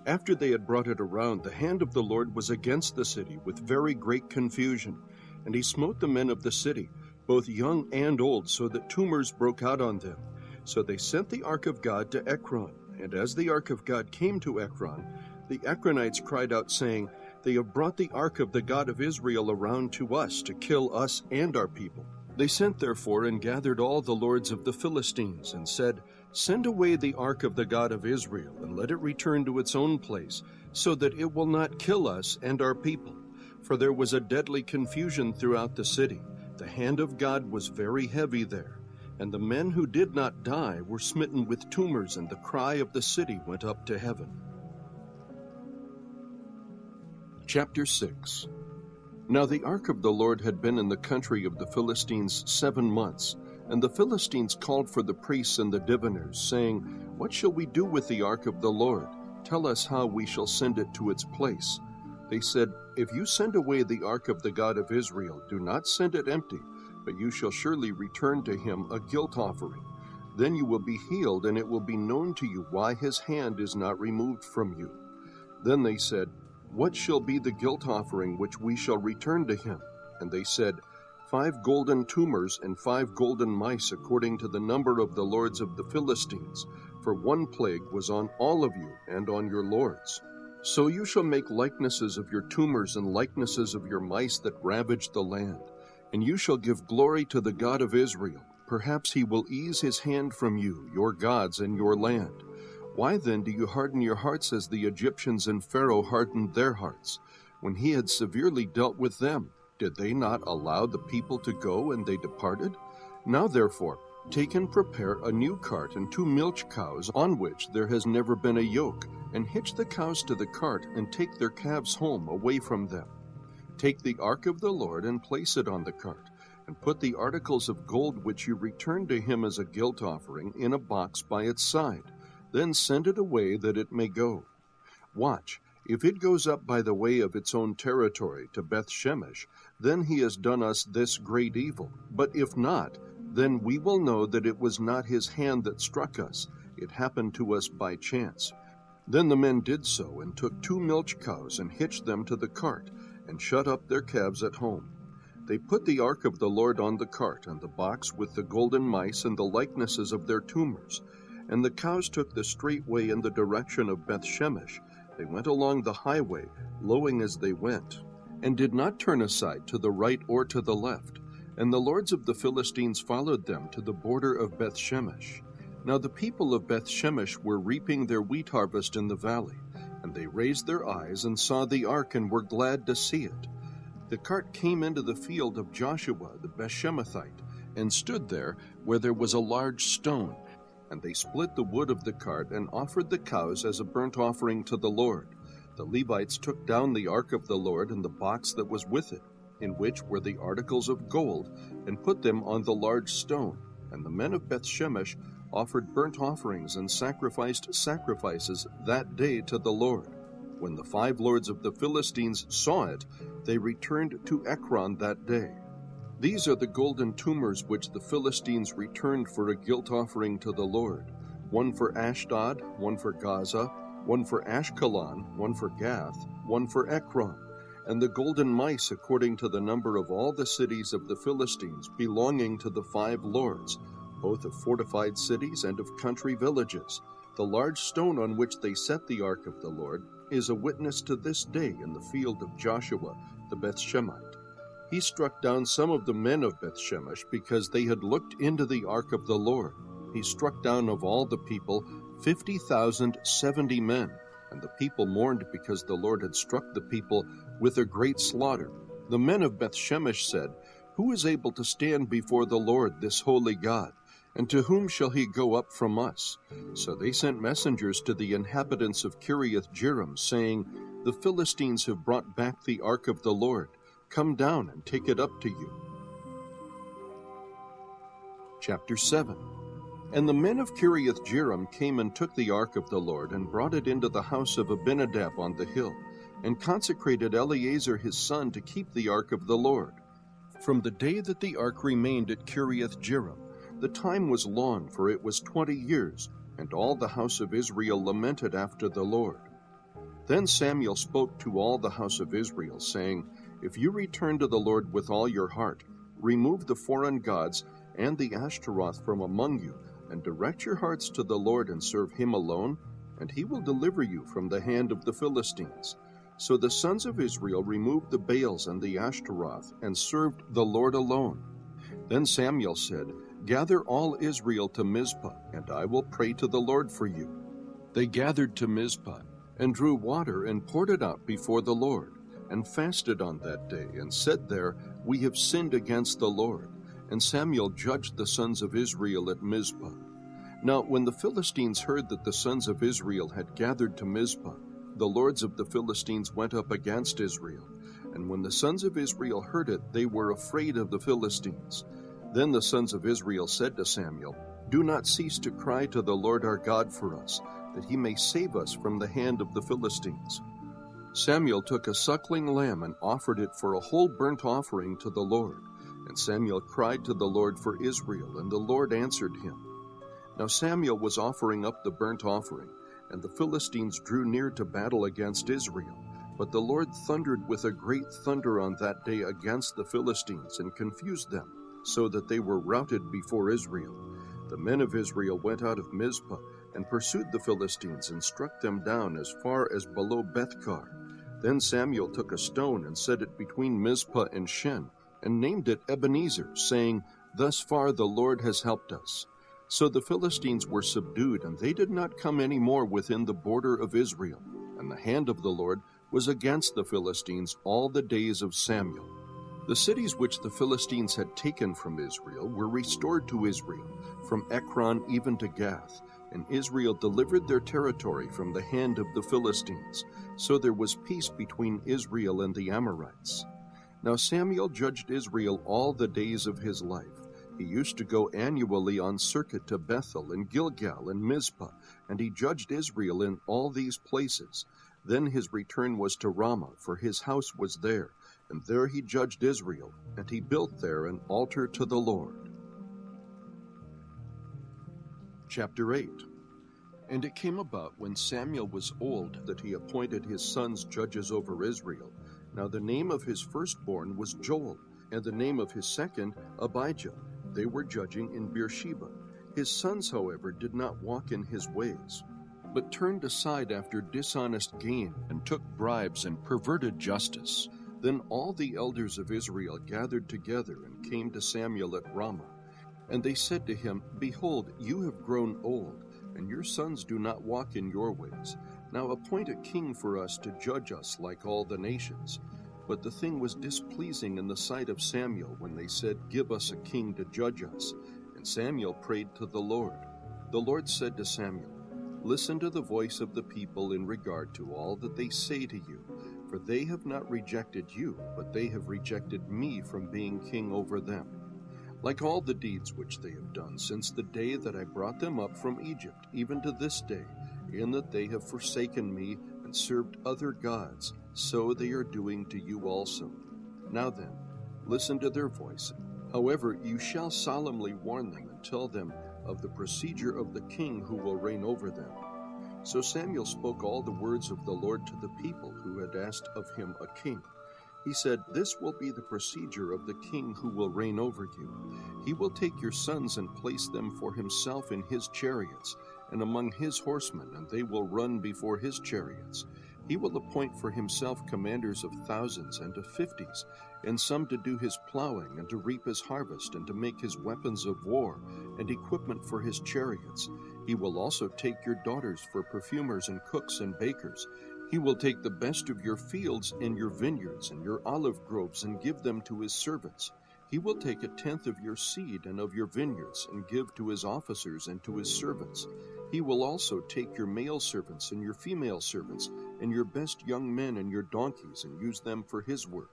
After they had brought it around, the hand of the Lord was against the city with very great confusion, and he smote the men of the city, both young and old, so that tumors broke out on them. So they sent the ark of God to Ekron. And as the ark of God came to Ekron, the Ekronites cried out, saying, "They have brought the ark of the God of Israel around to us to kill us and our people." They sent therefore and gathered all the lords of the Philistines, and said, "Send away the ark of the God of Israel, and let it return to its own place, so that it will not kill us and our people." For there was a deadly confusion throughout the city. The hand of God was very heavy there. And the men who did not die were smitten with tumors, and the cry of the city went up to heaven. Chapter 6. Now the ark of the Lord had been in the country of the Philistines 7 months, and the Philistines called for the priests and the diviners, saying, "What shall we do with the ark of the Lord? Tell us how we shall send it to its place." They said, "If you send away the ark of the God of Israel, do not send it empty, but you shall surely return to him a guilt offering. Then you will be healed, and it will be known to you why his hand is not removed from you." Then they said, "What shall be the guilt offering which we shall return to him?" And they said, 5 golden tumors and 5 golden mice, according to the number of the lords of the Philistines, for one plague was on all of you and on your lords. So you shall make likenesses of your tumors and likenesses of your mice that ravaged the land. And you shall give glory to the God of Israel. Perhaps he will ease his hand from you, your gods, and your land. Why then do you harden your hearts as the Egyptians and Pharaoh hardened their hearts? When he had severely dealt with them, did they not allow the people to go, and they departed? Now therefore, take and prepare a new cart and 2 milch cows on which there has never been a yoke, and hitch the cows to the cart, and take their calves home away from them. Take the ark of the Lord and place it on the cart, and put the articles of gold which you returned to him as a guilt offering in a box by its side. Then send it away that it may go. Watch, if it goes up by the way of its own territory to Beth-Shemesh, then he has done us this great evil. But if not, then we will know that it was not his hand that struck us. It happened to us by chance. Then the men did so, and took 2 milch cows, and hitched them to the cart, and shut up their calves at home. They put the ark of the Lord on the cart, and the box with the golden mice and the likenesses of their tumors. And the cows took the straight way in the direction of Beth-Shemesh. They went along the highway, lowing as they went, and did not turn aside to the right or to the left. And the lords of the Philistines followed them to the border of Beth-Shemesh. Now the people of Beth-Shemesh were reaping their wheat harvest in the valley, and they raised their eyes and saw the ark, and were glad to see it. The cart came into the field of Joshua the Beth-Shemethite, and stood there where there was a large stone. And they split the wood of the cart, and offered the cows as a burnt offering to the Lord. The Levites took down the ark of the Lord and the box that was with it, in which were the articles of gold, and put them on the large stone. And the men of Beth-Shemesh offered burnt offerings and sacrificed sacrifices that day to the Lord. When the 5 lords of the Philistines saw it, they returned to Ekron that day. These are the golden tumors which the Philistines returned for a guilt offering to the Lord, 1 for Ashdod, 1 for Gaza, 1 for Ashkelon, 1 for Gath, 1 for Ekron, and the golden mice according to the number of all the cities of the Philistines belonging to the 5 lords, both of fortified cities and of country villages. The large stone on which they set the ark of the Lord is a witness to this day in the field of Joshua the Beth-Shemite. He struck down some of the men of Beth-Shemesh because they had looked into the ark of the Lord. He struck down of all the people 50,070 men, and the people mourned because the Lord had struck the people with a great slaughter. The men of Beth-Shemesh said, "Who is able to stand before the Lord, this holy God? And to whom shall he go up from us?" So they sent messengers to the inhabitants of Kiriath-Jearim, saying, "The Philistines have brought back the ark of the Lord. Come down and take it up to you." Chapter 7. And the men of Kiriath-Jearim came and took the ark of the Lord, and brought it into the house of Abinadab on the hill, and consecrated Eleazar his son to keep the ark of the Lord. From the day that the ark remained at Kiriath-Jearim, the time was long, for it was 20 years, and all the house of Israel lamented after the Lord. Then Samuel spoke to all the house of Israel, saying, If you return to the Lord with all your heart, remove the foreign gods and the Ashtaroth from among you, and direct your hearts to the Lord and serve him alone, and he will deliver you from the hand of the Philistines. So the sons of Israel removed the Baals and the Ashtaroth, and served the Lord alone. Then Samuel said, Gather all Israel to Mizpah, and I will pray to the Lord for you. They gathered to Mizpah, and drew water, and poured it out before the Lord, and fasted on that day, and said there, We have sinned against the Lord. And Samuel judged the sons of Israel at Mizpah. Now when the Philistines heard that the sons of Israel had gathered to Mizpah, the lords of the Philistines went up against Israel. And when the sons of Israel heard it, they were afraid of the Philistines. Then the sons of Israel said to Samuel, Do not cease to cry to the Lord our God for us, that he may save us from the hand of the Philistines. Samuel took a suckling lamb and offered it for a whole burnt offering to the Lord. And Samuel cried to the Lord for Israel, and the Lord answered him. Now Samuel was offering up the burnt offering, and the Philistines drew near to battle against Israel. But the Lord thundered with a great thunder on that day against the Philistines, and confused them, so that they were routed before Israel. The men of Israel went out of Mizpah, and pursued the Philistines, and struck them down as far as below Bethkar. Then Samuel took a stone, and set it between Mizpah and Shen, and named it Ebenezer, saying, Thus far the Lord has helped us. So the Philistines were subdued, and they did not come any more within the border of Israel. And the hand of the Lord was against the Philistines all the days of Samuel. The cities which the Philistines had taken from Israel were restored to Israel, from Ekron even to Gath, and Israel delivered their territory from the hand of the Philistines. So there was peace between Israel and the Amorites. Now Samuel judged Israel all the days of his life. He used to go annually on circuit to Bethel and Gilgal and Mizpah, and he judged Israel in all these places. Then his return was to Ramah, for his house was there, and there he judged Israel, and he built there an altar to the Lord. Chapter 8. And it came about when Samuel was old that he appointed his sons judges over Israel. Now the name of his firstborn was Joel, and the name of his second Abijah. They were judging in Beersheba. His sons, however, did not walk in his ways, but turned aside after dishonest gain, and took bribes and perverted justice. Then all the elders of Israel gathered together and came to Samuel at Ramah. And they said to him, Behold, you have grown old, and your sons do not walk in your ways. Now appoint a king for us to judge us like all the nations. But the thing was displeasing in the sight of Samuel when they said, Give us a king to judge us. And Samuel prayed to the Lord. The Lord said to Samuel, Listen to the voice of the people in regard to all that they say to you, for they have not rejected you, but they have rejected me from being king over them, like all the deeds which they have done since the day that I brought them up from Egypt, even to this day, in that they have forsaken me and served other gods, so they are doing to you also. Now then, listen to their voice. However, you shall solemnly warn them and tell them of the procedure of the king who will reign over them. So Samuel spoke all the words of the Lord to the people who had asked of him a king. He said, This will be the procedure of the king who will reign over you. He will take your sons and place them for himself in his chariots, and among his horsemen, and they will run before his chariots. He will appoint for himself commanders of thousands and of 50s, and some to do his plowing, and to reap his harvest, and to make his weapons of war, and equipment for his chariots. He will also take your daughters for perfumers and cooks and bakers. He will take the best of your fields and your vineyards and your olive groves and give them to his servants. He will take 1/10 of your seed and of your vineyards and give to his officers and to his servants. He will also take your male servants and your female servants and your best young men and your donkeys and use them for his work.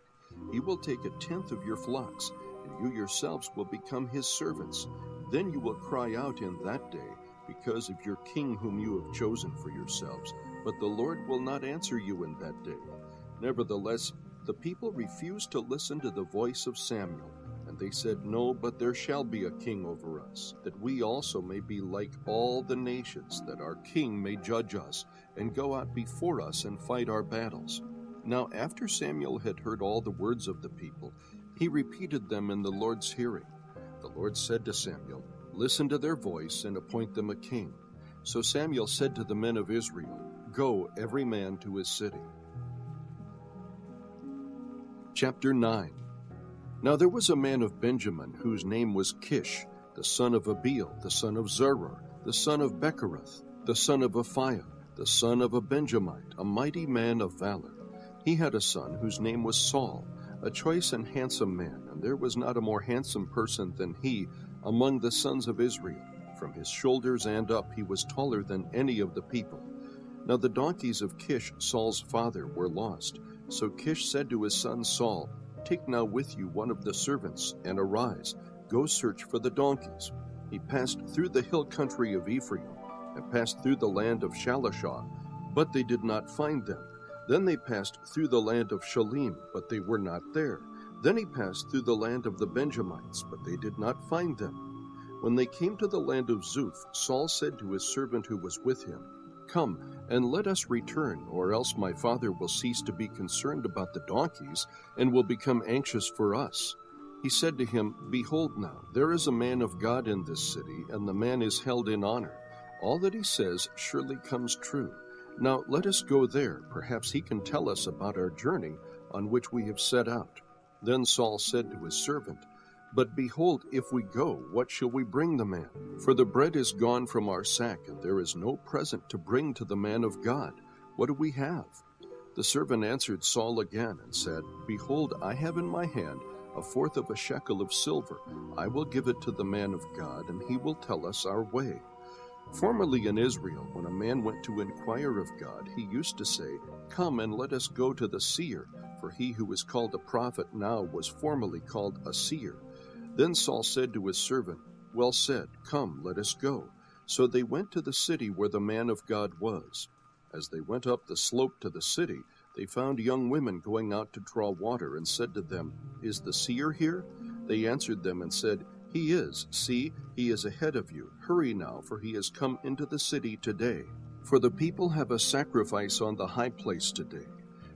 He will take 1/10 of your flocks, and you yourselves will become his servants. Then you will cry out in that day because of your king whom you have chosen for yourselves, but the Lord will not answer you in that day. Nevertheless, the people refused to listen to the voice of Samuel, and they said, No, but there shall be a king over us, that we also may be like all the nations, that our king may judge us, and go out before us and fight our battles. Now after Samuel had heard all the words of the people, he repeated them in the Lord's hearing. The Lord said to Samuel, Listen to their voice and appoint them a king. So Samuel said to the men of Israel, Go, every man to his city. Chapter 9. Now there was a man of Benjamin whose name was Kish, the son of Abiel, the son of Zeror, the son of Bechorath, the son of Aphiah, the son of a Benjamite, a mighty man of valor. He had a son whose name was Saul, a choice and handsome man, and there was not a more handsome person than he among the sons of Israel. From his shoulders and up he was taller than any of the people. Now the donkeys of Kish, Saul's father, were lost. So Kish said to his son Saul, Take now with you one of the servants, and arise, go search for the donkeys. He passed through the hill country of Ephraim, and passed through the land of Shalishah, but they did not find them. Then they passed through the land of Shalim, but they were not there. Then he passed through the land of the Benjamites, but they did not find them. When they came to the land of Zuph, Saul said to his servant who was with him, Come, and let us return, or else my father will cease to be concerned about the donkeys, and will become anxious for us. He said to him, Behold now, there is a man of God in this city, and the man is held in honor. All that he says surely comes true. Now let us go there. Perhaps he can tell us about our journey on which we have set out. Then Saul said to his servant, But behold, if we go, what shall we bring the man? For the bread is gone from our sack, and there is no present to bring to the man of God. What do we have? The servant answered Saul again and said, Behold, I have in my hand a fourth of a shekel of silver. I will give it to the man of God, and he will tell us our way. Formerly in Israel, when a man went to inquire of God, he used to say, Come and let us go to the seer, for he who is called a prophet now was formerly called a seer. Then Saul said to his servant, Well said, come, let us go. So they went to the city where the man of God was. As they went up the slope to the city, they found young women going out to draw water, and said to them, Is the seer here? They answered them and said, He is. See, he is ahead of you. Hurry now, for he has come into the city today. For the people have a sacrifice on the high place today.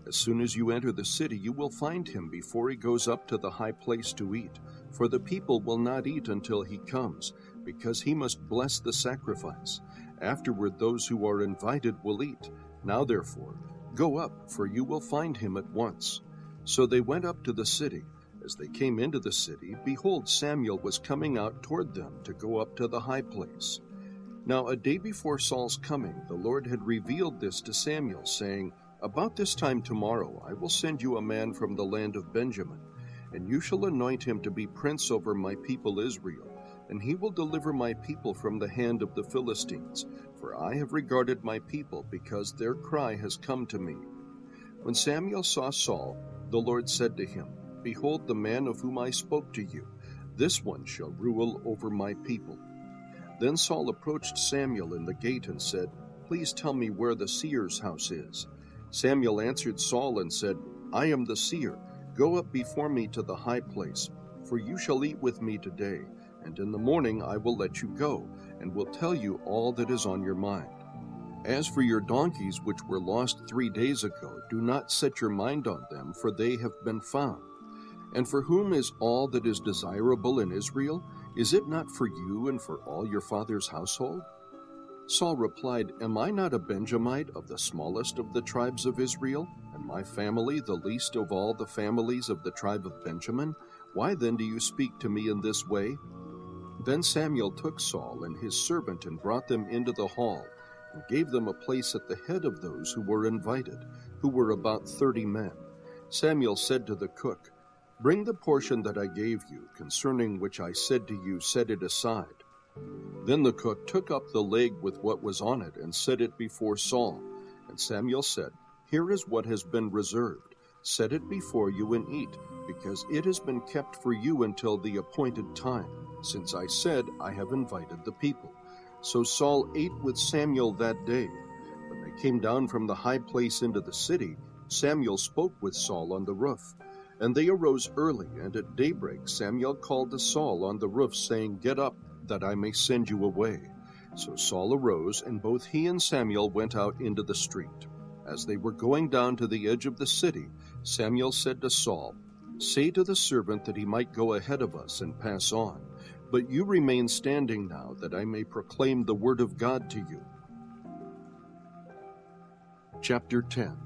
As soon as you enter the city, you will find him before he goes up to the high place to eat. For the people will not eat until he comes, because he must bless the sacrifice. Afterward those who are invited will eat. Now therefore, go up, for you will find him at once. So they went up to the city. As they came into the city, behold, Samuel was coming out toward them to go up to the high place. Now a day before Saul's coming, the Lord had revealed this to Samuel, saying, About this time tomorrow I will send you a man from the land of Benjamin, and you shall anoint him to be prince over my people Israel, and he will deliver my people from the hand of the Philistines, for I have regarded my people, because their cry has come to me. When Samuel saw Saul, the Lord said to him, Behold the man of whom I spoke to you, this one shall rule over my people. Then Saul approached Samuel in the gate and said, Please tell me where the seer's house is. Samuel answered Saul and said, I am the seer. Go up before me to the high place, for you shall eat with me today, and in the morning I will let you go, and will tell you all that is on your mind. As for your donkeys which were lost 3 days ago, do not set your mind on them, for they have been found. And for whom is all that is desirable in Israel? Is it not for you and for all your father's household? Saul replied, Am I not a Benjamite of the smallest of the tribes of Israel, and my family the least of all the families of the tribe of Benjamin? Why then do you speak to me in this way? Then Samuel took Saul and his servant and brought them into the hall, and gave them a place at the head of those who were invited, who were about 30 men. Samuel said to the cook, Bring the portion that I gave you, concerning which I said to you, Set it aside. Then the cook took up the leg with what was on it, and set it before Saul. And Samuel said, Here is what has been reserved. Set it before you and eat, because it has been kept for you until the appointed time, since I said I have invited the people." So Saul ate with Samuel that day. When they came down from the high place into the city, Samuel spoke with Saul on the roof. And they arose early, and at daybreak Samuel called to Saul on the roof, saying, "Get up, that I may send you away." So Saul arose, and both he and Samuel went out into the street. As they were going down to the edge of the city, Samuel said to Saul, "Say to the servant that he might go ahead of us and pass on, but you remain standing now, that I may proclaim the word of God to you." Chapter 10.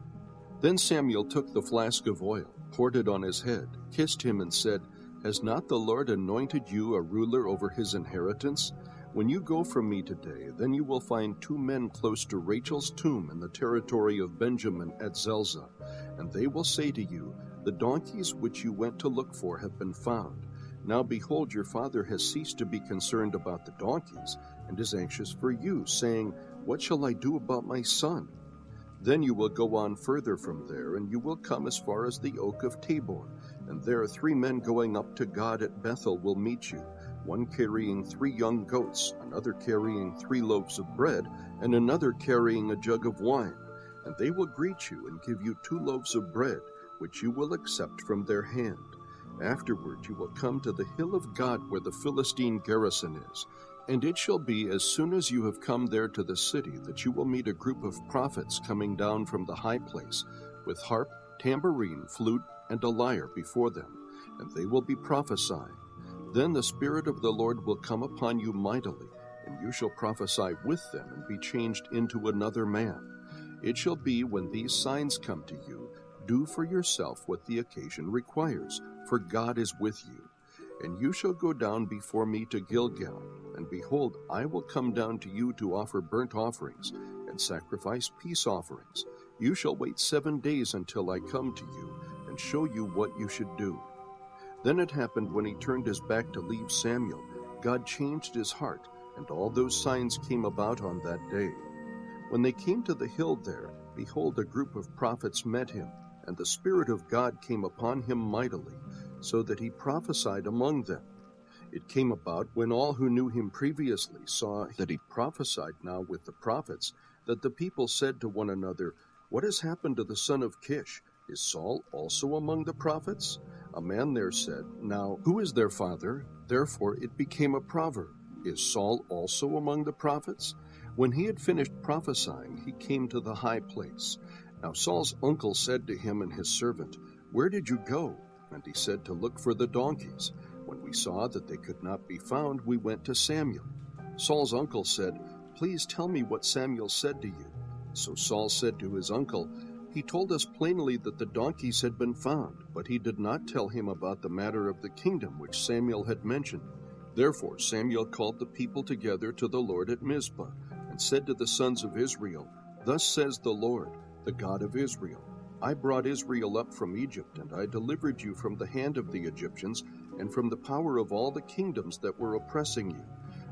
Then Samuel took the flask of oil, poured it on his head, kissed him, and said, "Has not the Lord anointed you a ruler over his inheritance? When you go from me today, then you will find 2 men close to Rachel's tomb in the territory of Benjamin at Zelzah, and they will say to you, 'The donkeys which you went to look for have been found. Now behold, your father has ceased to be concerned about the donkeys, and is anxious for you, saying, What shall I do about my son?' Then you will go on further from there, and you will come as far as the oak of Tabor, and there 3 men going up to God at Bethel will meet you, one carrying 3 young goats, another carrying 3 loaves of bread, and another carrying a jug of wine. And they will greet you and give you 2 loaves of bread, which you will accept from their hand. Afterward you will come to the hill of God where the Philistine garrison is. And it shall be, as soon as you have come there to the city, that you will meet a group of prophets coming down from the high place, with harp, tambourine, flute, and a lyre before them, and they will be prophesying. Then the Spirit of the Lord will come upon you mightily, and you shall prophesy with them and be changed into another man. It shall be, when these signs come to you, do for yourself what the occasion requires, for God is with you. And you shall go down before me to Gilgal, and behold, I will come down to you to offer burnt offerings and sacrifice peace offerings. You shall wait 7 days until I come to you and show you what you should do." Then it happened, when he turned his back to leave Samuel, God changed his heart, and all those signs came about on that day. When they came to the hill there, behold, a group of prophets met him, and the Spirit of God came upon him mightily, so that he prophesied among them. It came about, when all who knew him previously saw that he prophesied now with the prophets, that the people said to one another, "What has happened to the son of Kish? Is Saul also among the prophets?" A man there said, "Now, who is their father?" Therefore it became a proverb, "Is Saul also among the prophets?" When he had finished prophesying, he came to the high place. Now Saul's uncle said to him and his servant, "Where did you go?" And he said, "To look for the donkeys. When we saw that they could not be found, we went to Samuel." Saul's uncle said, "Please tell me what Samuel said to you." So Saul said to his uncle, "He told us plainly that the donkeys had been found, but he did not tell him about the matter of the kingdom which Samuel had mentioned." Therefore Samuel called the people together to the Lord at Mizpah, and said to the sons of Israel, "Thus says the Lord, the God of Israel, I brought Israel up from Egypt, and I delivered you from the hand of the Egyptians, and from the power of all the kingdoms that were oppressing you.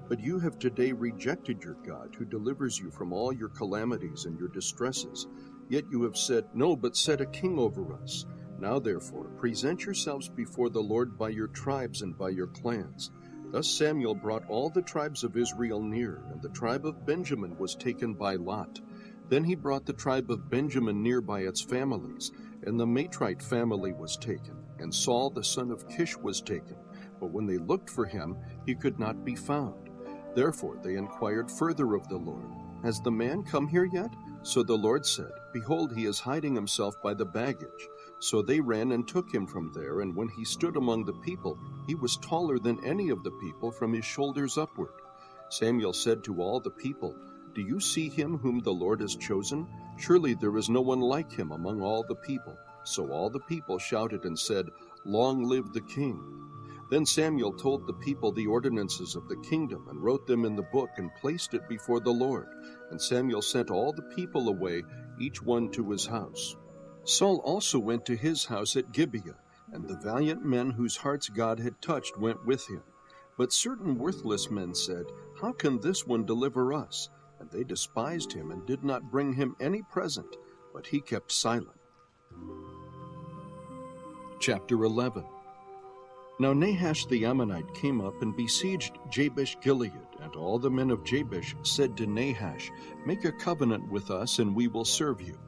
But you have today rejected your God, who delivers you from all your calamities and your distresses. Yet you have said, 'No, but set a king over us.' Now therefore present yourselves before the Lord by your tribes and by your clans." Thus Samuel brought all the tribes of Israel near, and the tribe of Benjamin was taken by lot. Then he brought the tribe of Benjamin near by its families, and the Matrite family was taken, and Saul the son of Kish was taken. But when they looked for him, he could not be found. Therefore they inquired further of the Lord, "Has the man come here yet?" So the Lord said, "Behold, he is hiding himself by the baggage." So they ran and took him from there, and when he stood among the people, he was taller than any of the people from his shoulders upward. Samuel said to all the people, "Do you see him whom the Lord has chosen? Surely there is no one like him among all the people." So all the people shouted and said, "Long live the king." Then Samuel told the people the ordinances of the kingdom, and wrote them in the book, and placed it before the Lord. And Samuel sent all the people away, each one to his house. Saul also went to his house at Gibeah, and the valiant men whose hearts God had touched went with him. But certain worthless men said, "How can this one deliver us?" And they despised him, and did not bring him any present, but he kept silent. Chapter 11. Now Nahash the Ammonite came up and besieged Jabesh-Gilead, and all the men of Jabesh said to Nahash, "Make a covenant with us, and we will serve you."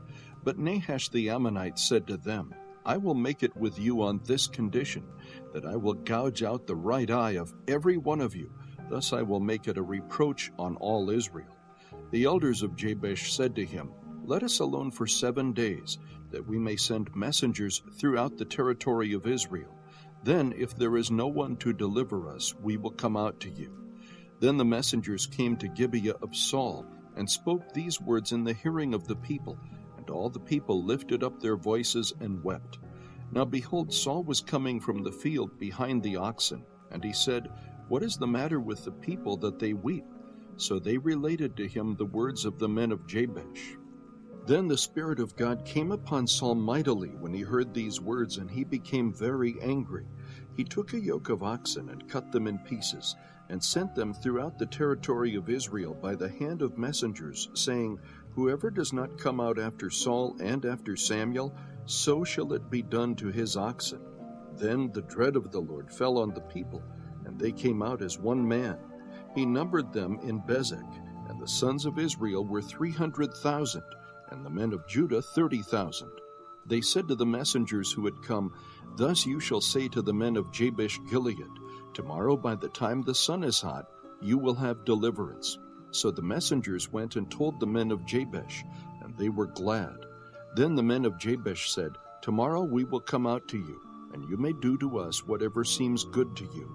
But Nahash the Ammonite said to them, "I will make it with you on this condition, that I will gouge out the right eye of every one of you. Thus I will make it a reproach on all Israel." The elders of Jabesh said to him, "Let us alone for 7 days, that we may send messengers throughout the territory of Israel. Then, if there is no one to deliver us, we will come out to you." Then the messengers came to Gibeah of Saul, and spoke these words in the hearing of the people, and all the people lifted up their voices and wept. Now behold, Saul was coming from the field behind the oxen, and he said, "What is the matter with the people that they weep?" So they related to him the words of the men of Jabesh. Then the Spirit of God came upon Saul mightily when he heard these words, and he became very angry. He took a yoke of oxen and cut them in pieces, and sent them throughout the territory of Israel by the hand of messengers, saying, "Whoever does not come out after Saul and after Samuel, so shall it be done to his oxen." Then the dread of the Lord fell on the people, and they came out as one man. He numbered them in Bezek, and the sons of Israel were 300,000, and the men of Judah 30,000. They said to the messengers who had come, "Thus you shall say to the men of Jabesh-Gilead, Tomorrow by the time the sun is hot, you will have deliverance." So the messengers went and told the men of Jabesh, and they were glad. Then the men of Jabesh said, "Tomorrow we will come out to you, and you may do to us whatever seems good to you."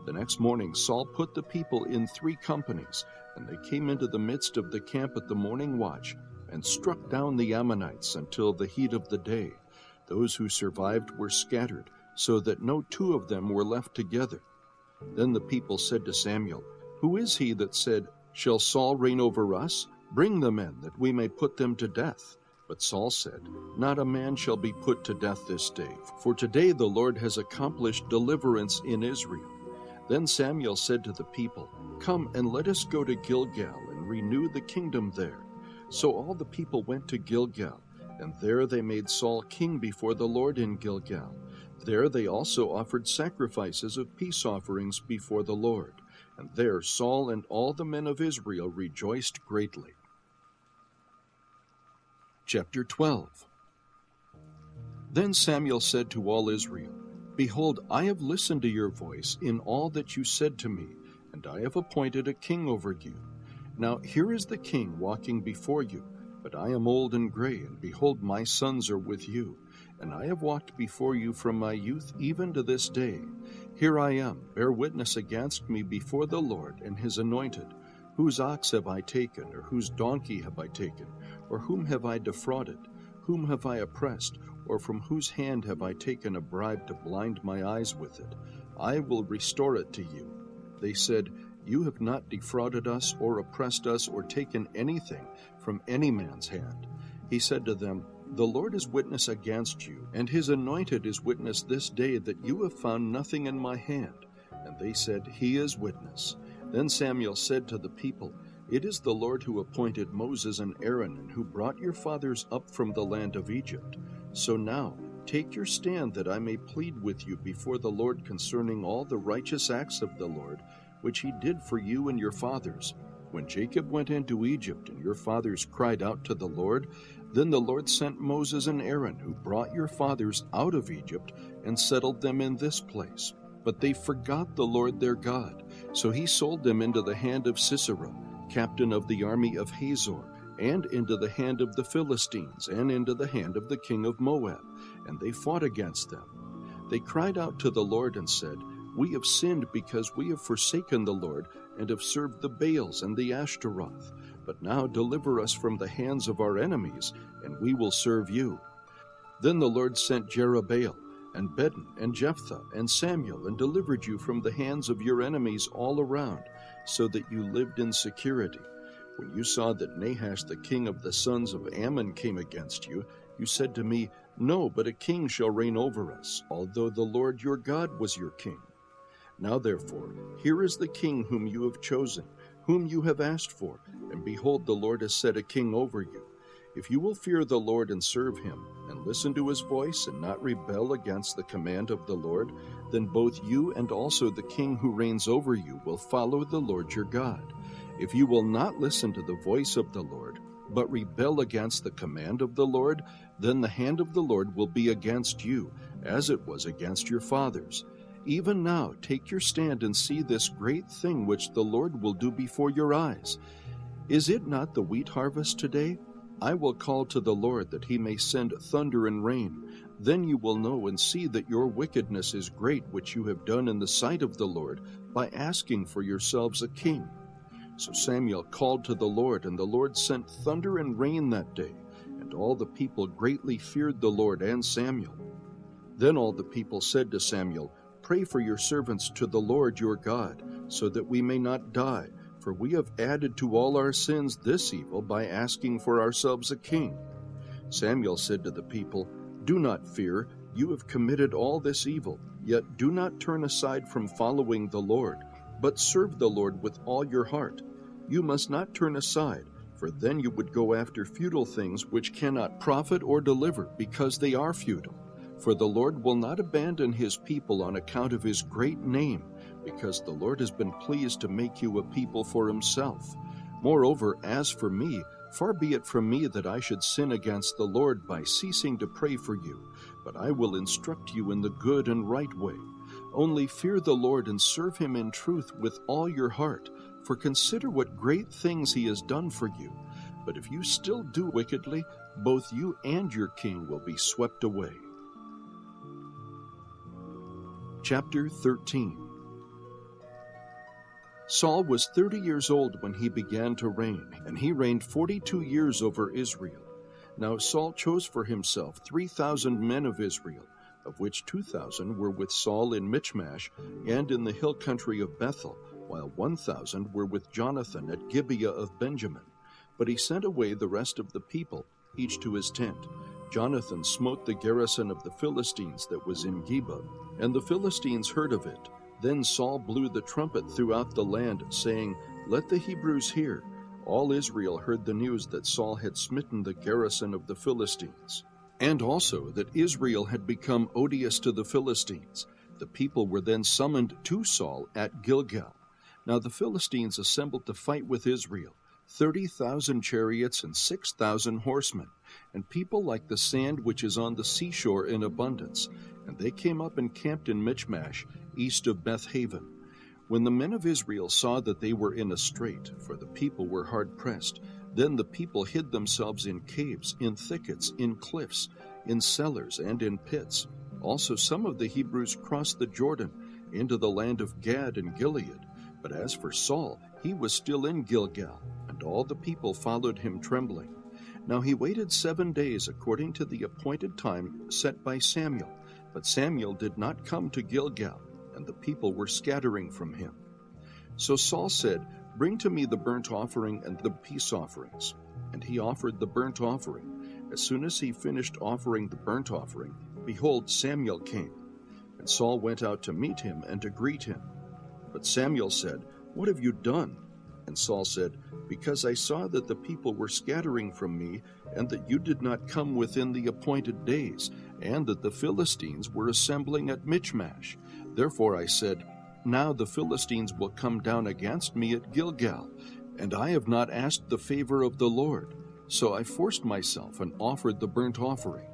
The next morning Saul put the people in 3 companies, and they came into the midst of the camp at the morning watch, and struck down the Ammonites until the heat of the day. Those who survived were scattered, so that no 2 of them were left together. Then the people said to Samuel, "Who is he that said, 'Shall Saul reign over us?' Bring the men, that we may put them to death." But Saul said, "Not a man shall be put to death this day, for today the Lord has accomplished deliverance in Israel." Then Samuel said to the people, "Come and let us go to Gilgal and renew the kingdom there." So all the people went to Gilgal, and there they made Saul king before the Lord in Gilgal. There they also offered sacrifices of peace offerings before the Lord. And there Saul and all the men of Israel rejoiced greatly. Chapter 12. Then Samuel said to all Israel, "Behold, I have listened to your voice in all that you said to me, and I have appointed a king over you. Now here is the king walking before you, but I am old and gray, and behold, my sons are with you. And I have walked before you from my youth even to this day. Here I am, bear witness against me before the Lord and his anointed. Whose ox have I taken, or whose donkey have I taken? Or whom have I defrauded? Whom have I oppressed? Or from whose hand have I taken a bribe to blind my eyes with it? I will restore it to you." They said, "You have not defrauded us, or oppressed us, or taken anything from any man's hand." He said to them, "The Lord is witness against you, and his anointed is witness this day that you have found nothing in my hand." And they said, "He is witness." Then Samuel said to the people, "It is the Lord who appointed Moses and Aaron, and who brought your fathers up from the land of Egypt. So now take your stand, that I may plead with you before the Lord concerning all the righteous acts of the Lord, which he did for you and your fathers. When Jacob went into Egypt, and your fathers cried out to the Lord, then the Lord sent Moses and Aaron, who brought your fathers out of Egypt, and settled them in this place. But they forgot the Lord their God. So he sold them into the hand of Sisera, captain of the army of Hazor, and into the hand of the Philistines, and into the hand of the king of Moab, and they fought against them. They cried out to the Lord and said, "We have sinned because we have forsaken the Lord, and have served the Baals and the Ashtaroth. But now deliver us from the hands of our enemies, and we will serve you." Then the Lord sent Jerubbaal, and Bedin, and Jephthah, and Samuel, and delivered you from the hands of your enemies all around, so that you lived in security. When you saw that Nahash the king of the sons of Ammon came against you, you said to me, "No, but a king shall reign over us, although the Lord your God was your king." Now therefore, here is the king whom you have chosen, whom you have asked for, and behold, the Lord has set a king over you. If you will fear the Lord and serve him, and and listen to his voice and not rebel against the command of the Lord, then both you and also the king who reigns over you will follow the Lord your God. If you will not listen to the voice of the Lord, but rebel against the command of the Lord, then the hand of the Lord will be against you, as it was against your fathers. Even now take your stand and see this great thing which the Lord will do before your eyes. Is it not the wheat harvest today? I will call to the Lord that he may send thunder and rain. Then you will know and see that your wickedness is great, which you have done in the sight of the Lord, by asking for yourselves a king. So Samuel called to the Lord, and the Lord sent thunder and rain that day, and all the people greatly feared the Lord and Samuel. Then all the people said to Samuel, "Pray for your servants to the Lord your God, so that we may not die, for we have added to all our sins this evil by asking for ourselves a king." Samuel said to the people, "Do not fear, you have committed all this evil, yet do not turn aside from following the Lord, but serve the Lord with all your heart. You must not turn aside, for then you would go after futile things which cannot profit or deliver, because they are futile. For the Lord will not abandon his people on account of his great name, because the Lord has been pleased to make you a people for himself. Moreover, as for me, far be it from me that I should sin against the Lord by ceasing to pray for you, but I will instruct you in the good and right way. Only fear the Lord and serve him in truth with all your heart, for consider what great things he has done for you. But if you still do wickedly, both you and your king will be swept away." Chapter 13. Saul was 30 years old when he began to reign, and he reigned 42 years over Israel. Now Saul chose for himself 3,000 men of Israel, of which 2,000 were with Saul in Michmash and in the hill country of Bethel, while 1,000 were with Jonathan at Gibeah of Benjamin. But he sent away the rest of the people, each to his tent. Jonathan smote the garrison of the Philistines that was in Geba, and the Philistines heard of it. Then Saul blew the trumpet throughout the land, saying, "Let the Hebrews hear." All Israel heard the news that Saul had smitten the garrison of the Philistines, and also that Israel had become odious to the Philistines. The people were then summoned to Saul at Gilgal. Now the Philistines assembled to fight with Israel, 30,000 chariots and 6,000 horsemen, and people like the sand which is on the seashore in abundance. And they came up and camped in Michmash, east of Beth-haven. When the men of Israel saw that they were in a strait, for the people were hard-pressed, then the people hid themselves in caves, in thickets, in cliffs, in cellars, and in pits. Also some of the Hebrews crossed the Jordan into the land of Gad and Gilead. But as for Saul, he was still in Gilgal, and all the people followed him trembling. Now he waited 7 days according to the appointed time set by Samuel. But Samuel did not come to Gilgal, and the people were scattering from him. So Saul said, "Bring to me the burnt offering and the peace offerings." And he offered the burnt offering. As soon as he finished offering the burnt offering, behold, Samuel came. And Saul went out to meet him and to greet him. But Samuel said, "What have you done?" And Saul said, "Because I saw that the people were scattering from me, and that you did not come within the appointed days, and that the Philistines were assembling at Michmash. Therefore I said, Now the Philistines will come down against me at Gilgal, and I have not asked the favor of the Lord. So I forced myself and offered the burnt offering."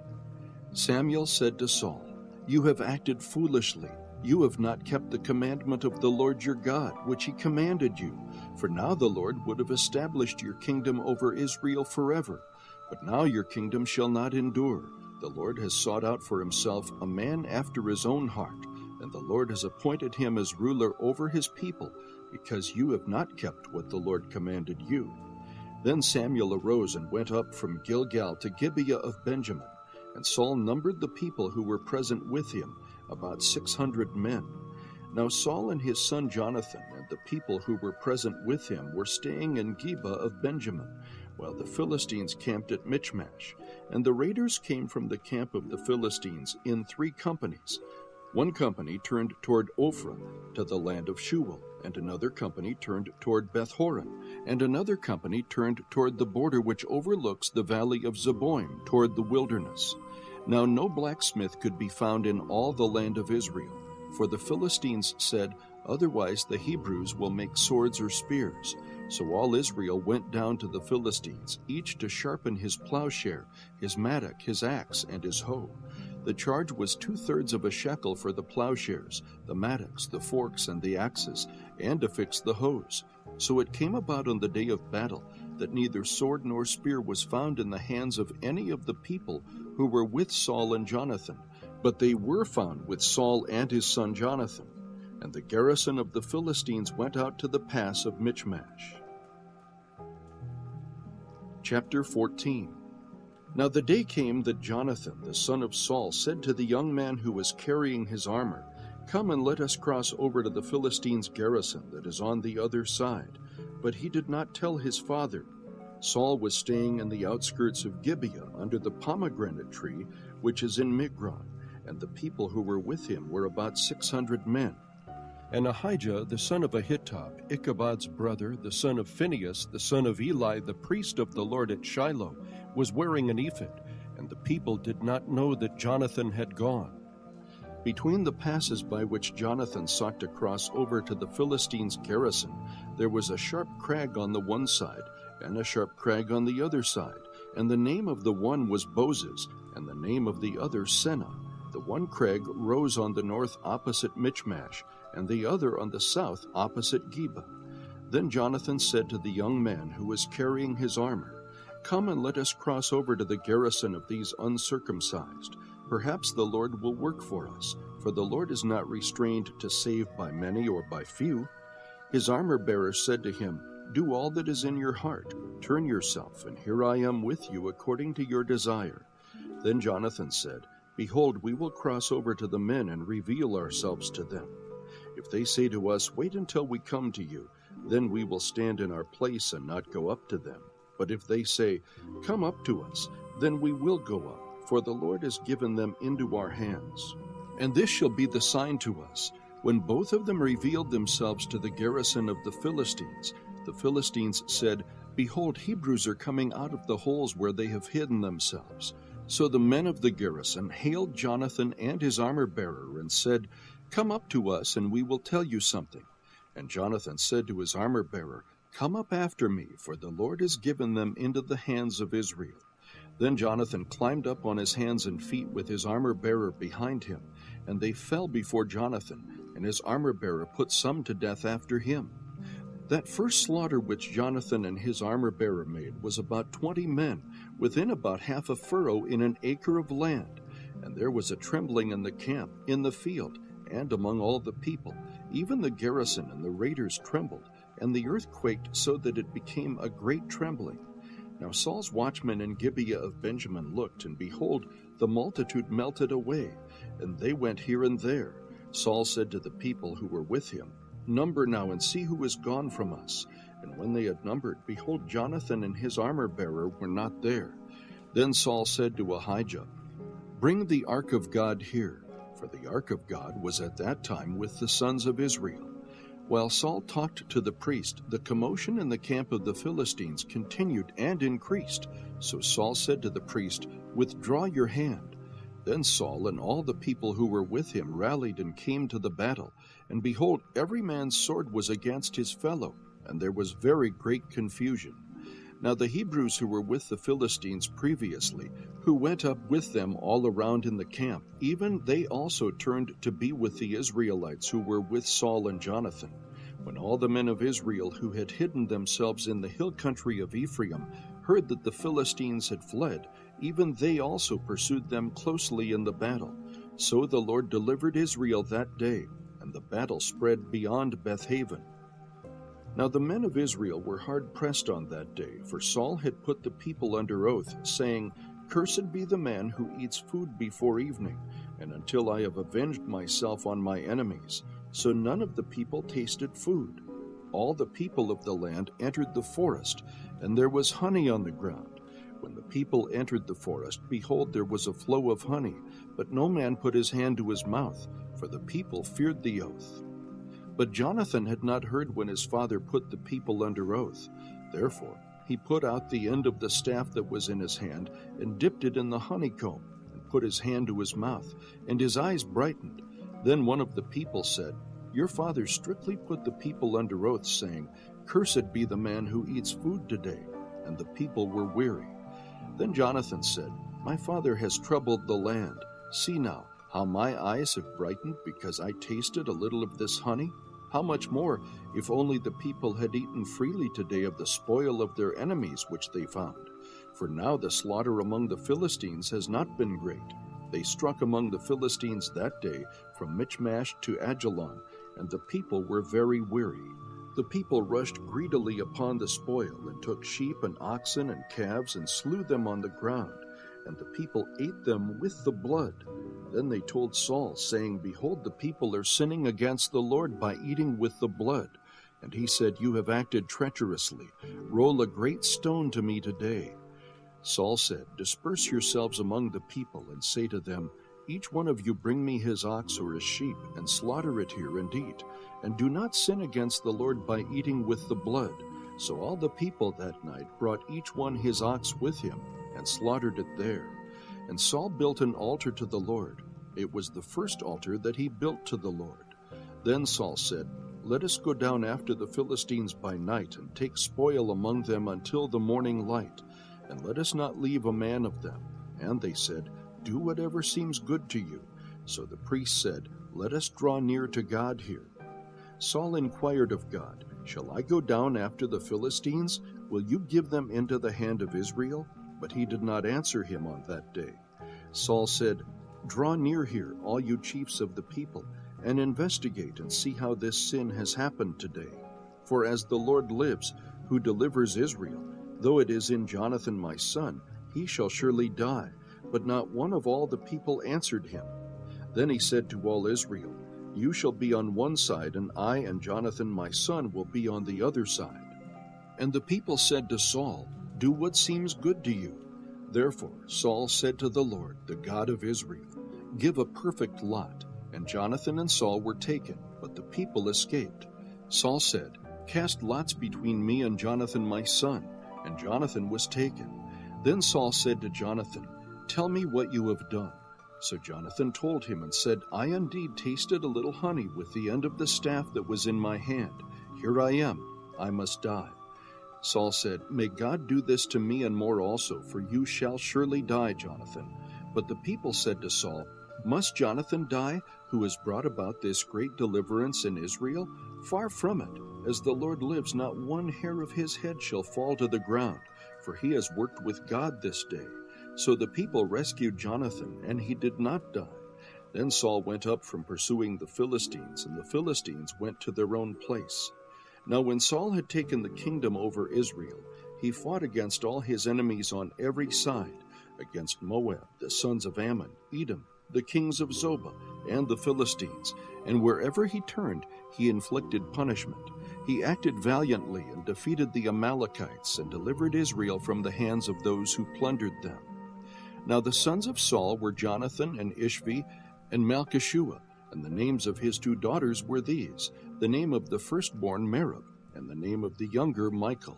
Samuel said to Saul, "You have acted foolishly. You have not kept the commandment of the Lord your God, which he commanded you. For now the Lord would have established your kingdom over Israel forever. But now your kingdom shall not endure. The Lord has sought out for himself a man after his own heart, and the Lord has appointed him as ruler over his people, because you have not kept what the Lord commanded you." Then Samuel arose and went up from Gilgal to Gibeah of Benjamin, and Saul numbered the people who were present with him, about 600 men. Now Saul and his son Jonathan and the people who were present with him were staying in Gibeah of Benjamin, while the Philistines camped at Michmash. And the raiders came from the camp of the Philistines in 3 companies. One company turned toward Ophrah, to the land of Shual, and another company turned toward Beth-horon, and another company turned toward the border which overlooks the valley of Zeboim, toward the wilderness. Now no blacksmith could be found in all the land of Israel, for the Philistines said, "Otherwise the Hebrews will make swords or spears." So all Israel went down to the Philistines, each to sharpen his plowshare, his mattock, his axe, and his hoe. The charge was 2/3 of a shekel for the plowshares, the mattocks, the forks, and the axes, and to fix the hoes. So it came about on the day of battle that neither sword nor spear was found in the hands of any of the people who were with Saul and Jonathan, but they were found with Saul and his son Jonathan. And the garrison of the Philistines went out to the pass of Michmash. Chapter 14. Now the day came that Jonathan, the son of Saul, said to the young man who was carrying his armor, "Come and let us cross over to the Philistines' garrison that is on the other side." But he did not tell his father. Saul was staying in the outskirts of Gibeah under the pomegranate tree, which is in Migron, and the people who were with him were about 600 men. And Ahijah, the son of Ahitub, Ichabod's brother, the son of Phinehas, the son of Eli, the priest of the Lord at Shiloh, was wearing an ephod, and the people did not know that Jonathan had gone. Between the passes by which Jonathan sought to cross over to the Philistines' garrison, there was a sharp crag on the one side, and a sharp crag on the other side, and the name of the one was Bozez, and the name of the other Seneh. The one crag rose on the north opposite Michmash, and the other on the south opposite Geba. Then Jonathan said to the young man who was carrying his armor, "Come and let us cross over to the garrison of these uncircumcised. Perhaps the Lord will work for us, for the Lord is not restrained to save by many or by few." His armor-bearer said to him, "Do all that is in your heart. Turn yourself, and here I am with you according to your desire." Then Jonathan said, "Behold, we will cross over to the men and reveal ourselves to them. If they say to us, 'Wait until we come to you,' then we will stand in our place and not go up to them. But if they say, 'Come up to us,' then we will go up, for the Lord has given them into our hands. And this shall be the sign to us. When both of them revealed themselves to the garrison of the Philistines said, 'Behold, Hebrews are coming out of the holes where they have hidden themselves.' So the men of the garrison hailed Jonathan and his armor-bearer and said, 'Come up to us, and we will tell you something.' And Jonathan said to his armor-bearer, 'Come up after me, for the Lord has given them into the hands of Israel.' Then Jonathan climbed up on his hands and feet with his armor-bearer behind him, and they fell before Jonathan, and his armor-bearer put some to death after him. That first slaughter which Jonathan and his armor-bearer made was about 20 men, within about half a furrow in an acre of land. And there was a trembling in the camp, in the field, and among all the people. Even the garrison and the raiders trembled, and the earth quaked so that it became a great trembling. Now Saul's watchmen in Gibeah of Benjamin looked, and behold, the multitude melted away, and they went here and there. Saul said to the people who were with him, "Number now and see who is gone from us." And when they had numbered, behold, Jonathan and his armor-bearer were not there. Then Saul said to Ahijah, "Bring the ark of God here," for the ark of God was at that time with the sons of Israel. While Saul talked to the priest, the commotion in the camp of the Philistines continued and increased. So Saul said to the priest, "Withdraw your hand." Then Saul and all the people who were with him rallied and came to the battle. And behold, every man's sword was against his fellow, and there was very great confusion. Now the Hebrews who were with the Philistines previously, who went up with them all around in the camp, even they also turned to be with the Israelites who were with Saul and Jonathan. When all the men of Israel who had hidden themselves in the hill country of Ephraim heard that the Philistines had fled, even they also pursued them closely in the battle. So the Lord delivered Israel that day, and the battle spread beyond Bethaven. Now the men of Israel were hard-pressed on that day, for Saul had put the people under oath, saying, "Cursed be the man who eats food before evening, and until I have avenged myself on my enemies." So none of the people tasted food. All the people of the land entered the forest, and there was honey on the ground. When the people entered the forest, behold, there was a flow of honey, but no man put his hand to his mouth, for the people feared the oath. But Jonathan had not heard when his father put the people under oath. Therefore he put out the end of the staff that was in his hand, and dipped it in the honeycomb, and put his hand to his mouth, and his eyes brightened. Then one of the people said, "Your father strictly put the people under oath, saying, 'Cursed be the man who eats food today.' And the people were weary." Then Jonathan said, "My father has troubled the land. See now, how my eyes have brightened because I tasted a little of this honey? How much more, if only the people had eaten freely today of the spoil of their enemies which they found? For now the slaughter among the Philistines has not been great. They struck among the Philistines that day from Michmash to Ajalon, and the people were very weary. The people rushed greedily upon the spoil, and took sheep and oxen and calves, and slew them on the ground, and the people ate them with the blood. Then they told Saul, saying, "Behold, the people are sinning against the Lord by eating with the blood." And he said, "You have acted treacherously. Roll a great stone to me today." Saul said, "Disperse yourselves among the people, and say to them, 'Each one of you bring me his ox or his sheep, and slaughter it here and eat. And do not sin against the Lord by eating with the blood.' So all the people that night brought each one his ox with him, and slaughtered it there. And Saul built an altar to the Lord. It was the first altar that he built to the Lord. Then Saul said, "Let us go down after the Philistines by night, and take spoil among them until the morning light, and let us not leave a man of them." And they said, "Do whatever seems good to you." So the priest said, "Let us draw near to God here." Saul inquired of God, "Shall I go down after the Philistines? Will you give them into the hand of Israel?" But he did not answer him on that day. Saul said, "Draw near here, all you chiefs of the people, and investigate and see how this sin has happened today. For as the Lord lives, who delivers Israel, though it is in Jonathan my son, he shall surely die." But not one of all the people answered him. Then he said to all Israel, "You shall be on one side, and I and Jonathan my son will be on the other side." And the people said to Saul, "Do what seems good to you." Therefore Saul said to the Lord, the God of Israel, "Give a perfect lot." And Jonathan and Saul were taken, but the people escaped. Saul said, "Cast lots between me and Jonathan my son." And Jonathan was taken. Then Saul said to Jonathan, "Tell me what you have done." So Jonathan told him and said, "I indeed tasted a little honey with the end of the staff that was in my hand. Here I am. I must die." Saul said, "May God do this to me and more also, for you shall surely die, Jonathan." But the people said to Saul, "Must Jonathan die, who has brought about this great deliverance in Israel? Far from it. As the Lord lives, not one hair of his head shall fall to the ground, for he has worked with God this day." So the people rescued Jonathan, and he did not die. Then Saul went up from pursuing the Philistines, and the Philistines went to their own place. Now when Saul had taken the kingdom over Israel, he fought against all his enemies on every side, against Moab, the sons of Ammon, Edom, the kings of Zobah, and the Philistines, and wherever he turned, he inflicted punishment. He acted valiantly and defeated the Amalekites, and delivered Israel from the hands of those who plundered them. Now the sons of Saul were Jonathan and Ishvi and Malchishua, and the names of his 2 daughters were these: the name of the firstborn Merab, and the name of the younger Michal.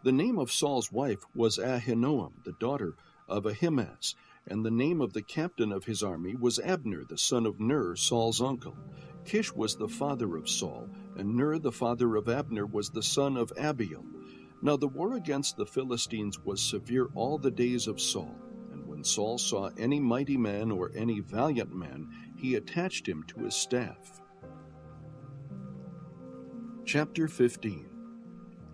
The name of Saul's wife was Ahinoam, the daughter of Ahimaaz, and the name of the captain of his army was Abner, the son of Ner, Saul's uncle. Kish was the father of Saul, and Ner, the father of Abner, was the son of Abiel. Now the war against the Philistines was severe all the days of Saul. When Saul saw any mighty man or any valiant man, he attached him to his staff. Chapter 15.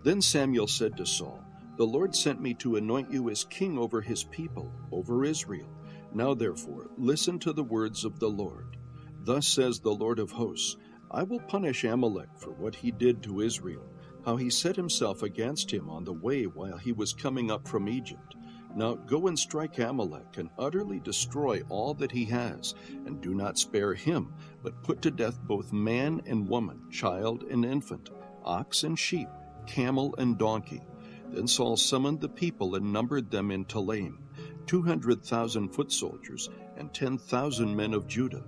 Then Samuel said to Saul, "The Lord sent me to anoint you as king over his people, over Israel. Now therefore, listen to the words of the Lord. Thus says the Lord of hosts, I will punish Amalek for what he did to Israel, how he set himself against him on the way while he was coming up from Egypt. Now go and strike Amalek, and utterly destroy all that he has, and do not spare him, but put to death both man and woman, child and infant, ox and sheep, camel and donkey." Then Saul summoned the people and numbered them in Telaim, 200,000 foot soldiers, and 10,000 men of Judah.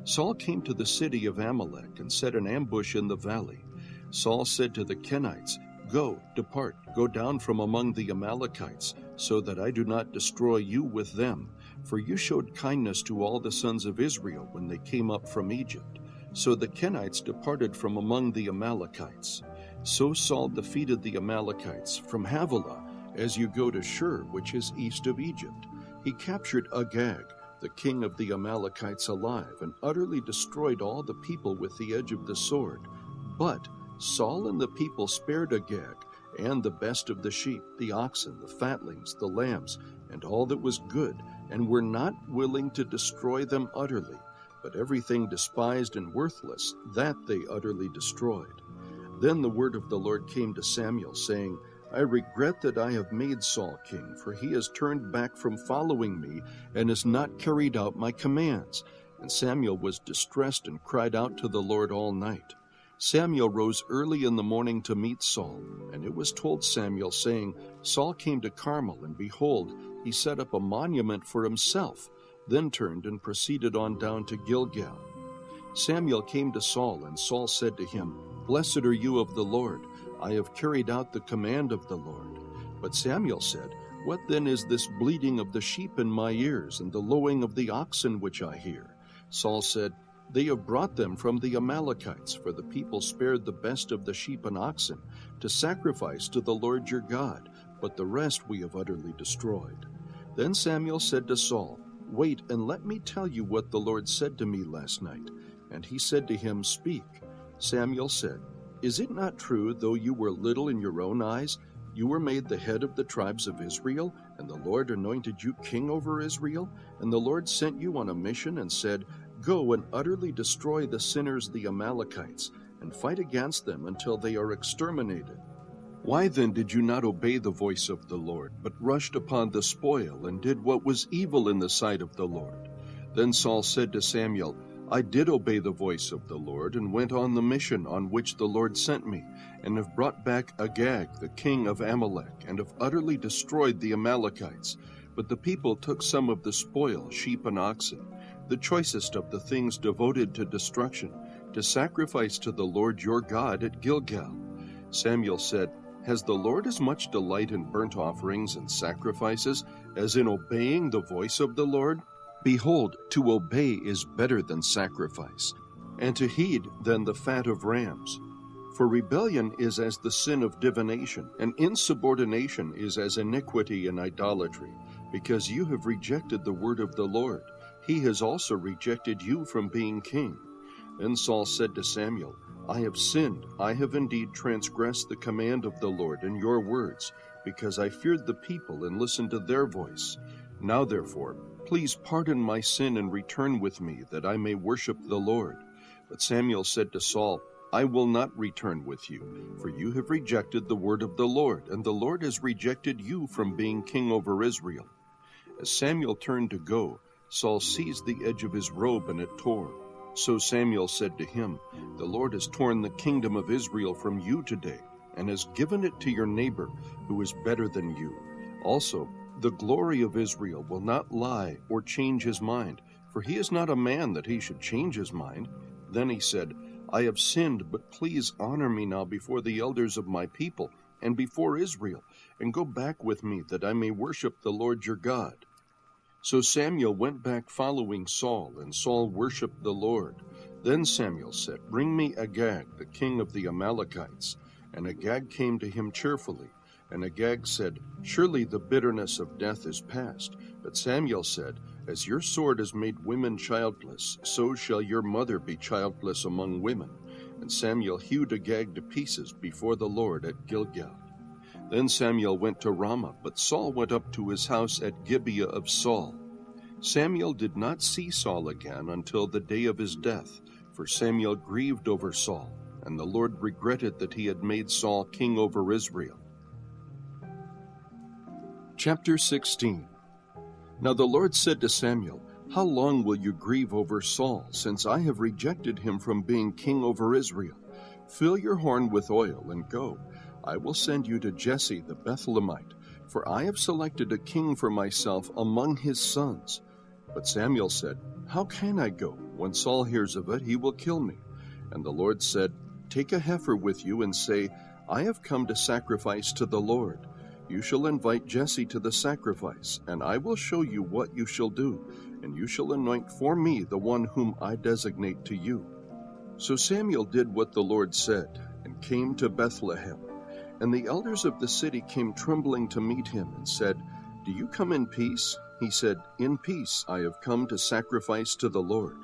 Saul came to the city of Amalek and set an ambush in the valley. Saul said to the Kenites, Go, depart, go down from among the Amalekites, so that I do not destroy you with them. For you showed kindness to all the sons of Israel when they came up from Egypt. So the Kenites departed from among the Amalekites. So Saul defeated the Amalekites from Havilah, as you go to Shur, which is east of Egypt. He captured Agag, the king of the Amalekites, alive, and utterly destroyed all the people with the edge of the sword. But Saul and the people spared Agag, and the best of the sheep, the oxen, the fatlings, the lambs, and all that was good, and were not willing to destroy them utterly, but everything despised and worthless, that they utterly destroyed. Then the word of the Lord came to Samuel, saying, I regret that I have made Saul king, for he has turned back from following me, and has not carried out my commands. And Samuel was distressed and cried out to the Lord all night. Samuel rose early in the morning to meet Saul, and it was told Samuel, saying, Saul came to Carmel, and behold, he set up a monument for himself, then turned and proceeded on down to Gilgal. Samuel came to Saul, and Saul said to him, Blessed are you of the Lord. I have carried out the command of the Lord. But Samuel said, What then is this bleating of the sheep in my ears, and the lowing of the oxen which I hear? Saul said, They have brought them from the Amalekites, for the people spared the best of the sheep and oxen, to sacrifice to the Lord your God, but the rest we have utterly destroyed. Then Samuel said to Saul, Wait, and let me tell you what the Lord said to me last night. And he said to him, Speak. Samuel said, Is it not true, though you were little in your own eyes, you were made the head of the tribes of Israel, and the Lord anointed you king over Israel? And the Lord sent you on a mission and said, Go and utterly destroy the sinners, the Amalekites, and fight against them until they are exterminated. Why then did you not obey the voice of the Lord, but rushed upon the spoil, and did what was evil in the sight of the Lord? Then Saul said to Samuel, I did obey the voice of the Lord, and went on the mission on which the Lord sent me, and have brought back Agag, the king of Amalek, and have utterly destroyed the Amalekites. But the people took some of the spoil, sheep and oxen, the choicest of the things devoted to destruction, to sacrifice to the Lord your God at Gilgal. Samuel said, Has the Lord as much delight in burnt offerings and sacrifices as in obeying the voice of the Lord? Behold, to obey is better than sacrifice, and to heed than the fat of rams. For rebellion is as the sin of divination, and insubordination is as iniquity and idolatry. Because you have rejected the word of the Lord, he has also rejected you from being king. Then Saul said to Samuel, I have sinned, I have indeed transgressed the command of the Lord and your words, because I feared the people and listened to their voice. Now therefore, please pardon my sin and return with me, that I may worship the Lord. But Samuel said to Saul, I will not return with you, for you have rejected the word of the Lord, and the Lord has rejected you from being king over Israel. As Samuel turned to go, Saul seized the edge of his robe, and it tore. So Samuel said to him, The Lord has torn the kingdom of Israel from you today, and has given it to your neighbor, who is better than you. Also, the glory of Israel will not lie or change his mind, for he is not a man that he should change his mind. Then he said, I have sinned, but please honor me now before the elders of my people and before Israel, and go back with me that I may worship the Lord your God. So Samuel went back following Saul, and Saul worshipped the Lord. Then Samuel said, Bring me Agag, the king of the Amalekites. And Agag came to him cheerfully. And Agag said, Surely the bitterness of death is past. But Samuel said, As your sword has made women childless, so shall your mother be childless among women. And Samuel hewed Agag to pieces before the Lord at Gilgal. Then Samuel went to Ramah, but Saul went up to his house at Gibeah of Saul. Samuel did not see Saul again until the day of his death, for Samuel grieved over Saul, and the Lord regretted that he had made Saul king over Israel. Chapter 16. Now the Lord said to Samuel, How long will you grieve over Saul, since I have rejected him from being king over Israel? Fill your horn with oil and go. I will send you to Jesse the Bethlehemite, for I have selected a king for myself among his sons. But Samuel said, How can I go? When Saul hears of it, he will kill me. And the Lord said, Take a heifer with you and say, I have come to sacrifice to the Lord. You shall invite Jesse to the sacrifice, and I will show you what you shall do, and you shall anoint for me the one whom I designate to you." So Samuel did what the Lord said, and came to Bethlehem. And the elders of the city came trembling to meet him, and said, "Do you come in peace?" He said, "In peace I have come to sacrifice to the Lord.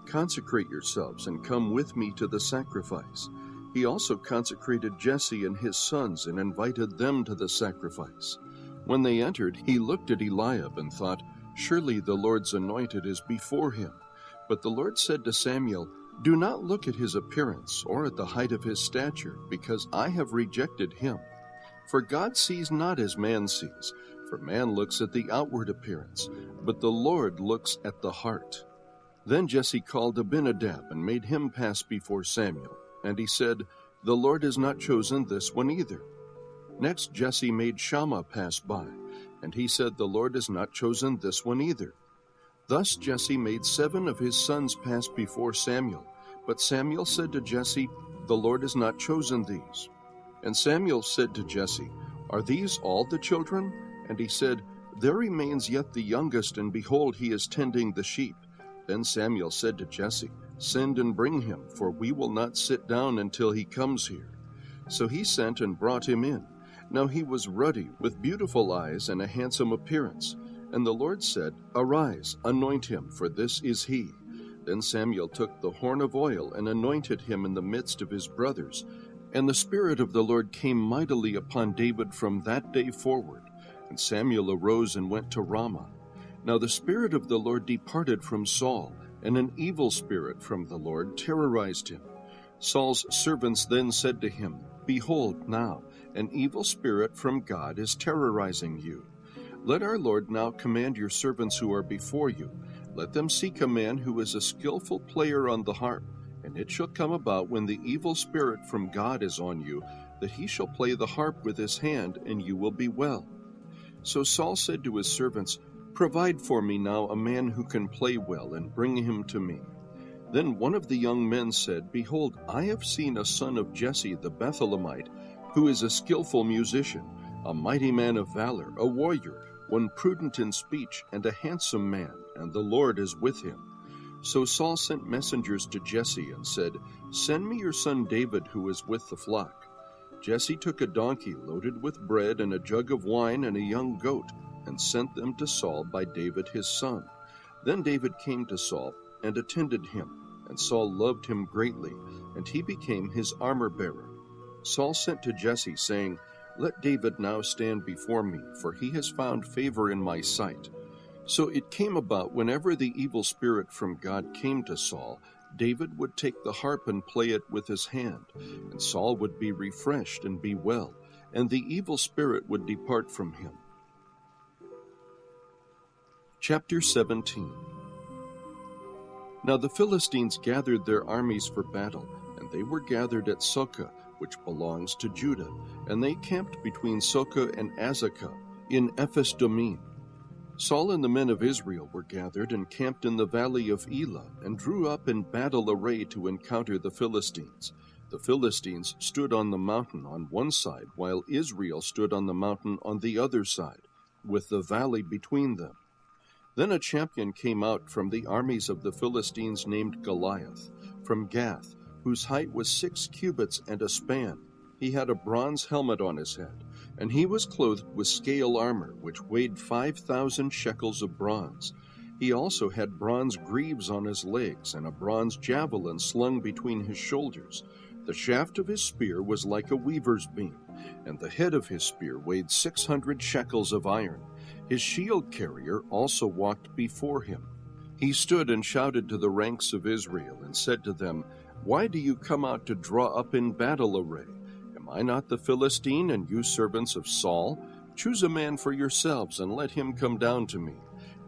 Consecrate yourselves, and come with me to the sacrifice." He also consecrated Jesse and his sons, and invited them to the sacrifice. When they entered, he looked at Eliab, and thought, "Surely the Lord's anointed is before him." But the Lord said to Samuel, "Do not look at his appearance, or at the height of his stature, because I have rejected him. For God sees not as man sees, for man looks at the outward appearance, but the Lord looks at the heart." Then Jesse called Abinadab, and made him pass before Samuel. And he said, "The Lord has not chosen this one either." Next Jesse made Shammah pass by, and he said, "The Lord has not chosen this one either." Thus Jesse made 7 of his sons pass before Samuel. But Samuel said to Jesse, "The Lord has not chosen these." And Samuel said to Jesse, "Are these all the children?" And he said, "There remains yet the youngest, and behold, he is tending the sheep." Then Samuel said to Jesse, "Send and bring him, for we will not sit down until he comes here." So he sent and brought him in. Now he was ruddy, with beautiful eyes and a handsome appearance. And the Lord said, "Arise, anoint him, for this is he." Then Samuel took the horn of oil and anointed him in the midst of his brothers. And the Spirit of the Lord came mightily upon David from that day forward. And Samuel arose and went to Ramah. Now the Spirit of the Lord departed from Saul, and an evil spirit from the Lord terrorized him. Saul's servants then said to him, "Behold, now an evil spirit from God is terrorizing you. Let our Lord now command your servants who are before you. Let them seek a man who is a skillful player on the harp, and it shall come about when the evil spirit from God is on you, that he shall play the harp with his hand, and you will be well." So Saul said to his servants, "Provide for me now a man who can play well, and bring him to me." Then one of the young men said, "Behold, I have seen a son of Jesse the Bethlehemite, who is a skillful musician, a mighty man of valor, a warrior, one prudent in speech, and a handsome man, and the Lord is with him." So Saul sent messengers to Jesse and said, "Send me your son David, who is with the flock." Jesse took a donkey loaded with bread and a jug of wine and a young goat, and sent them to Saul by David his son. Then David came to Saul and attended him, and Saul loved him greatly, and he became his armor-bearer. Saul sent to Jesse, saying, "Let David now stand before me, for he has found favor in my sight." So it came about, whenever the evil spirit from God came to Saul, David would take the harp and play it with his hand, and Saul would be refreshed and be well, and the evil spirit would depart from him. Chapter 17. Now the Philistines gathered their armies for battle, and they were gathered at Socoh, which belongs to Judah, and they camped between Socoh and Azekah in Ephes-Dammim. Saul and the men of Israel were gathered and camped in the valley of Elah, and drew up in battle array to encounter the Philistines. The Philistines stood on the mountain on one side, while Israel stood on the mountain on the other side, with the valley between them. Then a champion came out from the armies of the Philistines named Goliath, from Gath, whose height was 6 cubits and a span. He had a bronze helmet on his head, and he was clothed with scale armor, which weighed 5,000 shekels of bronze. He also had bronze greaves on his legs, and a bronze javelin slung between his shoulders. The shaft of his spear was like a weaver's beam, and the head of his spear weighed 600 shekels of iron. His shield carrier also walked before him. He stood and shouted to the ranks of Israel, and said to them, "Why do you come out to draw up in battle array? Am I not the Philistine, and you servants of Saul? Choose a man for yourselves, and let him come down to me.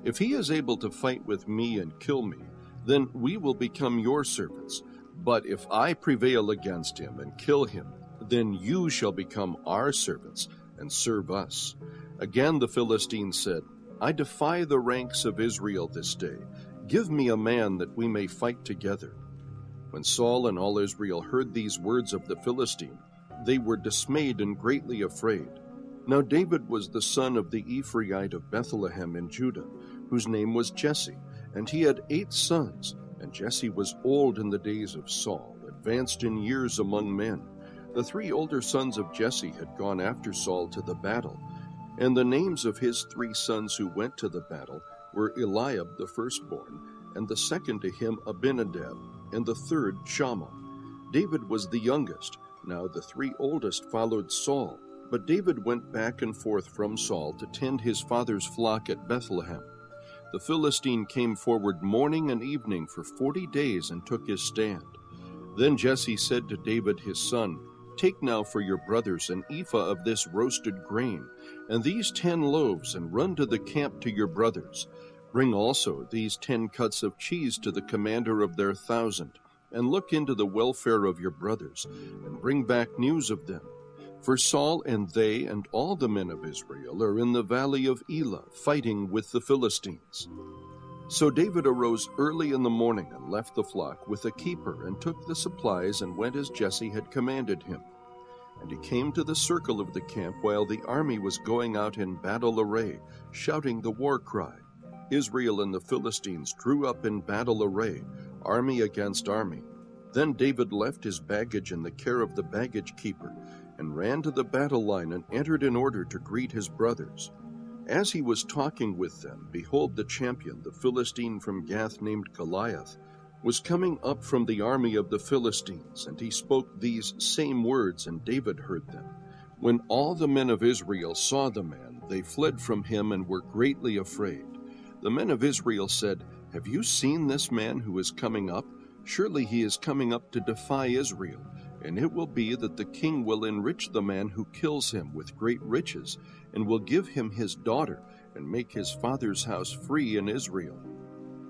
If he is able to fight with me and kill me, then we will become your servants. But if I prevail against him and kill him, then you shall become our servants and serve us." Again the Philistines said, "I defy the ranks of Israel this day. Give me a man that we may fight together." When Saul and all Israel heard these words of the Philistine, they were dismayed and greatly afraid. Now David was the son of the Ephraite of Bethlehem in Judah, whose name was Jesse, and he had 8 sons. And Jesse was old in the days of Saul, advanced in years among men. The 3 older sons of Jesse had gone after Saul to the battle, and the names of his 3 sons who went to the battle were Eliab the firstborn, and the second to him Abinadab, and the third Shammah. David was the youngest. Now the 3 oldest followed Saul, but David went back and forth from Saul to tend his father's flock at Bethlehem. The Philistine came forward morning and evening for 40 days and took his stand. Then Jesse said to David his son, "Take now for your brothers an ephah of this roasted grain, and these 10 loaves, and run to the camp to your brothers. Bring also these 10 cuts of cheese to the commander of their 1,000, and look into the welfare of your brothers, and bring back news of them. For Saul and they and all the men of Israel are in the valley of Elah, fighting with the Philistines." So David arose early in the morning and left the flock with a keeper, and took the supplies and went as Jesse had commanded him. And he came to the circle of the camp while the army was going out in battle array, shouting the war cry. Israel and the Philistines drew up in battle array, army against army. Then David left his baggage in the care of the baggage keeper, and ran to the battle line and entered in order to greet his brothers. As he was talking with them, behold, the champion, the Philistine from Gath named Goliath, was coming up from the army of the Philistines, and he spoke these same words, and David heard them. When all the men of Israel saw the man, they fled from him and were greatly afraid. The men of Israel said, "Have you seen this man who is coming up? Surely he is coming up to defy Israel. And it will be that the king will enrich the man who kills him with great riches, and will give him his daughter, and make his father's house free in Israel."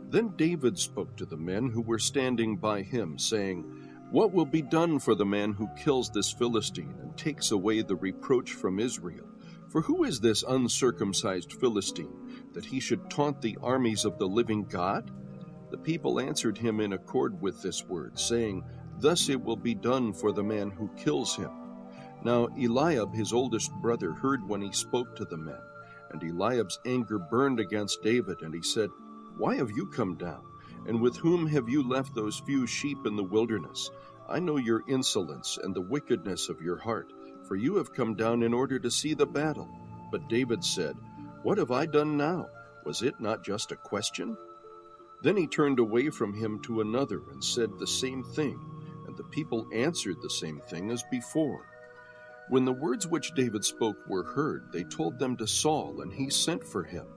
Then David spoke to the men who were standing by him, saying, "What will be done for the man who kills this Philistine, and takes away the reproach from Israel? For who is this uncircumcised Philistine, that he should taunt the armies of the living God?" The people answered him in accord with this word, saying, "Thus it will be done for the man who kills him." Now Eliab his oldest brother heard when he spoke to the men, and Eliab's anger burned against David, and he said, "Why have you come down? And with whom have you left those few sheep in the wilderness? I know your insolence and the wickedness of your heart, for you have come down in order to see the battle." But David said, "What have I done now? Was it not just a question?" Then he turned away from him to another and said the same thing, and the people answered the same thing as before. When the words which David spoke were heard, they told them to Saul, and he sent for him.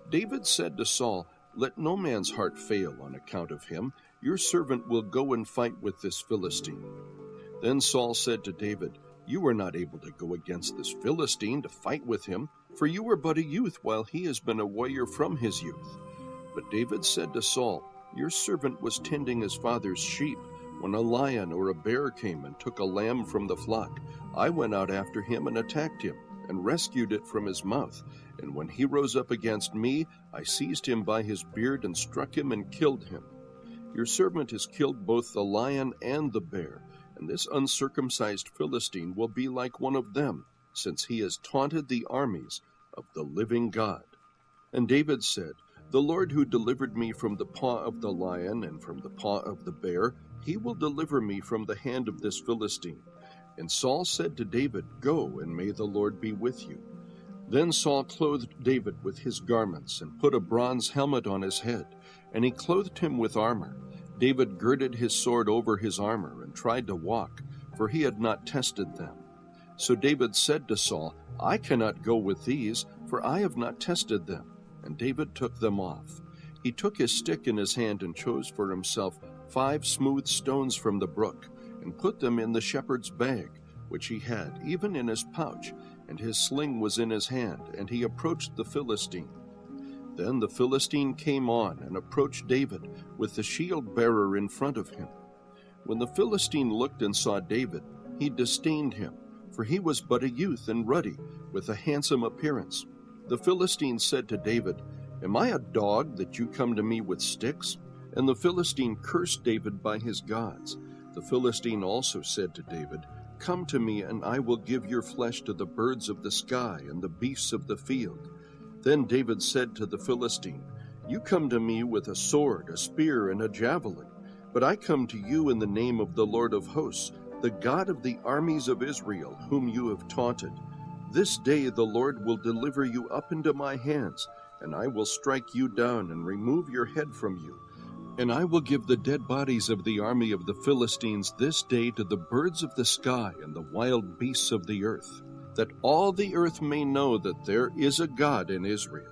David said to Saul, "Let no man's heart fail on account of him. Your servant will go and fight with this Philistine." Then Saul said to David, "You are not able to go against this Philistine to fight with him, for you are but a youth, while he has been a warrior from his youth." But David said to Saul, "Your servant was tending his father's sheep, when a lion or a bear came and took a lamb from the flock. I went out after him and attacked him, and rescued it from his mouth. And when he rose up against me, I seized him by his beard and struck him and killed him. Your servant has killed both the lion and the bear, and this uncircumcised Philistine will be like one of them, since he has taunted the armies of the living God." And David said, "The Lord who delivered me from the paw of the lion and from the paw of the bear, he will deliver me from the hand of this Philistine." And Saul said to David, "Go, and may the Lord be with you." Then Saul clothed David with his garments, and put a bronze helmet on his head, and he clothed him with armor. David girded his sword over his armor, and tried to walk, for he had not tested them. So David said to Saul, "I cannot go with these, for I have not tested them." And David took them off. He took his stick in his hand and chose for himself 5 smooth stones from the brook, and put them in the shepherd's bag, which he had, even in his pouch, and his sling was in his hand, and he approached the Philistine. Then the Philistine came on and approached David, with the shield-bearer in front of him. When the Philistine looked and saw David, he disdained him, for he was but a youth and ruddy, with a handsome appearance. The Philistine said to David, "Am I a dog that you come to me with sticks?" And the Philistine cursed David by his gods. The Philistine also said to David, Come to me, and I will give your flesh to the birds of the sky and the beasts of the field." Then David said to the Philistine, "You come to me with a sword, a spear, and a javelin, but I come to you in the name of the Lord of hosts, the God of the armies of Israel, whom you have taunted. This day the Lord will deliver you up into my hands, and I will strike you down and remove your head from you. And I will give the dead bodies of the army of the Philistines this day to the birds of the sky and the wild beasts of the earth, that all the earth may know that there is a God in Israel,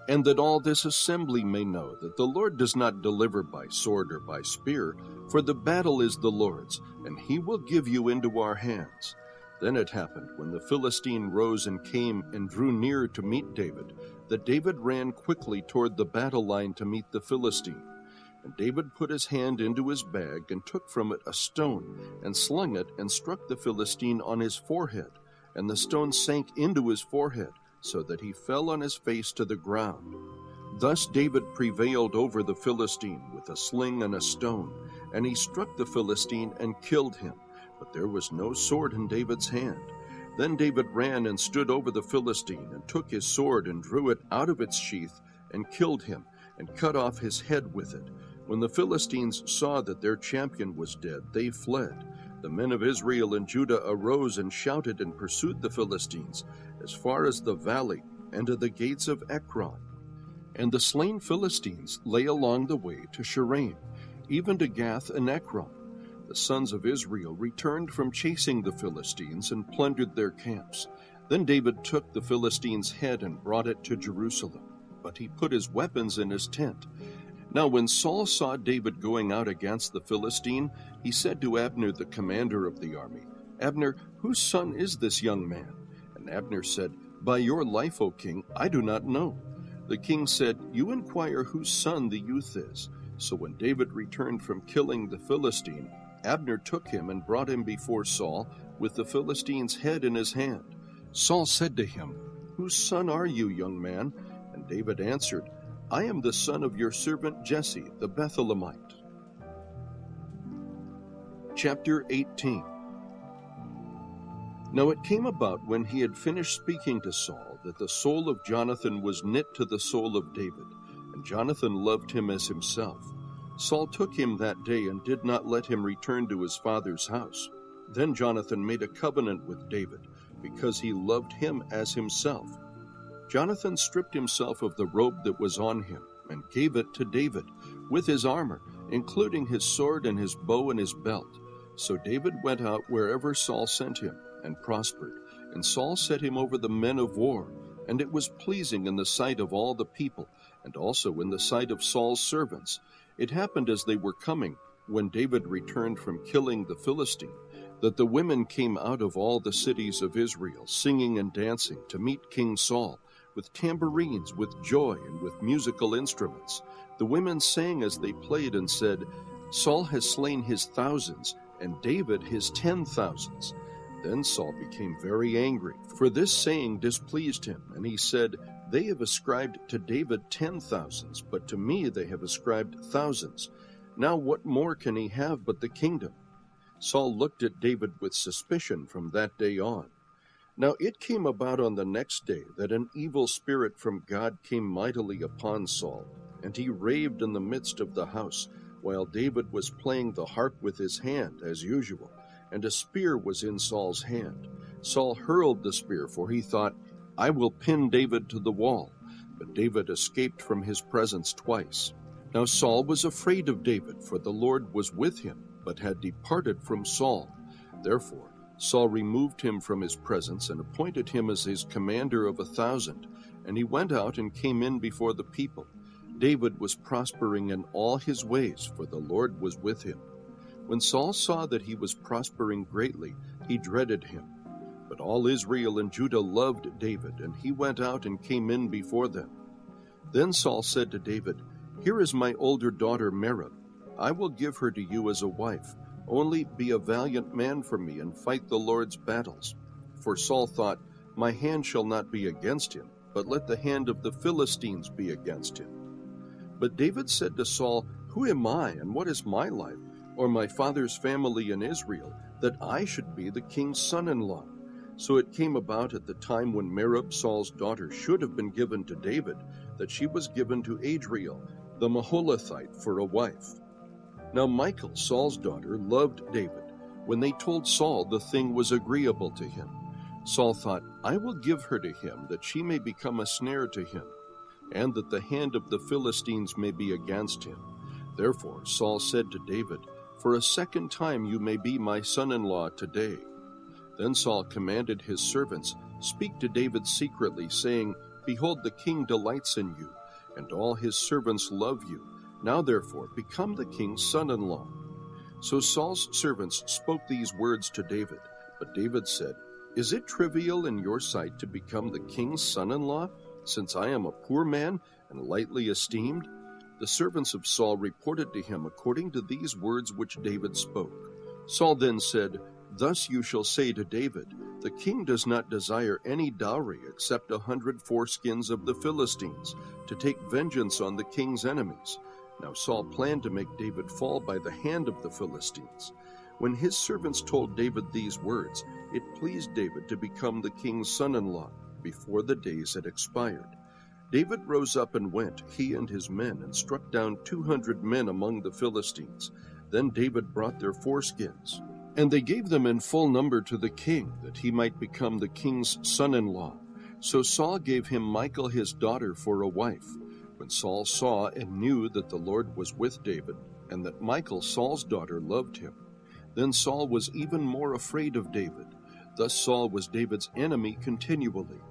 and that all this assembly may know that the Lord does not deliver by sword or by spear, for the battle is the Lord's, and he will give you into our hands." Then it happened, when the Philistine rose and came and drew near to meet David, that David ran quickly toward the battle line to meet the Philistine. And David put his hand into his bag and took from it a stone, and slung it, and struck the Philistine on his forehead. And the stone sank into his forehead, so that he fell on his face to the ground. Thus David prevailed over the Philistine with a sling and a stone, and he struck the Philistine and killed him. But there was no sword in David's hand. Then David ran and stood over the Philistine, and took his sword and drew it out of its sheath, and killed him, and cut off his head with it. When the Philistines saw that their champion was dead, they fled. The men of Israel and Judah arose and shouted and pursued the Philistines as far as the valley and to the gates of Ekron. And the slain Philistines lay along the way to Sharaim, even to Gath and Ekron. The sons of Israel returned from chasing the Philistines and plundered their camps. Then David took the Philistine's head and brought it to Jerusalem, but he put his weapons in his tent. Now when Saul saw David going out against the Philistine, he said to Abner, the commander of the army, "Abner, whose son is this young man?" And Abner said, "By your life, O king, I do not know." The king said, "You inquire whose son the youth is." So when David returned from killing the Philistine, Abner took him and brought him before Saul with the Philistine's head in his hand. Saul said to him, "Whose son are you, young man?" And David answered, "I am the son of your servant Jesse, the Bethlehemite." Chapter 18. Now it came about, when he had finished speaking to Saul, that the soul of Jonathan was knit to the soul of David, and Jonathan loved him as himself. Saul took him that day and did not let him return to his father's house. Then Jonathan made a covenant with David, because he loved him as himself. Jonathan stripped himself of the robe that was on him, and gave it to David, with his armor, including his sword and his bow and his belt. So David went out wherever Saul sent him, and prospered. And Saul set him over the men of war, and it was pleasing in the sight of all the people, and also in the sight of Saul's servants. It happened as they were coming, when David returned from killing the Philistine, that the women came out of all the cities of Israel, singing and dancing, to meet King Saul, with tambourines, with joy, and with musical instruments. The women sang as they played and said, "Saul has slain his thousands, and David his 10,000s. Then Saul became very angry, for this saying displeased him, and he said, "They have ascribed to David 10,000s, but to me they have ascribed thousands. Now what more can he have but the kingdom?" Saul looked at David with suspicion from that day on. Now it came about on the next day that an evil spirit from God came mightily upon Saul, and he raved in the midst of the house, while David was playing the harp with his hand, as usual, and a spear was in Saul's hand. Saul hurled the spear, for he thought, "I will pin David to the wall." But David escaped from his presence twice. Now Saul was afraid of David, for the Lord was with him, but had departed from Saul. Therefore Saul removed him from his presence, and appointed him as his commander of 1,000, and he went out and came in before the people. David was prospering in all his ways, for the Lord was with him. When Saul saw that he was prospering greatly, he dreaded him. But all Israel and Judah loved David, and he went out and came in before them. Then Saul said to David, "Here is my older daughter Merab. I will give her to you as a wife. Only be a valiant man for me, and fight the Lord's battles." For Saul thought, "My hand shall not be against him, but let the hand of the Philistines be against him." But David said to Saul, "Who am I, and what is my life, or my father's family in Israel, that I should be the king's son-in-law. So it came about at the time when Merab, Saul's daughter, should have been given to David, that she was given to Adriel, the Maholathite, for a wife. Now Michal, Saul's daughter, loved David. When they told Saul, the thing was agreeable to him. Saul thought, I will give her to him, that she may become a snare to him, and that the hand of the Philistines may be against him. Therefore Saul said to David, For a second time you may be my son-in-law today. Then Saul commanded his servants, Speak to David secretly, saying, Behold, the king delights in you, and all his servants love you. Now therefore become the king's son-in-law. So Saul's servants spoke these words to David. But David said, Is it trivial in your sight to become the king's son-in-law, since I am a poor man and lightly esteemed? The servants of Saul reported to him according to these words which David spoke. Saul then said, Thus you shall say to David, The king does not desire any dowry except 100 foreskins of the Philistines, to take vengeance on the king's enemies. Now Saul planned to make David fall by the hand of the Philistines. When his servants told David these words, it pleased David to become the king's son-in-law before the days had expired. David rose up and went, he and his men, and struck down 200 men among the Philistines. Then David brought their foreskins, and they gave them in full number to the king, that he might become the king's son-in-law. So Saul gave him Michal his daughter for a wife. When Saul saw and knew that the Lord was with David, and that Michal, Saul's daughter, loved him, then Saul was even more afraid of David. Thus Saul was David's enemy continually.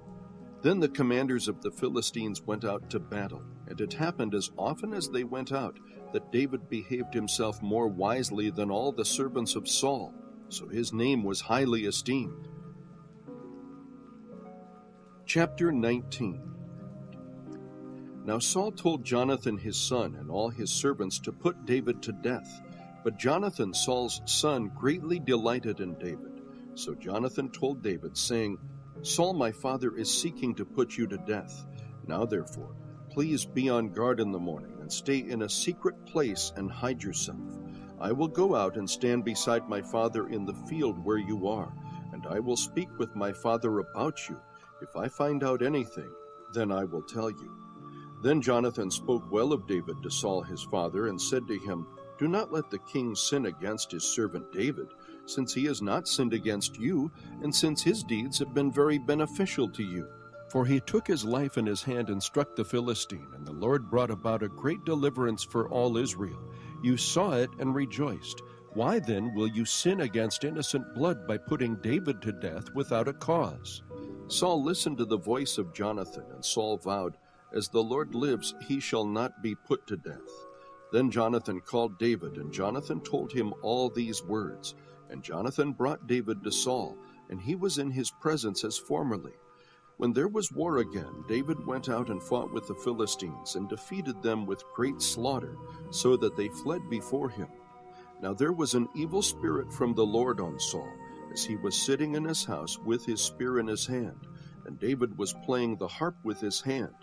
Then the commanders of the Philistines went out to battle, and it happened as often as they went out that David behaved himself more wisely than all the servants of Saul, so his name was highly esteemed. Chapter 19. Now Saul told Jonathan his son and all his servants to put David to death. But Jonathan, Saul's son, greatly delighted in David. So Jonathan told David, saying, Saul my father is seeking to put you to death. Now therefore, please be on guard in the morning, and stay in a secret place and hide yourself. I will go out and stand beside my father in the field where you are, and I will speak with my father about you. If I find out anything, then I will tell you. Then Jonathan spoke well of David to Saul his father, and said to him, Do not let the king sin against his servant David, since he has not sinned against you, and since his deeds have been very beneficial to you. For he took his life in his hand and struck the Philistine, and the Lord brought about a great deliverance for all Israel. You saw it and rejoiced. Why then will you sin against innocent blood by putting David to death without a cause? Saul listened to the voice of Jonathan, and Saul vowed, As the Lord lives, he shall not be put to death. Then Jonathan called David, and Jonathan told him all these words. And Jonathan brought David to Saul, and he was in his presence as formerly. When there was war again, David went out and fought with the Philistines, and defeated them with great slaughter, so that they fled before him. Now there was an evil spirit from the Lord on Saul, as he was sitting in his house with his spear in his hand, and David was playing the harp with his hand.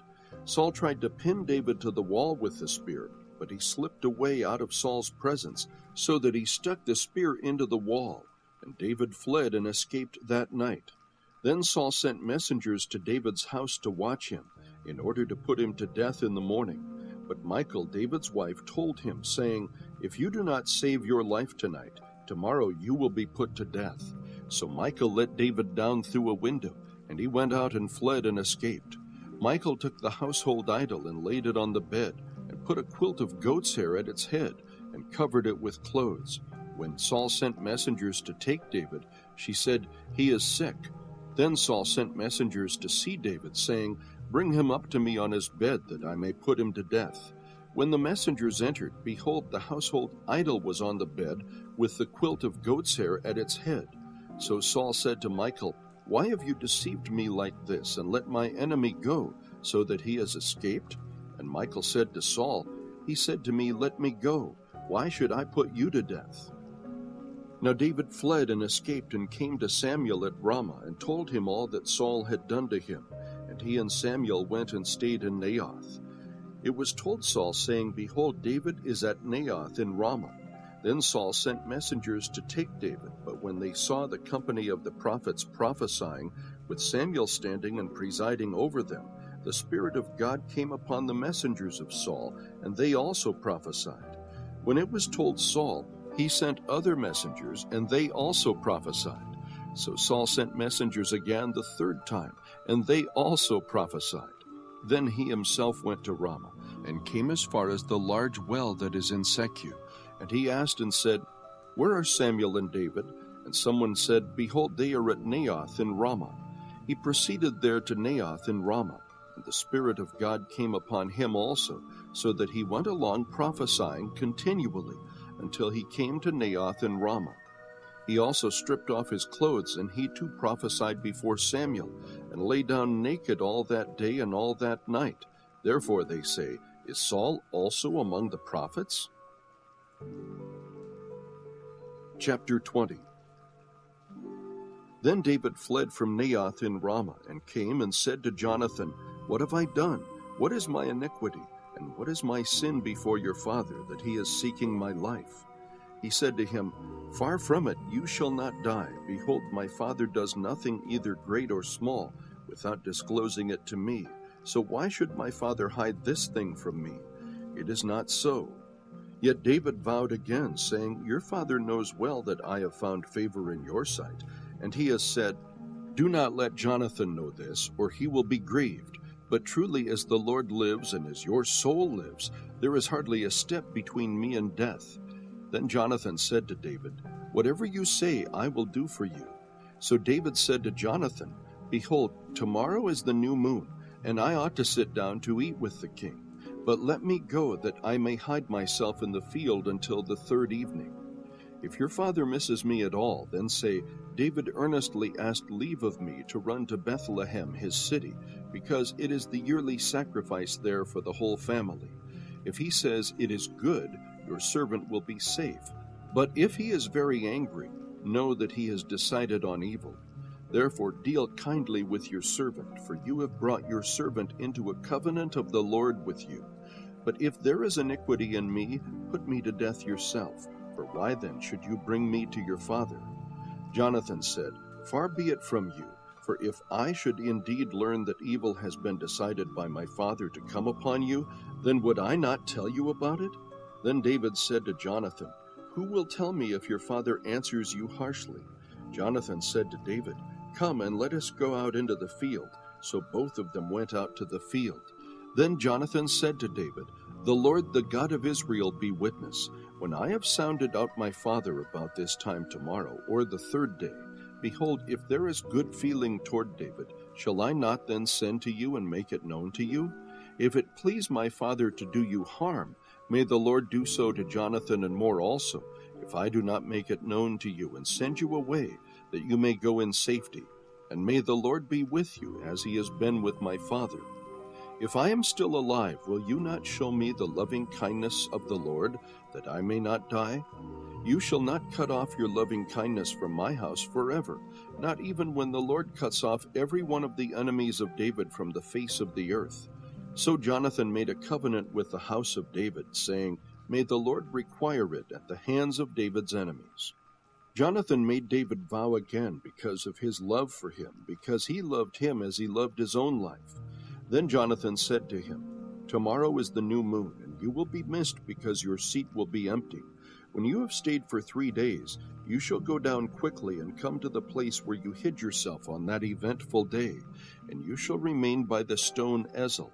Saul tried to pin David to the wall with the spear, but he slipped away out of Saul's presence, so that he stuck the spear into the wall, and David fled and escaped that night. Then Saul sent messengers to David's house to watch him, in order to put him to death in the morning. But Michal, David's wife, told him, saying, If you do not save your life tonight, tomorrow you will be put to death. So Michal let David down through a window, and he went out and fled and escaped. Michal took the household idol and laid it on the bed, and put a quilt of goat's hair at its head, and covered it with clothes. When Saul sent messengers to take David, she said, He is sick. Then Saul sent messengers to see David, saying, Bring him up to me on his bed, that I may put him to death. When the messengers entered, behold, the household idol was on the bed, with the quilt of goat's hair at its head. So Saul said to Michal, Why have you deceived me like this, and let my enemy go, so that he has escaped? And Michal said to Saul, He said to me, Let me go. Why should I put you to death? Now David fled and escaped, and came to Samuel at Ramah, and told him all that Saul had done to him. And he and Samuel went and stayed in Naioth. It was told Saul, saying, Behold, David is at Naioth in Ramah. Then Saul sent messengers to take David, but when they saw the company of the prophets prophesying, with Samuel standing and presiding over them, the Spirit of God came upon the messengers of Saul, and they also prophesied. When it was told Saul, he sent other messengers, and they also prophesied. So Saul sent messengers again the third time, and they also prophesied. Then he himself went to Ramah, and came as far as the large well that is in Secu. And he asked and said, Where are Samuel and David? And someone said, Behold, they are at Naioth in Ramah. He proceeded there to Naioth in Ramah, and the Spirit of God came upon him also, so that he went along prophesying continually, until he came to Naioth in Ramah. He also stripped off his clothes, and he too prophesied before Samuel, and lay down naked all that day and all that night. Therefore they say, Is Saul also among the prophets? Chapter 20. Then David fled from Naioth in Ramah, and came and said to Jonathan, What have I done? What is my iniquity? And what is my sin before your father, that he is seeking my life? He said to him, Far from it, you shall not die. Behold, my father does nothing either great or small, without disclosing it to me. So why should my father hide this thing from me? It is not so. Yet David vowed again, saying, Your father knows well that I have found favor in your sight. And he has said, Do not let Jonathan know this, or he will be grieved. But truly as the Lord lives, and as your soul lives, there is hardly a step between me and death. Then Jonathan said to David, Whatever you say, I will do for you. So David said to Jonathan, Behold, tomorrow is the new moon, and I ought to sit down to eat with the king. But let me go, that I may hide myself in the field until the third evening. If your father misses me at all, then say, David earnestly asked leave of me to run to Bethlehem, his city, because it is the yearly sacrifice there for the whole family. If he says, It is good, your servant will be safe. But if he is very angry, know that he has decided on evil. Therefore deal kindly with your servant, for you have brought your servant into a covenant of the Lord with you. But if there is iniquity in me, put me to death yourself. For why then should you bring me to your father? Jonathan said, Far be it from you, for if I should indeed learn that evil has been decided by my father to come upon you, then would I not tell you about it? Then David said to Jonathan, Who will tell me if your father answers you harshly? Jonathan said to David, Come and let us go out into the field. So both of them went out to the field. Then Jonathan said to David, The Lord, the God of Israel, be witness. When I have sounded out my father about this time tomorrow, or the third day, behold, if there is good feeling toward David, shall I not then send to you and make it known to you? If it please my father to do you harm, may the Lord do so to Jonathan and more also, if I do not make it known to you and send you away, that you may go in safety. And may the Lord be with you, as he has been with my father. If I am still alive, will you not show me the loving kindness of the Lord, that I may not die? You shall not cut off your loving kindness from my house forever, not even when the Lord cuts off every one of the enemies of David from the face of the earth. So Jonathan made a covenant with the house of David, saying, May the Lord require it at the hands of David's enemies. Jonathan made David vow again because of his love for him, because he loved him as he loved his own life. Then Jonathan said to him, Tomorrow is the new moon, and you will be missed because your seat will be empty. When you have stayed for 3 days, you shall go down quickly and come to the place where you hid yourself on that eventful day, and you shall remain by the stone Ezel.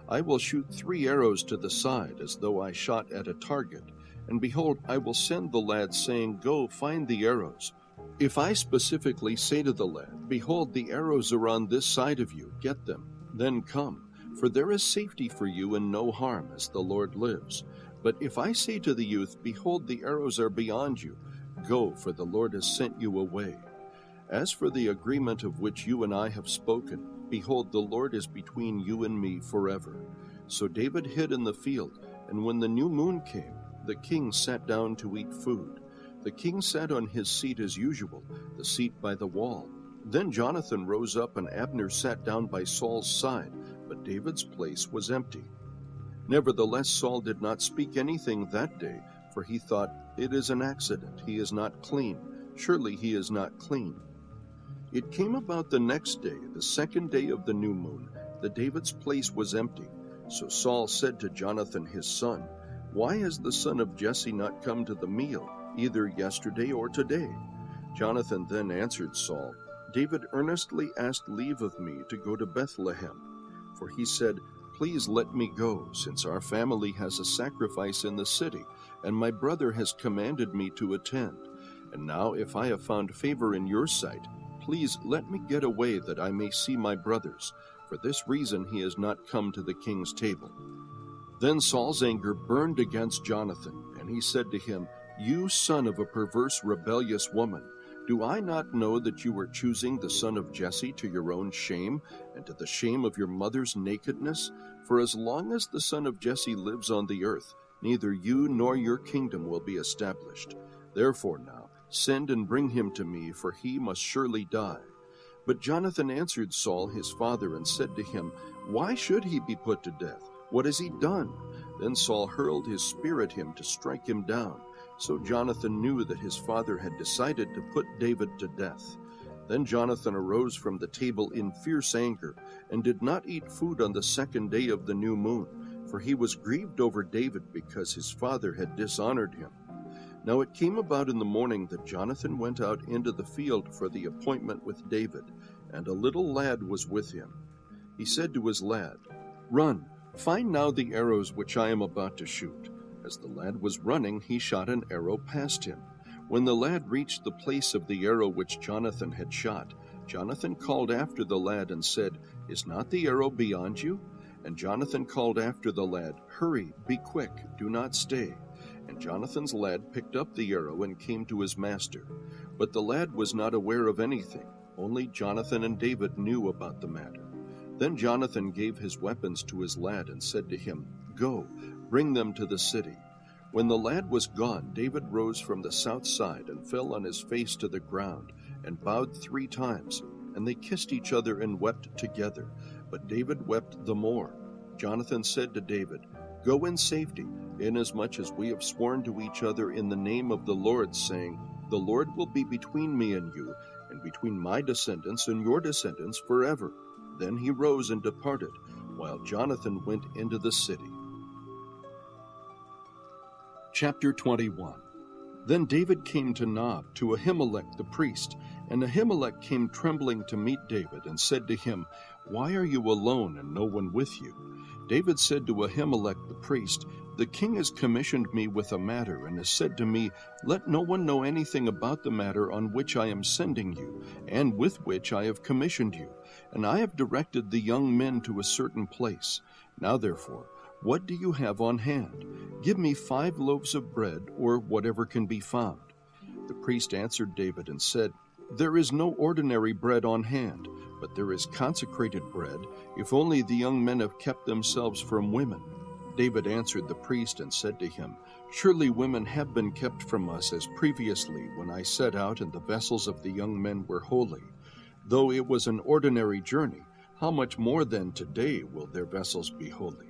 I will shoot 3 arrows to the side, as though I shot at a target. And behold, I will send the lad, saying, Go, find the arrows. If I specifically say to the lad, Behold, the arrows are on this side of you, get them, then come. For there is safety for you and no harm, as the Lord lives. But if I say to the youth, Behold, the arrows are beyond you, go, for the Lord has sent you away. As for the agreement of which you and I have spoken, behold, the Lord is between you and me forever. So David hid in the field, and when the new moon came, the king sat down to eat food. The king sat on his seat as usual, the seat by the wall. Then Jonathan rose up, and Abner sat down by Saul's side, but David's place was empty. Nevertheless, Saul did not speak anything that day, for he thought, It is an accident. He is not clean. Surely he is not clean. It came about the next day, the second day of the new moon, that David's place was empty. So Saul said to Jonathan his son, "Why has the son of Jesse not come to the meal, either yesterday or today?" Jonathan then answered Saul, "David earnestly asked leave of me to go to Bethlehem. For he said, 'Please let me go, since our family has a sacrifice in the city, and my brother has commanded me to attend. And now if I have found favor in your sight, please let me get away that I may see my brothers. For this reason he has not come to the king's table.'" Then Saul's anger burned against Jonathan, and he said to him, "You son of a perverse, rebellious woman, do I not know that you are choosing the son of Jesse to your own shame, and to the shame of your mother's nakedness? For as long as the son of Jesse lives on the earth, neither you nor your kingdom will be established. Therefore now, send and bring him to me, for he must surely die." But Jonathan answered Saul his father and said to him, "Why should he be put to death? What has he done?" Then Saul hurled his spear at him to strike him down. So Jonathan knew that his father had decided to put David to death. Then Jonathan arose from the table in fierce anger, and did not eat food on the second day of the new moon, for he was grieved over David because his father had dishonored him. Now it came about in the morning that Jonathan went out into the field for the appointment with David, and a little lad was with him. He said to his lad, "Run, find now the arrows which I am about to shoot." As the lad was running, he shot an arrow past him. When the lad reached the place of the arrow which Jonathan had shot, Jonathan called after the lad and said, "Is not the arrow beyond you?" And Jonathan called after the lad, "Hurry, be quick, do not stay." And Jonathan's lad picked up the arrow and came to his master. But the lad was not aware of anything, only Jonathan and David knew about the matter. Then Jonathan gave his weapons to his lad and said to him, "Go, bring them to the city." When the lad was gone, David rose from the south side and fell on his face to the ground and bowed 3 times, and they kissed each other and wept together. But David wept the more. Jonathan said to David, "Go in safety, inasmuch as we have sworn to each other in the name of the Lord, saying, 'The Lord will be between me and you, and between my descendants and your descendants forever.'" Then he rose and departed, while Jonathan went into the city. Chapter 21. Then David came to Nob, to Ahimelech the priest, and Ahimelech came trembling to meet David, and said to him, "Why are you alone and no one with you?" David said to Ahimelech the priest, "The king has commissioned me with a matter, and has said to me, 'Let no one know anything about the matter on which I am sending you, and with which I have commissioned you. And I have directed the young men to a certain place. Now therefore, what do you have on hand? Give me 5 loaves of bread, or whatever can be found." The priest answered David and said, "There is no ordinary bread on hand, but there is consecrated bread, if only the young men have kept themselves from women." David answered the priest and said to him, "Surely women have been kept from us as previously when I set out and the vessels of the young men were holy. Though it was an ordinary journey, how much more then today will their vessels be holy?"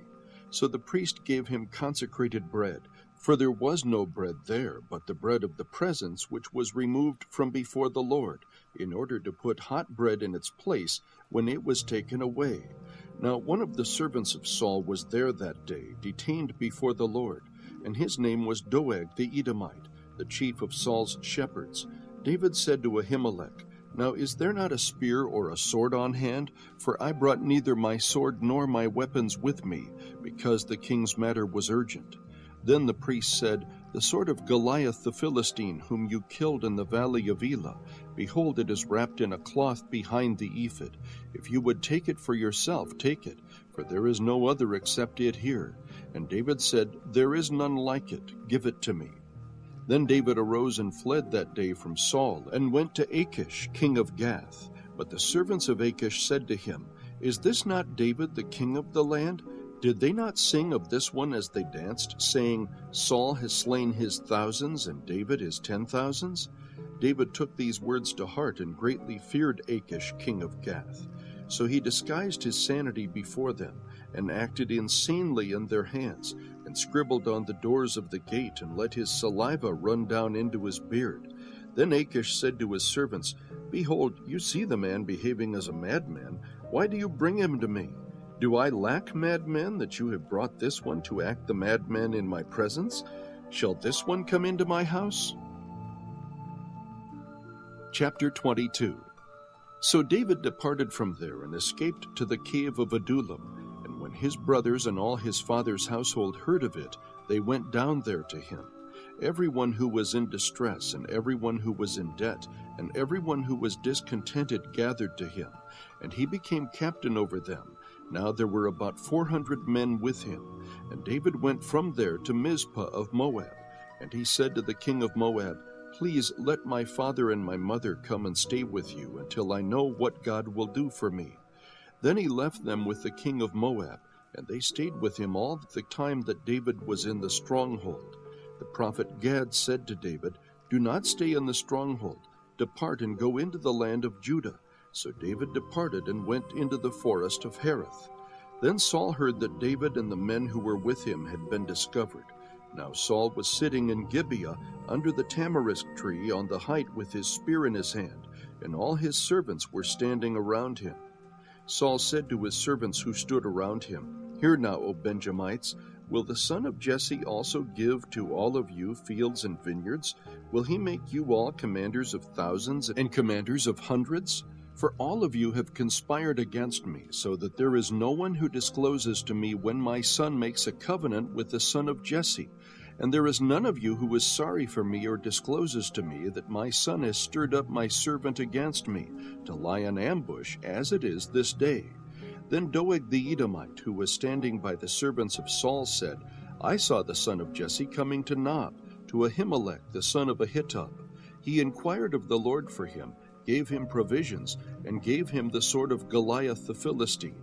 So the priest gave him consecrated bread, for there was no bread there but the bread of the presence, which was removed from before the Lord, in order to put hot bread in its place when it was taken away. Now one of the servants of Saul was there that day, detained before the Lord, and his name was Doeg the Edomite, the chief of Saul's shepherds. David said to Ahimelech, "Now is there not a spear or a sword on hand? For I brought neither my sword nor my weapons with me, because the king's matter was urgent." Then the priest said, "The sword of Goliath the Philistine, whom you killed in the valley of Elah, behold, it is wrapped in a cloth behind the ephod. If you would take it for yourself, take it, for there is no other except it here." And David said, "There is none like it. Give it to me." Then David arose and fled that day from Saul, and went to Achish, king of Gath. But the servants of Achish said to him, "Is this not David, the king of the land? Did they not sing of this one as they danced, saying, 'Saul has slain his thousands, and David his 10,000s?'" David took these words to heart, and greatly feared Achish, king of Gath. So he disguised his sanity before them, and acted insanely in their hands, and and scribbled on the doors of the gate, and let his saliva run down into his beard. Then Achish said to his servants, Behold, you see the man behaving as a madman. Why do you bring him to me? Do I lack madmen, that you have brought this one to act the madman in my presence? Shall this one come into my house? Chapter 22. So David departed from there and escaped to the cave of Adullam. And when his brothers and all his father's household heard of it, they went down there to him. Everyone who was in distress, and everyone who was in debt, and everyone who was discontented gathered to him, and he became captain over them. Now there were about 400 men with him. And David went from there to Mizpah of Moab. And he said to the king of Moab, Please let my father and my mother come and stay with you until I know what God will do for me. Then he left them with the king of Moab, and they stayed with him all the time that David was in the stronghold. The prophet Gad said to David, Do not stay in the stronghold. Depart and go into the land of Judah. So David departed and went into the forest of Hereth. Then Saul heard that David and the men who were with him had been discovered. Now Saul was sitting in Gibeah under the tamarisk tree on the height with his spear in his hand, and all his servants were standing around him. Saul said to his servants who stood around him, Hear now, O Benjamites, will the son of Jesse also give to all of you fields and vineyards? Will he make you all commanders of thousands and commanders of hundreds? For all of you have conspired against me, so that there is no one who discloses to me when my son makes a covenant with the son of Jesse. And there is none of you who is sorry for me or discloses to me that my son has stirred up my servant against me, to lie in ambush, as it is this day. Then Doeg the Edomite, who was standing by the servants of Saul, said, I saw the son of Jesse coming to Nob, to Ahimelech the son of Ahitub. He inquired of the Lord for him, gave him provisions, and gave him the sword of Goliath the Philistine.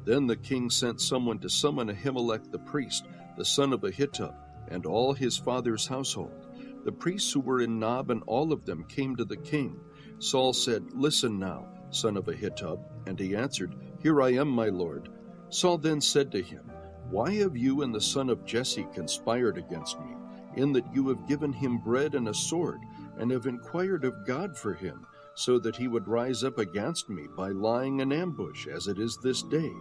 Then the king sent someone to summon Ahimelech the priest, the son of Ahitub, and all his father's household. The priests who were in Nob and all of them came to the king. Saul said, Listen now, son of Ahitub. And he answered, Here I am, my lord. Saul then said to him, Why have you and the son of Jesse conspired against me, in that you have given him bread and a sword, and have inquired of God for him, so that he would rise up against me by lying in ambush, as it is this day?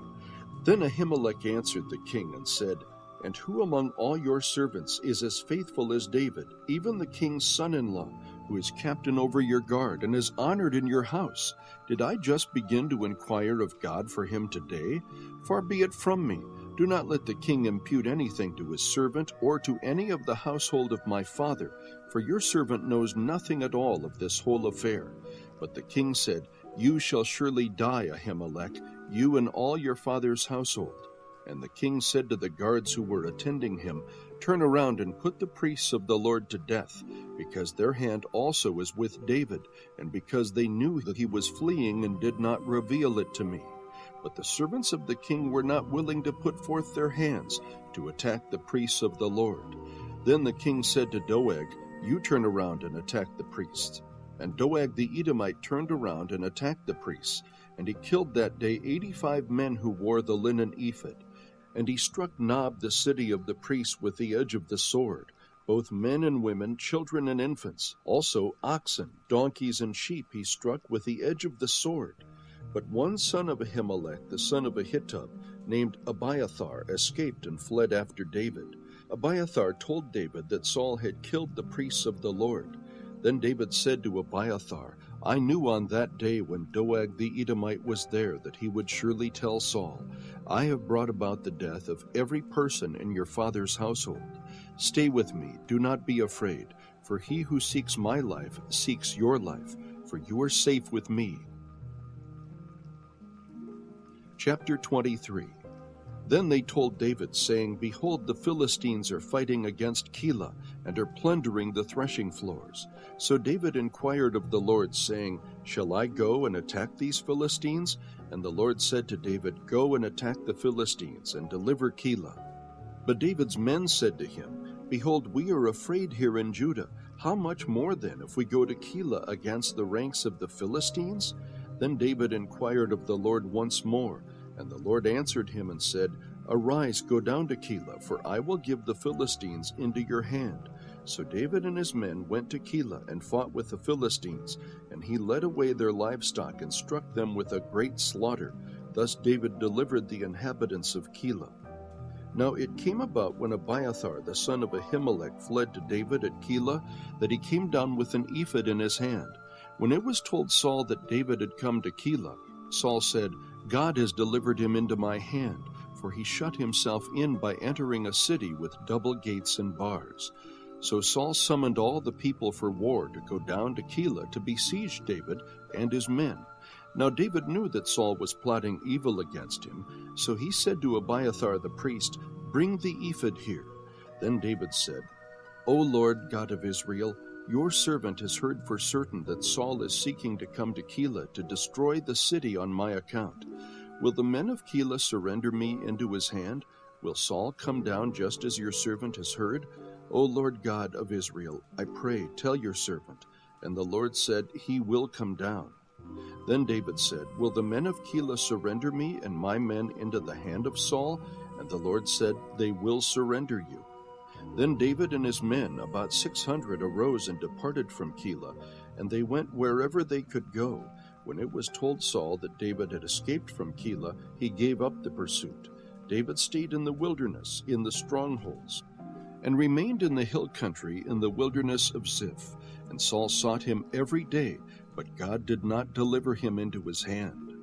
Then Ahimelech answered the king and said, And who among all your servants is as faithful as David, even the king's son-in-law, who is captain over your guard and is honored in your house? Did I just begin to inquire of God for him today? Far be it from me. Do not let the king impute anything to his servant or to any of the household of my father, for your servant knows nothing at all of this whole affair. But the king said, You shall surely die, Ahimelech, you and all your father's household. And the king said to the guards who were attending him, Turn around and put the priests of the Lord to death, because their hand also is with David, and because they knew that he was fleeing and did not reveal it to me. But the servants of the king were not willing to put forth their hands to attack the priests of the Lord. Then the king said to Doeg, You turn around and attack the priests. And Doeg the Edomite turned around and attacked the priests, and he killed that day 85 men who wore the linen ephod. And he struck Nob, the city of the priests, with the edge of the sword, both men and women, children and infants. Also oxen, donkeys, and sheep he struck with the edge of the sword. But one son of Ahimelech, the son of Ahitub, named Abiathar, escaped and fled after David. Abiathar told David that Saul had killed the priests of the Lord. Then David said to Abiathar, I knew on that day when Doeg the Edomite was there that he would surely tell Saul, I have brought about the death of every person in your father's household. Stay with me, do not be afraid, for he who seeks my life seeks your life, for you are safe with me. Chapter 23. Then they told David, saying, Behold, the Philistines are fighting against Keilah, and are plundering the threshing floors. So David inquired of the Lord, saying, Shall I go and attack these Philistines? And the Lord said to David, Go and attack the Philistines, and deliver Keilah. But David's men said to him, Behold, we are afraid here in Judah. How much more then if we go to Keilah against the ranks of the Philistines? Then David inquired of the Lord once more, and the Lord answered him and said, "Arise, go down to Keilah, for I will give the Philistines into your hand." So David and his men went to Keilah and fought with the Philistines, and he led away their livestock and struck them with a great slaughter. Thus David delivered the inhabitants of Keilah. Now it came about when Abiathar the son of Ahimelech fled to David at Keilah, that he came down with an ephod in his hand. When it was told Saul that David had come to Keilah, Saul said, "God has delivered him into my hand," for he shut himself in by entering a city with double gates and bars. So Saul summoned all the people for war to go down to Keilah to besiege David and his men. Now David knew that Saul was plotting evil against him, so he said to Abiathar the priest, "Bring the ephod here." Then David said, "O Lord God of Israel, your servant has heard for certain that Saul is seeking to come to Keilah to destroy the city on my account. Will the men of Keilah surrender me into his hand? Will Saul come down just as your servant has heard? O Lord God of Israel, I pray, tell your servant." And the Lord said, "He will come down." Then David said, "Will the men of Keilah surrender me and my men into the hand of Saul?" And the Lord said, "They will surrender you." Then David and his men, about 600, arose and departed from Keilah, and they went wherever they could go. When it was told Saul that David had escaped from Keilah, he gave up the pursuit. David stayed in the wilderness, in the strongholds, and remained in the hill country in the wilderness of Ziph. And Saul sought him every day, but God did not deliver him into his hand.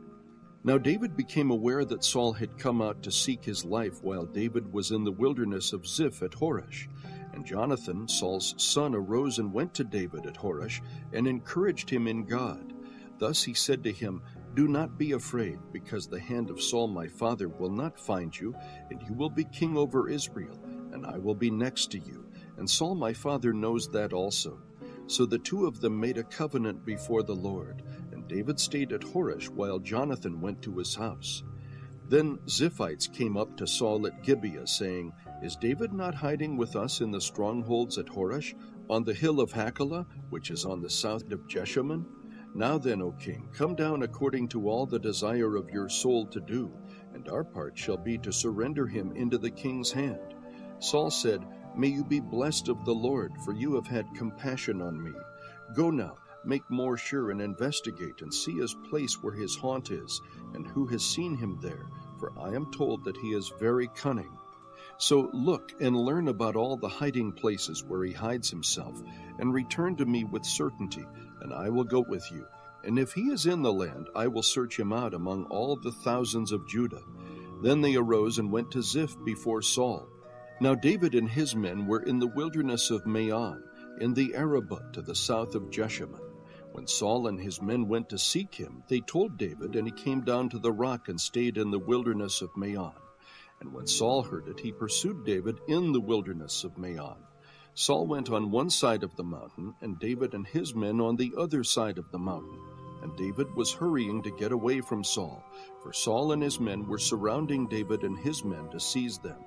Now David became aware that Saul had come out to seek his life while David was in the wilderness of Ziph at Horesh. And Jonathan, Saul's son, arose and went to David at Horesh and encouraged him in God. Thus he said to him, "Do not be afraid, because the hand of Saul my father will not find you, and you will be king over Israel, and I will be next to you. And Saul my father knows that also." So the two of them made a covenant before the Lord, and David stayed at Horesh while Jonathan went to his house. Then Ziphites came up to Saul at Gibeah, saying, "Is David not hiding with us in the strongholds at Horesh, on the hill of Hachilah, which is on the south of Jeshimon? Now then, O king, come down according to all the desire of your soul to do, and our part shall be to surrender him into the king's hand." Saul said, "May you be blessed of the Lord, for you have had compassion on me. Go now, make more sure and investigate, and see his place where his haunt is, and who has seen him there, for I am told that he is very cunning. So look and learn about all the hiding places where he hides himself, and return to me with certainty, and I will go with you. And if he is in the land, I will search him out among all the thousands of Judah." Then they arose and went to Ziph before Saul. Now David and his men were in the wilderness of Maon, in the Arabah to the south of Jeshimon. When Saul and his men went to seek him, they told David, and he came down to the rock and stayed in the wilderness of Maon. And when Saul heard it, he pursued David in the wilderness of Maon. Saul went on one side of the mountain, and David and his men on the other side of the mountain. And David was hurrying to get away from Saul, for Saul and his men were surrounding David and his men to seize them.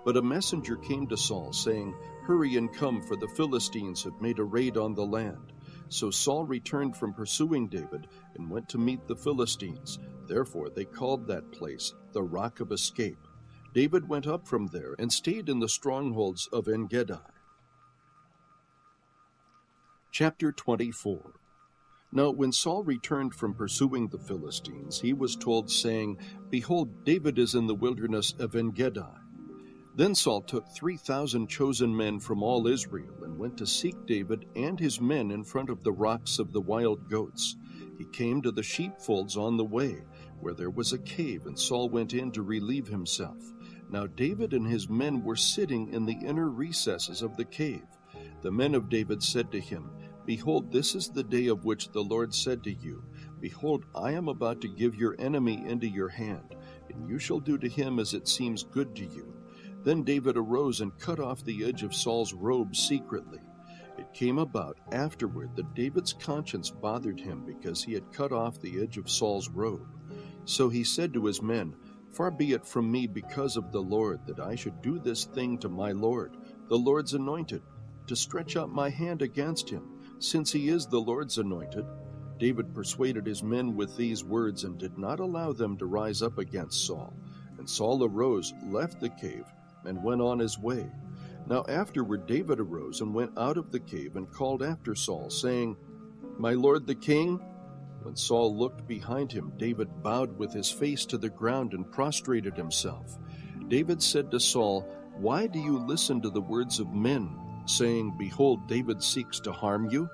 But a messenger came to Saul, saying, "Hurry and come, for the Philistines have made a raid on the land." So Saul returned from pursuing David and went to meet the Philistines. Therefore they called that place the Rock of Escape. David went up from there and stayed in the strongholds of En-Gedi. Chapter 24. Now when Saul returned from pursuing the Philistines, he was told, saying, "Behold, David is in the wilderness of En-Gedi." Then Saul took 3,000 chosen men from all Israel and went to seek David and his men in front of the rocks of the wild goats. He came to the sheepfolds on the way, where there was a cave, and Saul went in to relieve himself. Now David and his men were sitting in the inner recesses of the cave. The men of David said to him, "Behold, this is the day of which the Lord said to you, Behold, I am about to give your enemy into your hand, and you shall do to him as it seems good to you." Then David arose and cut off the edge of Saul's robe secretly. It came about afterward that David's conscience bothered him because he had cut off the edge of Saul's robe. So he said to his men, "Far be it from me because of the Lord that I should do this thing to my Lord, the Lord's anointed, to stretch out my hand against him, since he is the Lord's anointed." David persuaded his men with these words and did not allow them to rise up against Saul. And Saul arose, left the cave, and went on his way. Now afterward David arose and went out of the cave and called after Saul, saying, My lord the king? When Saul looked behind him, David bowed with his face to the ground and prostrated himself. David said to Saul, Why do you listen to the words of men, saying, Behold, David seeks to harm you?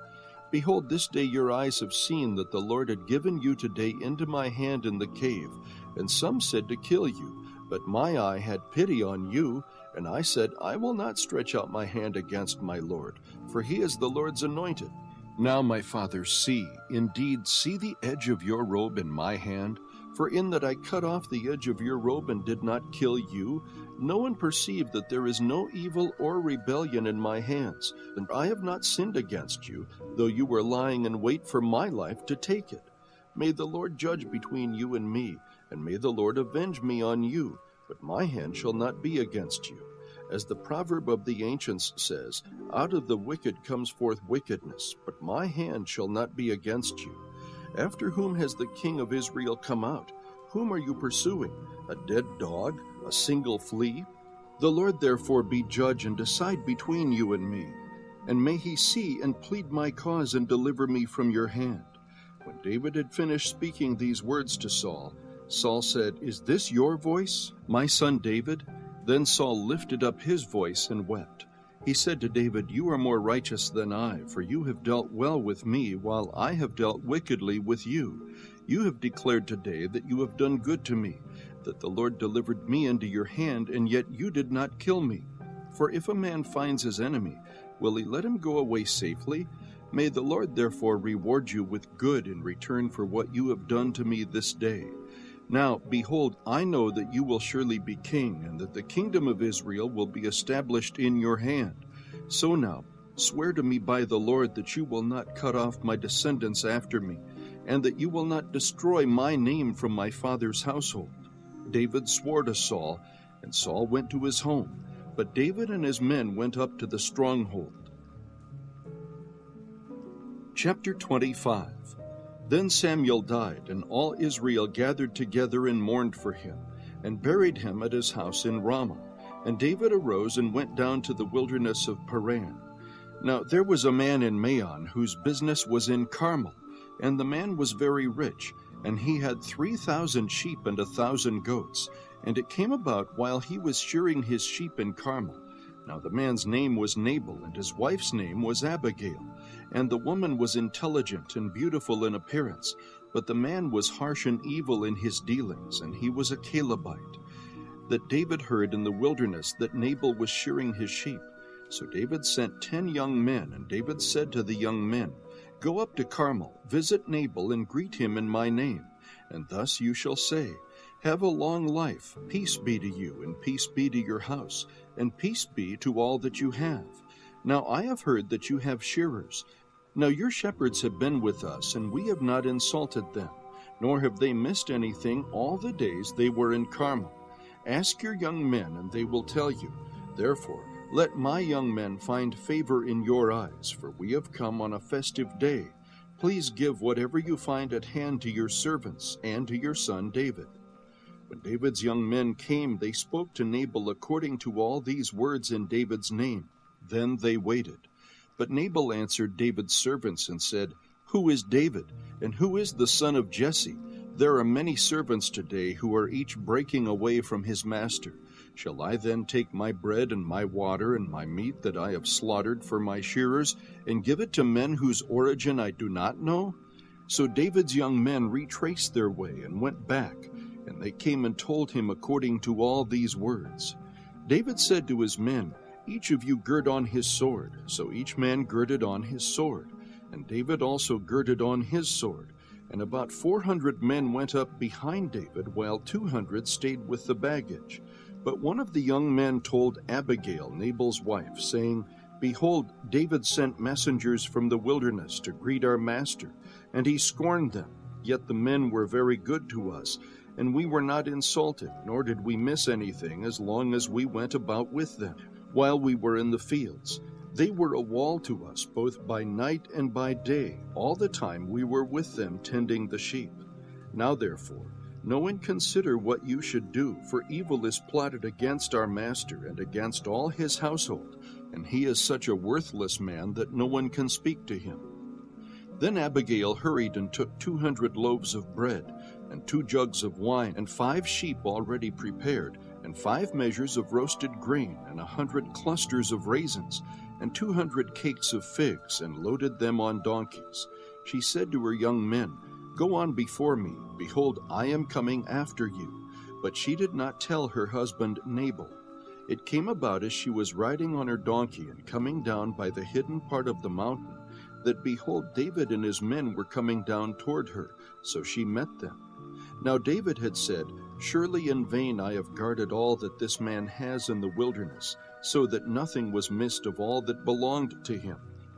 Behold, this day your eyes have seen that the Lord had given you today into my hand in the cave, and some said to kill you. But my eye had pity on you, and I said, I will not stretch out my hand against my Lord, for he is the Lord's anointed. Now, my father, see, indeed, see the edge of your robe in my hand. For in that I cut off the edge of your robe and did not kill you, no one perceived that there is no evil or rebellion in my hands. And I have not sinned against you, though you were lying in wait for my life to take it. May the Lord judge between you and me, and may the Lord avenge me on you, but my hand shall not be against you. As the proverb of the ancients says, Out of the wicked comes forth wickedness, but my hand shall not be against you. After whom has the king of Israel come out? Whom are you pursuing? A dead dog? A single flea? The Lord therefore be judge and decide between you and me. And may he see and plead my cause and deliver me from your hand. When David had finished speaking these words to Saul, Saul said, Is this your voice, my son David? Then Saul lifted up his voice and wept. He said to David, You are more righteous than I, for you have dealt well with me, while I have dealt wickedly with you. You have declared today that you have done good to me, that the Lord delivered me into your hand, and yet you did not kill me. For if a man finds his enemy, will he let him go away safely? May the Lord therefore reward you with good in return for what you have done to me this day. Now, behold, I know that you will surely be king, and that the kingdom of Israel will be established in your hand. So now, swear to me by the Lord that you will not cut off my descendants after me, and that you will not destroy my name from my father's household. David swore to Saul, and Saul went to his home. But David and his men went up to the stronghold. Chapter 25. Then Samuel died, and all Israel gathered together and mourned for him, and buried him at his house in Ramah. And David arose and went down to the wilderness of Paran. Now there was a man in Maon whose business was in Carmel, and the man was very rich, and he had 3,000 sheep and 1,000 goats. And it came about while he was shearing his sheep in Carmel. Now the man's name was Nabal, and his wife's name was Abigail. And the woman was intelligent and beautiful in appearance, but the man was harsh and evil in his dealings, and he was a Calebite. That David heard in the wilderness that Nabal was shearing his sheep. So David sent 10 young men, and David said to the young men, Go up to Carmel, visit Nabal, and greet him in my name. And thus you shall say, Have a long life, peace be to you, and peace be to your house, and peace be to all that you have. Now I have heard that you have shearers. Now your shepherds have been with us, and we have not insulted them, nor have they missed anything all the days they were in Carmel. Ask your young men, and they will tell you. Therefore, let my young men find favor in your eyes, for we have come on a festive day. Please give whatever you find at hand to your servants and to your son David. When David's young men came, they spoke to Nabal according to all these words in David's name. Then they waited. But Nabal answered David's servants and said, Who is David, and who is the son of Jesse? There are many servants today who are each breaking away from his master. Shall I then take my bread and my water and my meat that I have slaughtered for my shearers, and give it to men whose origin I do not know? So David's young men retraced their way and went back, and they came and told him according to all these words. David said to his men, Each of you gird on his sword. So each man girded on his sword. And David also girded on his sword. And about 400 men went up behind David, while 200 stayed with the baggage. But one of the young men told Abigail, Nabal's wife, saying, Behold, David sent messengers from the wilderness to greet our master, and he scorned them. Yet the men were very good to us, and we were not insulted, nor did we miss anything as long as we went about with them, while we were in the fields. They were a wall to us, both by night and by day, all the time we were with them tending the sheep. Now therefore, Know and consider what you should do, for evil is plotted against our master and against all his household, and he is such a worthless man that no one can speak to him." Then Abigail hurried and took 200 loaves of bread, and 2 jugs of wine, and 5 sheep already prepared, and 5 measures of roasted grain, and 100 clusters of raisins, and 200 cakes of figs, and loaded them on donkeys. She said to her young men, "Go on before me, behold, I am coming after you." But she did not tell her husband Nabal. It came about as she was riding on her donkey and coming down by the hidden part of the mountain, that behold, David and his men were coming down toward her, so she met them. Now David had said, "Surely in vain I have guarded all that this man has in the wilderness, so that nothing was missed of all that belonged to him,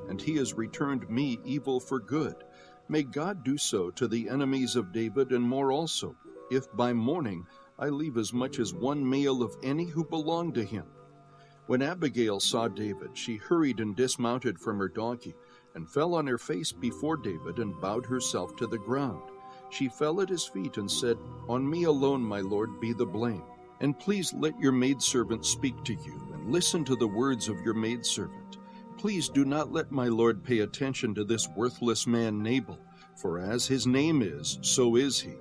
and he has returned me evil for good. May God do so to the enemies of David and more also, if by morning I leave as much as 1 male of any who belong to him." When Abigail saw David, she hurried and dismounted from her donkey, and fell on her face before David and bowed herself to the ground. She fell at his feet and said, "On me alone, my lord, be the blame. And please let your maidservant speak to you, and listen to the words of your maidservant. Please do not let my lord pay attention to this worthless man Nabal, for as his name is, so is he.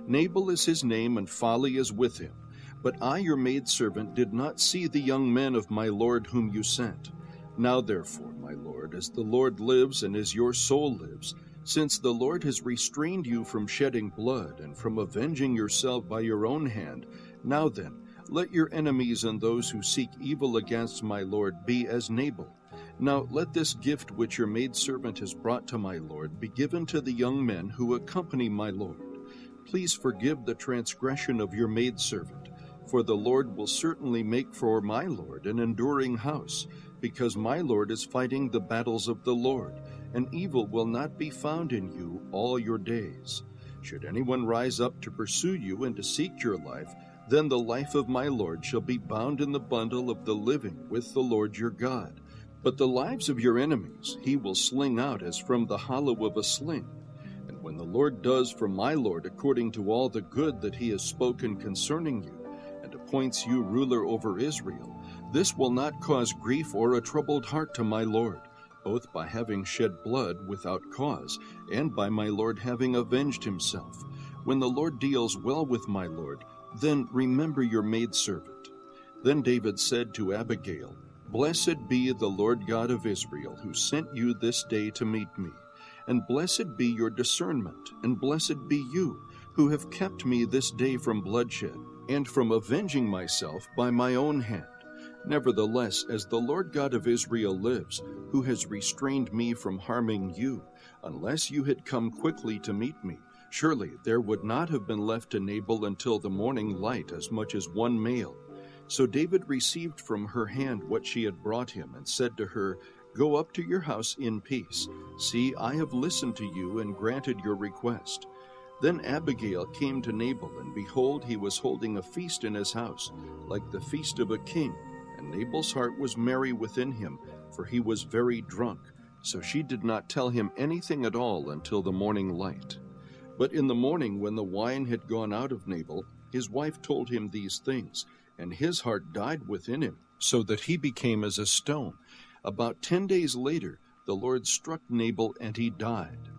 Nabal is his name, and folly is with him. But I, your maidservant, did not see the young men of my lord whom you sent. Now therefore, my lord, as the Lord lives and as your soul lives, since the Lord has restrained you from shedding blood and from avenging yourself by your own hand, now then, let your enemies and those who seek evil against my lord be as Nabal. Now let this gift which your maidservant has brought to my lord be given to the young men who accompany my lord. Please forgive the transgression of your maidservant, for the Lord will certainly make for my lord an enduring house, because my lord is fighting the battles of the Lord, and evil will not be found in you all your days. Should anyone rise up to pursue you and to seek your life, then the life of my lord shall be bound in the bundle of the living with the Lord your God. But the lives of your enemies he will sling out as from the hollow of a sling. And when the Lord does for my lord according to all the good that he has spoken concerning you, and appoints you ruler over Israel, this will not cause grief or a troubled heart to my lord, both by having shed blood without cause, and by my lord having avenged himself. When the Lord deals well with my lord, then remember your maidservant." Then David said to Abigail, "Blessed be the Lord God of Israel, who sent you this day to meet me. And blessed be your discernment, and blessed be you, who have kept me this day from bloodshed, and from avenging myself by my own hand. Nevertheless, as the Lord God of Israel lives, who has restrained me from harming you, unless you had come quickly to meet me, surely there would not have been left to Nabal until the morning light as much as 1 male." So David received from her hand what she had brought him, and said to her, "Go up to your house in peace. See, I have listened to you and granted your request." Then Abigail came to Nabal, and behold, he was holding a feast in his house, like the feast of a king. And Nabal's heart was merry within him, for he was very drunk. So she did not tell him anything at all until the morning light. But in the morning, when the wine had gone out of Nabal, his wife told him these things, and his heart died within him, so that he became as a stone. About 10 days later, the Lord struck Nabal, and he died.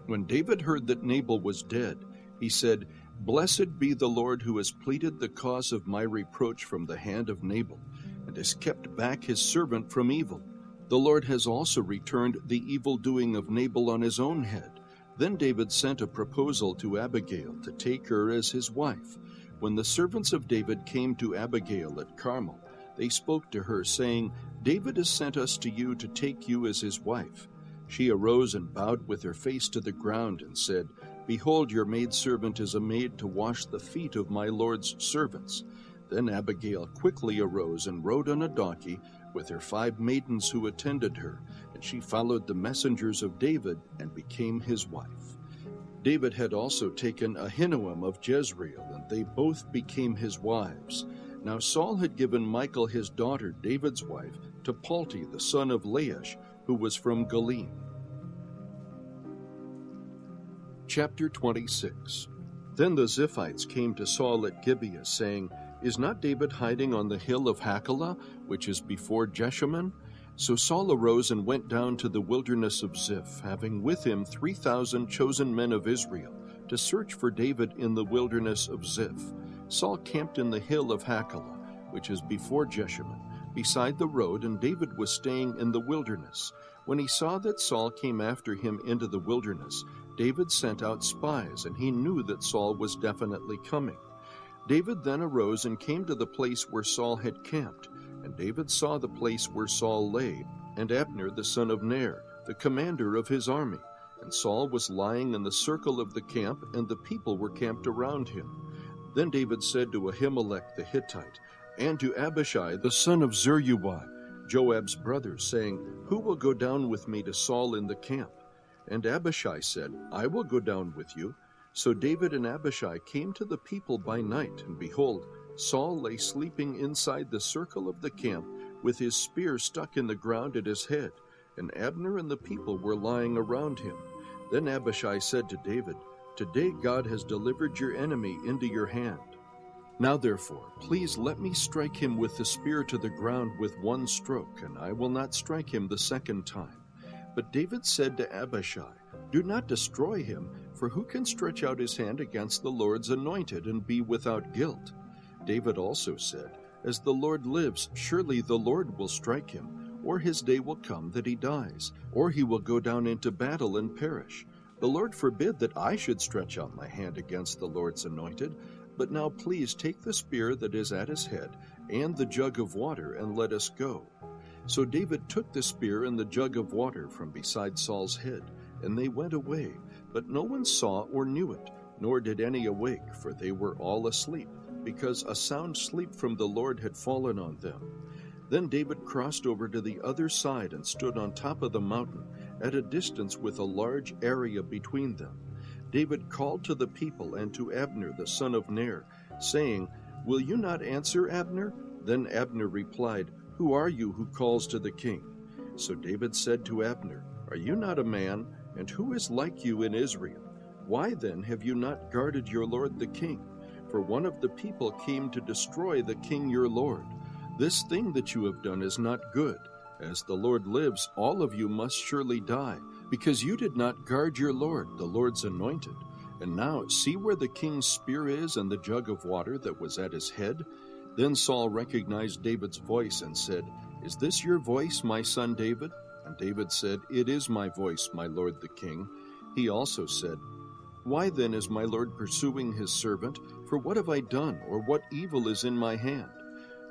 When David heard that Nabal was dead, he said, "Blessed be the Lord who has pleaded the cause of my reproach from the hand of Nabal, and has kept back his servant from evil. The Lord has also returned the evil doing of Nabal on his own head." Then David sent a proposal to Abigail to take her as his wife. When the servants of David came to Abigail at Carmel, they spoke to her, saying, "David has sent us to you to take you as his wife." She arose and bowed with her face to the ground and said, "Behold, your maidservant is a maid to wash the feet of my lord's servants." Then Abigail quickly arose and rode on a donkey with her 5 maidens who attended her, and she followed the messengers of David and became his wife. David had also taken Ahinoam of Jezreel, and they both became his wives. Now Saul had given Michal his daughter, David's wife, to Palti the son of Laish, who was from Galim. Chapter 26. Then the Ziphites came to Saul at Gibeah, saying, Is not David hiding on the hill of Hachilah, which is before Jeshimon? So Saul arose and went down to the wilderness of Ziph, having with him 3,000 chosen men of Israel, to search for David in the wilderness of Ziph. Saul camped in the hill of Hachilah, which is before Jeshimon, beside the road, and David was staying in the wilderness. When he saw that Saul came after him into the wilderness, David sent out spies, and he knew that Saul was definitely coming. David then arose and came to the place where Saul had camped, and David saw the place where Saul lay, and Abner the son of Ner, the commander of his army. And Saul was lying in the circle of the camp, and the people were camped around him. Then David said to Ahimelech the Hittite, and to Abishai the son of Zeruiah, Joab's brother, saying, Who will go down with me to Saul in the camp? And Abishai said, I will go down with you. So David and Abishai came to the people by night, and behold, Saul lay sleeping inside the circle of the camp, with his spear stuck in the ground at his head, and Abner and the people were lying around him. Then Abishai said to David, Today God has delivered your enemy into your hand. Now therefore, please let me strike him with the spear to the ground with one stroke, and I will not strike him the second time. But David said to Abishai, Do not destroy him, for who can stretch out his hand against the Lord's anointed and be without guilt? David also said, As the Lord lives, surely the Lord will strike him, or his day will come that he dies, or he will go down into battle and perish. The Lord forbid that I should stretch out my hand against the Lord's anointed. But now please take the spear that is at his head and the jug of water, and let us go. So David took the spear and the jug of water from beside Saul's head, and they went away. But no one saw or knew it, nor did any awake, for they were all asleep, because a sound sleep from the Lord had fallen on them. Then David crossed over to the other side and stood on top of the mountain, at a distance with a large area between them. David called to the people and to Abner the son of Ner, saying, Will you not answer, Abner? Then Abner replied, Who are you who calls to the king? So David said to Abner, Are you not a man? And who is like you in Israel? Why then have you not guarded your lord the king? For one of the people came to destroy the king your lord. This thing that you have done is not good. As the Lord lives, all of you must surely die, because you did not guard your Lord, the Lord's anointed. And now see where the king's spear is and the jug of water that was at his head? Then Saul recognized David's voice and said, Is this your voice, my son David? And David said, It is my voice, my lord the king. He also said, Why then is my lord pursuing his servant? For what have I done, or what evil is in my hand?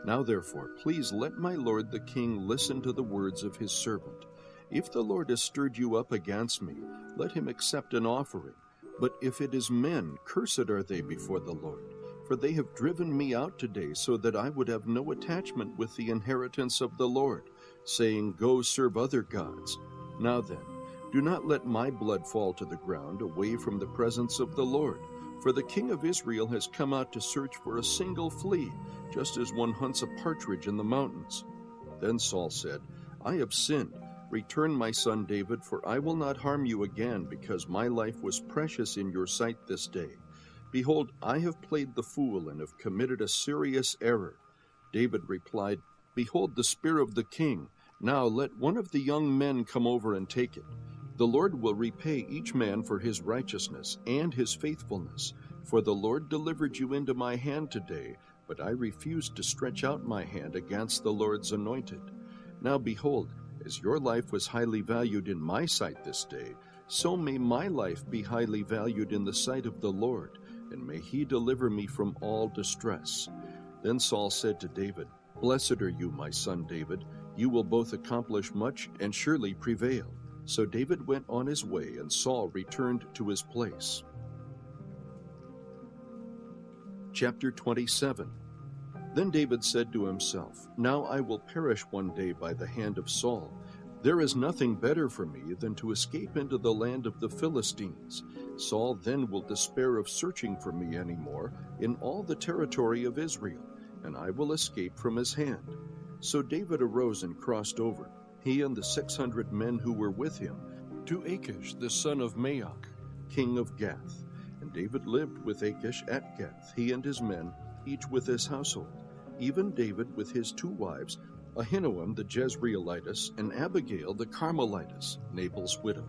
Now therefore, please let my lord the king listen to the words of his servant. If the Lord has stirred you up against me, let him accept an offering. But if it is men, cursed are they before the Lord. For they have driven me out today, so that I would have no attachment with the inheritance of the Lord, saying, Go serve other gods. Now then, do not let my blood fall to the ground away from the presence of the Lord. For the king of Israel has come out to search for a single flea, just as one hunts a partridge in the mountains. Then Saul said, I have sinned. Return, my son David, for I will not harm you again, because my life was precious in your sight this day. Behold, I have played the fool and have committed a serious error. David replied, Behold the spear of the king. Now let one of the young men come over and take it. The Lord will repay each man for his righteousness and his faithfulness. For the Lord delivered you into my hand today, but I refused to stretch out my hand against the Lord's anointed. Now behold, as your life was highly valued in my sight this day, so may my life be highly valued in the sight of the Lord, and may he deliver me from all distress. Then Saul said to David, Blessed are you, my son David. You will both accomplish much and surely prevail. So David went on his way, and Saul returned to his place. Chapter 27. Then David said to himself, Now I will perish one day by the hand of Saul. There is nothing better for me than to escape into the land of the Philistines. Saul then will despair of searching for me any more in all the territory of Israel, and I will escape from his hand. So David arose and crossed over, he and the 600 men who were with him, to Achish the son of Maoch, king of Gath. And David lived with Achish at Gath, he and his men, each with his household, even David with his 2 wives, Ahinoam the Jezreelitess, and Abigail the Carmelitess, Nabal's widow.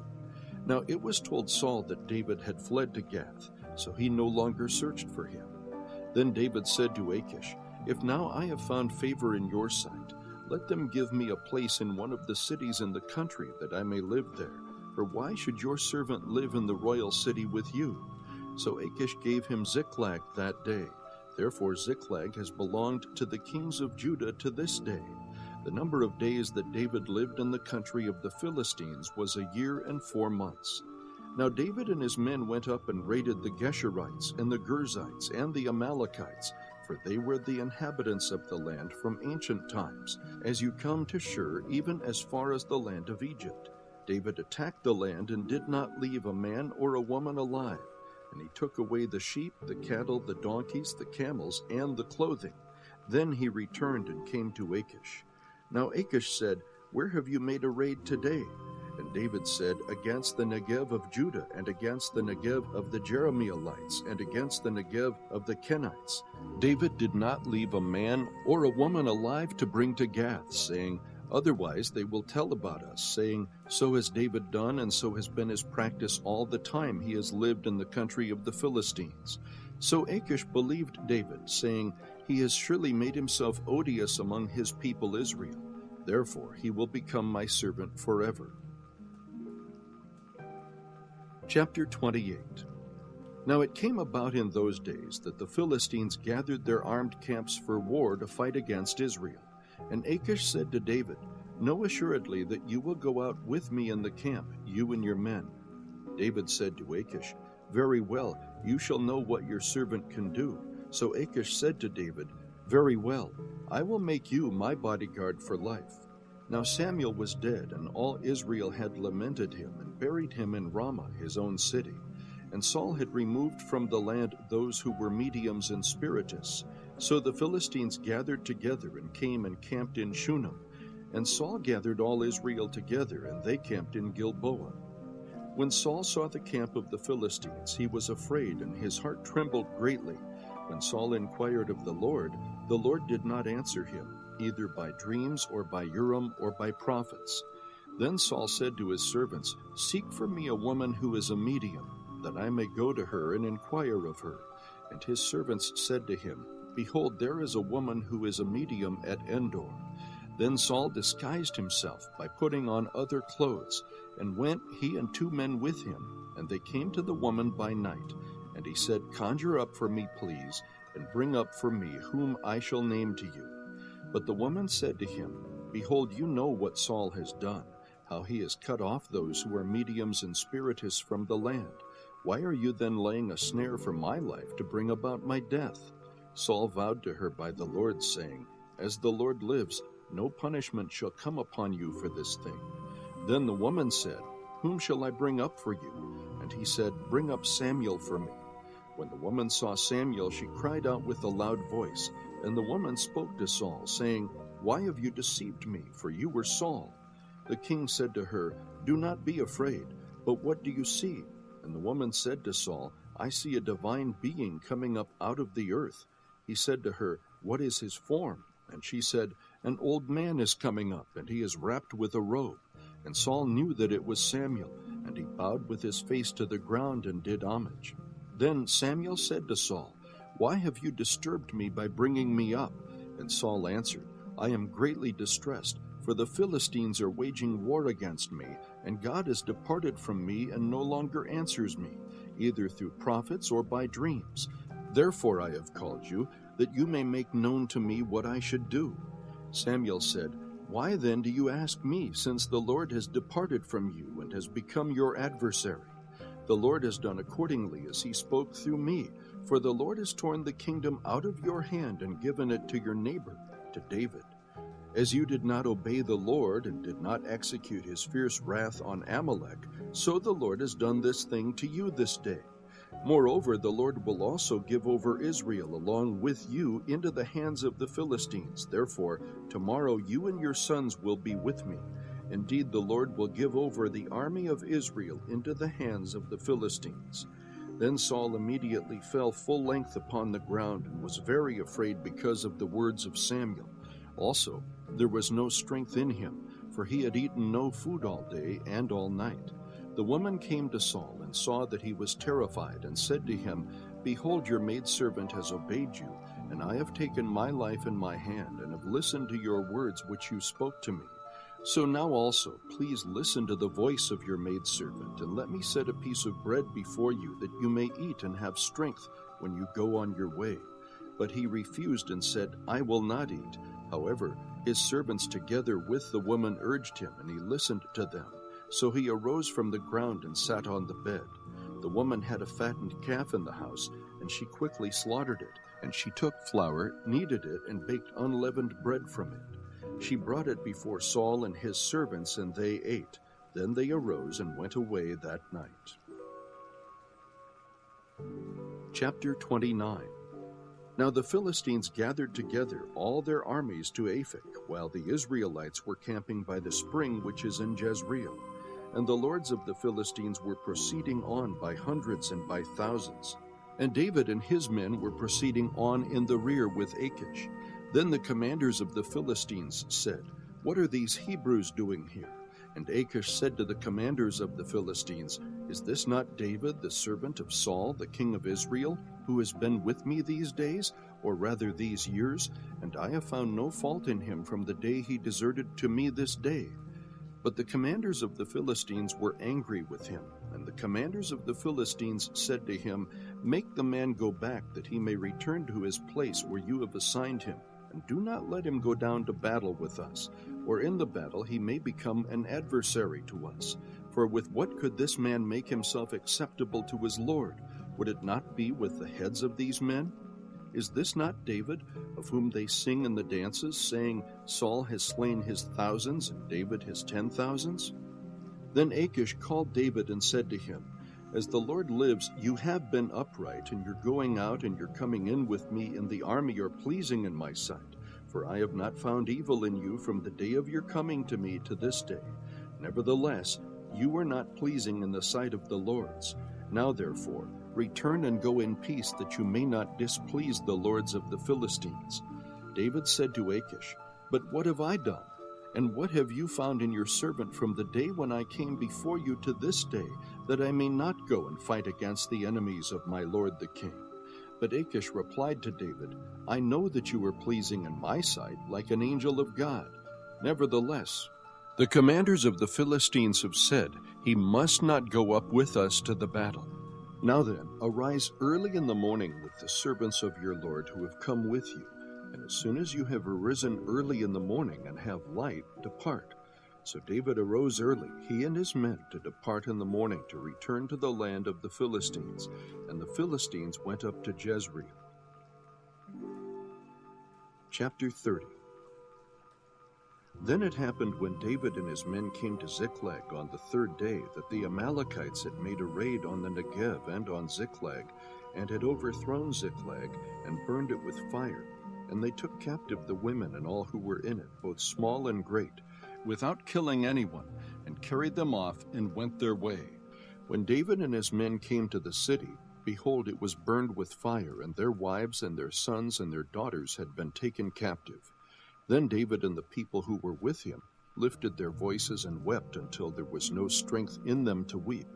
Now it was told Saul that David had fled to Gath, so he no longer searched for him. Then David said to Achish, "If now I have found favor in your sight, let them give me a place in one of the cities in the country, that I may live there. For why should your servant live in the royal city with you?" So Achish gave him Ziklag that day. Therefore Ziklag has belonged to the kings of Judah to this day. The number of days that David lived in the country of the Philistines was 1 year and 4 months. Now David and his men went up and raided the Geshurites and the Girzites and the Amalekites, for they were the inhabitants of the land from ancient times, as you come to Shur, even as far as the land of Egypt. David attacked the land and did not leave a man or a woman alive. And he took away the sheep, the cattle, the donkeys, the camels, and the clothing. Then he returned and came to Achish. Now Achish said, "Where have you made a raid today?" And David said, "Against the Negev of Judah, and against the Negev of the Jerahmeelites, and against the Negev of the Kenites." David did not leave a man or a woman alive to bring to Gath, saying, "Otherwise they will tell about us, saying, 'So has David done, and so has been his practice all the time he has lived in the country of the Philistines.'" So Achish believed David, saying, "He has surely made himself odious among his people Israel. Therefore he will become my servant forever." Chapter 28. Now it came about in those days that the Philistines gathered their armed camps for war to fight against Israel. And Achish said to David, "Know assuredly that you will go out with me in the camp, you and your men." David said to Achish, "Very well, you shall know what your servant can do." So Achish said to David, "Very well, I will make you my bodyguard for life." Now Samuel was dead, and all Israel had lamented him, and buried him in Ramah, his own city. And Saul had removed from the land those who were mediums and spiritists. So the Philistines gathered together and came and camped in Shunem. And Saul gathered all Israel together, and they camped in Gilboa. When Saul saw the camp of the Philistines, he was afraid, and his heart trembled greatly. When Saul inquired of the Lord did not answer him, either by dreams or by Urim or by prophets. Then Saul said to his servants, "Seek for me a woman who is a medium, that I may go to her and inquire of her." And his servants said to him, "Behold, there is a woman who is a medium at Endor." Then Saul disguised himself by putting on other clothes, and went, he and 2 men with him, and they came to the woman by night. And he said, "Conjure up for me, please, and bring up for me whom I shall name to you." But the woman said to him, "Behold, you know what Saul has done, how he has cut off those who are mediums and spiritists from the land. Why are you then laying a snare for my life to bring about my death?" Saul vowed to her by the Lord, saying, "As the Lord lives, no punishment shall come upon you for this thing." Then the woman said, "Whom shall I bring up for you?" And he said, "Bring up Samuel for me." When the woman saw Samuel, she cried out with a loud voice. And the woman spoke to Saul, saying, "Why have you deceived me? For you were Saul." The king said to her, "Do not be afraid, but what do you see?" And the woman said to Saul, "I see a divine being coming up out of the earth." He said to her, "What is his form?" And she said, "An old man is coming up, and he is wrapped with a robe." And Saul knew that it was Samuel, and he bowed with his face to the ground and did homage. Then Samuel said to Saul, "Why have you disturbed me by bringing me up?" And Saul answered, "I am greatly distressed, for the Philistines are waging war against me, and God has departed from me and no longer answers me, either through prophets or by dreams. Therefore I have called you, that you may make known to me what I should do." Samuel said, "Why then do you ask me, since the Lord has departed from you and has become your adversary? The Lord has done accordingly as he spoke through me, for the Lord has torn the kingdom out of your hand and given it to your neighbor, to David. As you did not obey the Lord and did not execute his fierce wrath on Amalek, so the Lord has done this thing to you this day. Moreover, the Lord will also give over Israel along with you into the hands of the Philistines. Therefore, tomorrow you and your sons will be with me. Indeed, the Lord will give over the army of Israel into the hands of the Philistines." Then Saul immediately fell full length upon the ground and was very afraid because of the words of Samuel. Also, there was no strength in him, for he had eaten no food all day and all night. The woman came to Saul and saw that he was terrified, and said to him, Behold, your maidservant has obeyed you, and I have taken my life in my hand, and have listened to your words which you spoke to me. So now also, please listen to the voice of your maidservant, and let me set a piece of bread before you, that you may eat and have strength when you go on your way. But he refused and said, I will not eat. However, his servants together with the woman urged him, and he listened to them. So he arose from the ground and sat on the bed. The woman had a fattened calf in the house, and she quickly slaughtered it. And she took flour, kneaded it, and baked unleavened bread from it. She brought it before Saul and his servants, and they ate. Then they arose and went away that night. Chapter 29. Now the Philistines gathered together all their armies to Aphek, while the Israelites were camping by the spring which is in Jezreel. And the lords of the Philistines were proceeding on by hundreds and by thousands. And David and his men were proceeding on in the rear with Achish. Then the commanders of the Philistines said, What are these Hebrews doing here? And Achish said to the commanders of the Philistines, Is this not David, the servant of Saul, the king of Israel, who has been with me these days, or rather these years? And I have found no fault in him from the day he deserted to me this day. But the commanders of the Philistines were angry with him, and the commanders of the Philistines said to him, Make the man go back, that he may return to his place where you have assigned him, and do not let him go down to battle with us, or in the battle he may become an adversary to us. For with what could this man make himself acceptable to his Lord? Would it not be with the heads of these men? Is this not David, of whom they sing in the dances, saying, Saul has slain his thousands, and David his 10,000s? Then Achish called David and said to him, As the Lord lives, you have been upright, and your going out and your coming in with me in the army are pleasing in my sight. For I have not found evil in you from the day of your coming to me to this day. Nevertheless, you are not pleasing in the sight of the lords. Now therefore, return and go in peace, that you may not displease the lords of the Philistines. David said to Achish, But what have I done? And what have you found in your servant from the day when I came before you to this day, that I may not go and fight against the enemies of my lord the king? But Achish replied to David, I know that you are pleasing in my sight, like an angel of God. Nevertheless, the commanders of the Philistines have said, He must not go up with us to the battle. Now then, arise early in the morning with the servants of your Lord who have come with you, and as soon as you have arisen early in the morning and have light, depart. So David arose early, he and his men, to depart in the morning to return to the land of the Philistines, and the Philistines went up to Jezreel. Chapter 30. Then it happened when David and his men came to Ziklag on the third day that the Amalekites had made a raid on the Negev and on Ziklag, and had overthrown Ziklag and burned it with fire. And they took captive the women and all who were in it, both small and great, without killing anyone, and carried them off and went their way. When David and his men came to the city, behold, it was burned with fire, and their wives and their sons and their daughters had been taken captive. Then David and the people who were with him lifted their voices and wept until there was no strength in them to weep.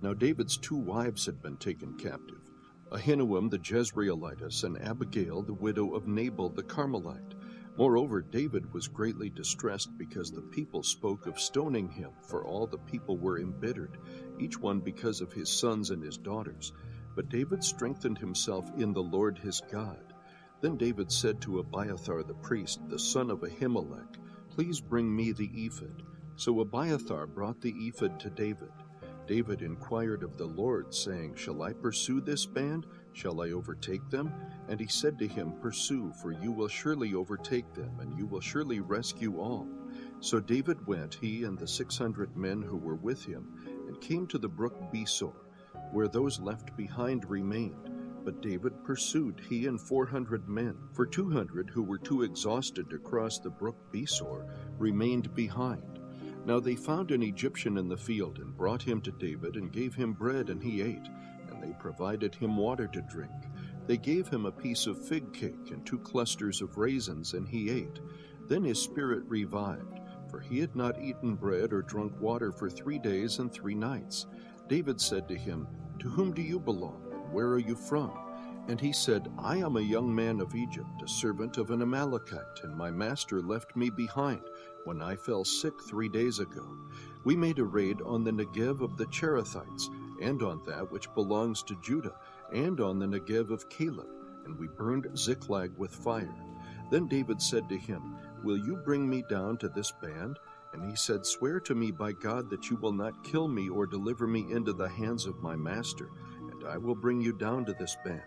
Now David's 2 wives had been taken captive, Ahinoam the Jezreelitess, and Abigail the widow of Nabal the Carmelite. Moreover, David was greatly distressed because the people spoke of stoning him, for all the people were embittered, each one because of his sons and his daughters. But David strengthened himself in the Lord his God. Then David said to Abiathar the priest, the son of Ahimelech, Please bring me the ephod. So Abiathar brought the ephod to David. David inquired of the Lord, saying, Shall I pursue this band? Shall I overtake them? And he said to him, Pursue, for you will surely overtake them, and you will surely rescue all. So David went, he and the 600 men who were with him, and came to the brook Besor, where those left behind remained. But David pursued, he and 400 men, for 200 who were too exhausted to cross the brook Besor remained behind. Now they found an Egyptian in the field, and brought him to David, and gave him bread, and he ate. and they provided him water to drink. They gave him a piece of fig cake and 2 clusters of raisins, and he ate. Then his spirit revived, for he had not eaten bread or drunk water for 3 days and 3 nights. David said to him, "To whom do you belong, and where are you from?" And he said, "I am a young man of Egypt, a servant of an Amalekite, and my master left me behind when I fell sick 3 days ago. We made a raid on the Negev of the Cherethites, and on that which belongs to Judah, and on the Negev of Caleb, and we burned Ziklag with fire." Then David said to him, "Will you bring me down to this band?" And he said, "Swear to me by God that you will not kill me or deliver me into the hands of my master, and I will bring you down to this band."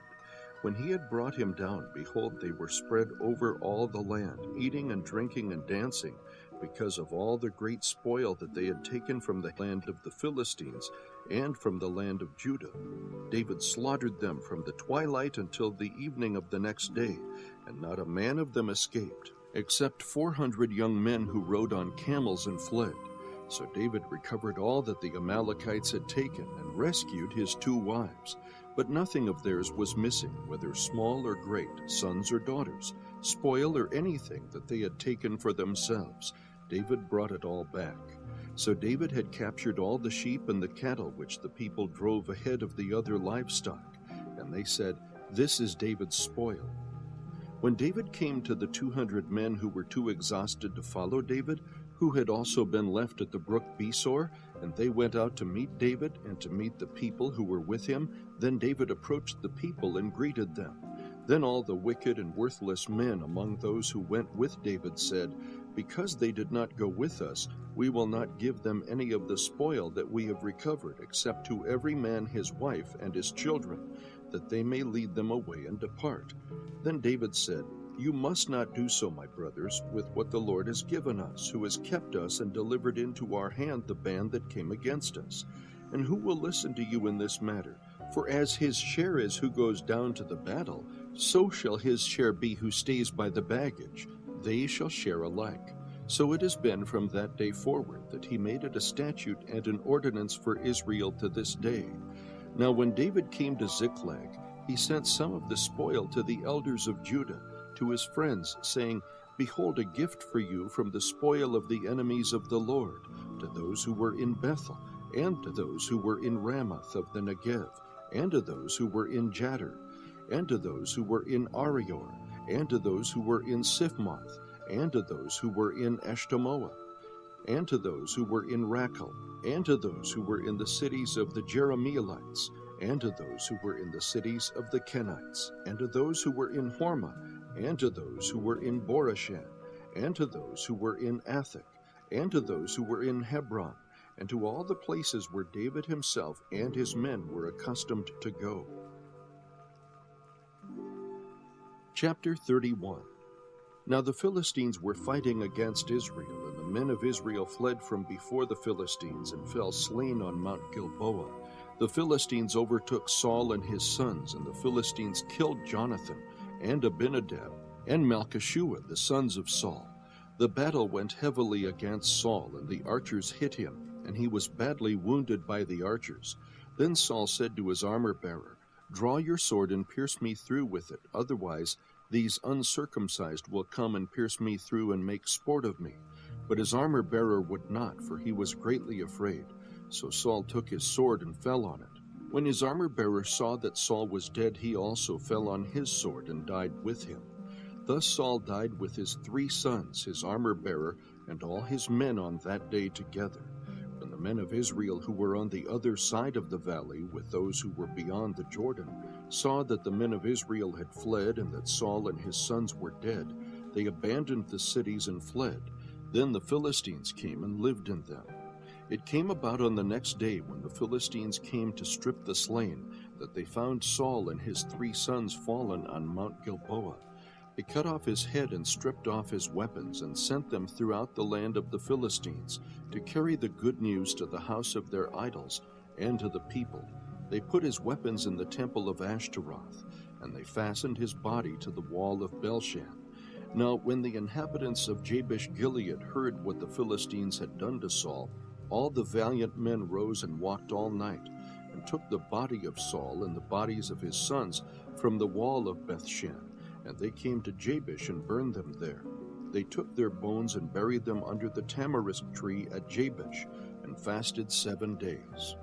When he had brought him down, behold, they were spread over all the land, eating and drinking and dancing, because of all the great spoil that they had taken from the land of the Philistines and from the land of Judah. David slaughtered them from the twilight until the evening of the next day, and not a man of them escaped, except 400 young men who rode on camels and fled. So David recovered all that the Amalekites had taken and rescued his 2 wives. But nothing of theirs was missing, whether small or great, sons or daughters, spoil or anything that they had taken for themselves. David brought it all back. So David had captured all the sheep and the cattle which the people drove ahead of the other livestock. And they said, "This is David's spoil." When David came to the 200 men who were too exhausted to follow David, who had also been left at the brook Besor, and they went out to meet David and to meet the people who were with him, then David approached the people and greeted them. Then all the wicked and worthless men among those who went with David said, "Because they did not go with us, we will not give them any of the spoil that we have recovered, except to every man his wife and his children, that they may lead them away and depart." Then David said, "You must not do so, my brothers, with what the Lord has given us, who has kept us and delivered into our hand the band that came against us. And who will listen to you in this matter? For as his share is who goes down to the battle, so shall his share be who stays by the baggage. They shall share alike." So it has been from that day forward that he made it a statute and an ordinance for Israel to this day. Now when David came to Ziklag, he sent some of the spoil to the elders of Judah, to his friends, saying, "Behold, a gift for you from the spoil of the enemies of the Lord, to those who were in Bethel, and to those who were in Ramoth of the Negev, and to those who were in Jattir, and to those who were in Arior, and to those who were in Siphmoth, and to those who were in Eshtemoa, and to those who were in Rachel, and to those who were in the cities of the Jerahmeelites, and to those who were in the cities of the Kenites, and to those who were in Hormah, and to those who were in Borashan, and to those who were in Athak, and to those who were in Hebron, and to all the places where David himself and his men were accustomed to go. Chapter 31. Now the Philistines were fighting against Israel, and the men of Israel fled from before the Philistines and fell slain on Mount Gilboa. The Philistines overtook Saul and his sons, and the Philistines killed Jonathan, and Abinadab, and Malchishua, the sons of Saul. The battle went heavily against Saul, and the archers hit him, and he was badly wounded by the archers. Then Saul said to his armor-bearer, "Draw your sword and pierce me through with it, otherwise these uncircumcised will come and pierce me through and make sport of me." But his armor-bearer would not, for he was greatly afraid. So Saul took his sword and fell on it. When his armor-bearer saw that Saul was dead, he also fell on his sword and died with him. Thus Saul died with his 3 sons, his armor-bearer, and all his men on that day together. When the men of Israel who were on the other side of the valley, with those who were beyond the Jordan, saw that the men of Israel had fled and that Saul and his sons were dead, they abandoned the cities and fled. Then the Philistines came and lived in them. It came about on the next day, when the Philistines came to strip the slain, that they found Saul and his 3 sons fallen on Mount Gilboa. They cut off his head and stripped off his weapons, and sent them throughout the land of the Philistines, to carry the good news to the house of their idols and to the people. They put his weapons in the temple of Ashtaroth, and they fastened his body to the wall of Belshan. Now when the inhabitants of Jabesh-Gilead heard what the Philistines had done to Saul, all the valiant men rose and walked all night, and took the body of Saul and the bodies of his sons from the wall of Bethshan, and they came to Jabesh and burned them there. They took their bones and buried them under the tamarisk tree at Jabesh, and fasted 7 days.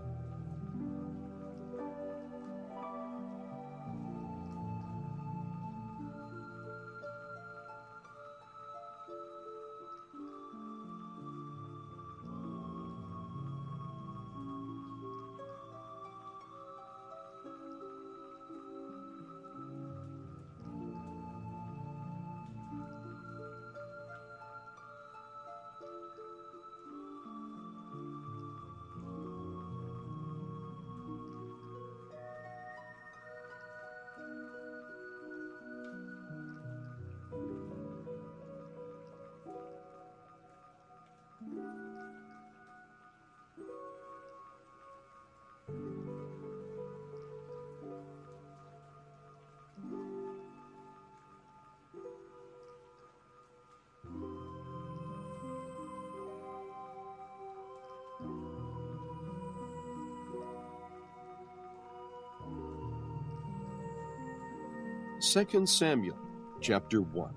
Second Samuel, chapter 1.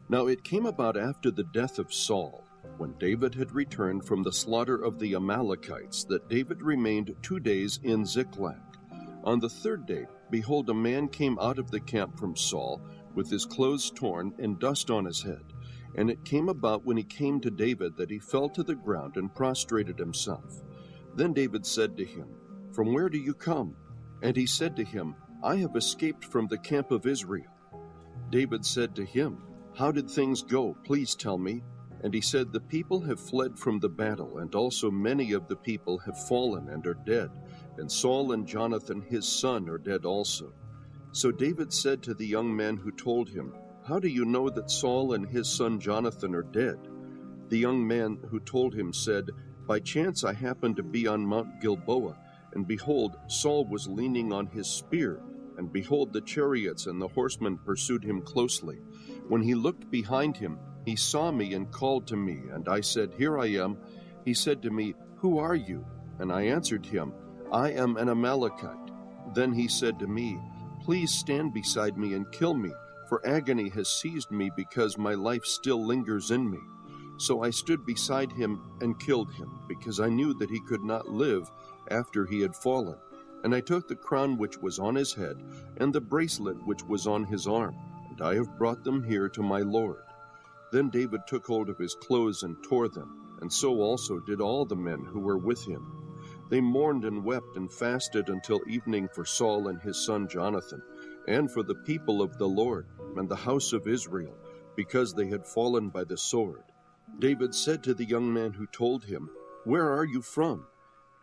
Now it came about after the death of Saul, when David had returned from the slaughter of the Amalekites, that David remained 2 days in Ziklag. On the 3rd day, behold, a man came out of the camp from Saul, with his clothes torn and dust on his head. And it came about when he came to David that he fell to the ground and prostrated himself. Then David said to him, From where do you come? And he said to him, I have escaped from the camp of Israel. David said to him, How did things go? Please tell me. And he said, The people have fled from the battle, and also many of the people have fallen and are dead. And Saul and Jonathan his son are dead also. So David said to the young man who told him, How do you know that Saul and his son Jonathan are dead? The young man who told him said, By chance I happened to be on Mount Gilboa, and behold, Saul was leaning on his spear, and behold, the chariots and the horsemen pursued him closely. When he looked behind him, he saw me and called to me, and I said, Here I am. He said to me, Who are you? And I answered him, I am an Amalekite. Then he said to me, Please stand beside me and kill me, for agony has seized me because my life still lingers in me. So I stood beside him and killed him, because I knew that he could not live after he had fallen. And I took the crown which was on his head, and the bracelet which was on his arm, and I have brought them here to my Lord. Then David took hold of his clothes and tore them, and so also did all the men who were with him. They mourned and wept and fasted until evening for Saul and his son Jonathan, and for the people of the Lord and the house of Israel, because they had fallen by the sword. David said to the young man who told him, Where are you from?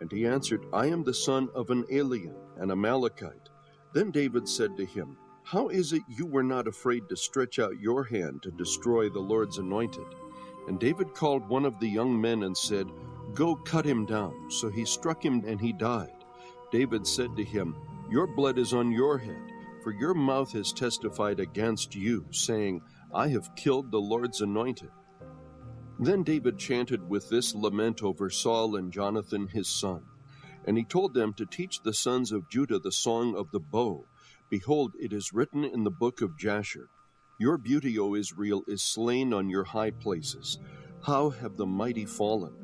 And he answered, I am the son of an alien, an Amalekite. Then David said to him, How is it you were not afraid to stretch out your hand to destroy the Lord's anointed? And David called one of the young men and said, Go cut him down. So he struck him and he died. David said to him, Your blood is on your head, for your mouth has testified against you, saying, I have killed the Lord's anointed. Then David chanted with this lament over Saul and Jonathan his son. And he told them to teach the sons of Judah the song of the bow. Behold, it is written in the book of Jasher, Your beauty, O Israel, is slain on your high places. How have the mighty fallen?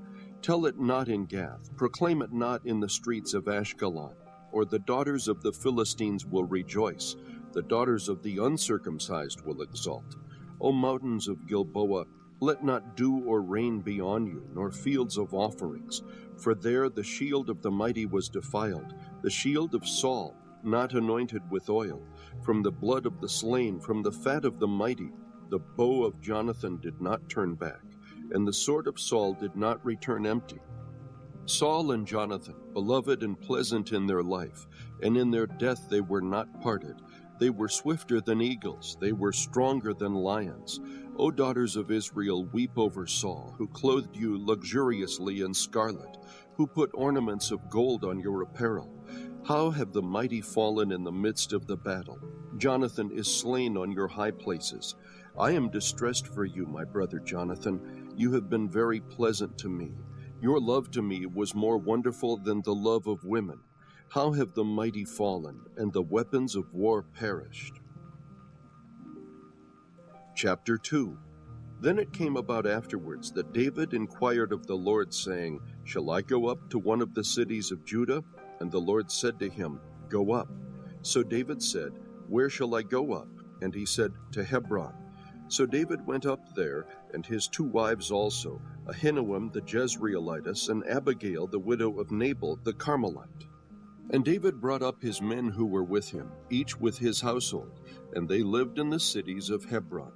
Tell it not in Gath, proclaim it not in the streets of Ashkelon, or the daughters of the Philistines will rejoice, the daughters of the uncircumcised will exult. O mountains of Gilboa, let not dew or rain be on you, nor fields of offerings, for there the shield of the mighty was defiled, the shield of Saul, not anointed with oil. From the blood of the slain, from the fat of the mighty, the bow of Jonathan did not turn back, and the sword of Saul did not return empty. Saul and Jonathan, beloved and pleasant in their life, and in their death they were not parted. They were swifter than eagles, they were stronger than lions. O daughters of Israel, weep over Saul, who clothed you luxuriously in scarlet, who put ornaments of gold on your apparel. How have the mighty fallen in the midst of the battle? Jonathan is slain on your high places. I am distressed for you, my brother Jonathan. You have been very pleasant to me. Your love to me was more wonderful than the love of women. How have the mighty fallen, and the weapons of war perished? Chapter 2. Then it came about afterwards that David inquired of the Lord, saying, Shall I go up to one of the cities of Judah? And the Lord said to him, Go up. So David said, Where shall I go up? And he said, To Hebron. So David went up there, and his 2 wives also, Ahinoam the Jezreelitess, and Abigail the widow of Nabal the Carmelite. And David brought up his men who were with him, each with his household, and they lived in the cities of Hebron.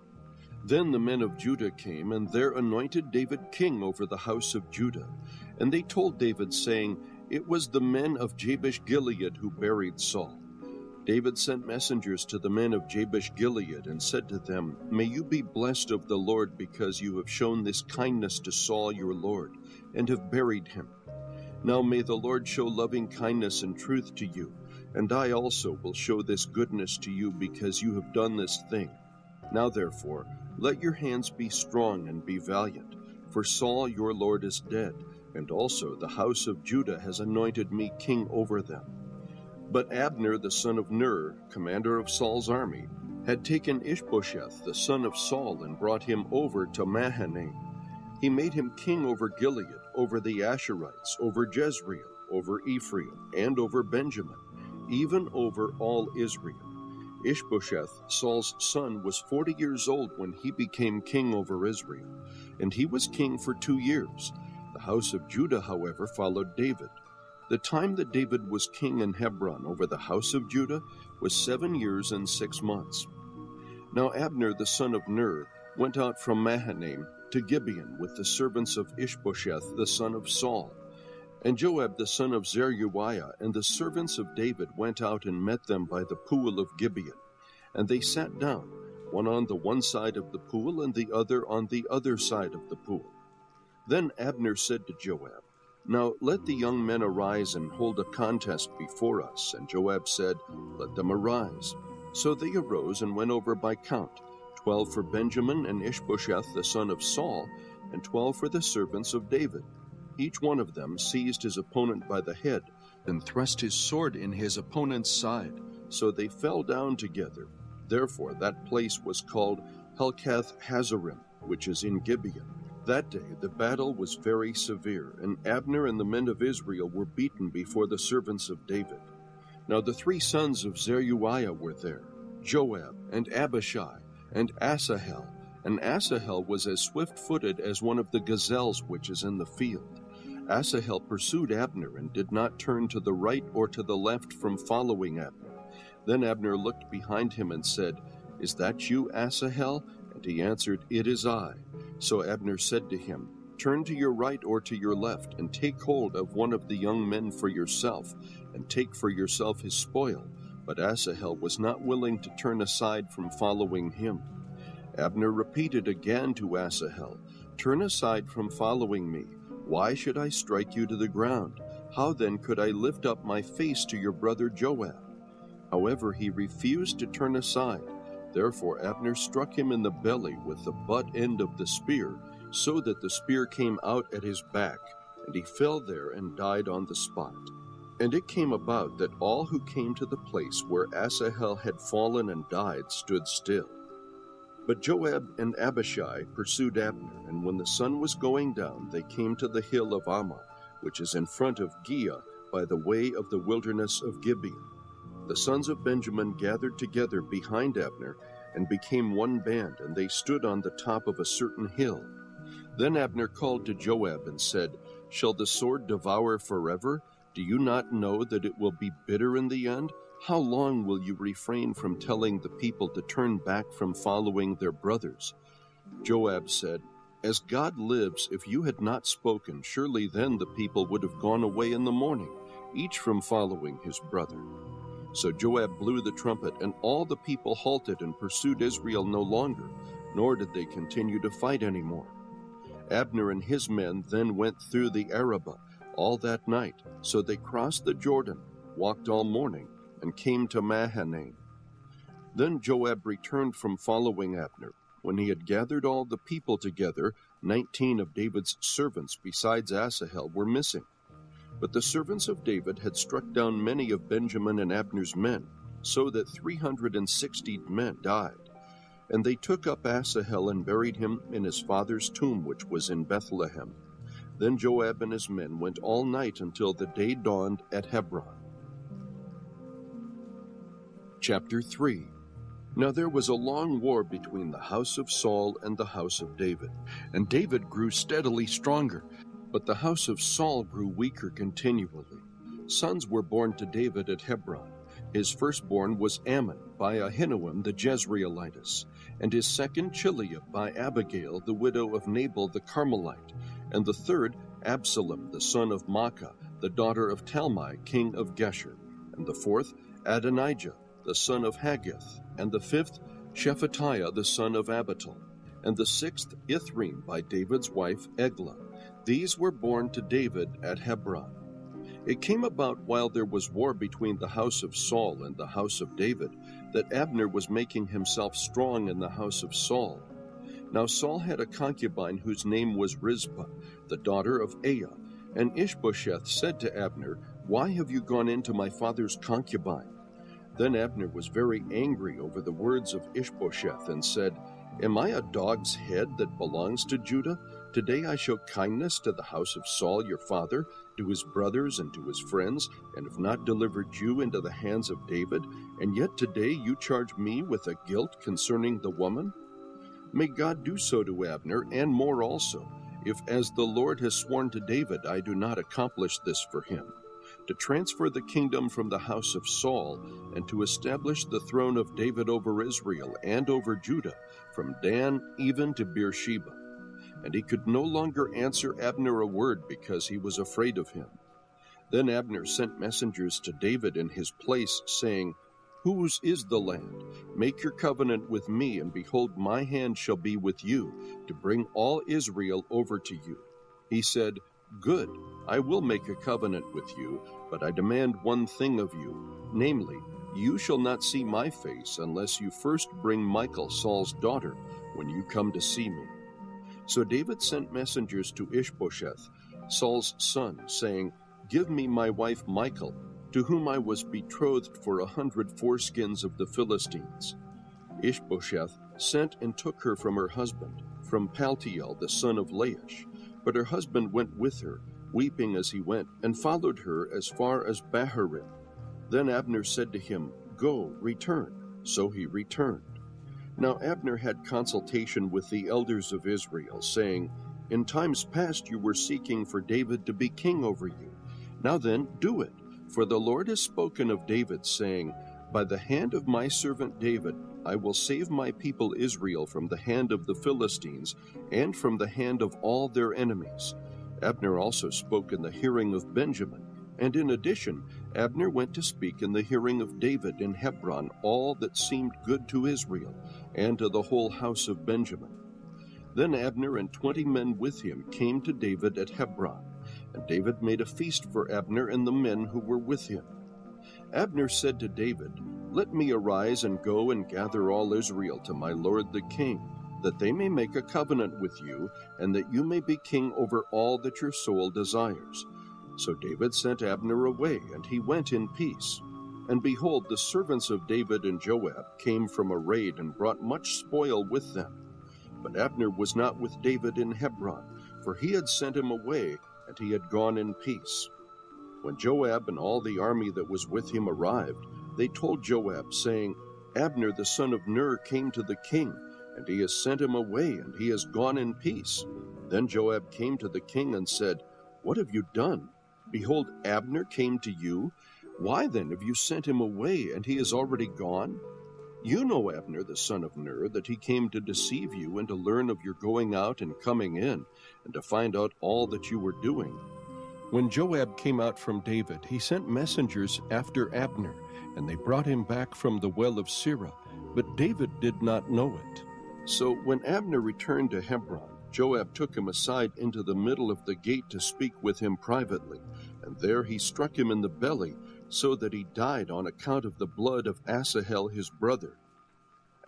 Then the men of Judah came, and there anointed David king over the house of Judah. And they told David, saying, It was the men of Jabesh-Gilead who buried Saul. David sent messengers to the men of Jabesh-Gilead, and said to them, May you be blessed of the Lord, because you have shown this kindness to Saul your lord, and have buried him. Now may the Lord show loving kindness and truth to you, and I also will show this goodness to you, because you have done this thing. Now therefore, let your hands be strong and be valiant, for Saul your lord is dead, and also the house of Judah has anointed me king over them. But Abner the son of Ner, commander of Saul's army, had taken Ishbosheth the son of Saul, and brought him over to Mahanaim. He made him king over Gilead, over the Asherites, over Jezreel, over Ephraim, and over Benjamin, even over all Israel. Ishbosheth, Saul's son, was 40 years old when he became king over Israel, and he was king for 2 years. The house of Judah, however, followed David. The time that David was king in Hebron over the house of Judah was 7 years and 6 months. Now Abner the son of Ner went out from Mahanaim to Gibeon with the servants of Ishbosheth the son of Saul. And Joab the son of Zeruiah and the servants of David went out and met them by the pool of Gibeon. And they sat down, one on the one side of the pool, and the other on the other side of the pool. Then Abner said to Joab, Now let the young men arise and hold a contest before us. And Joab said, Let them arise. So they arose and went over by count, 12 for Benjamin and Ishbosheth the son of Saul, and 12 for the servants of David. Each one of them seized his opponent by the head, and thrust his sword in his opponent's side. So they fell down together. Therefore that place was called Helkath Hazarim, which is in Gibeon. That day the battle was very severe, and Abner and the men of Israel were beaten before the servants of David. Now the 3 sons of Zeruiah were there, Joab, and Abishai, and Asahel. And Asahel was as swift-footed as one of the gazelles which is in the field. Asahel pursued Abner, and did not turn to the right or to the left from following Abner. Then Abner looked behind him and said, Is that you, Asahel? And he answered, It is I. So Abner said to him, Turn to your right or to your left, and take hold of one of the young men for yourself, and take for yourself his spoil. But Asahel was not willing to turn aside from following him. Abner repeated again to Asahel, Turn aside from following me. Why should I strike you to the ground? How then could I lift up my face to your brother Joab? However, he refused to turn aside. Therefore Abner struck him in the belly with the butt end of the spear, so that the spear came out at his back, and he fell there and died on the spot. And it came about that all who came to the place where Asahel had fallen and died stood still. But Joab and Abishai pursued Abner, and when the sun was going down, they came to the hill of Ammah, which is in front of Giah, by the way of the wilderness of Gibeon. The sons of Benjamin gathered together behind Abner, and became one band, and they stood on the top of a certain hill. Then Abner called to Joab and said, Shall the sword devour forever? Do you not know that it will be bitter in the end? How long will you refrain from telling the people to turn back from following their brothers? Joab said, As God lives, if you had not spoken, surely then the people would have gone away in the morning, each from following his brother. So Joab blew the trumpet, and all the people halted and pursued Israel no longer, nor did they continue to fight any more. Abner and his men then went through the Arabah all that night. So they crossed the Jordan, walked all morning, and came to Mahanaim. Then Joab returned from following Abner. When he had gathered all the people together, 19 of David's servants, besides Asahel, were missing. But the servants of David had struck down many of Benjamin and Abner's men, so that 360 men died. And they took up Asahel and buried him in his father's tomb, which was in Bethlehem. Then Joab and his men went all night until the day dawned at Hebron. Chapter 3. Now there was a long war between the house of Saul and the house of David, and David grew steadily stronger, but the house of Saul grew weaker continually. Sons were born to David at Hebron. His firstborn was Ammon by Ahinoam the Jezreelitess, and his second Chileab by Abigail the widow of Nabal the Carmelite, and the third Absalom the son of Maacah, the daughter of Talmai king of Geshur, and the fourth Adonijah the son of Haggith, and the fifth Shephatiah the son of Abital, and the sixth Ithream by David's wife Eglah. These were born to David at Hebron. It came about while there was war between the house of Saul and the house of David, that Abner was making himself strong in the house of Saul. Now Saul had a concubine whose name was Rizpah, the daughter of Aiah, and Ishbosheth said to Abner, "Why have you gone into my father's concubine?" Then Abner was very angry over the words of Ishbosheth and said, "Am I a dog's head that belongs to Judah? Today I show kindness to the house of Saul your father, to his brothers and to his friends, and have not delivered you into the hands of David, and yet today you charge me with a guilt concerning the woman? May God do so to Abner, and more also, if as the Lord has sworn to David I do not accomplish this for him, to transfer the kingdom from the house of Saul, and to establish the throne of David over Israel and over Judah, from Dan even to Beersheba." And he could no longer answer Abner a word, because he was afraid of him. Then Abner sent messengers to David in his place, saying, "Whose is the land? Make your covenant with me, and behold, my hand shall be with you, to bring all Israel over to you." He said, "Good, I will make a covenant with you, but I demand one thing of you, namely, you shall not see my face unless you first bring Michal, Saul's daughter, when you come to see me." So David sent messengers to Ishbosheth, Saul's son, saying, "Give me my wife Michal, to whom I was betrothed for 100 foreskins of the Philistines." Ishbosheth sent and took her from her husband, from Paltiel the son of Laish. But her husband went with her, weeping as he went, and followed her as far as Bahurim. Then Abner said to him, "Go, return." So he returned. Now Abner had consultation with the elders of Israel, saying, "In times past you were seeking for David to be king over you. Now then, do it, for the Lord has spoken of David, saying, 'By the hand of my servant David I will save my people Israel from the hand of the Philistines and from the hand of all their enemies.'" Abner also spoke in the hearing of Benjamin, and in addition Abner went to speak in the hearing of David in Hebron all that seemed good to Israel and to the whole house of Benjamin. Then Abner and 20 men with him came to David at Hebron, and David made a feast for Abner and the men who were with him. Abner said to David, "Let me arise and go and gather all Israel to my lord the king, that they may make a covenant with you, and that you may be king over all that your soul desires." So David sent Abner away, and he went in peace. And behold, the servants of David and Joab came from a raid and brought much spoil with them. But Abner was not with David in Hebron, for he had sent him away, and he had gone in peace. When Joab and all the army that was with him arrived, they told Joab, saying, "Abner the son of Ner came to the king, and he has sent him away, and he has gone in peace." Then Joab came to the king and said, "What have you done? Behold, Abner came to you. Why then have you sent him away, and he is already gone? You know Abner the son of Ner, that he came to deceive you and to learn of your going out and coming in, and to find out all that you were doing." When Joab came out from David, he sent messengers after Abner, and they brought him back from the well of Sirah, but David did not know it. So when Abner returned to Hebron, Joab took him aside into the middle of the gate to speak with him privately, and there he struck him in the belly, so that he died on account of the blood of Asahel his brother.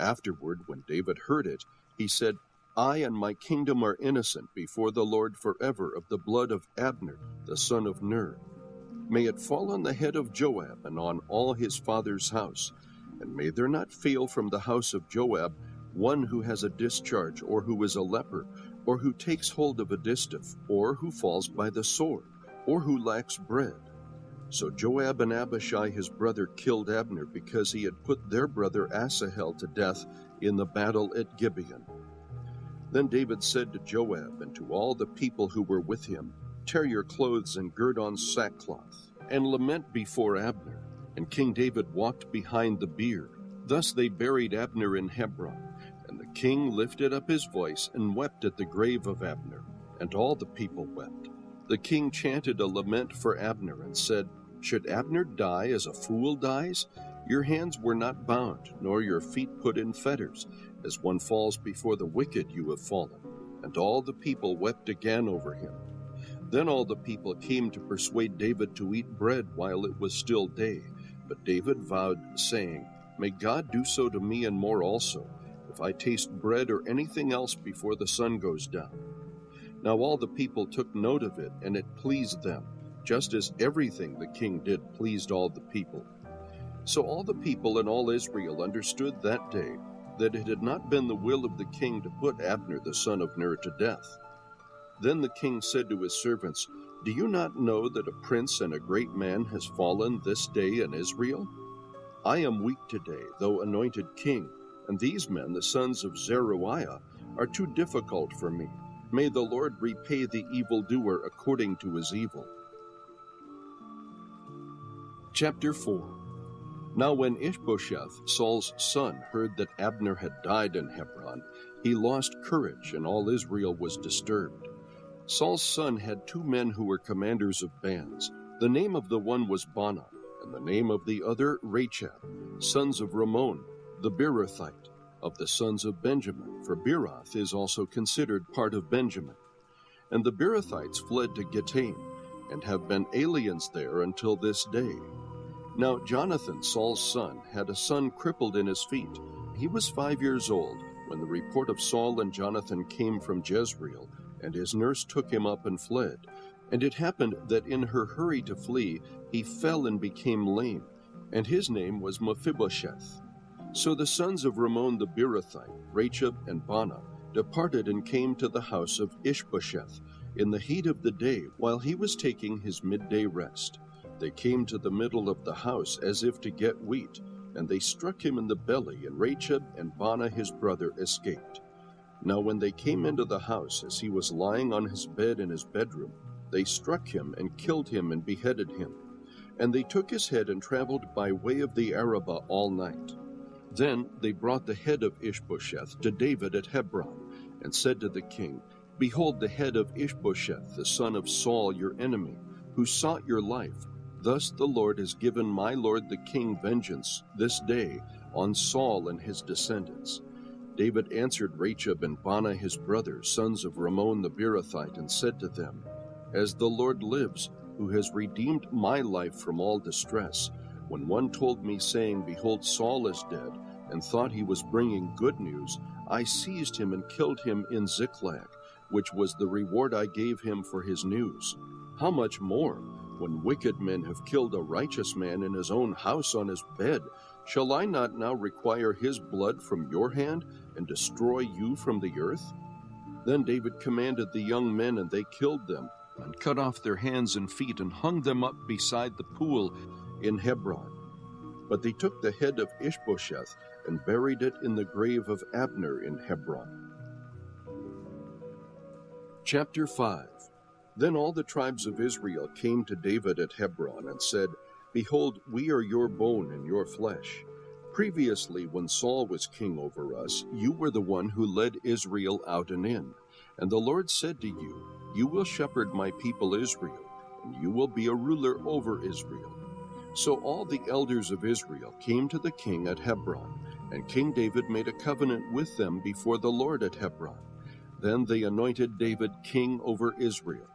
Afterward, when David heard it, he said, "I and my kingdom are innocent before the Lord forever of the blood of Abner, the son of Ner." May it fall on the head of Joab and on all his father's house, and may there not fail from the house of Joab one who has a discharge, or who is a leper, or who takes hold of a distaff, or who falls by the sword, or who lacks bread. So Joab and Abishai his brother killed Abner, because he had put their brother Asahel to death in the battle at Gibeon. Then David said to Joab and to all the people who were with him, Tear your clothes and gird on sackcloth, and lament before Abner. And King David walked behind the bier. Thus they buried Abner in Hebron. And the king lifted up his voice and wept at the grave of Abner, and all the people wept. The king chanted a lament for Abner and said, Should Abner die as a fool dies? Your hands were not bound, nor your feet put in fetters. As one falls before the wicked, you have fallen. And all the people wept again over him. Then all the people came to persuade David to eat bread while it was still day. But David vowed, saying, May God do so to me and more also, if I taste bread or anything else before the sun goes down. Now all the people took note of it, and it pleased them, just as everything the king did pleased all the people. So all the people and all Israel understood that day that it had not been the will of the king to put Abner the son of Ner to death. Then the king said to his servants, Do you not know that a prince and a great man has fallen this day in Israel? I am weak today, though anointed king, and these men, the sons of Zeruiah, are too difficult for me. May the Lord repay the evildoer according to his evil. Chapter 4. Now when Ishbosheth, Saul's son, heard that Abner had died in Hebron, he lost courage, and all Israel was disturbed. Saul's son had 2 men who were commanders of bands. The name of the one was Baanah, and the name of the other Rechab, sons of Rimmon, the Beerothite, of the sons of Benjamin, for Beeroth is also considered part of Benjamin. And the Beerothites fled to Gittaim, and have been aliens there until this day. Now Jonathan, Saul's son, had a son crippled in his feet. He was 5 years old when the report of Saul and Jonathan came from Jezreel, and his nurse took him up and fled. And it happened that in her hurry to flee, he fell and became lame, and his name was Mephibosheth. So the sons of Rimmon the Beerothite, Rechab and Baanah, departed and came to the house of Ishbosheth in the heat of the day, while he was taking his midday rest. They came to the middle of the house as if to get wheat, and they struck him in the belly, and Rechab and Baanah his brother escaped. Now when they came into the house, as he was lying on his bed in his bedroom, they struck him and killed him and beheaded him. And they took his head and traveled by way of the Arabah all night. Then they brought the head of Ishbosheth to David at Hebron, and said to the king, Behold the head of Ishbosheth, the son of Saul your enemy, who sought your life. Thus the Lord has given my lord the king vengeance this day on Saul and his descendants. David answered Rechab and Baanah his brother, sons of Rimmon the Beerothite, and said to them, As the Lord lives, who has redeemed my life from all distress, when one told me, saying, Behold, Saul is dead, and thought he was bringing good news, I seized him and killed him in Ziklag, which was the reward I gave him for his news. How much more, when wicked men have killed a righteous man in his own house on his bed, shall I not now require his blood from your hand, and destroy you from the earth? Then David commanded the young men, and they killed them, and cut off their hands and feet, and hung them up beside the pool in Hebron. But they took the head of Ishbosheth, and buried it in the grave of Abner in Hebron. Chapter 5. Then all the tribes of Israel came to David at Hebron, and said, Behold, we are your bone and your flesh. Previously, when Saul was king over us, you were the one who led Israel out and in. And the Lord said to you, You will shepherd my people Israel, and you will be a ruler over Israel. So all the elders of Israel came to the king at Hebron, and King David made a covenant with them before the Lord at Hebron. Then they anointed David king over Israel.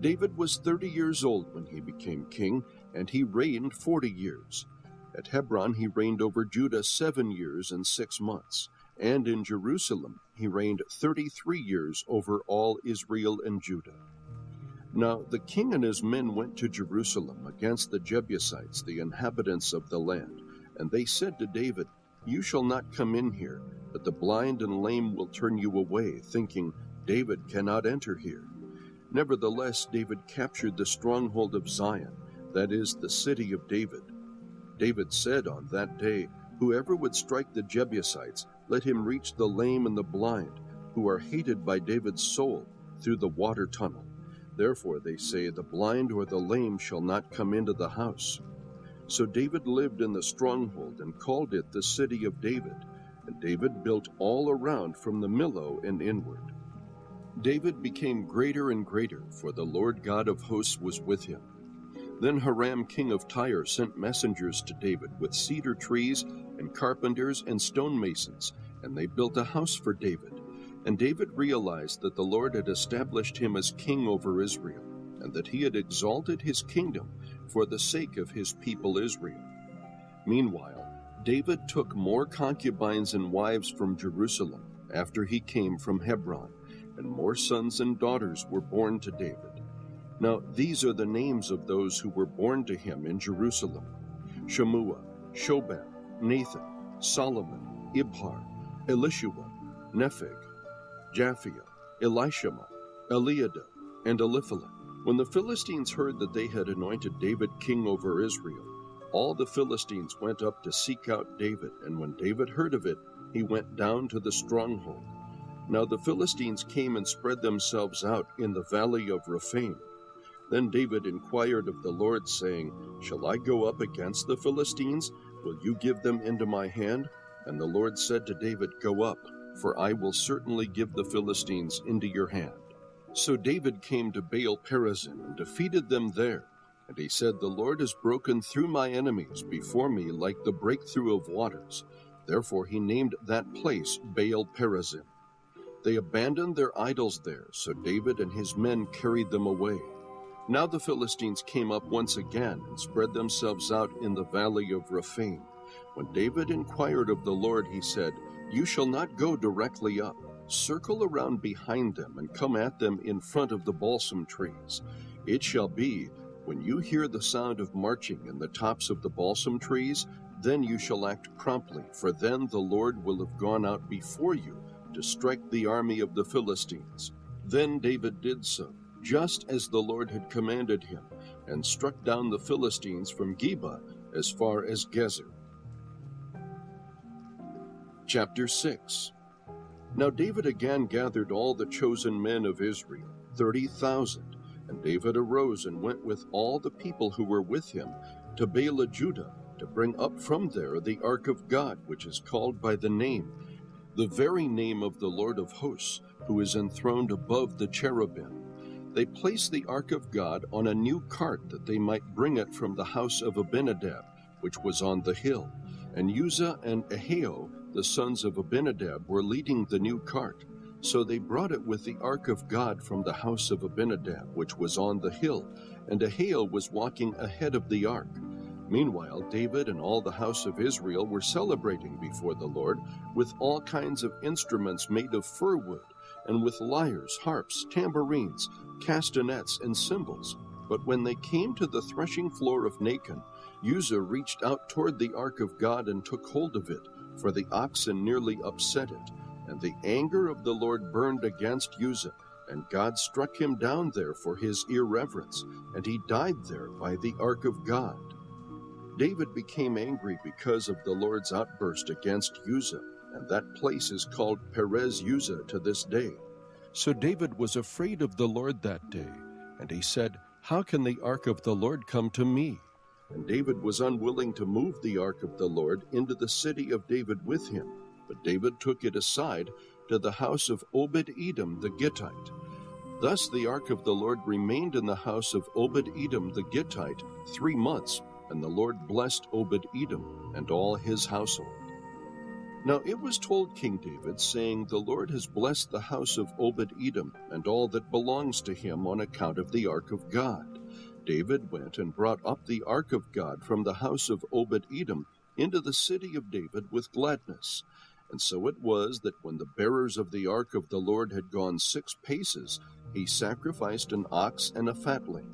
David was 30 years old when he became king, and he reigned 40 years. At Hebron he reigned over Judah 7 years and 6 months, and in Jerusalem he reigned 33 years over all Israel and Judah. Now the king and his men went to Jerusalem against the Jebusites, the inhabitants of the land. And they said to David, "You shall not come in here, but the blind and lame will turn you away, thinking, 'David cannot enter here.'" Nevertheless, David captured the stronghold of Zion, that is, the city of David. David said on that day, "Whoever would strike the Jebusites, let him reach the lame and the blind, who are hated by David's soul, through the water tunnel." Therefore they say, "The blind or the lame shall not come into the house." So David lived in the stronghold and called it the city of David. And David built all around from the Millo and inward. David became greater and greater, for the Lord God of hosts was with him. Then Hiram king of Tyre sent messengers to David with cedar trees and carpenters and stonemasons, and they built a house for David. And David realized that the Lord had established him as king over Israel, and that he had exalted his kingdom for the sake of his people Israel. Meanwhile, David took more concubines and wives from Jerusalem after he came from Hebron, and more sons and daughters were born to David. Now these are the names of those who were born to him in Jerusalem: Shemua, Shobab, Nathan, Solomon, Ibhar, Elishua, Nepheg, Japhia, Elishama, Eliada, and Eliphalet. When the Philistines heard that they had anointed David king over Israel, all the Philistines went up to seek out David, and when David heard of it, he went down to the stronghold. Now the Philistines came and spread themselves out in the valley of Rephaim. Then David inquired of the Lord, saying, "Shall I go up against the Philistines? Will you give them into my hand?" And the Lord said to David, "Go up, for I will certainly give the Philistines into your hand." So David came to Baal-perazim and defeated them there. And he said, "The Lord has broken through my enemies before me like the breakthrough of waters." Therefore he named that place Baal-perazim. They abandoned their idols there, so David and his men carried them away. Now the Philistines came up once again and spread themselves out in the valley of Rephaim. When David inquired of the Lord, he said, "You shall not go directly up. Circle around behind them and come at them in front of the balsam trees. It shall be, when you hear the sound of marching in the tops of the balsam trees, then you shall act promptly, for then the Lord will have gone out before you to strike the army of the Philistines." Then David did so, just as the Lord had commanded him, and struck down the Philistines from Geba as far as Gezer. Chapter 6. Now David again gathered all the chosen men of Israel, 30,000, and David arose and went with all the people who were with him to Baalah Judah, to bring up from there the ark of God, which is called by the very name of the Lord of hosts, who is enthroned above the cherubim. They placed the ark of God on a new cart, that they might bring it from the house of Abinadab, which was on the hill. And Uzzah and Ahio, the sons of Abinadab, were leading the new cart. So they brought it with the ark of God from the house of Abinadab, which was on the hill, and Ahio was walking ahead of the ark. Meanwhile, David and all the house of Israel were celebrating before the Lord with all kinds of instruments made of fir wood, and with lyres, harps, tambourines, castanets, and cymbals. But when they came to the threshing floor of Nacon, Uzzah reached out toward the ark of God and took hold of it, for the oxen nearly upset it. And the anger of the Lord burned against Uzzah, and God struck him down there for his irreverence, and he died there by the ark of God. David became angry because of the Lord's outburst against Uzzah, and that place is called Perez Uzzah to this day. So David was afraid of the Lord that day, and he said, "How can the ark of the Lord come to me?" And David was unwilling to move the ark of the Lord into the city of David with him, but David took it aside to the house of Obed-Edom the Gittite. Thus the ark of the Lord remained in the house of Obed-Edom the Gittite 3 months, and the Lord blessed Obed-Edom and all his household. Now it was told King David, saying, "The Lord has blessed the house of Obed-Edom and all that belongs to him on account of the ark of God." David went and brought up the ark of God from the house of Obed-Edom into the city of David with gladness. And so it was that when the bearers of the ark of the Lord had gone 6 paces, He sacrificed an ox and a fatling.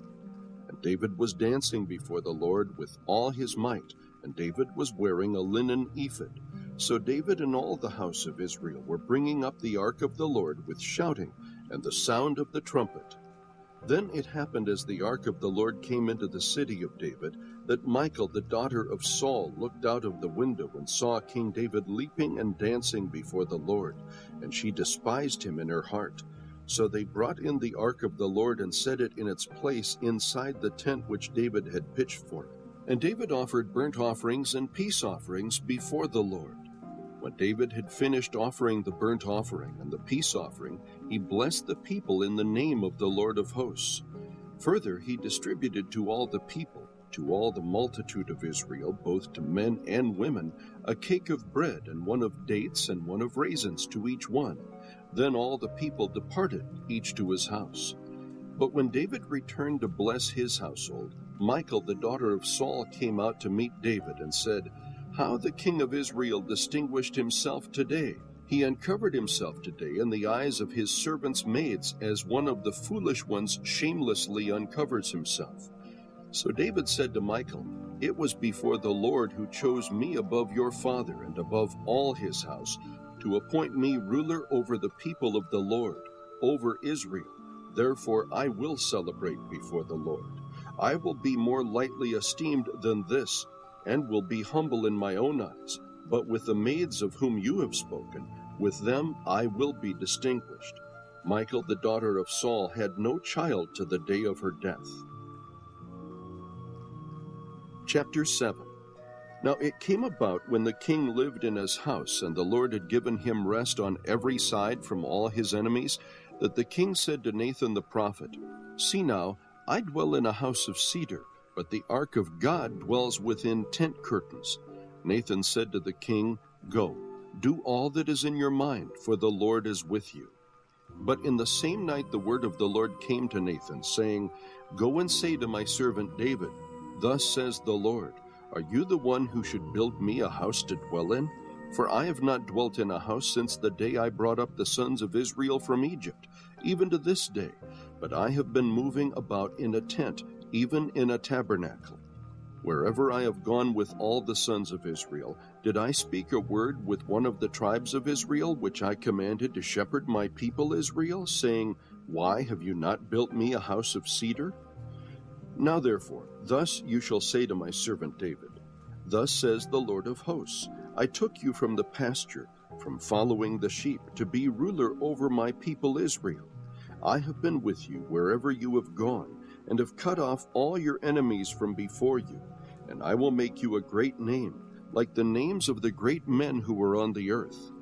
And David was dancing before the Lord with all his might, and David was wearing a linen ephod. So David and all the house of Israel were bringing up the ark of the Lord with shouting and the sound of the trumpet. Then it happened as the ark of the Lord came into the city of David, that Michal, the daughter of Saul, looked out of the window and saw King David leaping and dancing before the Lord, and she despised him in her heart. So they brought in the ark of the Lord and set it in its place inside the tent which David had pitched for it. And David offered burnt offerings and peace offerings before the Lord. When David had finished offering the burnt offering and the peace offering, he blessed the people in the name of the Lord of hosts. Further, he distributed to all the people, to all the multitude of Israel, both to men and women, a cake of bread and one of dates and one of raisins to each one. Then all the people departed, each to his house. But when David returned to bless his household, Michal, the daughter of Saul, came out to meet David and said, "How the king of Israel distinguished himself today! He uncovered himself today in the eyes of his servants' maids, as one of the foolish ones shamelessly uncovers himself." So David said to Michal, "It was before the Lord who chose me above your father and above all his house, to appoint me ruler over the people of the Lord, over Israel. Therefore I will celebrate before the Lord. I will be more lightly esteemed than this, and will be humble in my own eyes. But with the maids of whom you have spoken, with them I will be distinguished." Michal, the daughter of Saul, had no child to the day of her death. Chapter 7. Now it came about when the king lived in his house, and the Lord had given him rest on every side from all his enemies, that the king said to Nathan the prophet, "See now, I dwell in a house of cedar, but the ark of God dwells within tent curtains." Nathan said to the king, "Go, do all that is in your mind, for the Lord is with you." But in the same night the word of the Lord came to Nathan, saying, "Go and say to my servant David, Thus says the Lord, Are you the one who should build me a house to dwell in? For I have not dwelt in a house since the day I brought up the sons of Israel from Egypt, even to this day, but I have been moving about in a tent, even in a tabernacle. Wherever I have gone with all the sons of Israel, did I speak a word with one of the tribes of Israel, which I commanded to shepherd my people Israel, saying, Why have you not built me a house of cedar? Now therefore, thus you shall say to my servant David, Thus says the Lord of hosts, I took you from the pasture, from following the sheep, to be ruler over my people Israel. I have been with you wherever you have gone, and have cut off all your enemies from before you, and I will make you a great name, like the names of the great men who are on the earth.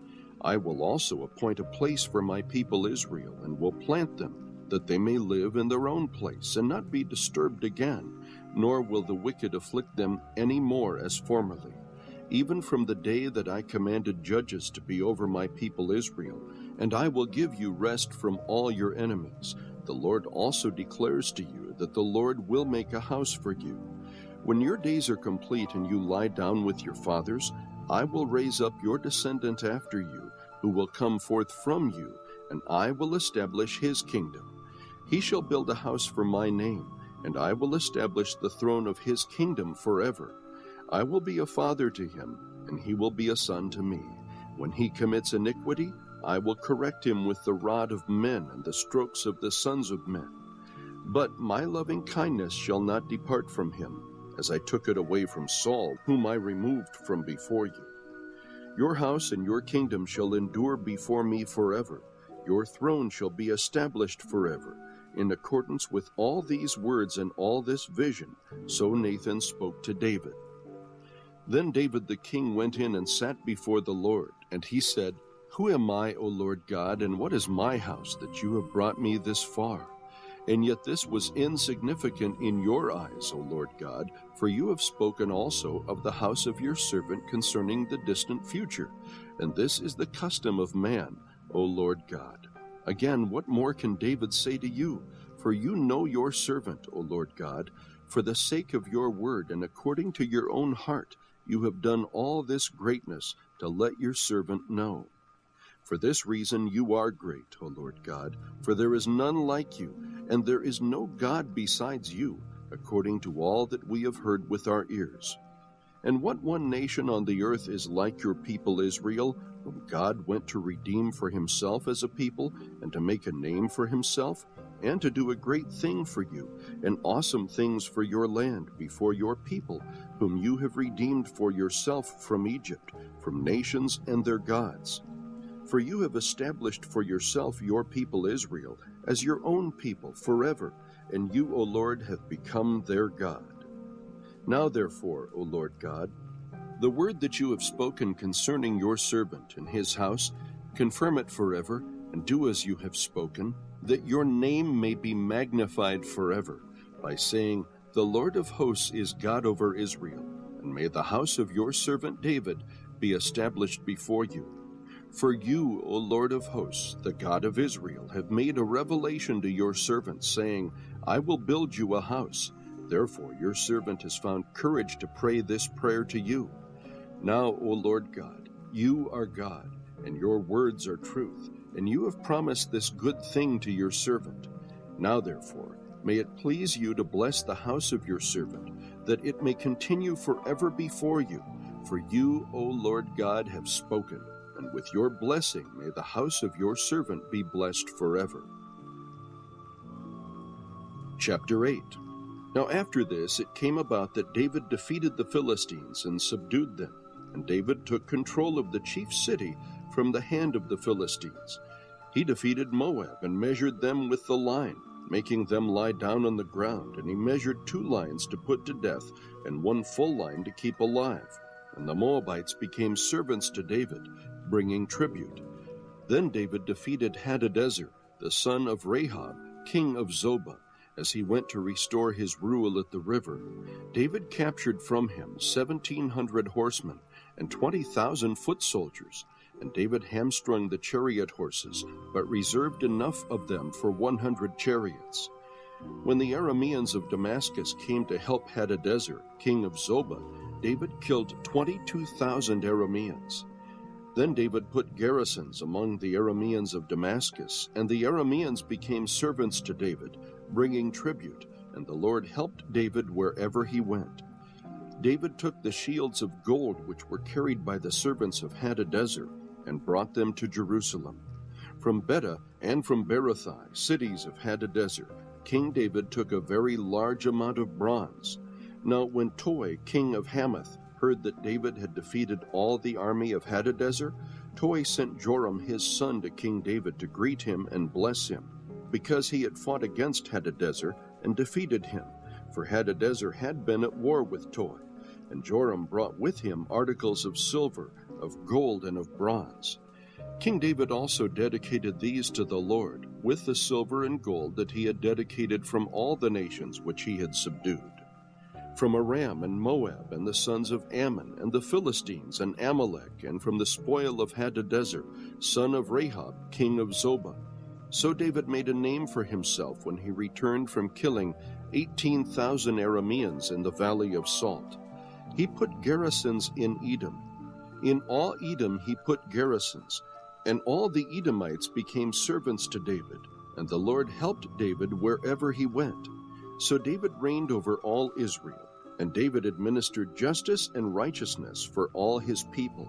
I will also appoint a place for my people Israel, and will plant them, that they may live in their own place, and not be disturbed again, nor will the wicked afflict them any more as formerly, even from the day that I commanded judges to be over my people Israel, and I will give you rest from all your enemies. The Lord also declares to you that the Lord will make a house for you. When your days are complete and you lie down with your fathers, I will raise up your descendant after you, who will come forth from you, and I will establish his kingdom. He shall build a house for my name, and I will establish the throne of his kingdom forever. I will be a father to him, and he will be a son to me. When he commits iniquity, I will correct him with the rod of men and the strokes of the sons of men. But my loving kindness shall not depart from him, as I took it away from Saul, whom I removed from before you. Your house and your kingdom shall endure before me forever. Your throne shall be established forever. In accordance with all these words and all this vision, so Nathan spoke to David. Then David the king went in and sat before the Lord, and he said, Who am I, O Lord God, and what is my house that you have brought me this far? And yet this was insignificant in your eyes, O Lord God, for you have spoken also of the house of your servant concerning the distant future. And this is the custom of man, O Lord God. Again, what more can David say to you? For you know your servant, O Lord God. For the sake of your word and according to your own heart, you have done all this greatness to let your servant know. For this reason you are great, O Lord God, for there is none like you, and there is no God besides you, according to all that we have heard with our ears. And what one nation on the earth is like your people Israel, whom God went to redeem for himself as a people, and to make a name for himself, and to do a great thing for you, and awesome things for your land before your people, whom you have redeemed for yourself from Egypt, from nations and their gods. For you have established for yourself your people Israel as your own people forever, and you, O Lord, have become their God. Now therefore, O Lord God, the word that you have spoken concerning your servant and his house, confirm it forever, and do as you have spoken, that your name may be magnified forever, by saying, The Lord of hosts is God over Israel, and may the house of your servant David be established before you. For you, O Lord of hosts, the God of Israel, have made a revelation to your servant, saying, I will build you a house. Therefore your servant has found courage to pray this prayer to you. Now, O Lord God, you are God, and your words are truth, and you have promised this good thing to your servant. Now therefore, may it please you to bless the house of your servant, that it may continue forever before you. For you, O Lord God, have spoken, and with your blessing may the house of your servant be blessed forever. Chapter 8. Now after this it came about that David defeated the Philistines and subdued them, and David took control of the chief city from the hand of the Philistines. He defeated Moab and measured them with the line, making them lie down on the ground, and he measured 2 lions to put to death, and 1 full line to keep alive. And the Moabites became servants to David, bringing tribute. Then David defeated Hadadezer, the son of Rahab, king of Zobah, as he went to restore his rule at the river. David captured from him 1,700 horsemen and 20,000 foot soldiers, and David hamstrung the chariot horses, but reserved enough of them for 100 chariots. When the Arameans of Damascus came to help Hadadezer, king of Zobah, David killed 22,000 Arameans. Then David put garrisons among the Arameans of Damascus, and the Arameans became servants to David, bringing tribute, and the Lord helped David wherever he went. David took the shields of gold which were carried by the servants of Hadadezer, and brought them to Jerusalem. From Beta and from Berothai, cities of Hadadezer, King David took a very large amount of bronze. Now when Toi, king of Hamath, heard that David had defeated all the army of Hadadezer, Toi sent Joram his son to King David to greet him and bless him, because he had fought against Hadadezer and defeated him, for Hadadezer had been at war with Toi, and Joram brought with him articles of silver, of gold, and of bronze. King David also dedicated these to the Lord, with the silver and gold that he had dedicated from all the nations which he had subdued, from Aram and Moab and the sons of Ammon and the Philistines and Amalek, and from the spoil of Hadadezer, son of Rahab, king of Zobah. So David made a name for himself when he returned from killing 18,000 Arameans in the valley of Salt. He put garrisons in Edom. In all Edom he put garrisons, and all the Edomites became servants to David, and the Lord helped David wherever he went. So David reigned over all Israel, and David administered justice and righteousness for all his people.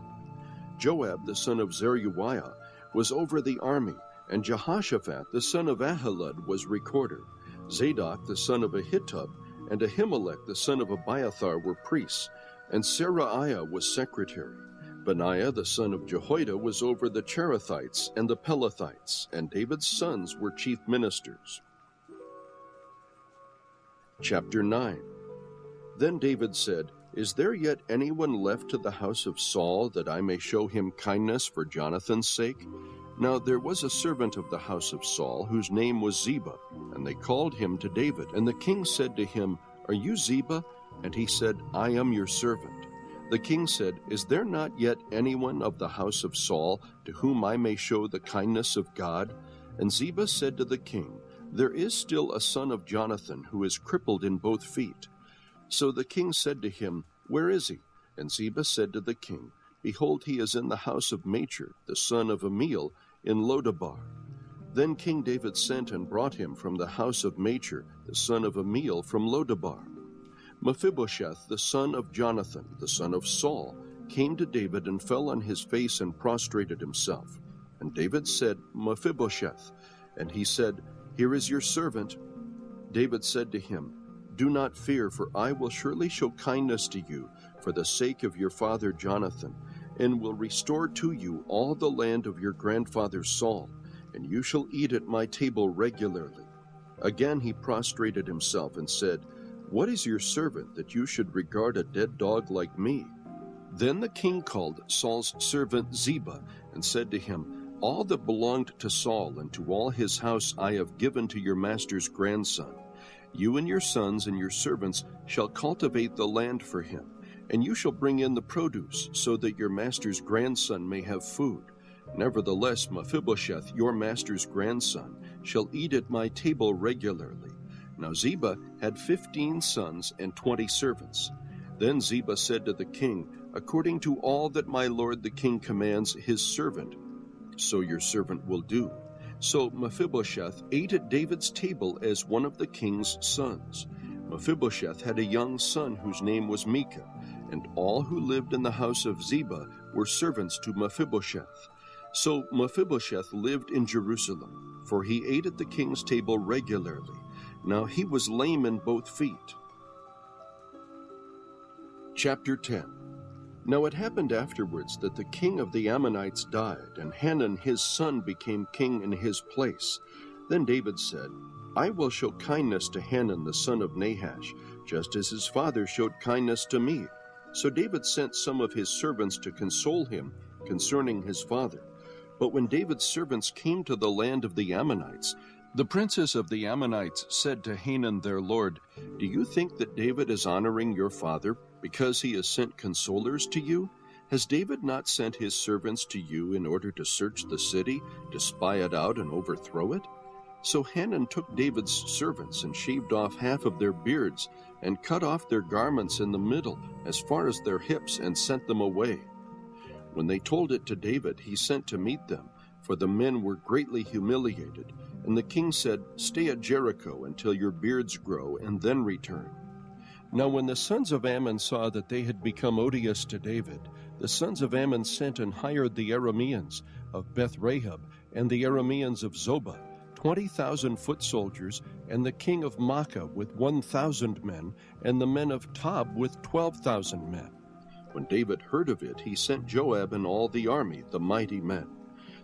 Joab the son of Zeruiah was over the army, and Jehoshaphat the son of Ahilud was recorder. Zadok the son of Ahitub and Ahimelech the son of Abiathar were priests, and Seraiah was secretary. Benaiah the son of Jehoiada was over the Cherethites and the Pelethites, and David's sons were chief ministers. Chapter 9. Then David said, Is there yet anyone left to the house of Saul, that I may show him kindness for Jonathan's sake? Now there was a servant of the house of Saul, whose name was Ziba, and they called him to David. And the king said to him, Are you Ziba? And he said, I am your servant. The king said, Is there not yet anyone of the house of Saul, to whom I may show the kindness of God? And Ziba said to the king, There is still a son of Jonathan, who is crippled in both feet. So the king said to him, Where is he? And Ziba said to the king, Behold, he is in the house of Machir, the son of Amiel, in Lodabar. Then King David sent and brought him from the house of Machir, the son of Amiel, from Lodabar. Mephibosheth, the son of Jonathan, the son of Saul, came to David and fell on his face and prostrated himself. And David said, Mephibosheth. And he said, Here is your servant. David said to him, Do not fear, for I will surely show kindness to you for the sake of your father Jonathan, and will restore to you all the land of your grandfather Saul, and you shall eat at my table regularly. Again he prostrated himself and said, What is your servant that you should regard a dead dog like me? Then the king called Saul's servant Ziba and said to him, All that belonged to Saul and to all his house I have given to your master's grandson. You and your sons and your servants shall cultivate the land for him, and you shall bring in the produce, so that your master's grandson may have food. Nevertheless, Mephibosheth, your master's grandson, shall eat at my table regularly. Now Ziba had 15 sons and 20 servants. Then Ziba said to the king, According to all that my lord the king commands his servant, so your servant will do. So Mephibosheth ate at David's table as one of the king's sons. Mephibosheth had a young son whose name was Micah, and all who lived in the house of Ziba were servants to Mephibosheth. So Mephibosheth lived in Jerusalem, for he ate at the king's table regularly. Now he was lame in both feet. Chapter 10. Now it happened afterwards that the king of the Ammonites died, and Hanun his son became king in his place. Then David said, I will show kindness to Hanun the son of Nahash, just as his father showed kindness to me. So David sent some of his servants to console him concerning his father. But when David's servants came to the land of the Ammonites, the princes of the Ammonites said to Hanun their lord, Do you think that David is honoring your father because he has sent consolers to you? Has David not sent his servants to you in order to search the city, to spy it out and overthrow it? So Hanun took David's servants and shaved off half of their beards and cut off their garments in the middle as far as their hips and sent them away. When they told it to David, he sent to meet them, for the men were greatly humiliated. And the king said, Stay at Jericho until your beards grow, and then return. Now when the sons of Ammon saw that they had become odious to David, the sons of Ammon sent and hired the Arameans of Beth-rahab and the Arameans of Zobah, 20,000 foot soldiers, and the king of Makkah with 1,000 men, and the men of Tob with 12,000 men. When David heard of it, he sent Joab and all the army, the mighty men.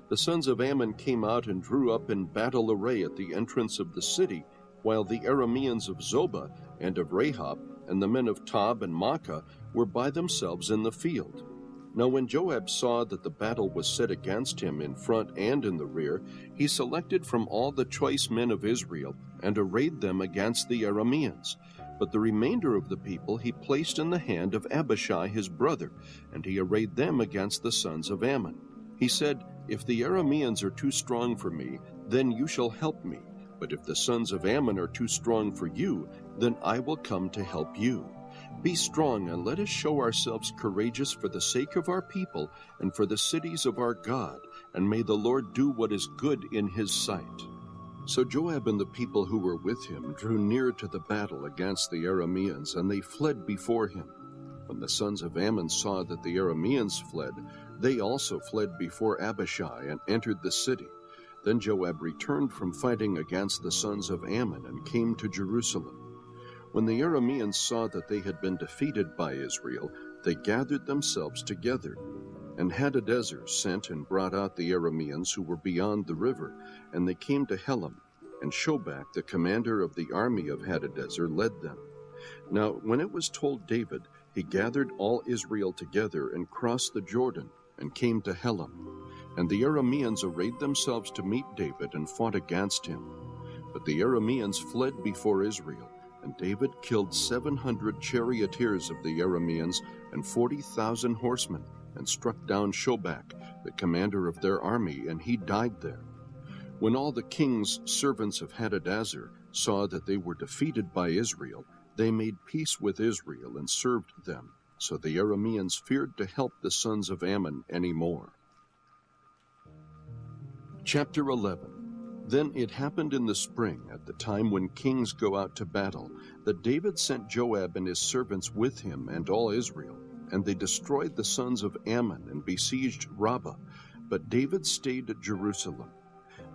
The sons of Ammon came out and drew up in battle array at the entrance of the city, while the Arameans of Zobah and of Rahab and the men of Tob and Makkah were by themselves in the field. Now when Joab saw that the battle was set against him in front and in the rear, he selected from all the choice men of Israel and arrayed them against the Arameans. But the remainder of the people he placed in the hand of Abishai his brother, and he arrayed them against the sons of Ammon. He said, If the Arameans are too strong for me, then you shall help me. But if the sons of Ammon are too strong for you, then I will come to help you. Be strong, and let us show ourselves courageous for the sake of our people and for the cities of our God, and may the Lord do what is good in his sight. So Joab and the people who were with him drew near to the battle against the Arameans, and they fled before him. When the sons of Ammon saw that the Arameans fled, they also fled before Abishai and entered the city. Then Joab returned from fighting against the sons of Ammon and came to Jerusalem. When the Arameans saw that they had been defeated by Israel, they gathered themselves together. And Hadadezer sent and brought out the Arameans who were beyond the river, and they came to Helam, and Shobach, the commander of the army of Hadadezer, led them. Now when it was told David, he gathered all Israel together and crossed the Jordan, and came to Helam. And the Arameans arrayed themselves to meet David and fought against him. But the Arameans fled before Israel, and David killed 700 charioteers of the Arameans and 40,000 horsemen, and struck down Shobach, the commander of their army, and he died there. When all the king's servants of Hadadezer saw that they were defeated by Israel, they made peace with Israel and served them. So the Arameans feared to help the sons of Ammon any more. Chapter 11. Then it happened in the spring, at the time when kings go out to battle, that David sent Joab and his servants with him and all Israel, and they destroyed the sons of Ammon and besieged Rabbah. But David stayed at Jerusalem.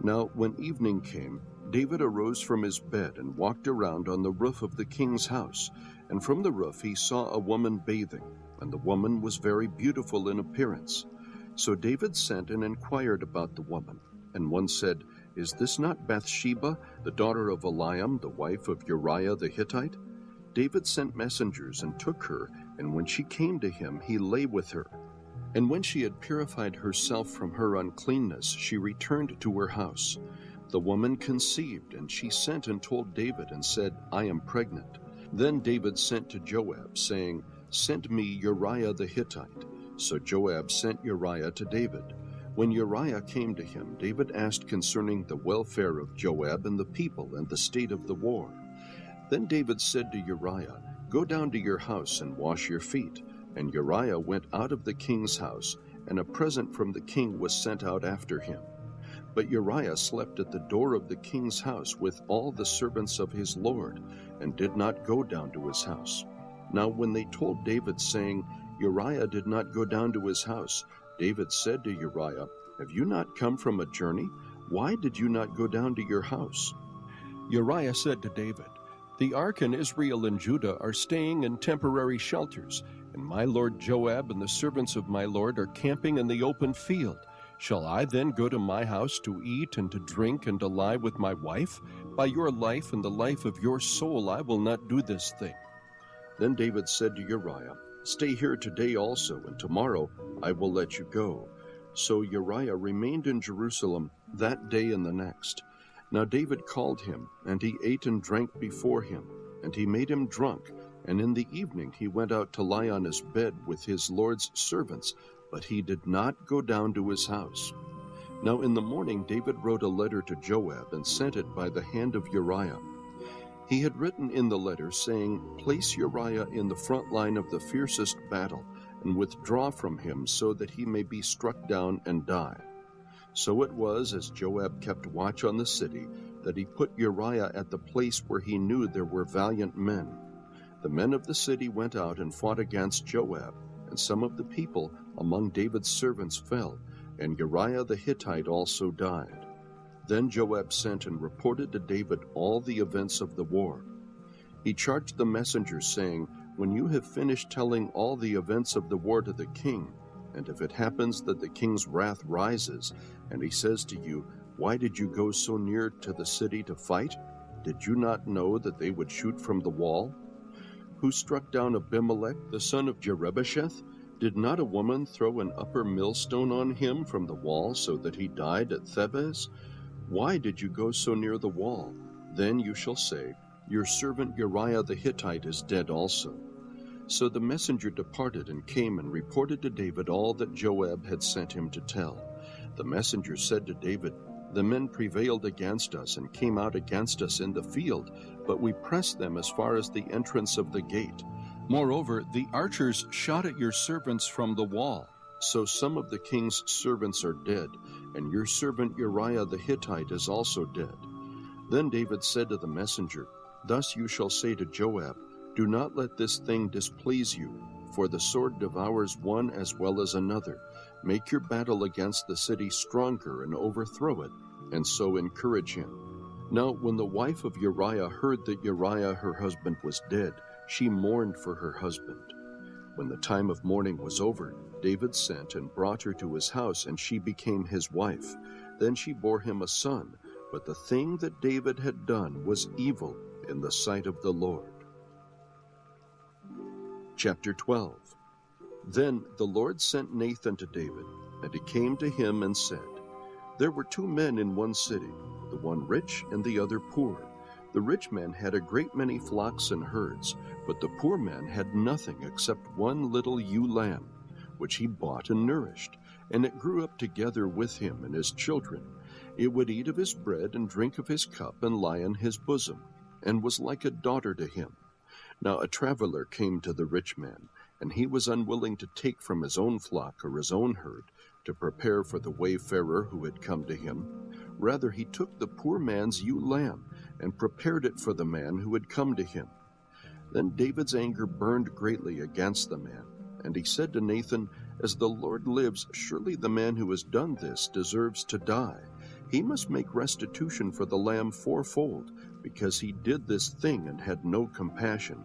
Now when evening came, David arose from his bed and walked around on the roof of the king's house, and from the roof he saw a woman bathing, and the woman was very beautiful in appearance. So David sent and inquired about the woman, and one said, "Is this not Bathsheba, the daughter of Eliam, the wife of Uriah the Hittite?" David sent messengers and took her, and when she came to him, he lay with her. And when she had purified herself from her uncleanness, she returned to her house. The woman conceived, and she sent and told David and said, "I am pregnant." Then David sent to Joab, saying, "Send me Uriah the Hittite." So Joab sent Uriah to David. When Uriah came to him, David asked concerning the welfare of Joab and the people and the state of the war. Then David said to Uriah, "Go down to your house and wash your feet." And Uriah went out of the king's house, and a present from the king was sent out after him. But Uriah slept at the door of the king's house with all the servants of his lord, and did not go down to his house. Now when they told David, saying, "Uriah did not go down to his house," David said to Uriah, "Have you not come from a journey? Why did you not go down to your house?" Uriah said to David, "The ark and Israel and Judah are staying in temporary shelters, and my lord Joab and the servants of my lord are camping in the open field. Shall I then go to my house to eat and to drink and to lie with my wife? By your life and the life of your soul I will not do this thing." Then David said to Uriah, "Stay here today also, and tomorrow I will let you go." So Uriah remained in Jerusalem that day and the next. Now David called him, and he ate and drank before him, and he made him drunk. And in the evening he went out to lie on his bed with his lord's servants, but he did not go down to his house. Now in the morning David wrote a letter to Joab and sent it by the hand of Uriah. He had written in the letter, saying, "Place Uriah in the front line of the fiercest battle, and withdraw from him so that he may be struck down and die." So it was, as Joab kept watch on the city, that he put Uriah at the place where he knew there were valiant men. The men of the city went out and fought against Joab, and some of the people among David's servants fell, and Uriah the Hittite also died. Then Joab sent and reported to David all the events of the war. He charged the messengers, saying, "When you have finished telling all the events of the war to the king, and if it happens that the king's wrath rises, and he says to you, 'Why did you go so near to the city to fight? Did you not know that they would shoot from the wall? Who struck down Abimelech, the son of Jerubbesheth? Did not a woman throw an upper millstone on him from the wall so that he died at Thebez? Why did you go so near the wall?' Then you shall say, 'Your servant Uriah the Hittite is dead also.'" So the messenger departed and came and reported to David all that Joab had sent him to tell. The messenger said to David, "The men prevailed against us and came out against us in the field, but we pressed them as far as the entrance of the gate. Moreover, the archers shot at your servants from the wall. So some of the king's servants are dead, and your servant Uriah the Hittite is also dead." Then David said to the messenger, "Thus you shall say to Joab, 'Do not let this thing displease you, for the sword devours one as well as another. Make your battle against the city stronger and overthrow it, and so encourage him.'" Now when the wife of Uriah heard that Uriah her husband was dead, she mourned for her husband. When the time of mourning was over, David sent and brought her to his house, and she became his wife. Then she bore him a son, but the thing that David had done was evil in the sight of the Lord. Chapter 12. Then the Lord sent Nathan to David, and he came to him and said, "There were 2 men in one city, the one rich and the other poor. The rich man had a great many flocks and herds, but the poor man had nothing except one little ewe lamb, which he bought and nourished, and it grew up together with him and his children. It would eat of his bread and drink of his cup and lie in his bosom, and was like a daughter to him. Now a traveler came to the rich man, and he was unwilling to take from his own flock or his own herd to prepare for the wayfarer who had come to him. Rather, he took the poor man's ewe lamb and prepared it for the man who had come to him. Then David's anger burned greatly against the man, and he said to Nathan, "As the Lord lives, surely the man who has done this deserves to die. He must make restitution for the lamb fourfold, because he did this thing and had no compassion."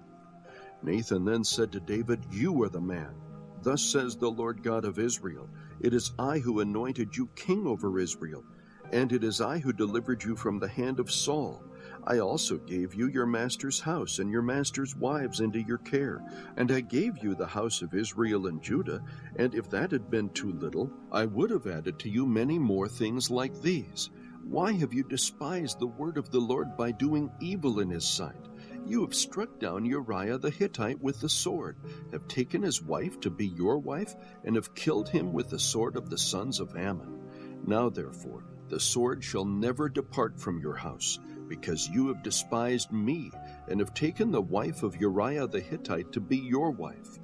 Nathan then said to David, "You are the man. Thus says the Lord God of Israel, it is I who anointed you king over Israel, and it is I who delivered you from the hand of Saul. I also gave you your master's house and your master's wives into your care, and I gave you the house of Israel and Judah, and if that had been too little, I would have added to you many more things like these. Why have you despised the word of the Lord by doing evil in his sight? You have struck down Uriah the Hittite with the sword, have taken his wife to be your wife, and have killed him with the sword of the sons of Ammon. Now therefore, the sword shall never depart from your house, because you have despised me, and have taken the wife of Uriah the Hittite to be your wife.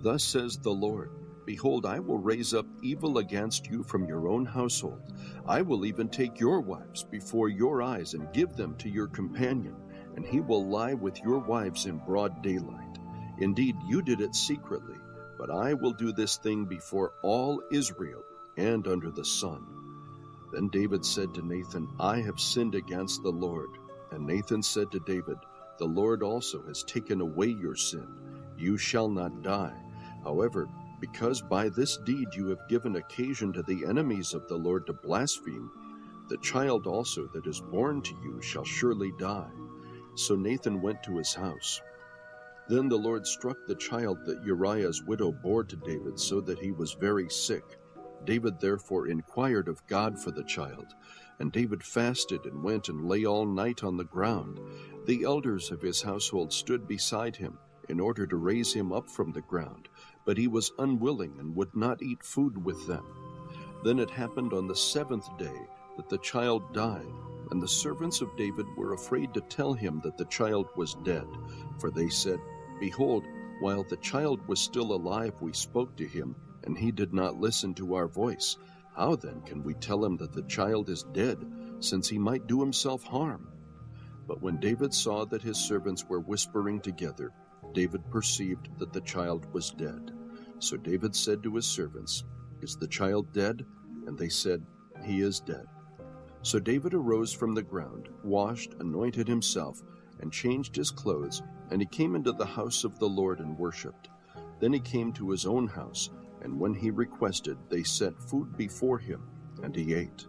Thus says the Lord, behold, I will raise up evil against you from your own household. I will even take your wives before your eyes and give them to your companion, and he will lie with your wives in broad daylight. Indeed, you did it secretly, but I will do this thing before all Israel and under the sun." Then David said to Nathan, "I have sinned against the Lord." And Nathan said to David, "The Lord also has taken away your sin. You shall not die. However, because by this deed you have given occasion to the enemies of the Lord to blaspheme, the child also that is born to you shall surely die." So Nathan went to his house. Then the Lord struck the child that Uriah's widow bore to David, so that he was very sick. David therefore inquired of God for the child, and David fasted and went and lay all night on the ground. The elders of his household stood beside him in order to raise him up from the ground, but he was unwilling and would not eat food with them. Then it happened on the 7th day that the child died, and the servants of David were afraid to tell him that the child was dead, for they said, "Behold, while the child was still alive we spoke to him, and he did not listen to our voice. How then can we tell him that the child is dead, since he might do himself harm?" But when David saw that his servants were whispering together, David perceived that the child was dead. So David said to his servants, "Is the child dead?" And they said, "He is dead." So David arose from the ground, washed, anointed himself, and changed his clothes, and he came into the house of the Lord and worshipped. Then he came to his own house, and when he requested, they set food before him, and he ate.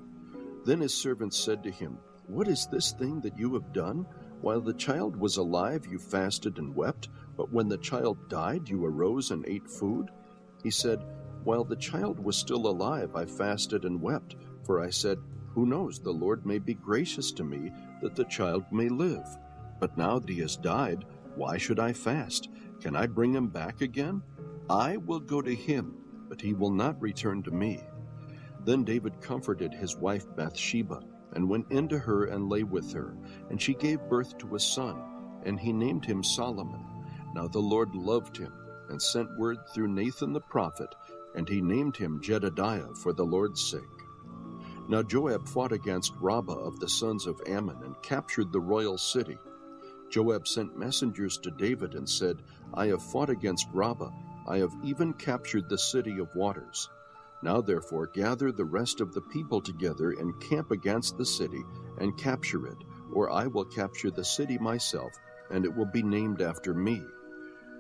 Then his servants said to him, "What is this thing that you have done? While the child was alive, you fasted and wept, but when the child died, you arose and ate food?" He said, "While the child was still alive, I fasted and wept, for I said, 'Who knows, the Lord may be gracious to me, that the child may live.' But now that he has died, why should I fast? Can I bring him back again? I will go to him, but he will not return to me." Then David comforted his wife Bathsheba, and went into her and lay with her, and she gave birth to a son, and he named him Solomon. Now the Lord loved him, and sent word through Nathan the prophet, and he named him Jedediah for the Lord's sake. Now Joab fought against Rabbah of the sons of Ammon, and captured the royal city. Joab sent messengers to David and said, "I have fought against Rabbah, I have even captured the city of waters. Now therefore gather the rest of the people together and camp against the city and capture it, or I will capture the city myself, and it will be named after me."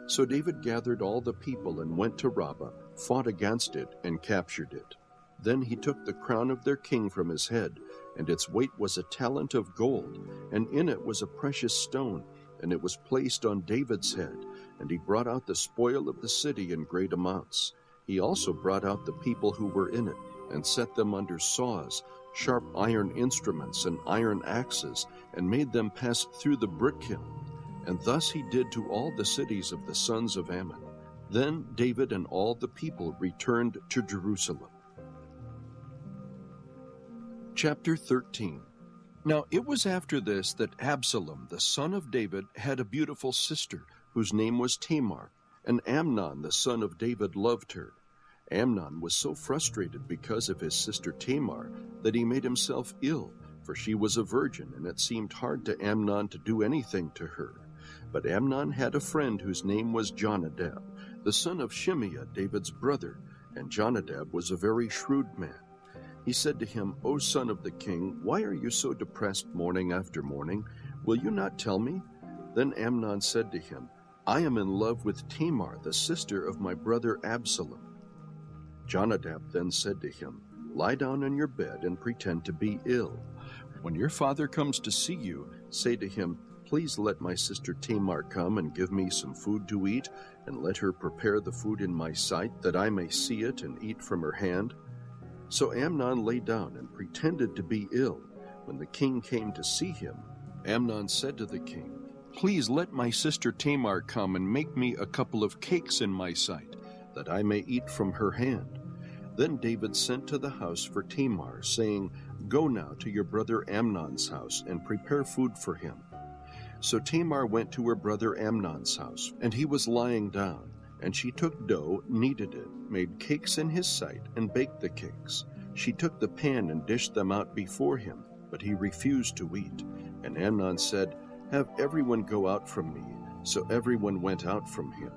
So David gathered all the people and went to Rabbah, fought against it, and captured it. Then he took the crown of their king from his head, and its weight was a talent of gold, and in it was a precious stone, and it was placed on David's head, and he brought out the spoil of the city in great amounts. He also brought out the people who were in it, and set them under saws, sharp iron instruments, and iron axes, and made them pass through the brick kiln. And thus he did to all the cities of the sons of Ammon. Then David and all the people returned to Jerusalem. Chapter 13. Now it was after this that Absalom, the son of David, had a beautiful sister, whose name was Tamar. and Amnon the son of David loved her. Amnon was so frustrated because of his sister Tamar that he made himself ill, for she was a virgin, and it seemed hard to Amnon to do anything to her. But Amnon had a friend whose name was Jonadab, the son of Shimeah, David's brother, and Jonadab was a very shrewd man. He said to him, "O son of the king, why are you so depressed morning after morning? Will you not tell me?" Then Amnon said to him, "I am in love with Tamar, the sister of my brother Absalom." Jonadab then said to him, "Lie down on your bed and pretend to be ill. When your father comes to see you, say to him, 'Please let my sister Tamar come and give me some food to eat, and let her prepare the food in my sight, that I may see it and eat from her hand.'" So Amnon lay down and pretended to be ill. When the king came to see him, Amnon said to the king, "Please let my sister Tamar come and make me a couple of cakes in my sight, that I may eat from her hand." Then David sent to the house for Tamar, saying, "Go now to your brother Amnon's house and prepare food for him." So Tamar went to her brother Amnon's house, and he was lying down. And she took dough, kneaded it, made cakes in his sight, and baked the cakes. She took the pan and dished them out before him, but he refused to eat. And Amnon said, "Have everyone go out from me." So everyone went out from him.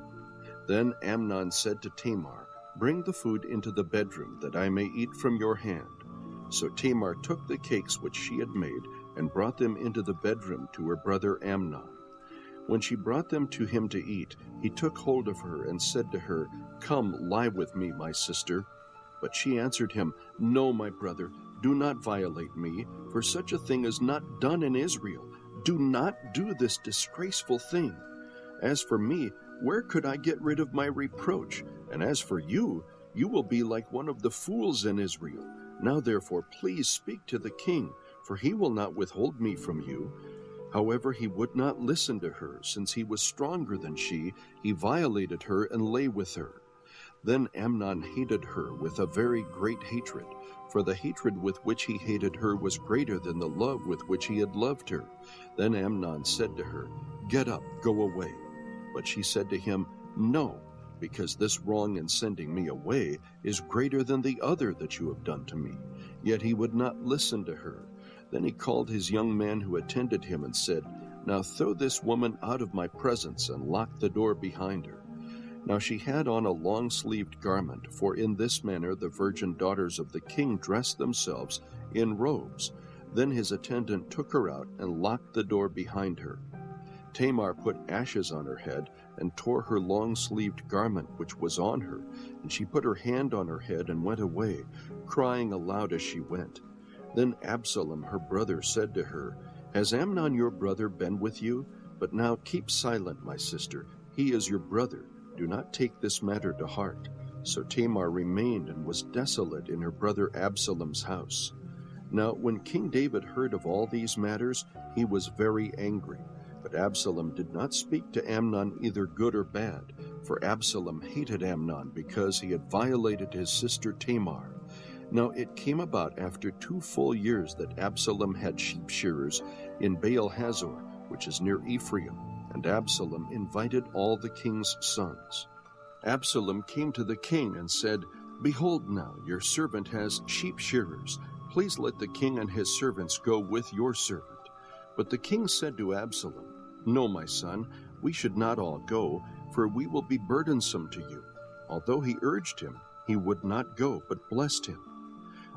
Then Amnon said to Tamar, "Bring the food into the bedroom, that I may eat from your hand." So Tamar took the cakes which she had made, and brought them into the bedroom to her brother Amnon. When she brought them to him to eat, he took hold of her and said to her, "Come, lie with me, my sister." But she answered him, "No, my brother, do not violate me, for such a thing is not done in Israel. Do not do this disgraceful thing. As for me, where could I get rid of my reproach? And as for you, you will be like one of the fools in Israel. Now therefore, please speak to the king, for he will not withhold me from you." However, he would not listen to her. Since he was stronger than she, he violated her and lay with her. Then Amnon hated her with a very great hatred, for the hatred with which he hated her was greater than the love with which he had loved her. Then Amnon said to her, "Get up, go away." But she said to him, "No, because this wrong in sending me away is greater than the other that you have done to me." Yet he would not listen to her. Then he called his young man who attended him and said, "Now throw this woman out of my presence and lock the door behind her." Now she had on a long-sleeved garment, for in this manner the virgin daughters of the king dressed themselves in robes. Then his attendant took her out and locked the door behind her. Tamar put ashes on her head and tore her long-sleeved garment which was on her, and she put her hand on her head and went away, crying aloud as she went. Then Absalom, her brother, said to her, "Has Amnon your brother been with you? But now keep silent, my sister. He is your brother. Do not take this matter to heart." So Tamar remained and was desolate in her brother Absalom's house. Now when King David heard of all these matters, he was very angry. But Absalom did not speak to Amnon either good or bad, for Absalom hated Amnon because he had violated his sister Tamar. Now it came about after 2 full years that Absalom had sheep shearers in Baal-Hazor, which is near Ephraim, and Absalom invited all the king's sons. Absalom came to the king and said, "Behold now, your servant has sheep shearers. Please let the king and his servants go with your servant." But the king said to Absalom, "No, my son, we should not all go, for we will be burdensome to you." Although he urged him, he would not go, but blessed him.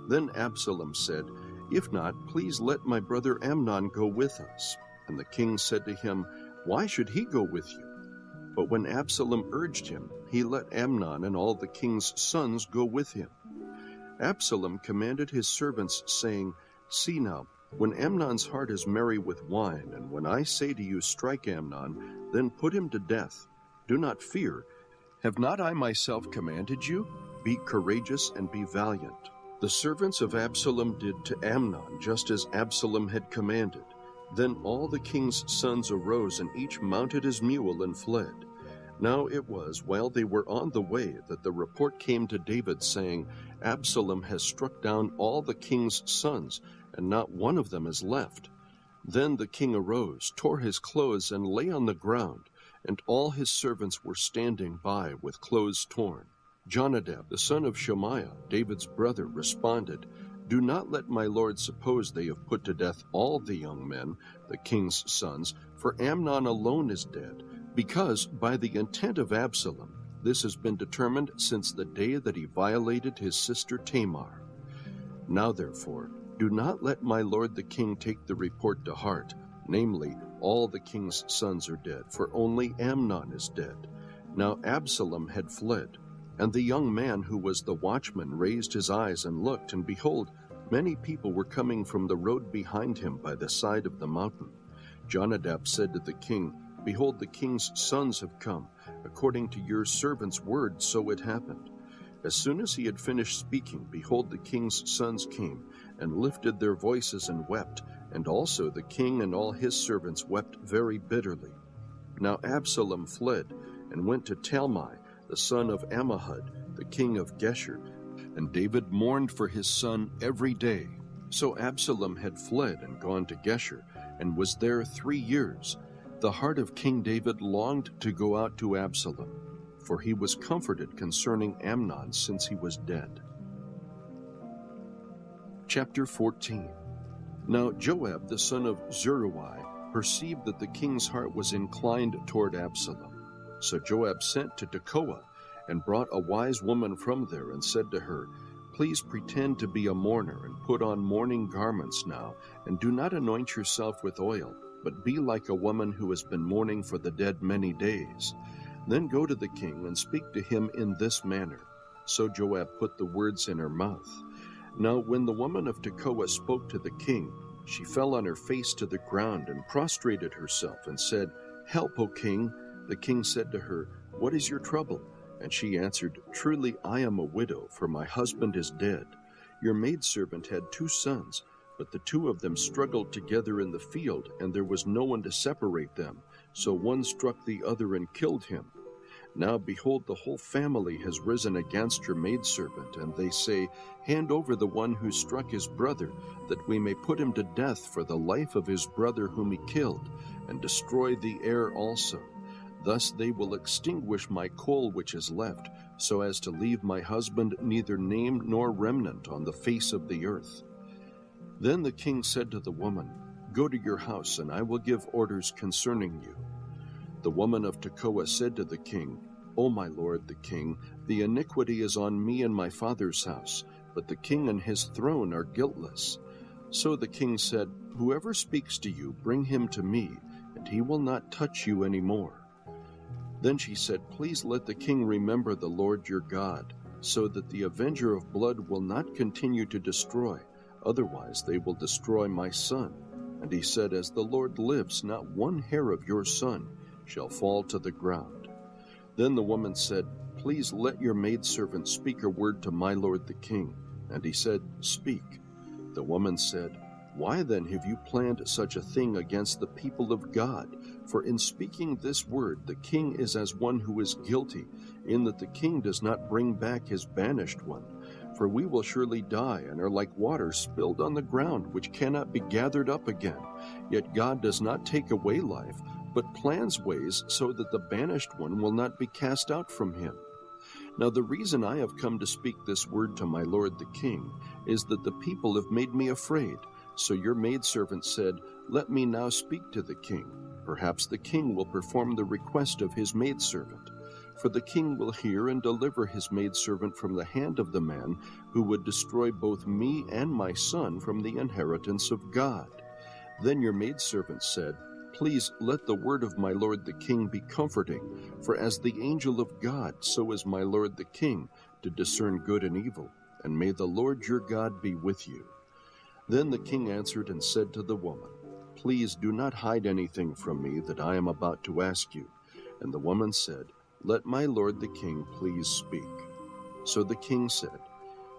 Then Absalom said, "If not, please let my brother Amnon go with us." And the king said to him, "Why should he go with you?" But when Absalom urged him, he let Amnon and all the king's sons go with him. Absalom commanded his servants, saying, "See now, when Amnon's heart is merry with wine, and when I say to you, 'Strike Amnon,' then put him to death. Do not fear. Have not I myself commanded you? Be courageous and be valiant." The servants of Absalom did to Amnon just as Absalom had commanded. Then all the king's sons arose, and each mounted his mule and fled. Now it was while they were on the way that the report came to David, saying, "Absalom has struck down all the king's sons, and not one of them is left." Then the king arose, tore his clothes, and lay on the ground. and all his servants were standing by with clothes torn. Jonadab, the son of Shemaiah, David's brother, responded, "Do not let my lord suppose they have put to death all the young men, the king's sons, for Amnon alone is dead, because by the intent of Absalom this has been determined since the day that he violated his sister Tamar. Now therefore, do not let my lord the king take the report to heart, namely, all the king's sons are dead, for only Amnon is dead." Now Absalom had fled, and the young man who was the watchman raised his eyes and looked, and behold, many people were coming from the road behind him by the side of the mountain. Jonadab said to the king, "Behold, the king's sons have come. According to your servant's word, so it happened." As soon as he had finished speaking, behold, the king's sons came, and lifted their voices and wept, and also the king and all his servants wept very bitterly. Now Absalom fled, and went to Talmai, the son of Ammihud, the king of Geshur, and David mourned for his son every day. So Absalom had fled and gone to Geshur, and was there 3 years. The heart of King David longed to go out to Absalom, for he was comforted concerning Amnon since he was dead. Chapter 14. Now Joab the son of Zeruiah perceived that the king's heart was inclined toward Absalom. So Joab sent to Tekoa, and brought a wise woman from there, and said to her, "Please pretend to be a mourner, and put on mourning garments now, and do not anoint yourself with oil, but be like a woman who has been mourning for the dead many days. Then go to the king, and speak to him in this manner." So Joab put the words in her mouth. Now when the woman of Tekoa spoke to the king, she fell on her face to the ground, and prostrated herself, and said, "Help, O king." The king said to her, "What is your trouble?" And she answered, "Truly I am a widow, for my husband is dead. Your maidservant had 2 sons, but the 2 of them struggled together in the field, and there was no one to separate them. So one struck the other and killed him. Now behold, the whole family has risen against your maidservant, and they say, 'Hand over the one who struck his brother, that we may put him to death for the life of his brother whom he killed, and destroy the heir also.' Thus they will extinguish my coal which is left, so as to leave my husband neither name nor remnant on the face of the earth." Then the king said to the woman, "Go to your house, and I will give orders concerning you." The woman of Tekoa said to the king, "O my lord the king, the iniquity is on me and my father's house, but the king and his throne are guiltless." So the king said, "Whoever speaks to you, bring him to me, and he will not touch you any more." Then she said, "Please let the king remember the Lord your God, so that the avenger of blood will not continue to destroy, otherwise they will destroy my son." And he said, "As the Lord lives, not one hair of your son shall fall to the ground." Then the woman said, "Please let your maidservant speak a word to my lord the king." And he said, "Speak." The woman said, "Why then have you planned such a thing against the people of God? For in speaking this word, the king is as one who is guilty, in that the king does not bring back his banished one. For we will surely die, and are like water spilled on the ground, which cannot be gathered up again. Yet God does not take away life, but plans ways so that the banished one will not be cast out from him. Now the reason I have come to speak this word to my lord the king is that the people have made me afraid. So your maidservant said, 'Let me now speak to the king. Perhaps the king will perform the request of his maidservant. For the king will hear and deliver his maidservant from the hand of the man who would destroy both me and my son from the inheritance of God.' Then your maidservant said, 'Please let the word of my lord the king be comforting, for as the angel of God, so is my lord the king, to discern good and evil, and may the Lord your God be with you.' Then the king answered and said to the woman, 'Please do not hide anything from me that I am about to ask you.' And the woman said, 'Let my lord the king please speak.' So the king said,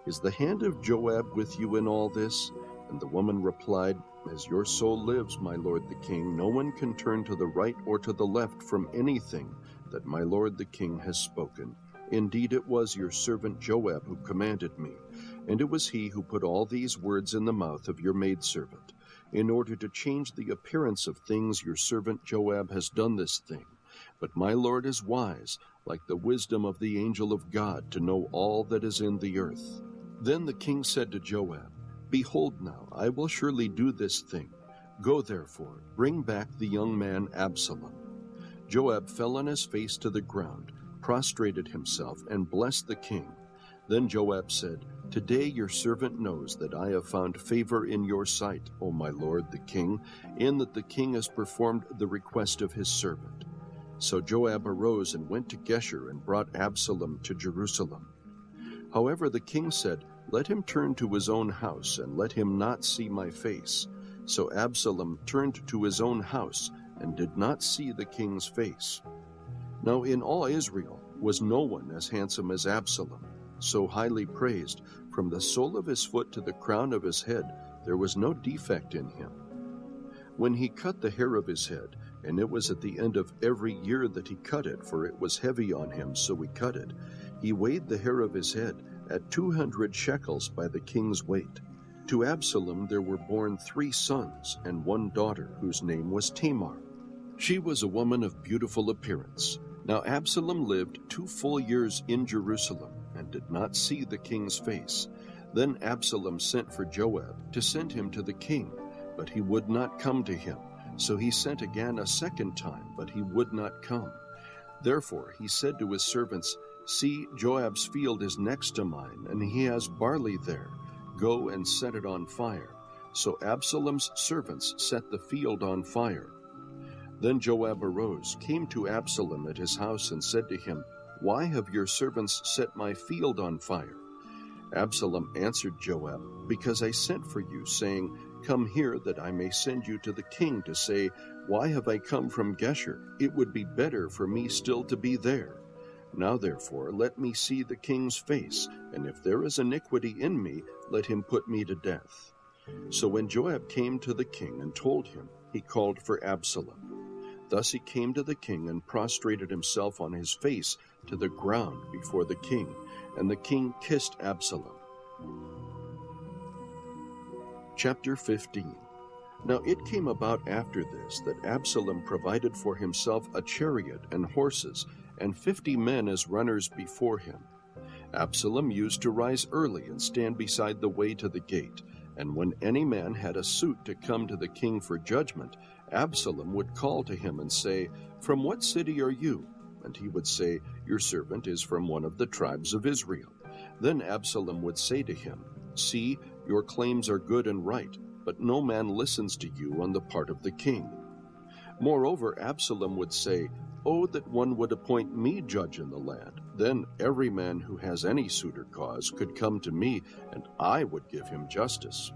'Is the hand of Joab with you in all this?' And the woman replied, 'As your soul lives, my lord the king, no one can turn to the right or to the left from anything that my lord the king has spoken. Indeed, it was your servant Joab who commanded me, and it was he who put all these words in the mouth of your maidservant. In order to change the appearance of things, your servant Joab has done this thing. But my Lord is wise, like the wisdom of the angel of God, to know all that is in the earth. Then the king said to Joab, Behold now, I will surely do this thing. Go therefore, bring back the young man Absalom. Joab fell on his face to the ground, prostrated himself, and blessed the king. Then Joab said, Today your servant knows that I have found favor in your sight, O my lord the king, in that the king has performed the request of his servant. So Joab arose and went to Geshur and brought Absalom to Jerusalem. However, the king said, Let him turn to his own house, and let him not see my face. So Absalom turned to his own house, and did not see the king's face. Now in all Israel was no one as handsome as Absalom, so highly praised, from the sole of his foot to the crown of his head, there was no defect in him. When he cut the hair of his head, and it was at the end of every year that he cut it, for it was heavy on him, so he cut it, he weighed the hair of his head at 200 shekels by the king's weight. To Absalom there were born 3 sons and 1 daughter, whose name was Tamar. She was a woman of beautiful appearance. Now Absalom lived 2 full years in Jerusalem, and did not see the king's face. Then Absalom sent for Joab to send him to the king, but he would not come to him. So he sent again a second time, but he would not come. Therefore he said to his servants, See, Joab's field is next to mine, and he has barley there. Go and set it on fire. So Absalom's servants set the field on fire. Then Joab arose, came to Absalom at his house, and said to him, Why have your servants set my field on fire? Absalom answered Joab, Because I sent for you, saying, Come here, that I may send you to the king to say, Why have I come from Geshur? It would be better for me still to be there. Now therefore let me see the king's face, and if there is iniquity in me, let him put me to death. So when Joab came to the king and told him, he called for Absalom. Thus he came to the king and prostrated himself on his face to the ground before the king, and the king kissed Absalom. Chapter 15. Now it came about after this that Absalom provided for himself a chariot and horses, and 50 men as runners before him. Absalom used to rise early and stand beside the way to the gate, and when any man had a suit to come to the king for judgment, Absalom would call to him and say, From what city are you? And he would say, Your servant is from one of the tribes of Israel. Then Absalom would say to him, See, your claims are good and right, but no man listens to you on the part of the king. Moreover, Absalom would say, Oh, that one would appoint me judge in the land. Then every man who has any suit or cause could come to me, and I would give him justice.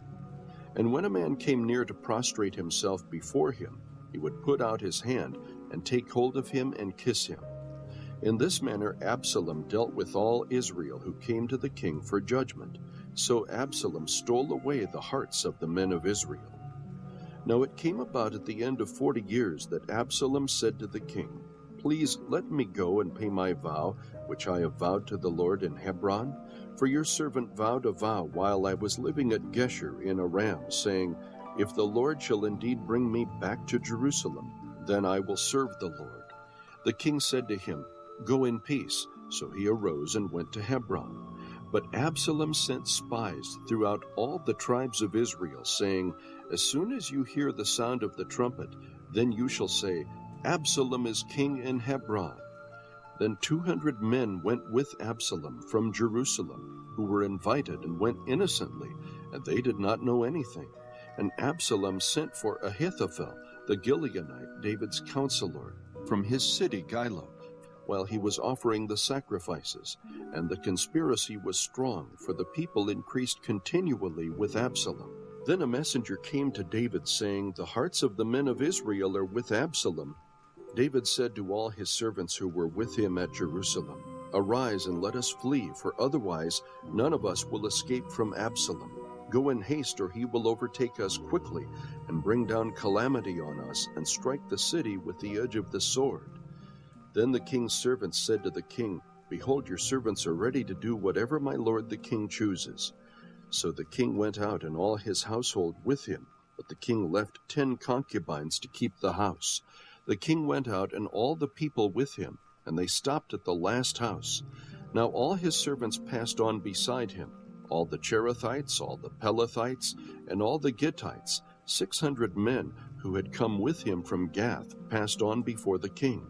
And when a man came near to prostrate himself before him, he would put out his hand and take hold of him and kiss him. In this manner Absalom dealt with all Israel who came to the king for judgment. So Absalom stole away the hearts of the men of Israel. Now it came about at the end of 40 years that Absalom said to the king, Please let me go and pay my vow, which I have vowed to the Lord in Hebron. For your servant vowed a vow while I was living at Geshur in Aram, saying, If the Lord shall indeed bring me back to Jerusalem, then I will serve the Lord. The king said to him, Go in peace. So he arose and went to Hebron. But Absalom sent spies throughout all the tribes of Israel, saying, As soon as you hear the sound of the trumpet, then you shall say, Absalom is king in Hebron. Then 200 men went with Absalom from Jerusalem, who were invited and went innocently, and they did not know anything. And Absalom sent for Ahithophel, the Gileonite, David's counselor, from his city Gilo, while he was offering the sacrifices. And the conspiracy was strong, for the people increased continually with Absalom. Then a messenger came to David, saying, The hearts of the men of Israel are with Absalom. David said to all his servants who were with him at Jerusalem, Arise and let us flee, for otherwise none of us will escape from Absalom. Go in haste, or he will overtake us quickly, and bring down calamity on us, and strike the city with the edge of the sword. Then the king's servants said to the king, Behold, your servants are ready to do whatever my lord the king chooses. So the king went out and all his household with him, but the king left 10 concubines to keep the house. The king went out, and all the people with him, and they stopped at the last house. Now all his servants passed on beside him, all the Cherethites, all the Pelethites, and all the Gittites, 600 men who had come with him from Gath, passed on before the king.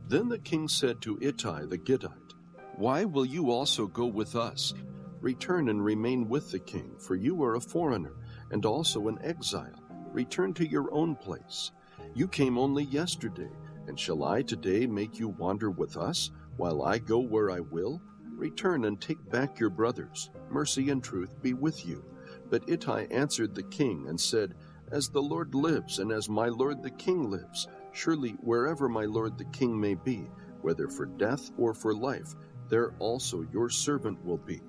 Then the king said to Ittai the Gittite, "Why will you also go with us? Return and remain with the king, for you are a foreigner, and also an exile. Return to your own place. You came only yesterday, and shall I today make you wander with us, while I go where I will? Return and take back your brothers. Mercy and truth be with you." But Ittai answered the king and said, "As the Lord lives, and as my lord the king lives, surely wherever my lord the king may be, whether for death or for life, there also your servant will be."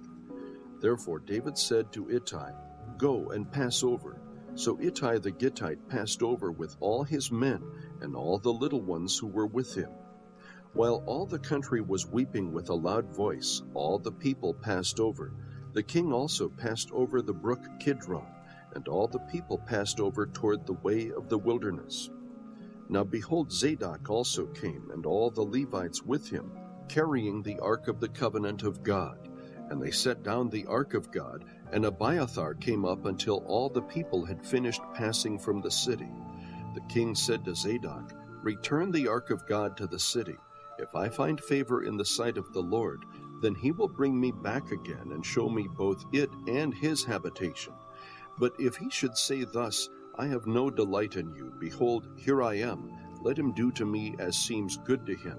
Therefore David said to Ittai, "Go and pass over." So Ittai the Gittite passed over with all his men and all the little ones who were with him. While all the country was weeping with a loud voice, all the people passed over. The king also passed over the brook Kidron, and all the people passed over toward the way of the wilderness. Now behold, Zadok also came, and all the Levites with him, carrying the ark of the covenant of God. And they set down the ark of God, and Abiathar came up until all the people had finished passing from the city. The king said to Zadok, "Return the ark of God to the city. If I find favor in the sight of the Lord, then he will bring me back again and show me both it and his habitation. But if he should say thus, 'I have no delight in you, behold, here I am,' let him do to me as seems good to him."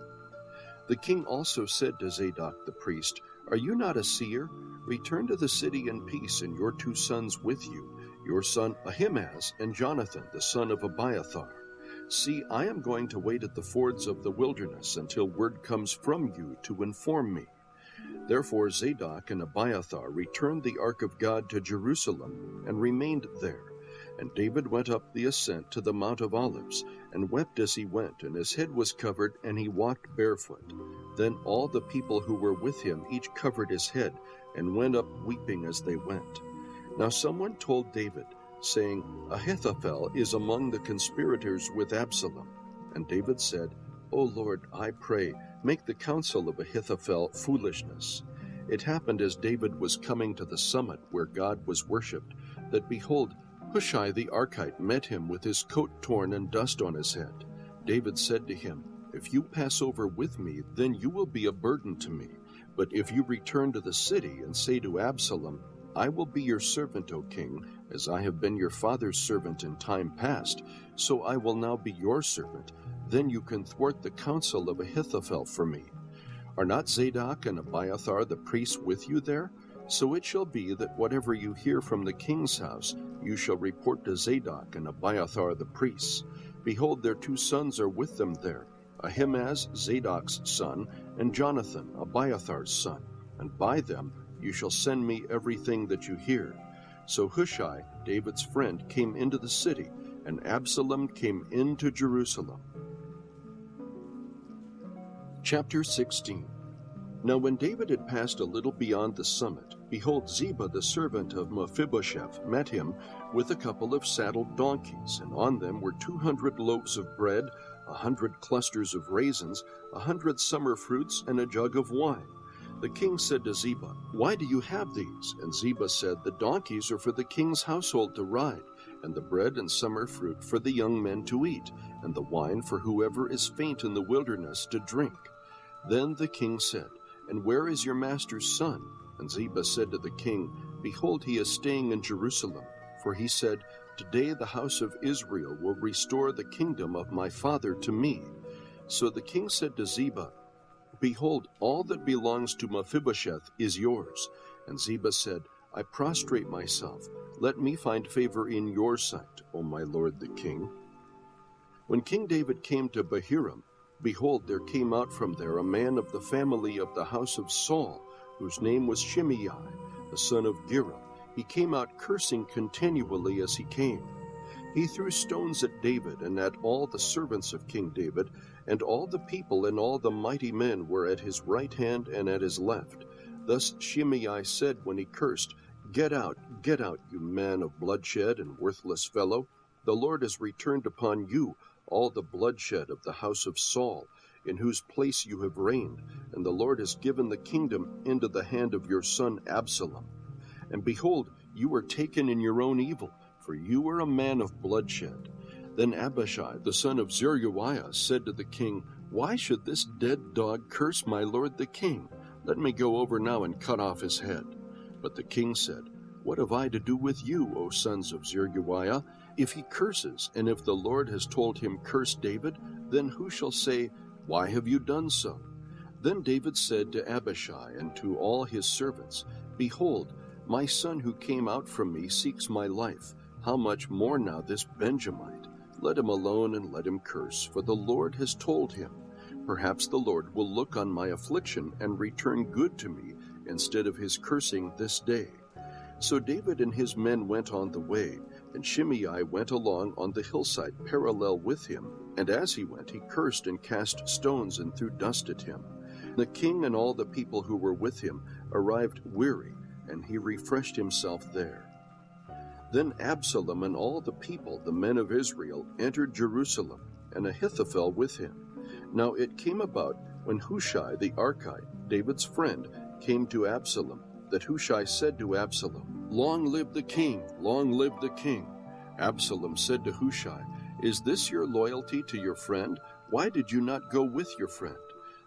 The king also said to Zadok the priest, "Are you not a seer? Return to the city in peace, and your 2 sons with you, your son Ahimaaz and Jonathan, the son of Abiathar. See, I am going to wait at the fords of the wilderness until word comes from you to inform me." Therefore Zadok and Abiathar returned the ark of God to Jerusalem and remained there. And David went up the ascent to the Mount of Olives, and wept as he went, and his head was covered, and he walked barefoot. Then all the people who were with him each covered his head, and went up weeping as they went. Now someone told David, saying, "Ahithophel is among the conspirators with Absalom." And David said, "O Lord, I pray, make the counsel of Ahithophel foolishness." It happened as David was coming to the summit where God was worshipped, that behold, Hushai the Archite met him with his coat torn and dust on his head. David said to him, "If you pass over with me, then you will be a burden to me. But if you return to the city and say to Absalom, 'I will be your servant, O king, as I have been your father's servant in time past, so I will now be your servant,' then you can thwart the counsel of Ahithophel for me. Are not Zadok and Abiathar the priests with you there? So it shall be that whatever you hear from the king's house, you shall report to Zadok and Abiathar the priests. Behold, their 2 sons are with them there, Ahimaaz, Zadok's son, and Jonathan, Abiathar's son, and by them you shall send me everything that you hear." So Hushai, David's friend, came into the city, and Absalom came into Jerusalem. Chapter 16. Now when David had passed a little beyond the summit, behold, Ziba the servant of Mephibosheth met him with a couple of saddled donkeys, and on them were 200 loaves of bread, 100 clusters of raisins, 100 summer fruits, and a jug of wine. The king said to Ziba, "Why do you have these?" And Ziba said, "The donkeys are for the king's household to ride, and the bread and summer fruit for the young men to eat, and the wine for whoever is faint in the wilderness to drink." Then the king said, "And where is your master's son?" And Ziba said to the king, "Behold, he is staying in Jerusalem. For he said, 'Today the house of Israel will restore the kingdom of my father to me.'" So the king said to Ziba, "Behold, all that belongs to Mephibosheth is yours." And Ziba said, "I prostrate myself. Let me find favor in your sight, O my lord the king." When King David came to Bahurim, behold, there came out from there a man of the family of the house of Saul, whose name was Shimei, the son of Gera. He came out cursing continually as he came. He threw stones at David and at all the servants of King David, and all the people and all the mighty men were at his right hand and at his left. Thus Shimei said when he cursed, get out, you man of bloodshed and worthless fellow. The Lord has returned upon you all the bloodshed of the house of Saul, in whose place you have reigned, and the Lord has given the kingdom into the hand of your son Absalom. And behold, you were taken in your own evil, for you were a man of bloodshed. Then Abishai, the son of Zeruiah, said to the king, Why should this dead dog curse my lord the king? Let me go over now and cut off his head. But the king said, What have I to do with you, O sons of Zeruiah? If he curses, and if the Lord has told him, Curse David, then who shall say, Why have you done so? Then David said to Abishai and to all his servants, Behold, my son who came out from me seeks my life. How much more now this Benjamite? Let him alone and let him curse, for the Lord has told him. Perhaps the Lord will look on my affliction and return good to me instead of his cursing this day. So David and his men went on the way, and Shimei went along on the hillside parallel with him. And as he went, he cursed and cast stones and threw dust at him. The king and all the people who were with him arrived weary, and he refreshed himself there. Then Absalom and all the people, the men of Israel, entered Jerusalem, and Ahithophel with him. Now it came about, when Hushai the Archite, David's friend, came to Absalom, that Hushai said to Absalom, Long live the king, long live the king. Absalom said to Hushai, Is this your loyalty to your friend? Why did you not go with your friend?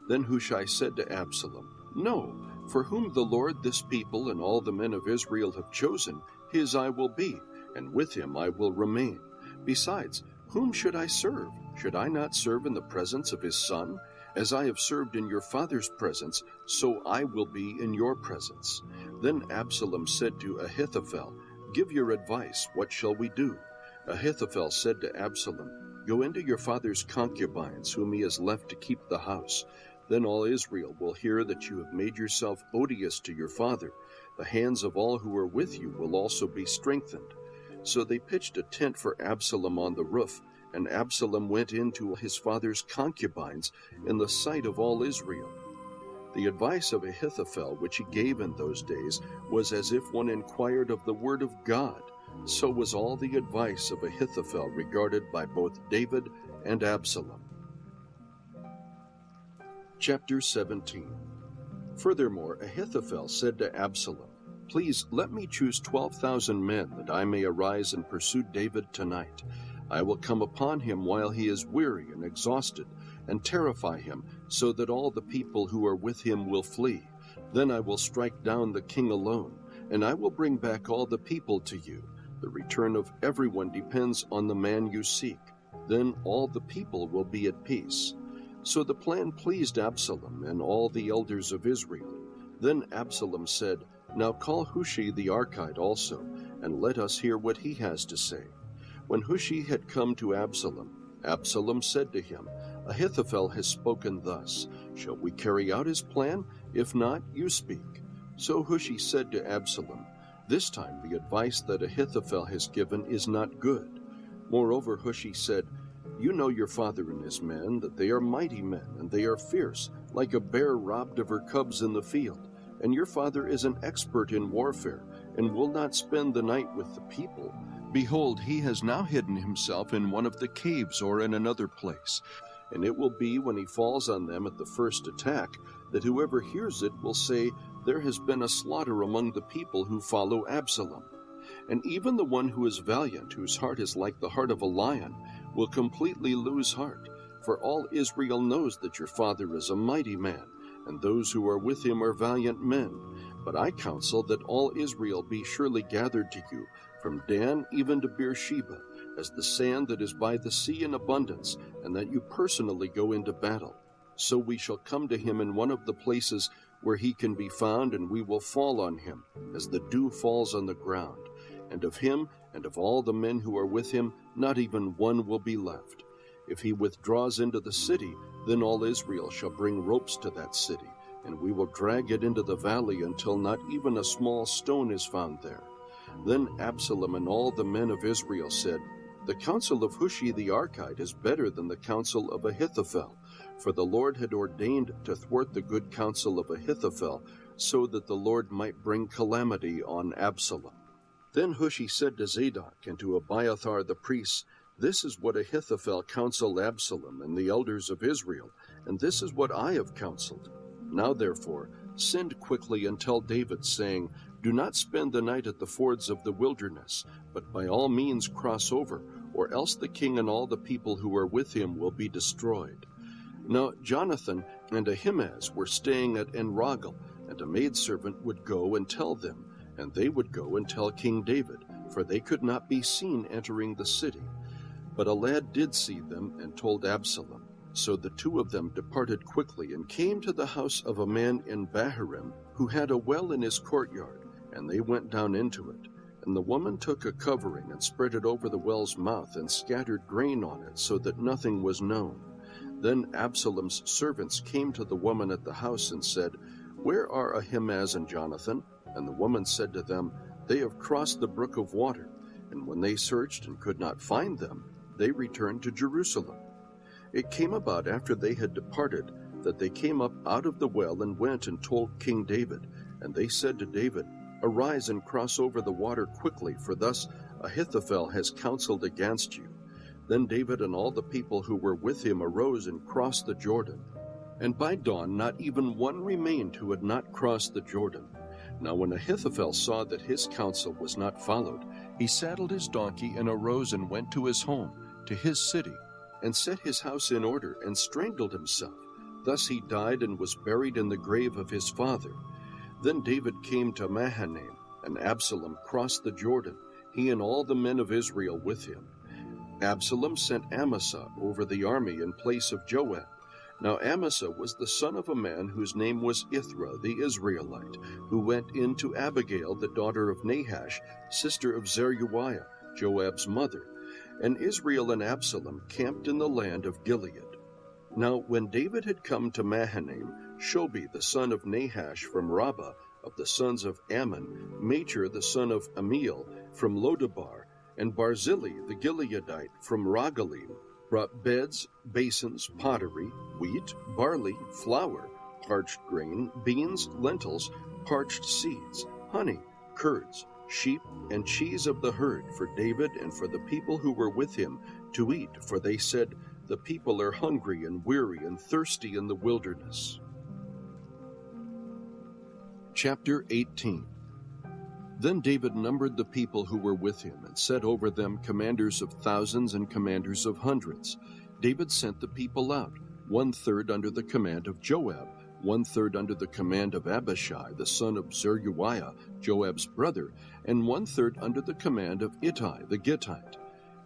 Then Hushai said to Absalom, No, for whom the Lord this people and all the men of Israel have chosen, his I will be, and with him I will remain. Besides, whom should I serve? Should I not serve in the presence of his son? As I have served in your father's presence, so I will be in your presence. Then Absalom said to Ahithophel, Give your advice, what shall we do? Ahithophel said to Absalom, Go into your father's concubines, whom he has left to keep the house. Then all Israel will hear that you have made yourself odious to your father. The hands of all who are with you will also be strengthened. So they pitched a tent for Absalom on the roof, and Absalom went into his father's concubines in the sight of all Israel. The advice of Ahithophel, which he gave in those days, was as if one inquired of the word of God. So was all the advice of Ahithophel regarded by both David and Absalom. Chapter 17. Furthermore, Ahithophel said to Absalom, Please let me choose 12,000 men, that I may arise and pursue David tonight. I will come upon him while he is weary and exhausted, and terrify him, so that all the people who are with him will flee. Then I will strike down the king alone, and I will bring back all the people to you. The return of everyone depends on the man you seek. Then all the people will be at peace. So the plan pleased Absalom and all the elders of Israel. Then Absalom said, Now call Hushai the Archite also, and let us hear what he has to say. When Hushai had come to Absalom, Absalom said to him, Ahithophel has spoken thus. Shall we carry out his plan? If not, you speak. So Hushai said to Absalom, This time the advice that Ahithophel has given is not good. Moreover, Hushai said, You know your father and his men, that they are mighty men, and they are fierce, like a bear robbed of her cubs in the field. And your father is an expert in warfare, and will not spend the night with the people. Behold, he has now hidden himself in one of the caves or in another place. And it will be when he falls on them at the first attack, that whoever hears it will say, There has been a slaughter among the people who follow Absalom. And even the one who is valiant, whose heart is like the heart of a lion, will completely lose heart. For all Israel knows that your father is a mighty man, and those who are with him are valiant men. But I counsel that all Israel be surely gathered to you, from Dan even to Beersheba, as the sand that is by the sea in abundance, and that you personally go into battle. So we shall come to him in one of the places where he can be found, and we will fall on him, as the dew falls on the ground. And of him and of all the men who are with him, not even one will be left. If he withdraws into the city, then all Israel shall bring ropes to that city, and we will drag it into the valley until not even a small stone is found there. Then Absalom and all the men of Israel said, The counsel of Hushai the Archite is better than the counsel of Ahithophel, for the Lord had ordained to thwart the good counsel of Ahithophel, so that the Lord might bring calamity on Absalom. Then Hushai said to Zadok and to Abiathar the priests, This is what Ahithophel counseled Absalom and the elders of Israel, and this is what I have counseled. Now therefore, send quickly and tell David, saying, Do not spend the night at the fords of the wilderness, but by all means cross over, or else the king and all the people who are with him will be destroyed. Now Jonathan and Ahimaaz were staying at Enrogel, and a maidservant would go and tell them, and they would go and tell King David, for they could not be seen entering the city. But a lad did see them and told Absalom. So the two of them departed quickly and came to the house of a man in Bahurim, who had a well in his courtyard, and they went down into it. And the woman took a covering and spread it over the well's mouth and scattered grain on it, so that nothing was known. Then Absalom's servants came to the woman at the house and said, Where are Ahimaaz and Jonathan? And the woman said to them, They have crossed the brook of water. And when they searched and could not find them, they returned to Jerusalem. It came about after they had departed that they came up out of the well and went and told King David. And they said to David, Arise and cross over the water quickly, for thus Ahithophel has counseled against you. Then David and all the people who were with him arose and crossed the Jordan. And by dawn not even one remained who had not crossed the Jordan. Now when Ahithophel saw that his counsel was not followed, he saddled his donkey and arose and went to his home, to his city, and set his house in order, and strangled himself. Thus he died and was buried in the grave of his father. Then David came to Mahanaim, and Absalom crossed the Jordan, he and all the men of Israel with him. Absalom sent Amasa over the army in place of Joab. Now Amasa was the son of a man whose name was Ithra the Israelite, who went in to Abigail, the daughter of Nahash, sister of Zeruiah, Joab's mother. And Israel and Absalom camped in the land of Gilead. Now when David had come to Mahanaim, Shobi the son of Nahash from Rabbah, of the sons of Ammon, Machir the son of Amiel from Lodabar, and Barzillai the Gileadite from Rogelim, brought beds, basins, pottery, wheat, barley, flour, parched grain, beans, lentils, parched seeds, honey, curds, sheep, and cheese of the herd for David and for the people who were with him to eat, for they said, The people are hungry and weary and thirsty in the wilderness. Chapter 18. Then David numbered the people who were with him, and set over them commanders of thousands and commanders of hundreds. David sent the people out, 1/3 under the command of Joab, 1/3 under the command of Abishai, the son of Zeruiah, Joab's brother, and 1/3 under the command of Ittai the Gittite.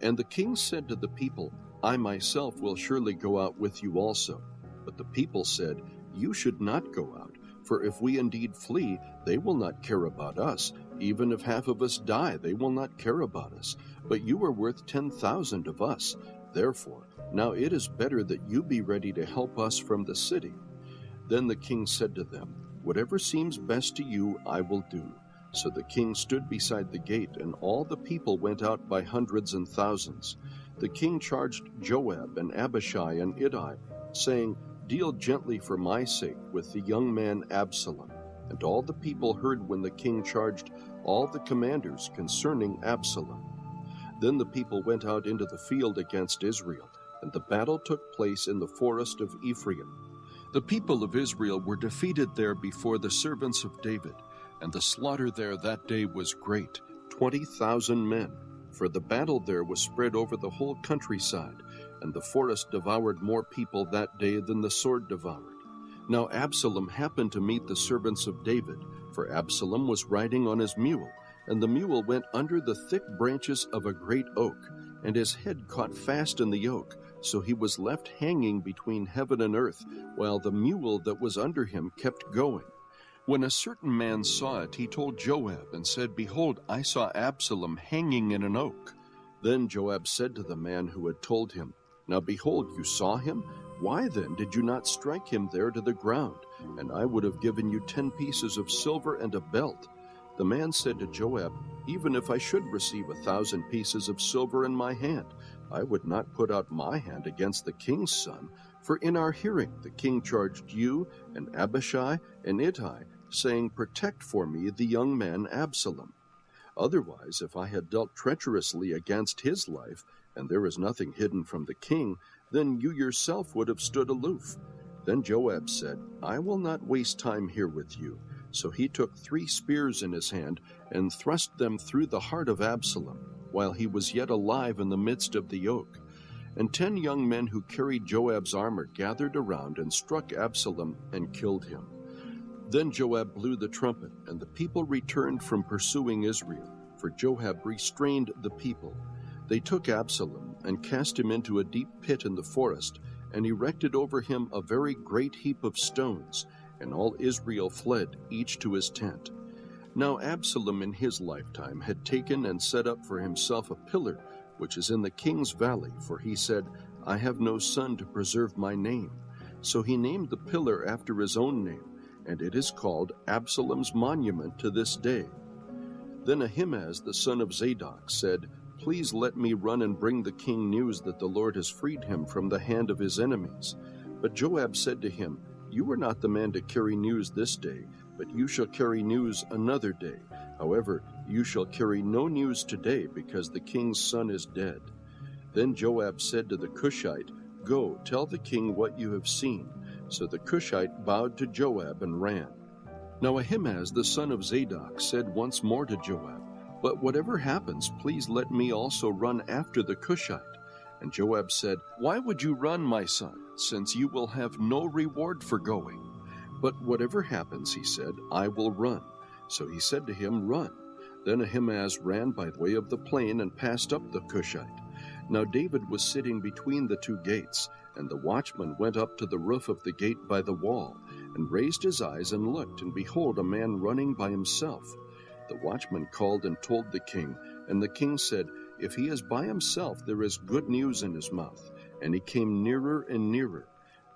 And the king said to the people, I myself will surely go out with you also. But the people said, You should not go out, for if we indeed flee, they will not care about us. Even if half of us die, they will not care about us. But you are worth 10,000 of us. Therefore, now it is better that you be ready to help us from the city. Then the king said to them, Whatever seems best to you, I will do. So the king stood beside the gate, and all the people went out by hundreds and thousands. The king charged Joab and Abishai and Ittai, saying, Deal gently for my sake with the young man Absalom. And all the people heard when the king charged all the commanders concerning Absalom. Then the people went out into the field against Israel, and the battle took place in the forest of Ephraim. The people of Israel were defeated there before the servants of David, and the slaughter there that day was great, 20,000 men. For the battle there was spread over the whole countryside, and the forest devoured more people that day than the sword devoured. Now Absalom happened to meet the servants of David, for Absalom was riding on his mule, and the mule went under the thick branches of a great oak, and his head caught fast in the oak, so he was left hanging between heaven and earth, while the mule that was under him kept going. When a certain man saw it, he told Joab and said, Behold, I saw Absalom hanging in an oak. Then Joab said to the man who had told him, Now behold, you saw him? Why then did you not strike him there to the ground? And I would have given you 10 pieces of silver and a belt. The man said to Joab, Even if I should receive 1,000 pieces of silver in my hand, I would not put out my hand against the king's son. For in our hearing the king charged you and Abishai and Ittai, saying, Protect for me the young man Absalom. Otherwise, if I had dealt treacherously against his life, and there is nothing hidden from the king, then you yourself would have stood aloof." Then Joab said, "I will not waste time here with you." So he took 3 spears in his hand and thrust them through the heart of Absalom, while he was yet alive in the midst of the oak. And 10 young men who carried Joab's armor gathered around and struck Absalom and killed him. Then Joab blew the trumpet, and the people returned from pursuing Israel, for Joab restrained the people. They took Absalom and cast him into a deep pit in the forest, and erected over him a very great heap of stones, and all Israel fled, each to his tent. Now Absalom in his lifetime had taken and set up for himself a pillar, which is in the king's valley, for he said, "I have no son to preserve my name." So he named the pillar after his own name, and it is called Absalom's monument to this day. Then Ahimaaz the son of Zadok said, "Please let me run and bring the king news that the Lord has freed him from the hand of his enemies." But Joab said to him, "You are not the man to carry news this day, but you shall carry news another day. However, you shall carry no news today, because the king's son is dead." Then Joab said to the Cushite, "Go, tell the king what you have seen." So the Cushite bowed to Joab and ran. Now Ahimaaz the son of Zadok said once more to Joab, "But whatever happens, please let me also run after the Cushite." And Joab said, "Why would you run, my son, since you will have no reward for going?" "But whatever happens," he said, "I will run." So he said to him, "Run." Then Ahimaaz ran by way of the plain and passed up the Cushite. Now David was sitting between the 2 gates, and the watchman went up to the roof of the gate by the wall, and raised his eyes and looked, and behold, a man running by himself. The watchman called and told the king, and the king said, "If he is by himself, there is good news in his mouth." And he came nearer and nearer.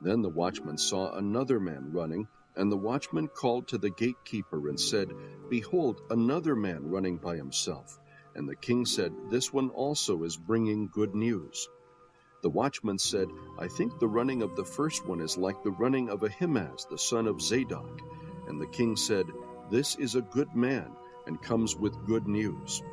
Then the watchman saw another man running, and the watchman called to the gatekeeper and said, "Behold, another man running by himself." And the king said, "This one also is bringing good news." The watchman said, "I think the running of the first one is like the running of Ahimaaz the son of Zadok." And the king said, "This is a good man, and comes with good news."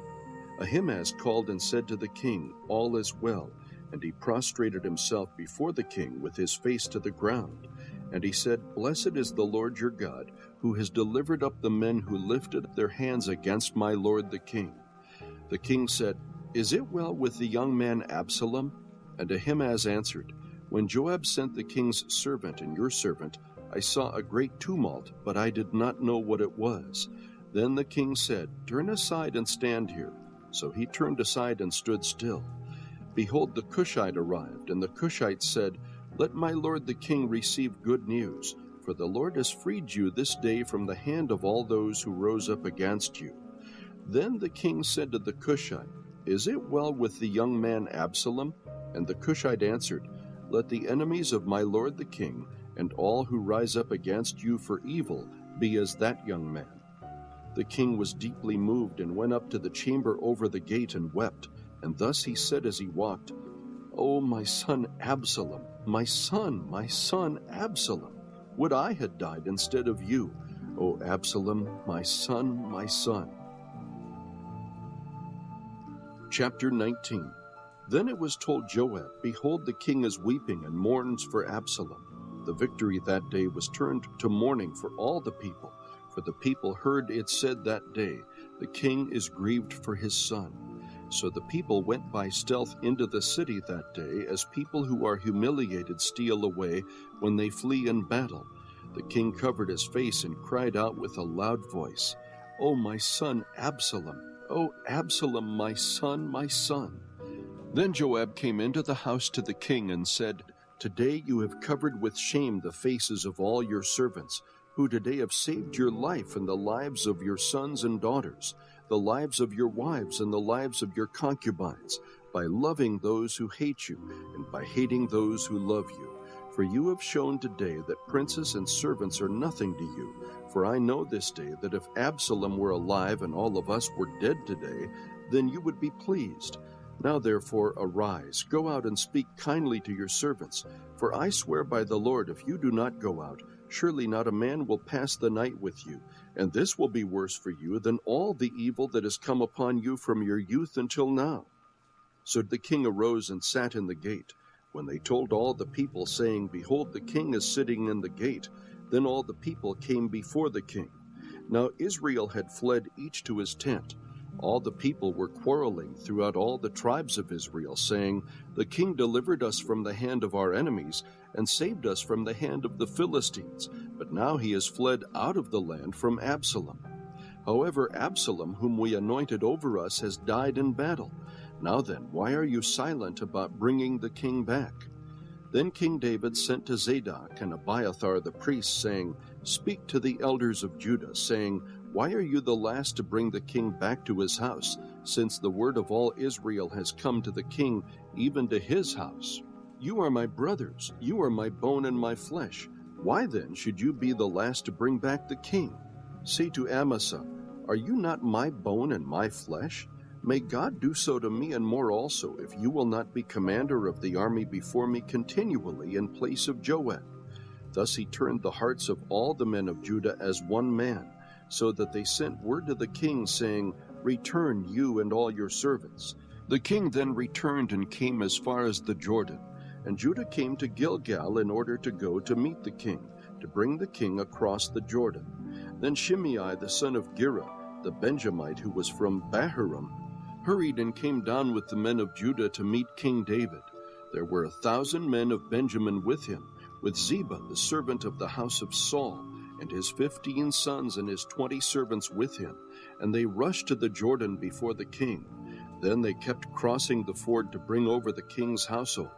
Ahimaaz called and said to the king, "All is well." And he prostrated himself before the king with his face to the ground. And he said, "Blessed is the Lord your God, who has delivered up the men who lifted up their hands against my lord the king." The king said, "Is it well with the young man Absalom?" And Ahimaaz answered, "When Joab sent the king's servant and your servant, I saw a great tumult, but I did not know what it was." Then the king said, "Turn aside and stand here." So he turned aside and stood still. Behold, the Cushite arrived, and the Cushite said, "Let my lord the king receive good news, for the Lord has freed you this day from the hand of all those who rose up against you." Then the king said to the Cushite, "Is it well with the young man Absalom?" And the Cushite answered, "Let the enemies of my lord the king, and all who rise up against you for evil, be as that young man." The king was deeply moved, and went up to the chamber over the gate and wept. And thus he said as he walked, "O my son Absalom, my son Absalom, would I had died instead of you, O Absalom, my son, my son." Chapter 19. Then it was told Joab, "Behold, the king is weeping and mourns for Absalom." The victory that day was turned to mourning for all the people, for the people heard it said that day, "The king is grieved for his son." So the people went by stealth into the city that day, as people who are humiliated steal away when they flee in battle. The king covered his face and cried out with a loud voice, "O my son Absalom! O Absalom, my son, my son!" Then Joab came into the house to the king and said, "Today you have covered with shame the faces of all your servants, who today have saved your life and the lives of your sons and daughters, the lives of your wives and the lives of your concubines, by loving those who hate you and by hating those who love you. For you have shown today that princes and servants are nothing to you. For I know this day that if Absalom were alive and all of us were dead today, then you would be pleased. Now therefore arise, go out and speak kindly to your servants. For I swear by the Lord, if you do not go out, surely not a man will pass the night with you, and this will be worse for you than all the evil that has come upon you from your youth until now." So the king arose and sat in the gate. When they told all the people, saying, Behold, the king is sitting in the gate, then all the people came before the king. Now Israel had fled each to his tent. All the people were quarreling throughout all the tribes of Israel, saying, The king delivered us from the hand of our enemies, and saved us from the hand of the Philistines, but now he has fled out of the land from Absalom. However, Absalom, whom we anointed over us, has died in battle. Now then, why are you silent about bringing the king back? Then King David sent to Zadok and Abiathar the priests, saying, Speak to the elders of Judah, saying, Why are you the last to bring the king back to his house, since the word of all Israel has come to the king, even to his house? You are my brothers, you are my bone and my flesh. Why then should you be the last to bring back the king? Say to Amasa, Are you not my bone and my flesh? May God do so to me and more also, if you will not be commander of the army before me continually in place of Joab. Thus he turned the hearts of all the men of Judah as one man, so that they sent word to the king, saying, Return, you and all your servants. The king then returned and came as far as the Jordan, and Judah came to Gilgal in order to go to meet the king, to bring the king across the Jordan. Then Shimei the son of Gera, the Benjamite who was from Bahurim, hurried and came down with the men of Judah to meet King David. There were 1,000 men of Benjamin with him, with Ziba the servant of the house of Saul, and his 15 sons and his 20 servants with him, and they rushed to the Jordan before the king. Then they kept crossing the ford to bring over the king's household,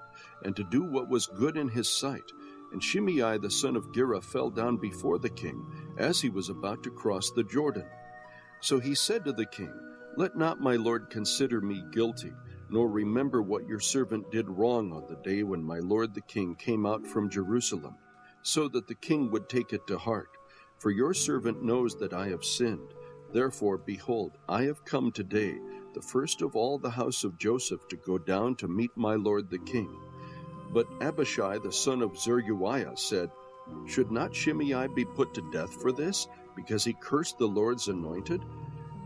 and to do what was good in his sight. And Shimei the son of Gera fell down before the king, as he was about to cross the Jordan. So he said to the king, Let not my lord consider me guilty, nor remember what your servant did wrong on the day when my lord the king came out from Jerusalem, so that the king would take it to heart. For your servant knows that I have sinned. Therefore, behold, I have come today, the first of all the house of Joseph, to go down to meet my lord the king. But Abishai the son of Zeruiah said, Should not Shimei be put to death for this, because he cursed the Lord's anointed?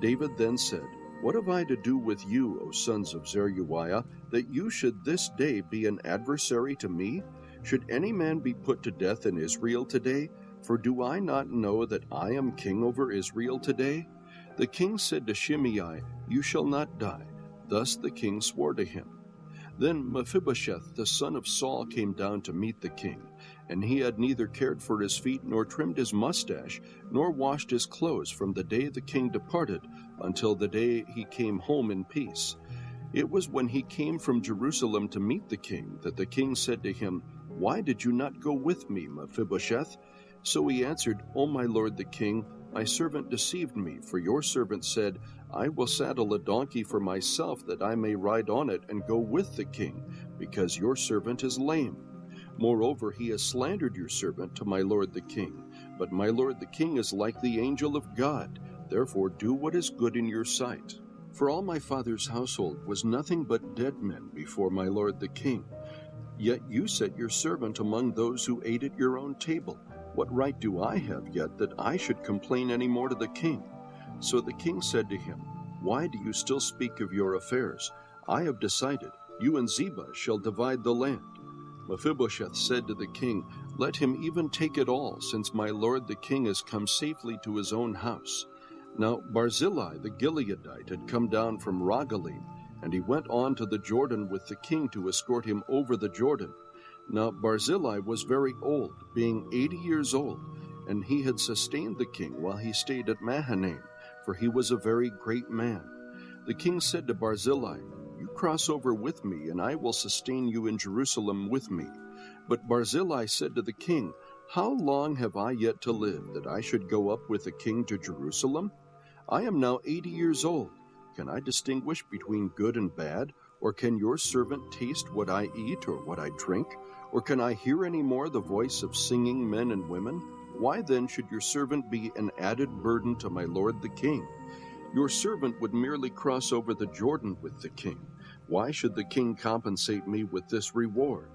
David then said, What have I to do with you, O sons of Zeruiah, that you should this day be an adversary to me? Should any man be put to death in Israel today? For do I not know that I am king over Israel today? The king said to Shimei, You shall not die. Thus the king swore to him. Then Mephibosheth the son of Saul came down to meet the king, and he had neither cared for his feet, nor trimmed his mustache, nor washed his clothes from the day the king departed until the day he came home in peace. It was when he came from Jerusalem to meet the king that the king said to him, Why did you not go with me, Mephibosheth? So he answered, O my lord the king, my servant deceived me, for your servant said, I will saddle a donkey for myself, that I may ride on it and go with the king, because your servant is lame. Moreover, he has slandered your servant to my lord the king. But my lord the king is like the angel of God. Therefore do what is good in your sight. For all my father's household was nothing but dead men before my lord the king. Yet you set your servant among those who ate at your own table. What right do I have yet that I should complain any more to the king? So the king said to him, Why do you still speak of your affairs? I have decided, you and Ziba shall divide the land. Mephibosheth said to the king, Let him even take it all, since my lord the king has come safely to his own house. Now Barzillai the Gileadite had come down from Rogelim, and he went on to the Jordan with the king to escort him over the Jordan. Now Barzillai was very old, being 80 years old, and he had sustained the king while he stayed at Mahanaim, for he was a very great man. The king said to Barzillai, You cross over with me, and I will sustain you in Jerusalem with me. But Barzillai said to the king, How long have I yet to live, that I should go up with the king to Jerusalem? I am now 80 years old. Can I distinguish between good and bad? Or can your servant taste what I eat or what I drink? Or can I hear any more the voice of singing men and women? Why then should your servant be an added burden to my lord the king? Your servant would merely cross over the Jordan with the king. Why should the king compensate me with this reward?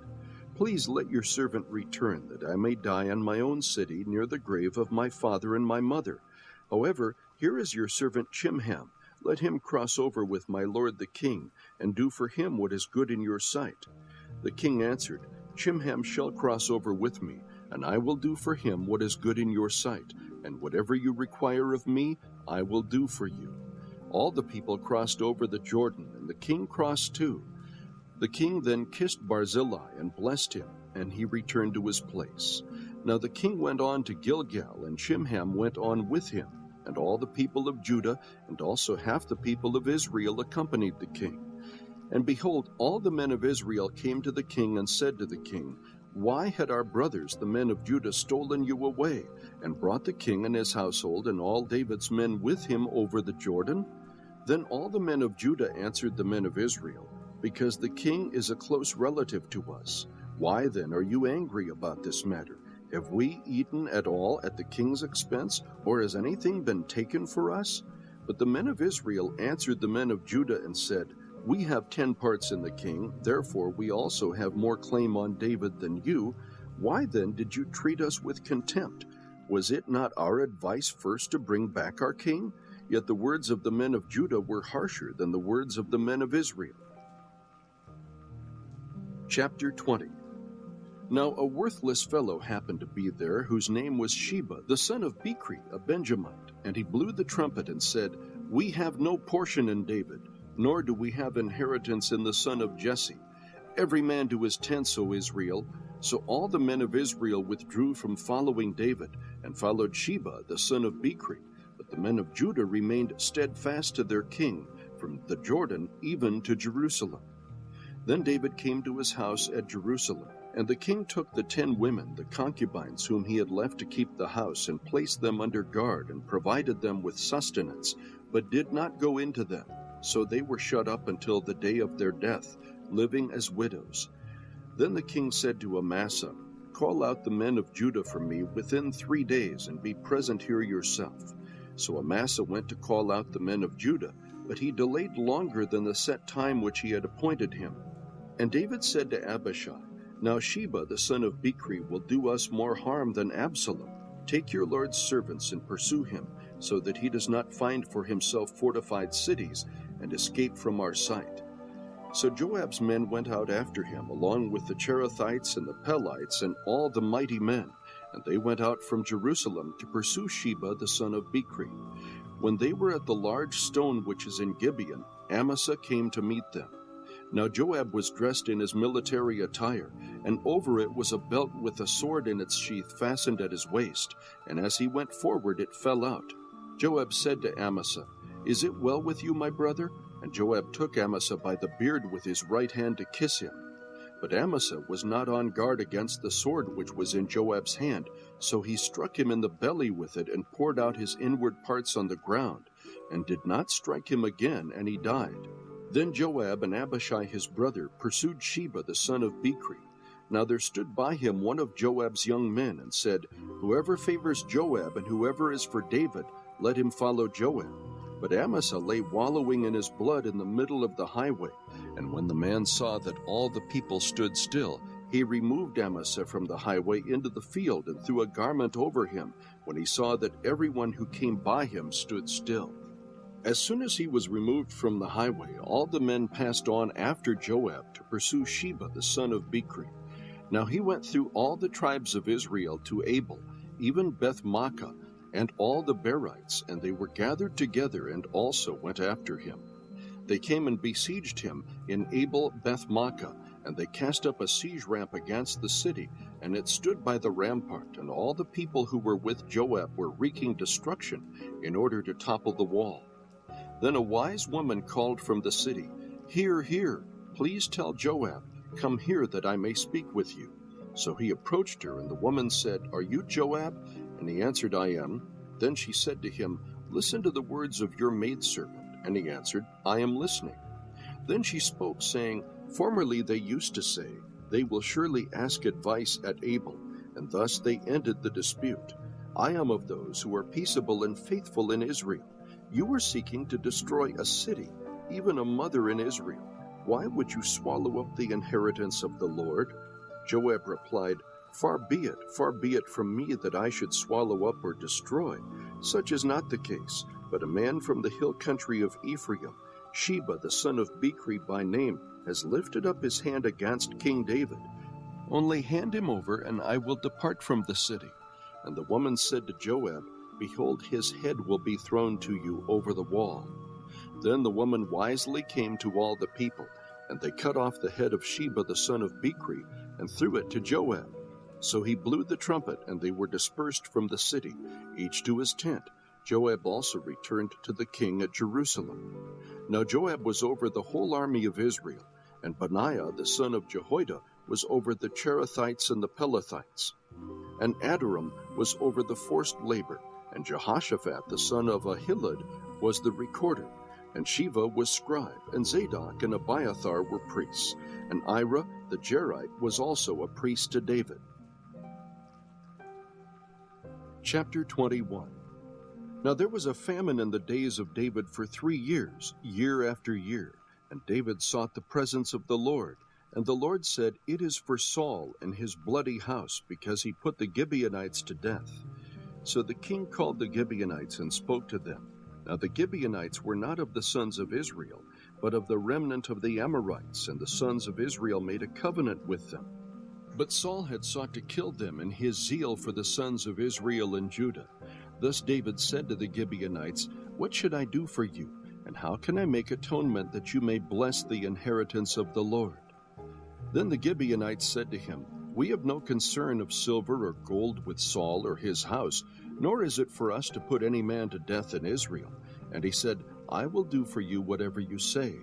Please let your servant return, that I may die in my own city near the grave of my father and my mother. However, here is your servant Chimham. Let him cross over with my lord the king, and do for him what is good in your sight. The king answered, Chimham shall cross over with me, and I will do for him what is good in your sight, and whatever you require of me, I will do for you. All the people crossed over the Jordan, and the king crossed too. The king then kissed Barzillai and blessed him, and he returned to his place. Now the king went on to Gilgal, and Chimham went on with him, and all the people of Judah, and also half the people of Israel accompanied the king. And behold, all the men of Israel came to the king and said to the king, Why had our brothers, the men of Judah, stolen you away, and brought the king and his household and all David's men with him over the Jordan? Then all the men of Judah answered the men of Israel, Because the king is a close relative to us. Why then are you angry about this matter? Have we eaten at all at the king's expense, or has anything been taken for us? But the men of Israel answered the men of Judah and said, We have 10 parts in the king, therefore we also have more claim on David than you. Why then did you treat us with contempt? Was it not our advice first to bring back our king? Yet the words of the men of Judah were harsher than the words of the men of Israel. Chapter 20. Now a worthless fellow happened to be there, whose name was Sheba, the son of Bichri, a Benjamite. And he blew the trumpet and said, We have no portion in David, nor do we have inheritance in the son of Jesse. Every man to his tents, O Israel. So all the men of Israel withdrew from following David, and followed Sheba, the son of Bichri. But the men of Judah remained steadfast to their king, from the Jordan even to Jerusalem. Then David came to his house at Jerusalem, and the king took the 10 women, the concubines whom he had left to keep the house, and placed them under guard, and provided them with sustenance, but did not go into them. So they were shut up until the day of their death, living as widows. Then the king said to Amasa, Call out the men of Judah for me within 3 days, and be present here yourself. So Amasa went to call out the men of Judah, but he delayed longer than the set time which he had appointed him. And David said to Abishai, Now Sheba the son of Bichri will do us more harm than Absalom. Take your lord's servants and pursue him, so that he does not find for himself fortified cities, and escape from our sight. So Joab's men went out after him, along with the Cherethites and the Pelites and all the mighty men, and they went out from Jerusalem to pursue Sheba the son of Bichri. When they were at the large stone which is in Gibeon, Amasa came to meet them. Now Joab was dressed in his military attire, and over it was a belt with a sword in its sheath fastened at his waist, and as he went forward it fell out. Joab said to Amasa, Is it well with you, my brother? And Joab took Amasa by the beard with his right hand to kiss him. But Amasa was not on guard against the sword which was in Joab's hand, so he struck him in the belly with it, and poured out his inward parts on the ground, and did not strike him again, and he died. Then Joab and Abishai his brother pursued Sheba the son of Bichri. Now there stood by him one of Joab's young men, and said, Whoever favors Joab, and whoever is for David, let him follow Joab. But Amasa lay wallowing in his blood in the middle of the highway. And when the man saw that all the people stood still, he removed Amasa from the highway into the field, and threw a garment over him, when he saw that everyone who came by him stood still. As soon as he was removed from the highway, all the men passed on after Joab to pursue Sheba the son of Bichri. Now he went through all the tribes of Israel to Abel, even Beth-Maachah, and all the Berites, and they were gathered together and also went after him. They came and besieged him in Abel-Beth-Maachah, and they cast up a siege ramp against the city, and it stood by the rampart, and all the people who were with Joab were wreaking destruction in order to topple the wall. Then a wise woman called from the city, Hear, hear, please tell Joab, Come here that I may speak with you. So he approached her, and the woman said, Are you Joab? And he answered, I am. Then she said to him, Listen to the words of your maidservant. And he answered, I am listening. Then she spoke, saying, Formerly they used to say, They will surely ask advice at Abel, and thus they ended the dispute. I am of those who are peaceable and faithful in Israel. You were seeking to destroy a city, even a mother in Israel. Why would you swallow up the inheritance of the Lord? Joab replied, far be it from me that I should swallow up or destroy. Such is not the case, but a man from the hill country of Ephraim, Sheba the son of Bichri by name, has lifted up his hand against King David. Only hand him over, and I will depart from the city." And the woman said to Joab, "Behold, his head will be thrown to you over the wall." Then the woman wisely came to all the people, and they cut off the head of Sheba the son of Bichri, and threw it to Joab. So he blew the trumpet, and they were dispersed from the city, each to his tent. Joab also returned to the king at Jerusalem. Now Joab was over the whole army of Israel, and Benaiah the son of Jehoiada was over the Cherethites and the Pelethites. And Adoram was over the forced labor, and Jehoshaphat the son of Ahilud was the recorder, and Sheva was scribe, and Zadok and Abiathar were priests, and Ira the Jerite was also a priest to David. Chapter 21. Now there was a famine in the days of David for 3 years, year after year, and David sought the presence of the Lord. And the Lord said, "It is for Saul and his bloody house, because he put the Gibeonites to death." So the king called the Gibeonites and spoke to them. Now the Gibeonites were not of the sons of Israel, but of the remnant of the Amorites, and the sons of Israel made a covenant with them. But Saul had sought to kill them in his zeal for the sons of Israel and Judah. Thus David said to the Gibeonites, "What should I do for you, and how can I make atonement that you may bless the inheritance of the Lord?" Then the Gibeonites said to him, "We have no concern of silver or gold with Saul or his house, nor is it for us to put any man to death in Israel." And he said, "I will do for you whatever you say."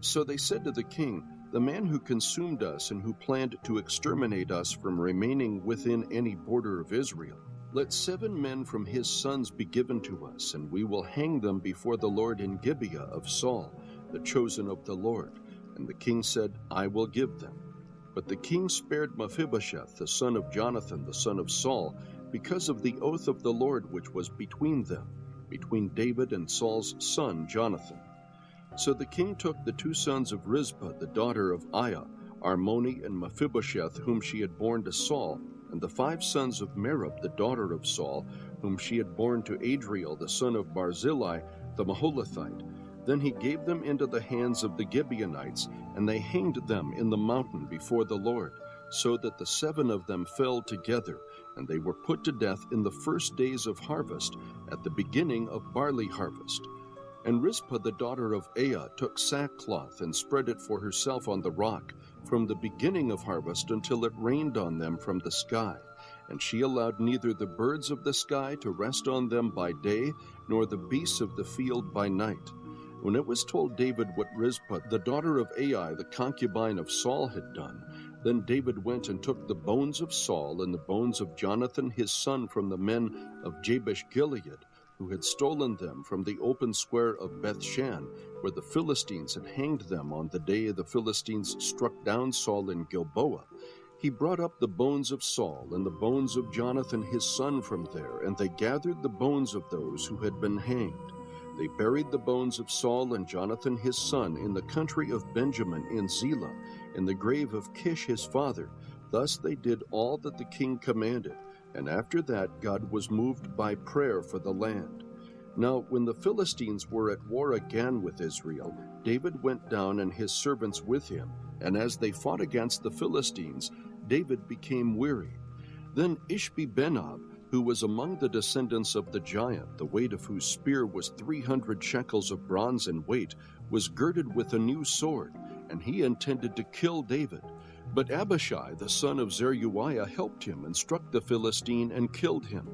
So they said to the king, "The man who consumed us and who planned to exterminate us from remaining within any border of Israel, let 7 men from his sons be given to us, and we will hang them before the Lord in Gibeah of Saul, the chosen of the Lord." And the king said, "I will give them." But the king spared Mephibosheth, the son of Jonathan, the son of Saul, because of the oath of the Lord which was between them, between David and Saul's son Jonathan. So the king took the 2 sons of Rizpah, the daughter of Aiah, Armoni and Mephibosheth, whom she had borne to Saul, and the 5 sons of Merab, the daughter of Saul, whom she had borne to Adriel, the son of Barzillai, the Maholathite. Then he gave them into the hands of the Gibeonites, and they hanged them in the mountain before the Lord, so that the 7 of them fell together, and they were put to death in the first days of harvest, at the beginning of barley harvest. And Rizpah the daughter of Aiah took sackcloth and spread it for herself on the rock, from the beginning of harvest until it rained on them from the sky. And she allowed neither the birds of the sky to rest on them by day, nor the beasts of the field by night. When it was told David what Rizpah, the daughter of Ai, the concubine of Saul, had done, then David went and took the bones of Saul and the bones of Jonathan his son from the men of Jabesh-Gilead, who had stolen them from the open square of Bethshan, where the Philistines had hanged them on the day the Philistines struck down Saul in Gilboa. He brought up the bones of Saul and the bones of Jonathan his son from there, and they gathered the bones of those who had been hanged. They buried the bones of Saul and Jonathan his son in the country of Benjamin in Zelah, in the grave of Kish his father. Thus they did all that the king commanded, and after that God was moved by prayer for the land. Now when the Philistines were at war again with Israel, David went down and his servants with him, and as they fought against the Philistines, David became weary. Then Ishbi-Benob, who was among the descendants of the giant, the weight of whose spear was 300 shekels of bronze in weight, was girded with a new sword, and he intended to kill David. But Abishai, the son of Zeruiah, helped him and struck the Philistine and killed him.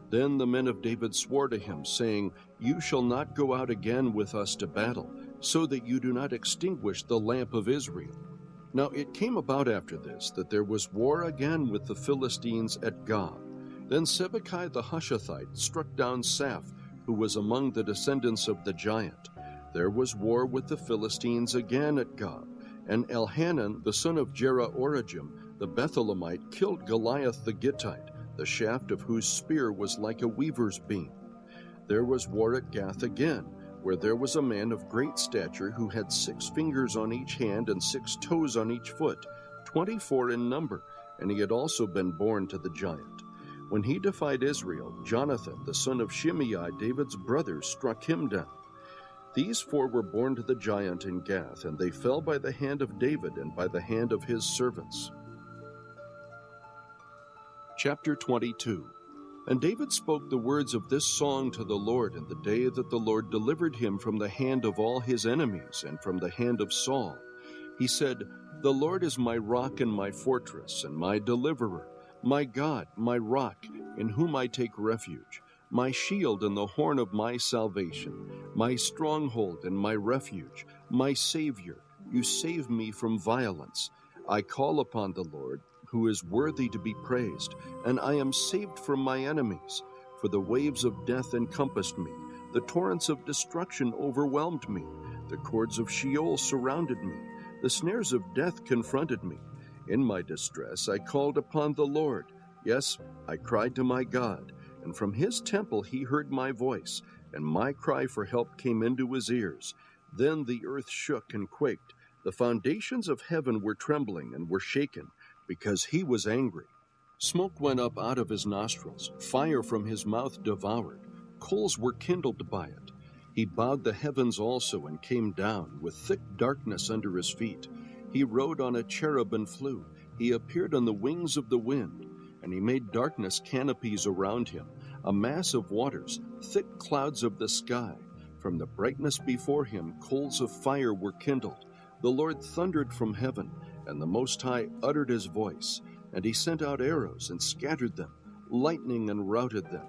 Then the men of David swore to him, saying, "You shall not go out again with us to battle, so that you do not extinguish the lamp of Israel." Now it came about after this that there was war again with the Philistines at Gob. Then Sibbecai the Hushathite struck down Saph, who was among the descendants of the giant. There was war with the Philistines again at Gob, and Elhanan the son of Jerah-Orajim, the Bethlehemite, killed Goliath the Gittite, the shaft of whose spear was like a weaver's beam. There was war at Gath again, where there was a man of great stature who had 6 fingers on each hand and 6 toes on each foot, 24 in number, and he had also been born to the giant. When he defied Israel, Jonathan, the son of Shimei, David's brother, struck him down. These 4 were born to the giant in Gath, and they fell by the hand of David and by the hand of his servants. Chapter 22. And David spoke the words of this song to the Lord in the day that the Lord delivered him from the hand of all his enemies and from the hand of Saul. He said, "The Lord is my rock and my fortress and my deliverer, my God, my rock, in whom I take refuge, my shield and the horn of my salvation, my stronghold and my refuge, my Savior. You save me from violence. I call upon the Lord, who is worthy to be praised, and I am saved from my enemies. For the waves of death encompassed me, the torrents of destruction overwhelmed me, the cords of Sheol surrounded me, the snares of death confronted me. In my distress I called upon the Lord. Yes, I cried to my God, and from his temple he heard my voice, and my cry for help came into his ears. Then the earth shook and quaked. The foundations of heaven were trembling and were shaken, because he was angry. Smoke went up out of his nostrils, fire from his mouth devoured. Coals were kindled by it. He bowed the heavens also and came down, with thick darkness under his feet. He rode on a cherub and flew. He appeared on the wings of the wind, and he made darkness canopies around him, a mass of waters, thick clouds of the sky. From the brightness before him, coals of fire were kindled. The Lord thundered from heaven, and the Most High uttered his voice, and he sent out arrows and scattered them, lightning and routed them.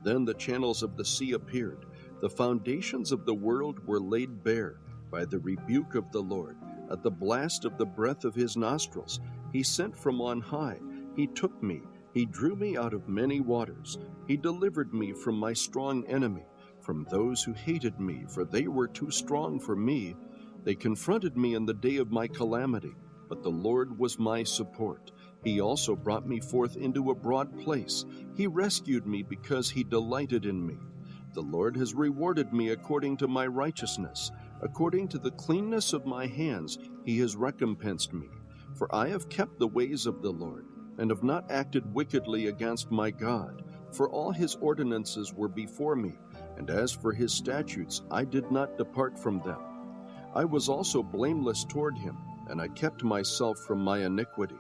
Then the channels of the sea appeared. The foundations of the world were laid bare by the rebuke of the Lord. At the blast of the breath of his nostrils, he sent from on high. He took me. He drew me out of many waters. He delivered me from my strong enemy, from those who hated me, for they were too strong for me. They confronted me in the day of my calamity, but the Lord was my support. He also brought me forth into a broad place. He rescued me because he delighted in me. The Lord has rewarded me according to my righteousness. According to the cleanness of my hands, he has recompensed me. For I have kept the ways of the Lord, and have not acted wickedly against my God. For all his ordinances were before me, and as for his statutes, I did not depart from them. I was also blameless toward him, and I kept myself from my iniquity.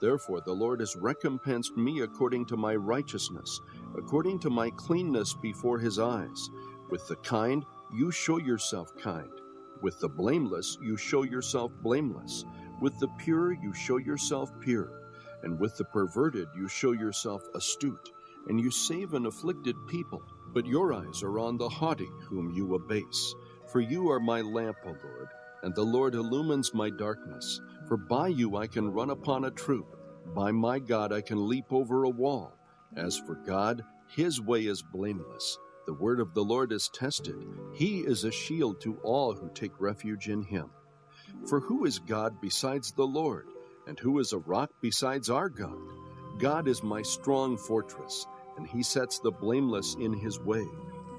Therefore the Lord has recompensed me according to my righteousness, according to my cleanness before his eyes. With the kind, you show yourself kind. With the blameless, you show yourself blameless. With the pure, you show yourself pure. And with the perverted, you show yourself astute. And you save an afflicted people. But your eyes are on the haughty, whom you abase. For you are my lamp, O Lord, and the Lord illumines my darkness. For by you I can run upon a troop. By my God I can leap over a wall. As for God, his way is blameless. The word of the Lord is tested. He is a shield to all who take refuge in him. For who is God besides the Lord? And who is a rock besides our God? God is my strong fortress, and he sets the blameless in his way.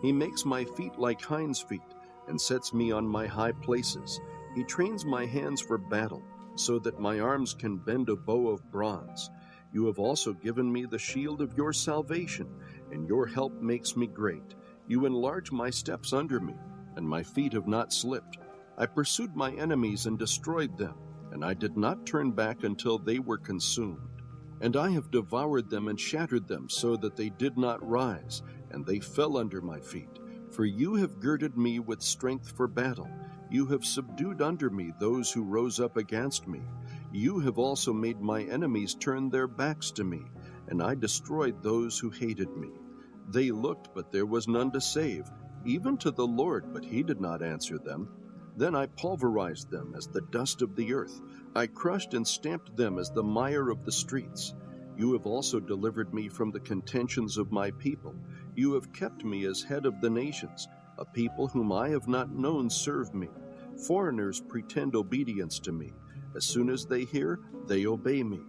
He makes my feet like hinds' feet, and sets me on my high places. He trains my hands for battle, so that my arms can bend a bow of bronze. You have also given me the shield of your salvation, and your help makes me great. You enlarge my steps under me, and my feet have not slipped. I pursued my enemies and destroyed them, and I did not turn back until they were consumed. And I have devoured them and shattered them, so that they did not rise, and they fell under my feet. For you have girded me with strength for battle. You have subdued under me those who rose up against me. You have also made my enemies turn their backs to me, and I destroyed those who hated me. They looked, but there was none to save, even to the Lord, but he did not answer them. Then I pulverized them as the dust of the earth. I crushed and stamped them as the mire of the streets. You have also delivered me from the contentions of my people. You have kept me as head of the nations. A people whom I have not known serve me. Foreigners pretend obedience to me. As soon as they hear, they obey me.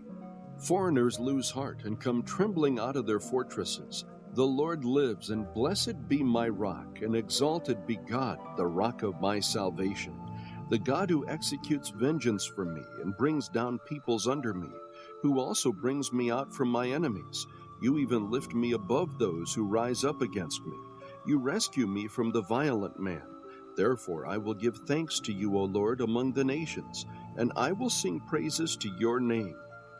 Foreigners lose heart and come trembling out of their fortresses. The Lord lives, and blessed be my rock, and exalted be God, the rock of my salvation. The God who executes vengeance for me and brings down peoples under me, who also brings me out from my enemies. You even lift me above those who rise up against me. You rescue me from the violent man. Therefore I will give thanks to you, O Lord, among the nations, and I will sing praises to your name.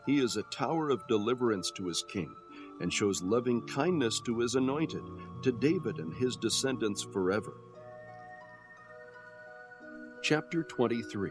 He is a tower of deliverance to his king, and shows loving kindness to his anointed, to David and his descendants forever. Chapter 23.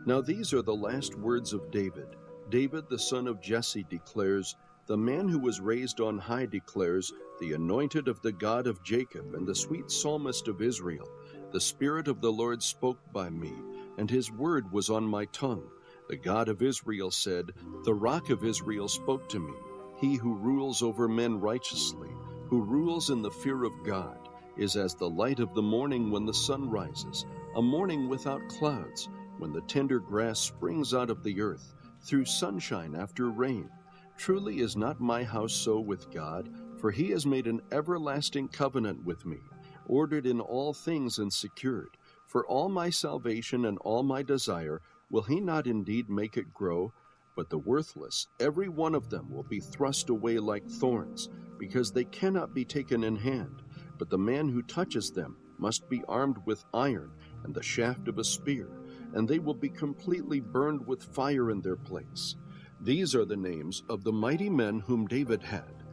Now these are the last words of David. David the son of Jesse declares, the man who was raised on high declares, the anointed of the God of Jacob and the sweet psalmist of Israel. The Spirit of the Lord spoke by me, and his word was on my tongue. The God of Israel said, the Rock of Israel spoke to me. He who rules over men righteously, who rules in the fear of God, is as the light of the morning when the sun rises, a morning without clouds, when the tender grass springs out of the earth, through sunshine after rain. Truly is not my house so with God, for he has made an everlasting covenant with me, ordered in all things and secured. For all my salvation and all my desire, will he not indeed make it grow? But the worthless, every one of them, will be thrust away like thorns, because they cannot be taken in hand. But the man who touches them must be armed with iron and the shaft of a spear, and they will be completely burned with fire in their place. These are the names of the mighty men whom David had.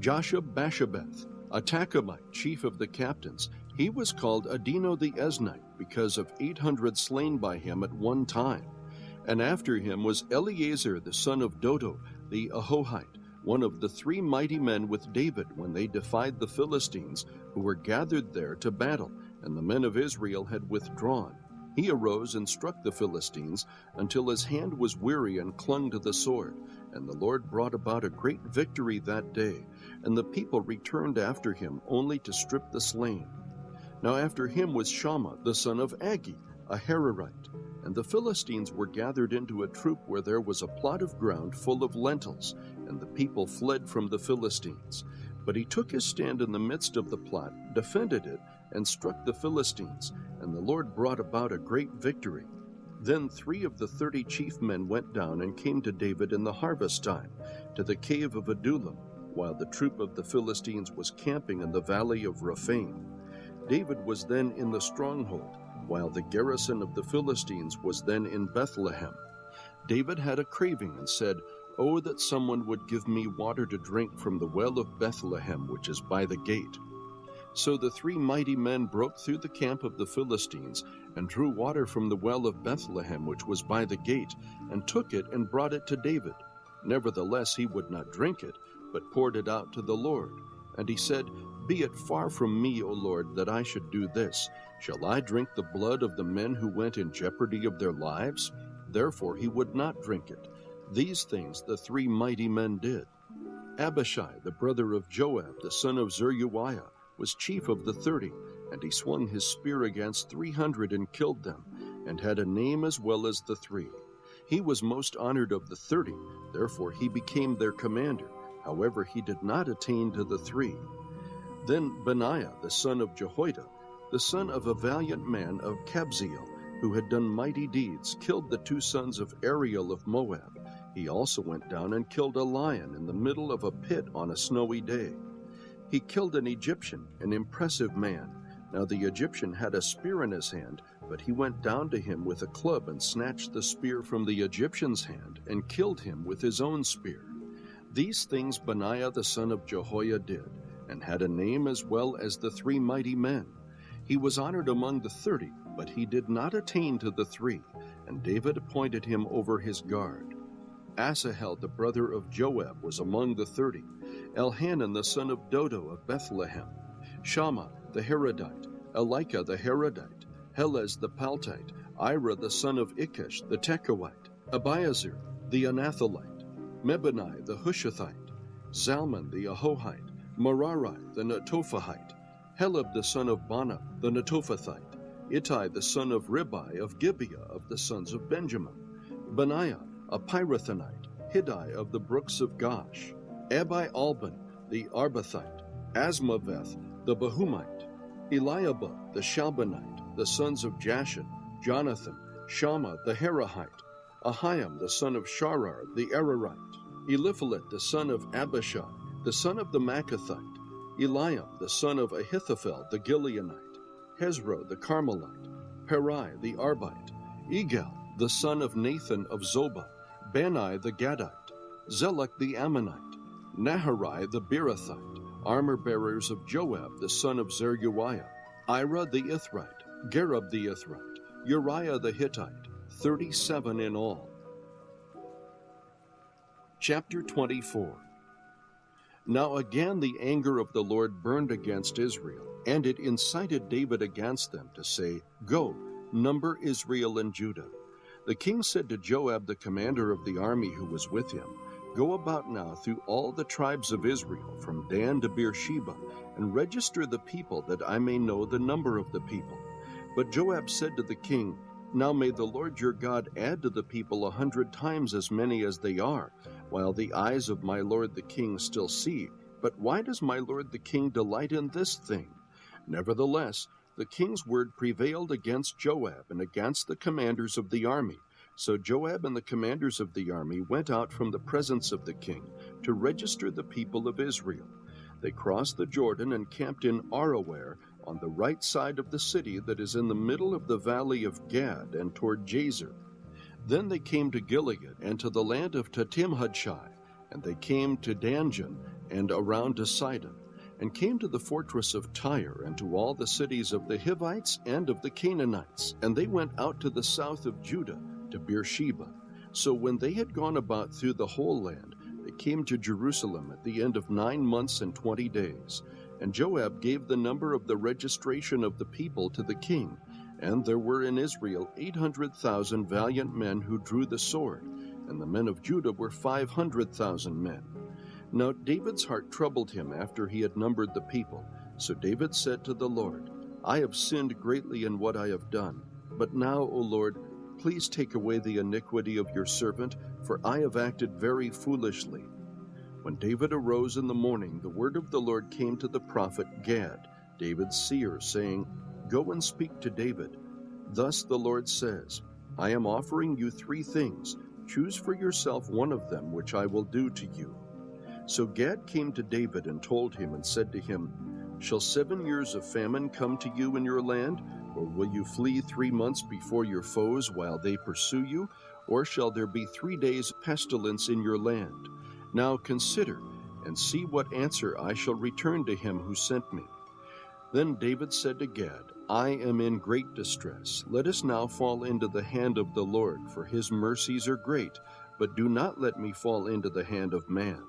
Joshab-Basshebeth, a Tachumite, chief of the captains. He was called Adino the Eznite, because of 800 slain by him at one time. And after him was Eleazar the son of Dodo, the Ahohite, one of the 3 mighty men with David when they defied the Philistines, who were gathered there to battle, and the men of Israel had withdrawn. He arose and struck the Philistines until his hand was weary and clung to the sword. And the Lord brought about a great victory that day, and the people returned after him only to strip the slain. Now after him was Shammah the son of Agi, a Hararite. And the Philistines were gathered into a troop where there was a plot of ground full of lentils, and the people fled from the Philistines. But he took his stand in the midst of the plot, defended it, and struck the Philistines, and the Lord brought about a great victory. Then 3 of the 30 chief men went down and came to David in the harvest time, to the cave of Adullam, while the troop of the Philistines was camping in the valley of Rephaim. David was then in the stronghold, while the garrison of the Philistines was then in Bethlehem. David had a craving and said, "Oh, that someone would give me water to drink from the well of Bethlehem, which is by the gate." So the 3 mighty men broke through the camp of the Philistines and drew water from the well of Bethlehem, which was by the gate, and took it and brought it to David. Nevertheless he would not drink it, but poured it out to the Lord. And he said, "Be it far from me, O Lord, that I should do this. Shall I drink the blood of the men who went in jeopardy of their lives?" Therefore he would not drink it. These things the 3 mighty men did. Abishai, the brother of Joab, the son of Zeruiah, was chief of the 30, and he swung his spear against 300 and killed them, and had a name as well as the 3. He was most honored of the 30, therefore he became their commander. However, he did not attain to the 3. Then Benaiah, the son of Jehoiada, the son of a valiant man of Kabzeel, who had done mighty deeds, killed the 2 sons of Ariel of Moab. He also went down and killed a lion in the middle of a pit on a snowy day. He killed an Egyptian, an impressive man. Now the Egyptian had a spear in his hand, but he went down to him with a club and snatched the spear from the Egyptian's hand and killed him with his own spear. These things Benaiah the son of Jehoiada did, and had a name as well as the 3 mighty men. He was honored among the 30, but he did not attain to the 3, and David appointed him over his guard. Asahel the brother of Joab was among the 30, Elhanan the son of Dodo of Bethlehem, Shammah the Harodite, Elika the Harodite, Helez the Paltite, Ira the son of Ikish the Tekoite, Abiezr the Anatholite, Mebunai the Hushathite, Zalman the Ahohite, Merari the Netophahite, Heleb the son of Bana the Netophathite, Ittai the son of Ribai of Gibeah of the sons of Benjamin, Benaiah a Pirathonite, Hiddai of the brooks of Gosh, Abi-Alban the Arbathite, Asmaveth the Bahumite, Eliabah the Shalbanite, the sons of Jashan, Jonathan, Shammah the Herahite, Ahiam the son of Sharar the Ararite, Eliphalet the son of Abishai, the son of the Maacathite, Eliam, the son of Ahithophel the Gileonite, Hezro the Carmelite, Perai the Arbite, Egal, the son of Nathan of Zobah, Bani the Gadite, Zelek the Ammonite, Naharai the Beerothite, armor-bearers of Joab the son of Zeruiah, Ira the Ithrite, Gareb the Ithrite, Uriah the Hittite, 37 in all. Chapter 24. Now again the anger of the Lord burned against Israel, and it incited David against them to say, Go, number Israel and Judah. The king said to Joab, the commander of the army who was with him, Go about now through all the tribes of Israel, from Dan to Beersheba, and register the people, that I may know the number of the people. But Joab said to the king, Now may the Lord your God add to the people 100 times as many as they are, while the eyes of my lord the king still see. But why does my lord the king delight in this thing? Nevertheless, the king's word prevailed against Joab and against the commanders of the army. So Joab and the commanders of the army went out from the presence of the king to register the people of Israel. They crossed the Jordan and camped in Aroer, on the right side of the city that is in the middle of the valley of Gad and toward Jazer. Then they came to Gilead and to the land of Tatimhadshai, and they came to Danjan and around to Sidon, and came to the fortress of Tyre and to all the cities of the Hivites and of the Canaanites. And they went out to the south of Judah, to Beersheba. So when they had gone about through the whole land, they came to Jerusalem at the end of 9 months and 20 days. And Joab gave the number of the registration of the people to the king. And there were in Israel 800,000 valiant men who drew the sword, and the men of Judah were 500,000 men. Now David's heart troubled him after he had numbered the people. So David said to the Lord, I have sinned greatly in what I have done. But now, O Lord, please take away the iniquity of your servant, for I have acted very foolishly. When David arose in the morning, the word of the Lord came to the prophet Gad, David's seer, saying, Go and speak to David. Thus the Lord says, I am offering you 3 things. Choose for yourself one of them, which I will do to you. So Gad came to David and told him and said to him, Shall 7 years of famine come to you in your land? Or will you flee 3 months before your foes while they pursue you? Or shall there be 3 days pestilence in your land? Now consider, and see what answer I shall return to him who sent me. Then David said to Gad, I am in great distress. Let us now fall into the hand of the Lord, for his mercies are great, but do not let me fall into the hand of man.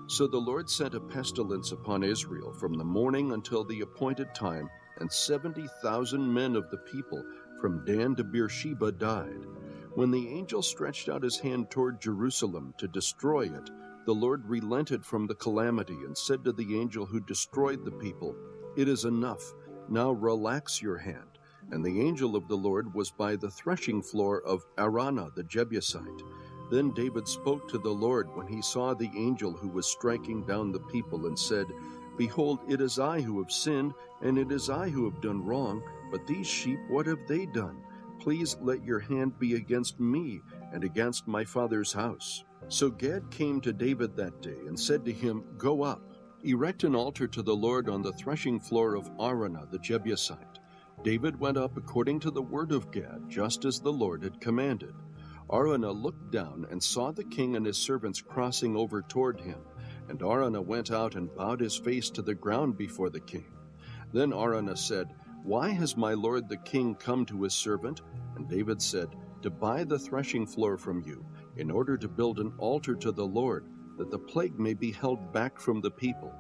So the Lord sent a pestilence upon Israel from the morning until the appointed time, and 70,000 men of the people from Dan to Beersheba died. When the angel stretched out his hand toward Jerusalem to destroy it, the Lord relented from the calamity and said to the angel who destroyed the people, It is enough. Now relax your hand. And the angel of the Lord was by the threshing floor of Araunah the Jebusite. Then David spoke to the Lord when he saw the angel who was striking down the people, and said, Behold, it is I who have sinned, and it is I who have done wrong. But these sheep, what have they done? Please let your hand be against me and against my father's house. So Gad came to David that day and said to him, Go up, erect an altar to the Lord on the threshing floor of Araunah the Jebusite. David went up according to the word of Gad, just as the Lord had commanded. Araunah looked down and saw the king and his servants crossing over toward him. And Araunah went out and bowed his face to the ground before the king. Then Araunah said, Why has my lord the king come to his servant? And David said, To buy the threshing floor from you, in order to build an altar to the Lord, that the plague may be held back from the people.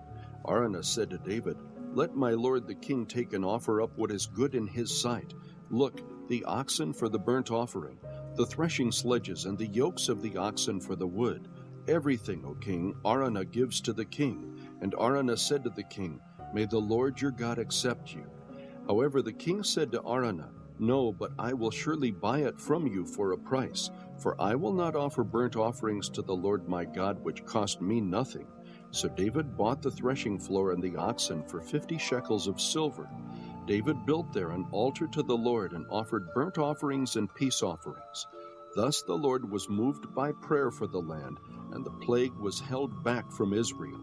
Araunah said to David, Let my lord the king take and offer up what is good in his sight. Look, the oxen for the burnt offering, the threshing sledges, and the yokes of the oxen for the wood. Everything, O king, Araunah gives to the king. And Araunah said to the king, May the Lord your God accept you. However, the king said to Araunah, No, but I will surely buy it from you for a price, for I will not offer burnt offerings to the Lord my God which cost me nothing. So David bought the threshing floor and the oxen for 50 shekels of silver. David built there an altar to the Lord and offered burnt offerings and peace offerings. Thus the Lord was moved by prayer for the land, and the plague was held back from Israel.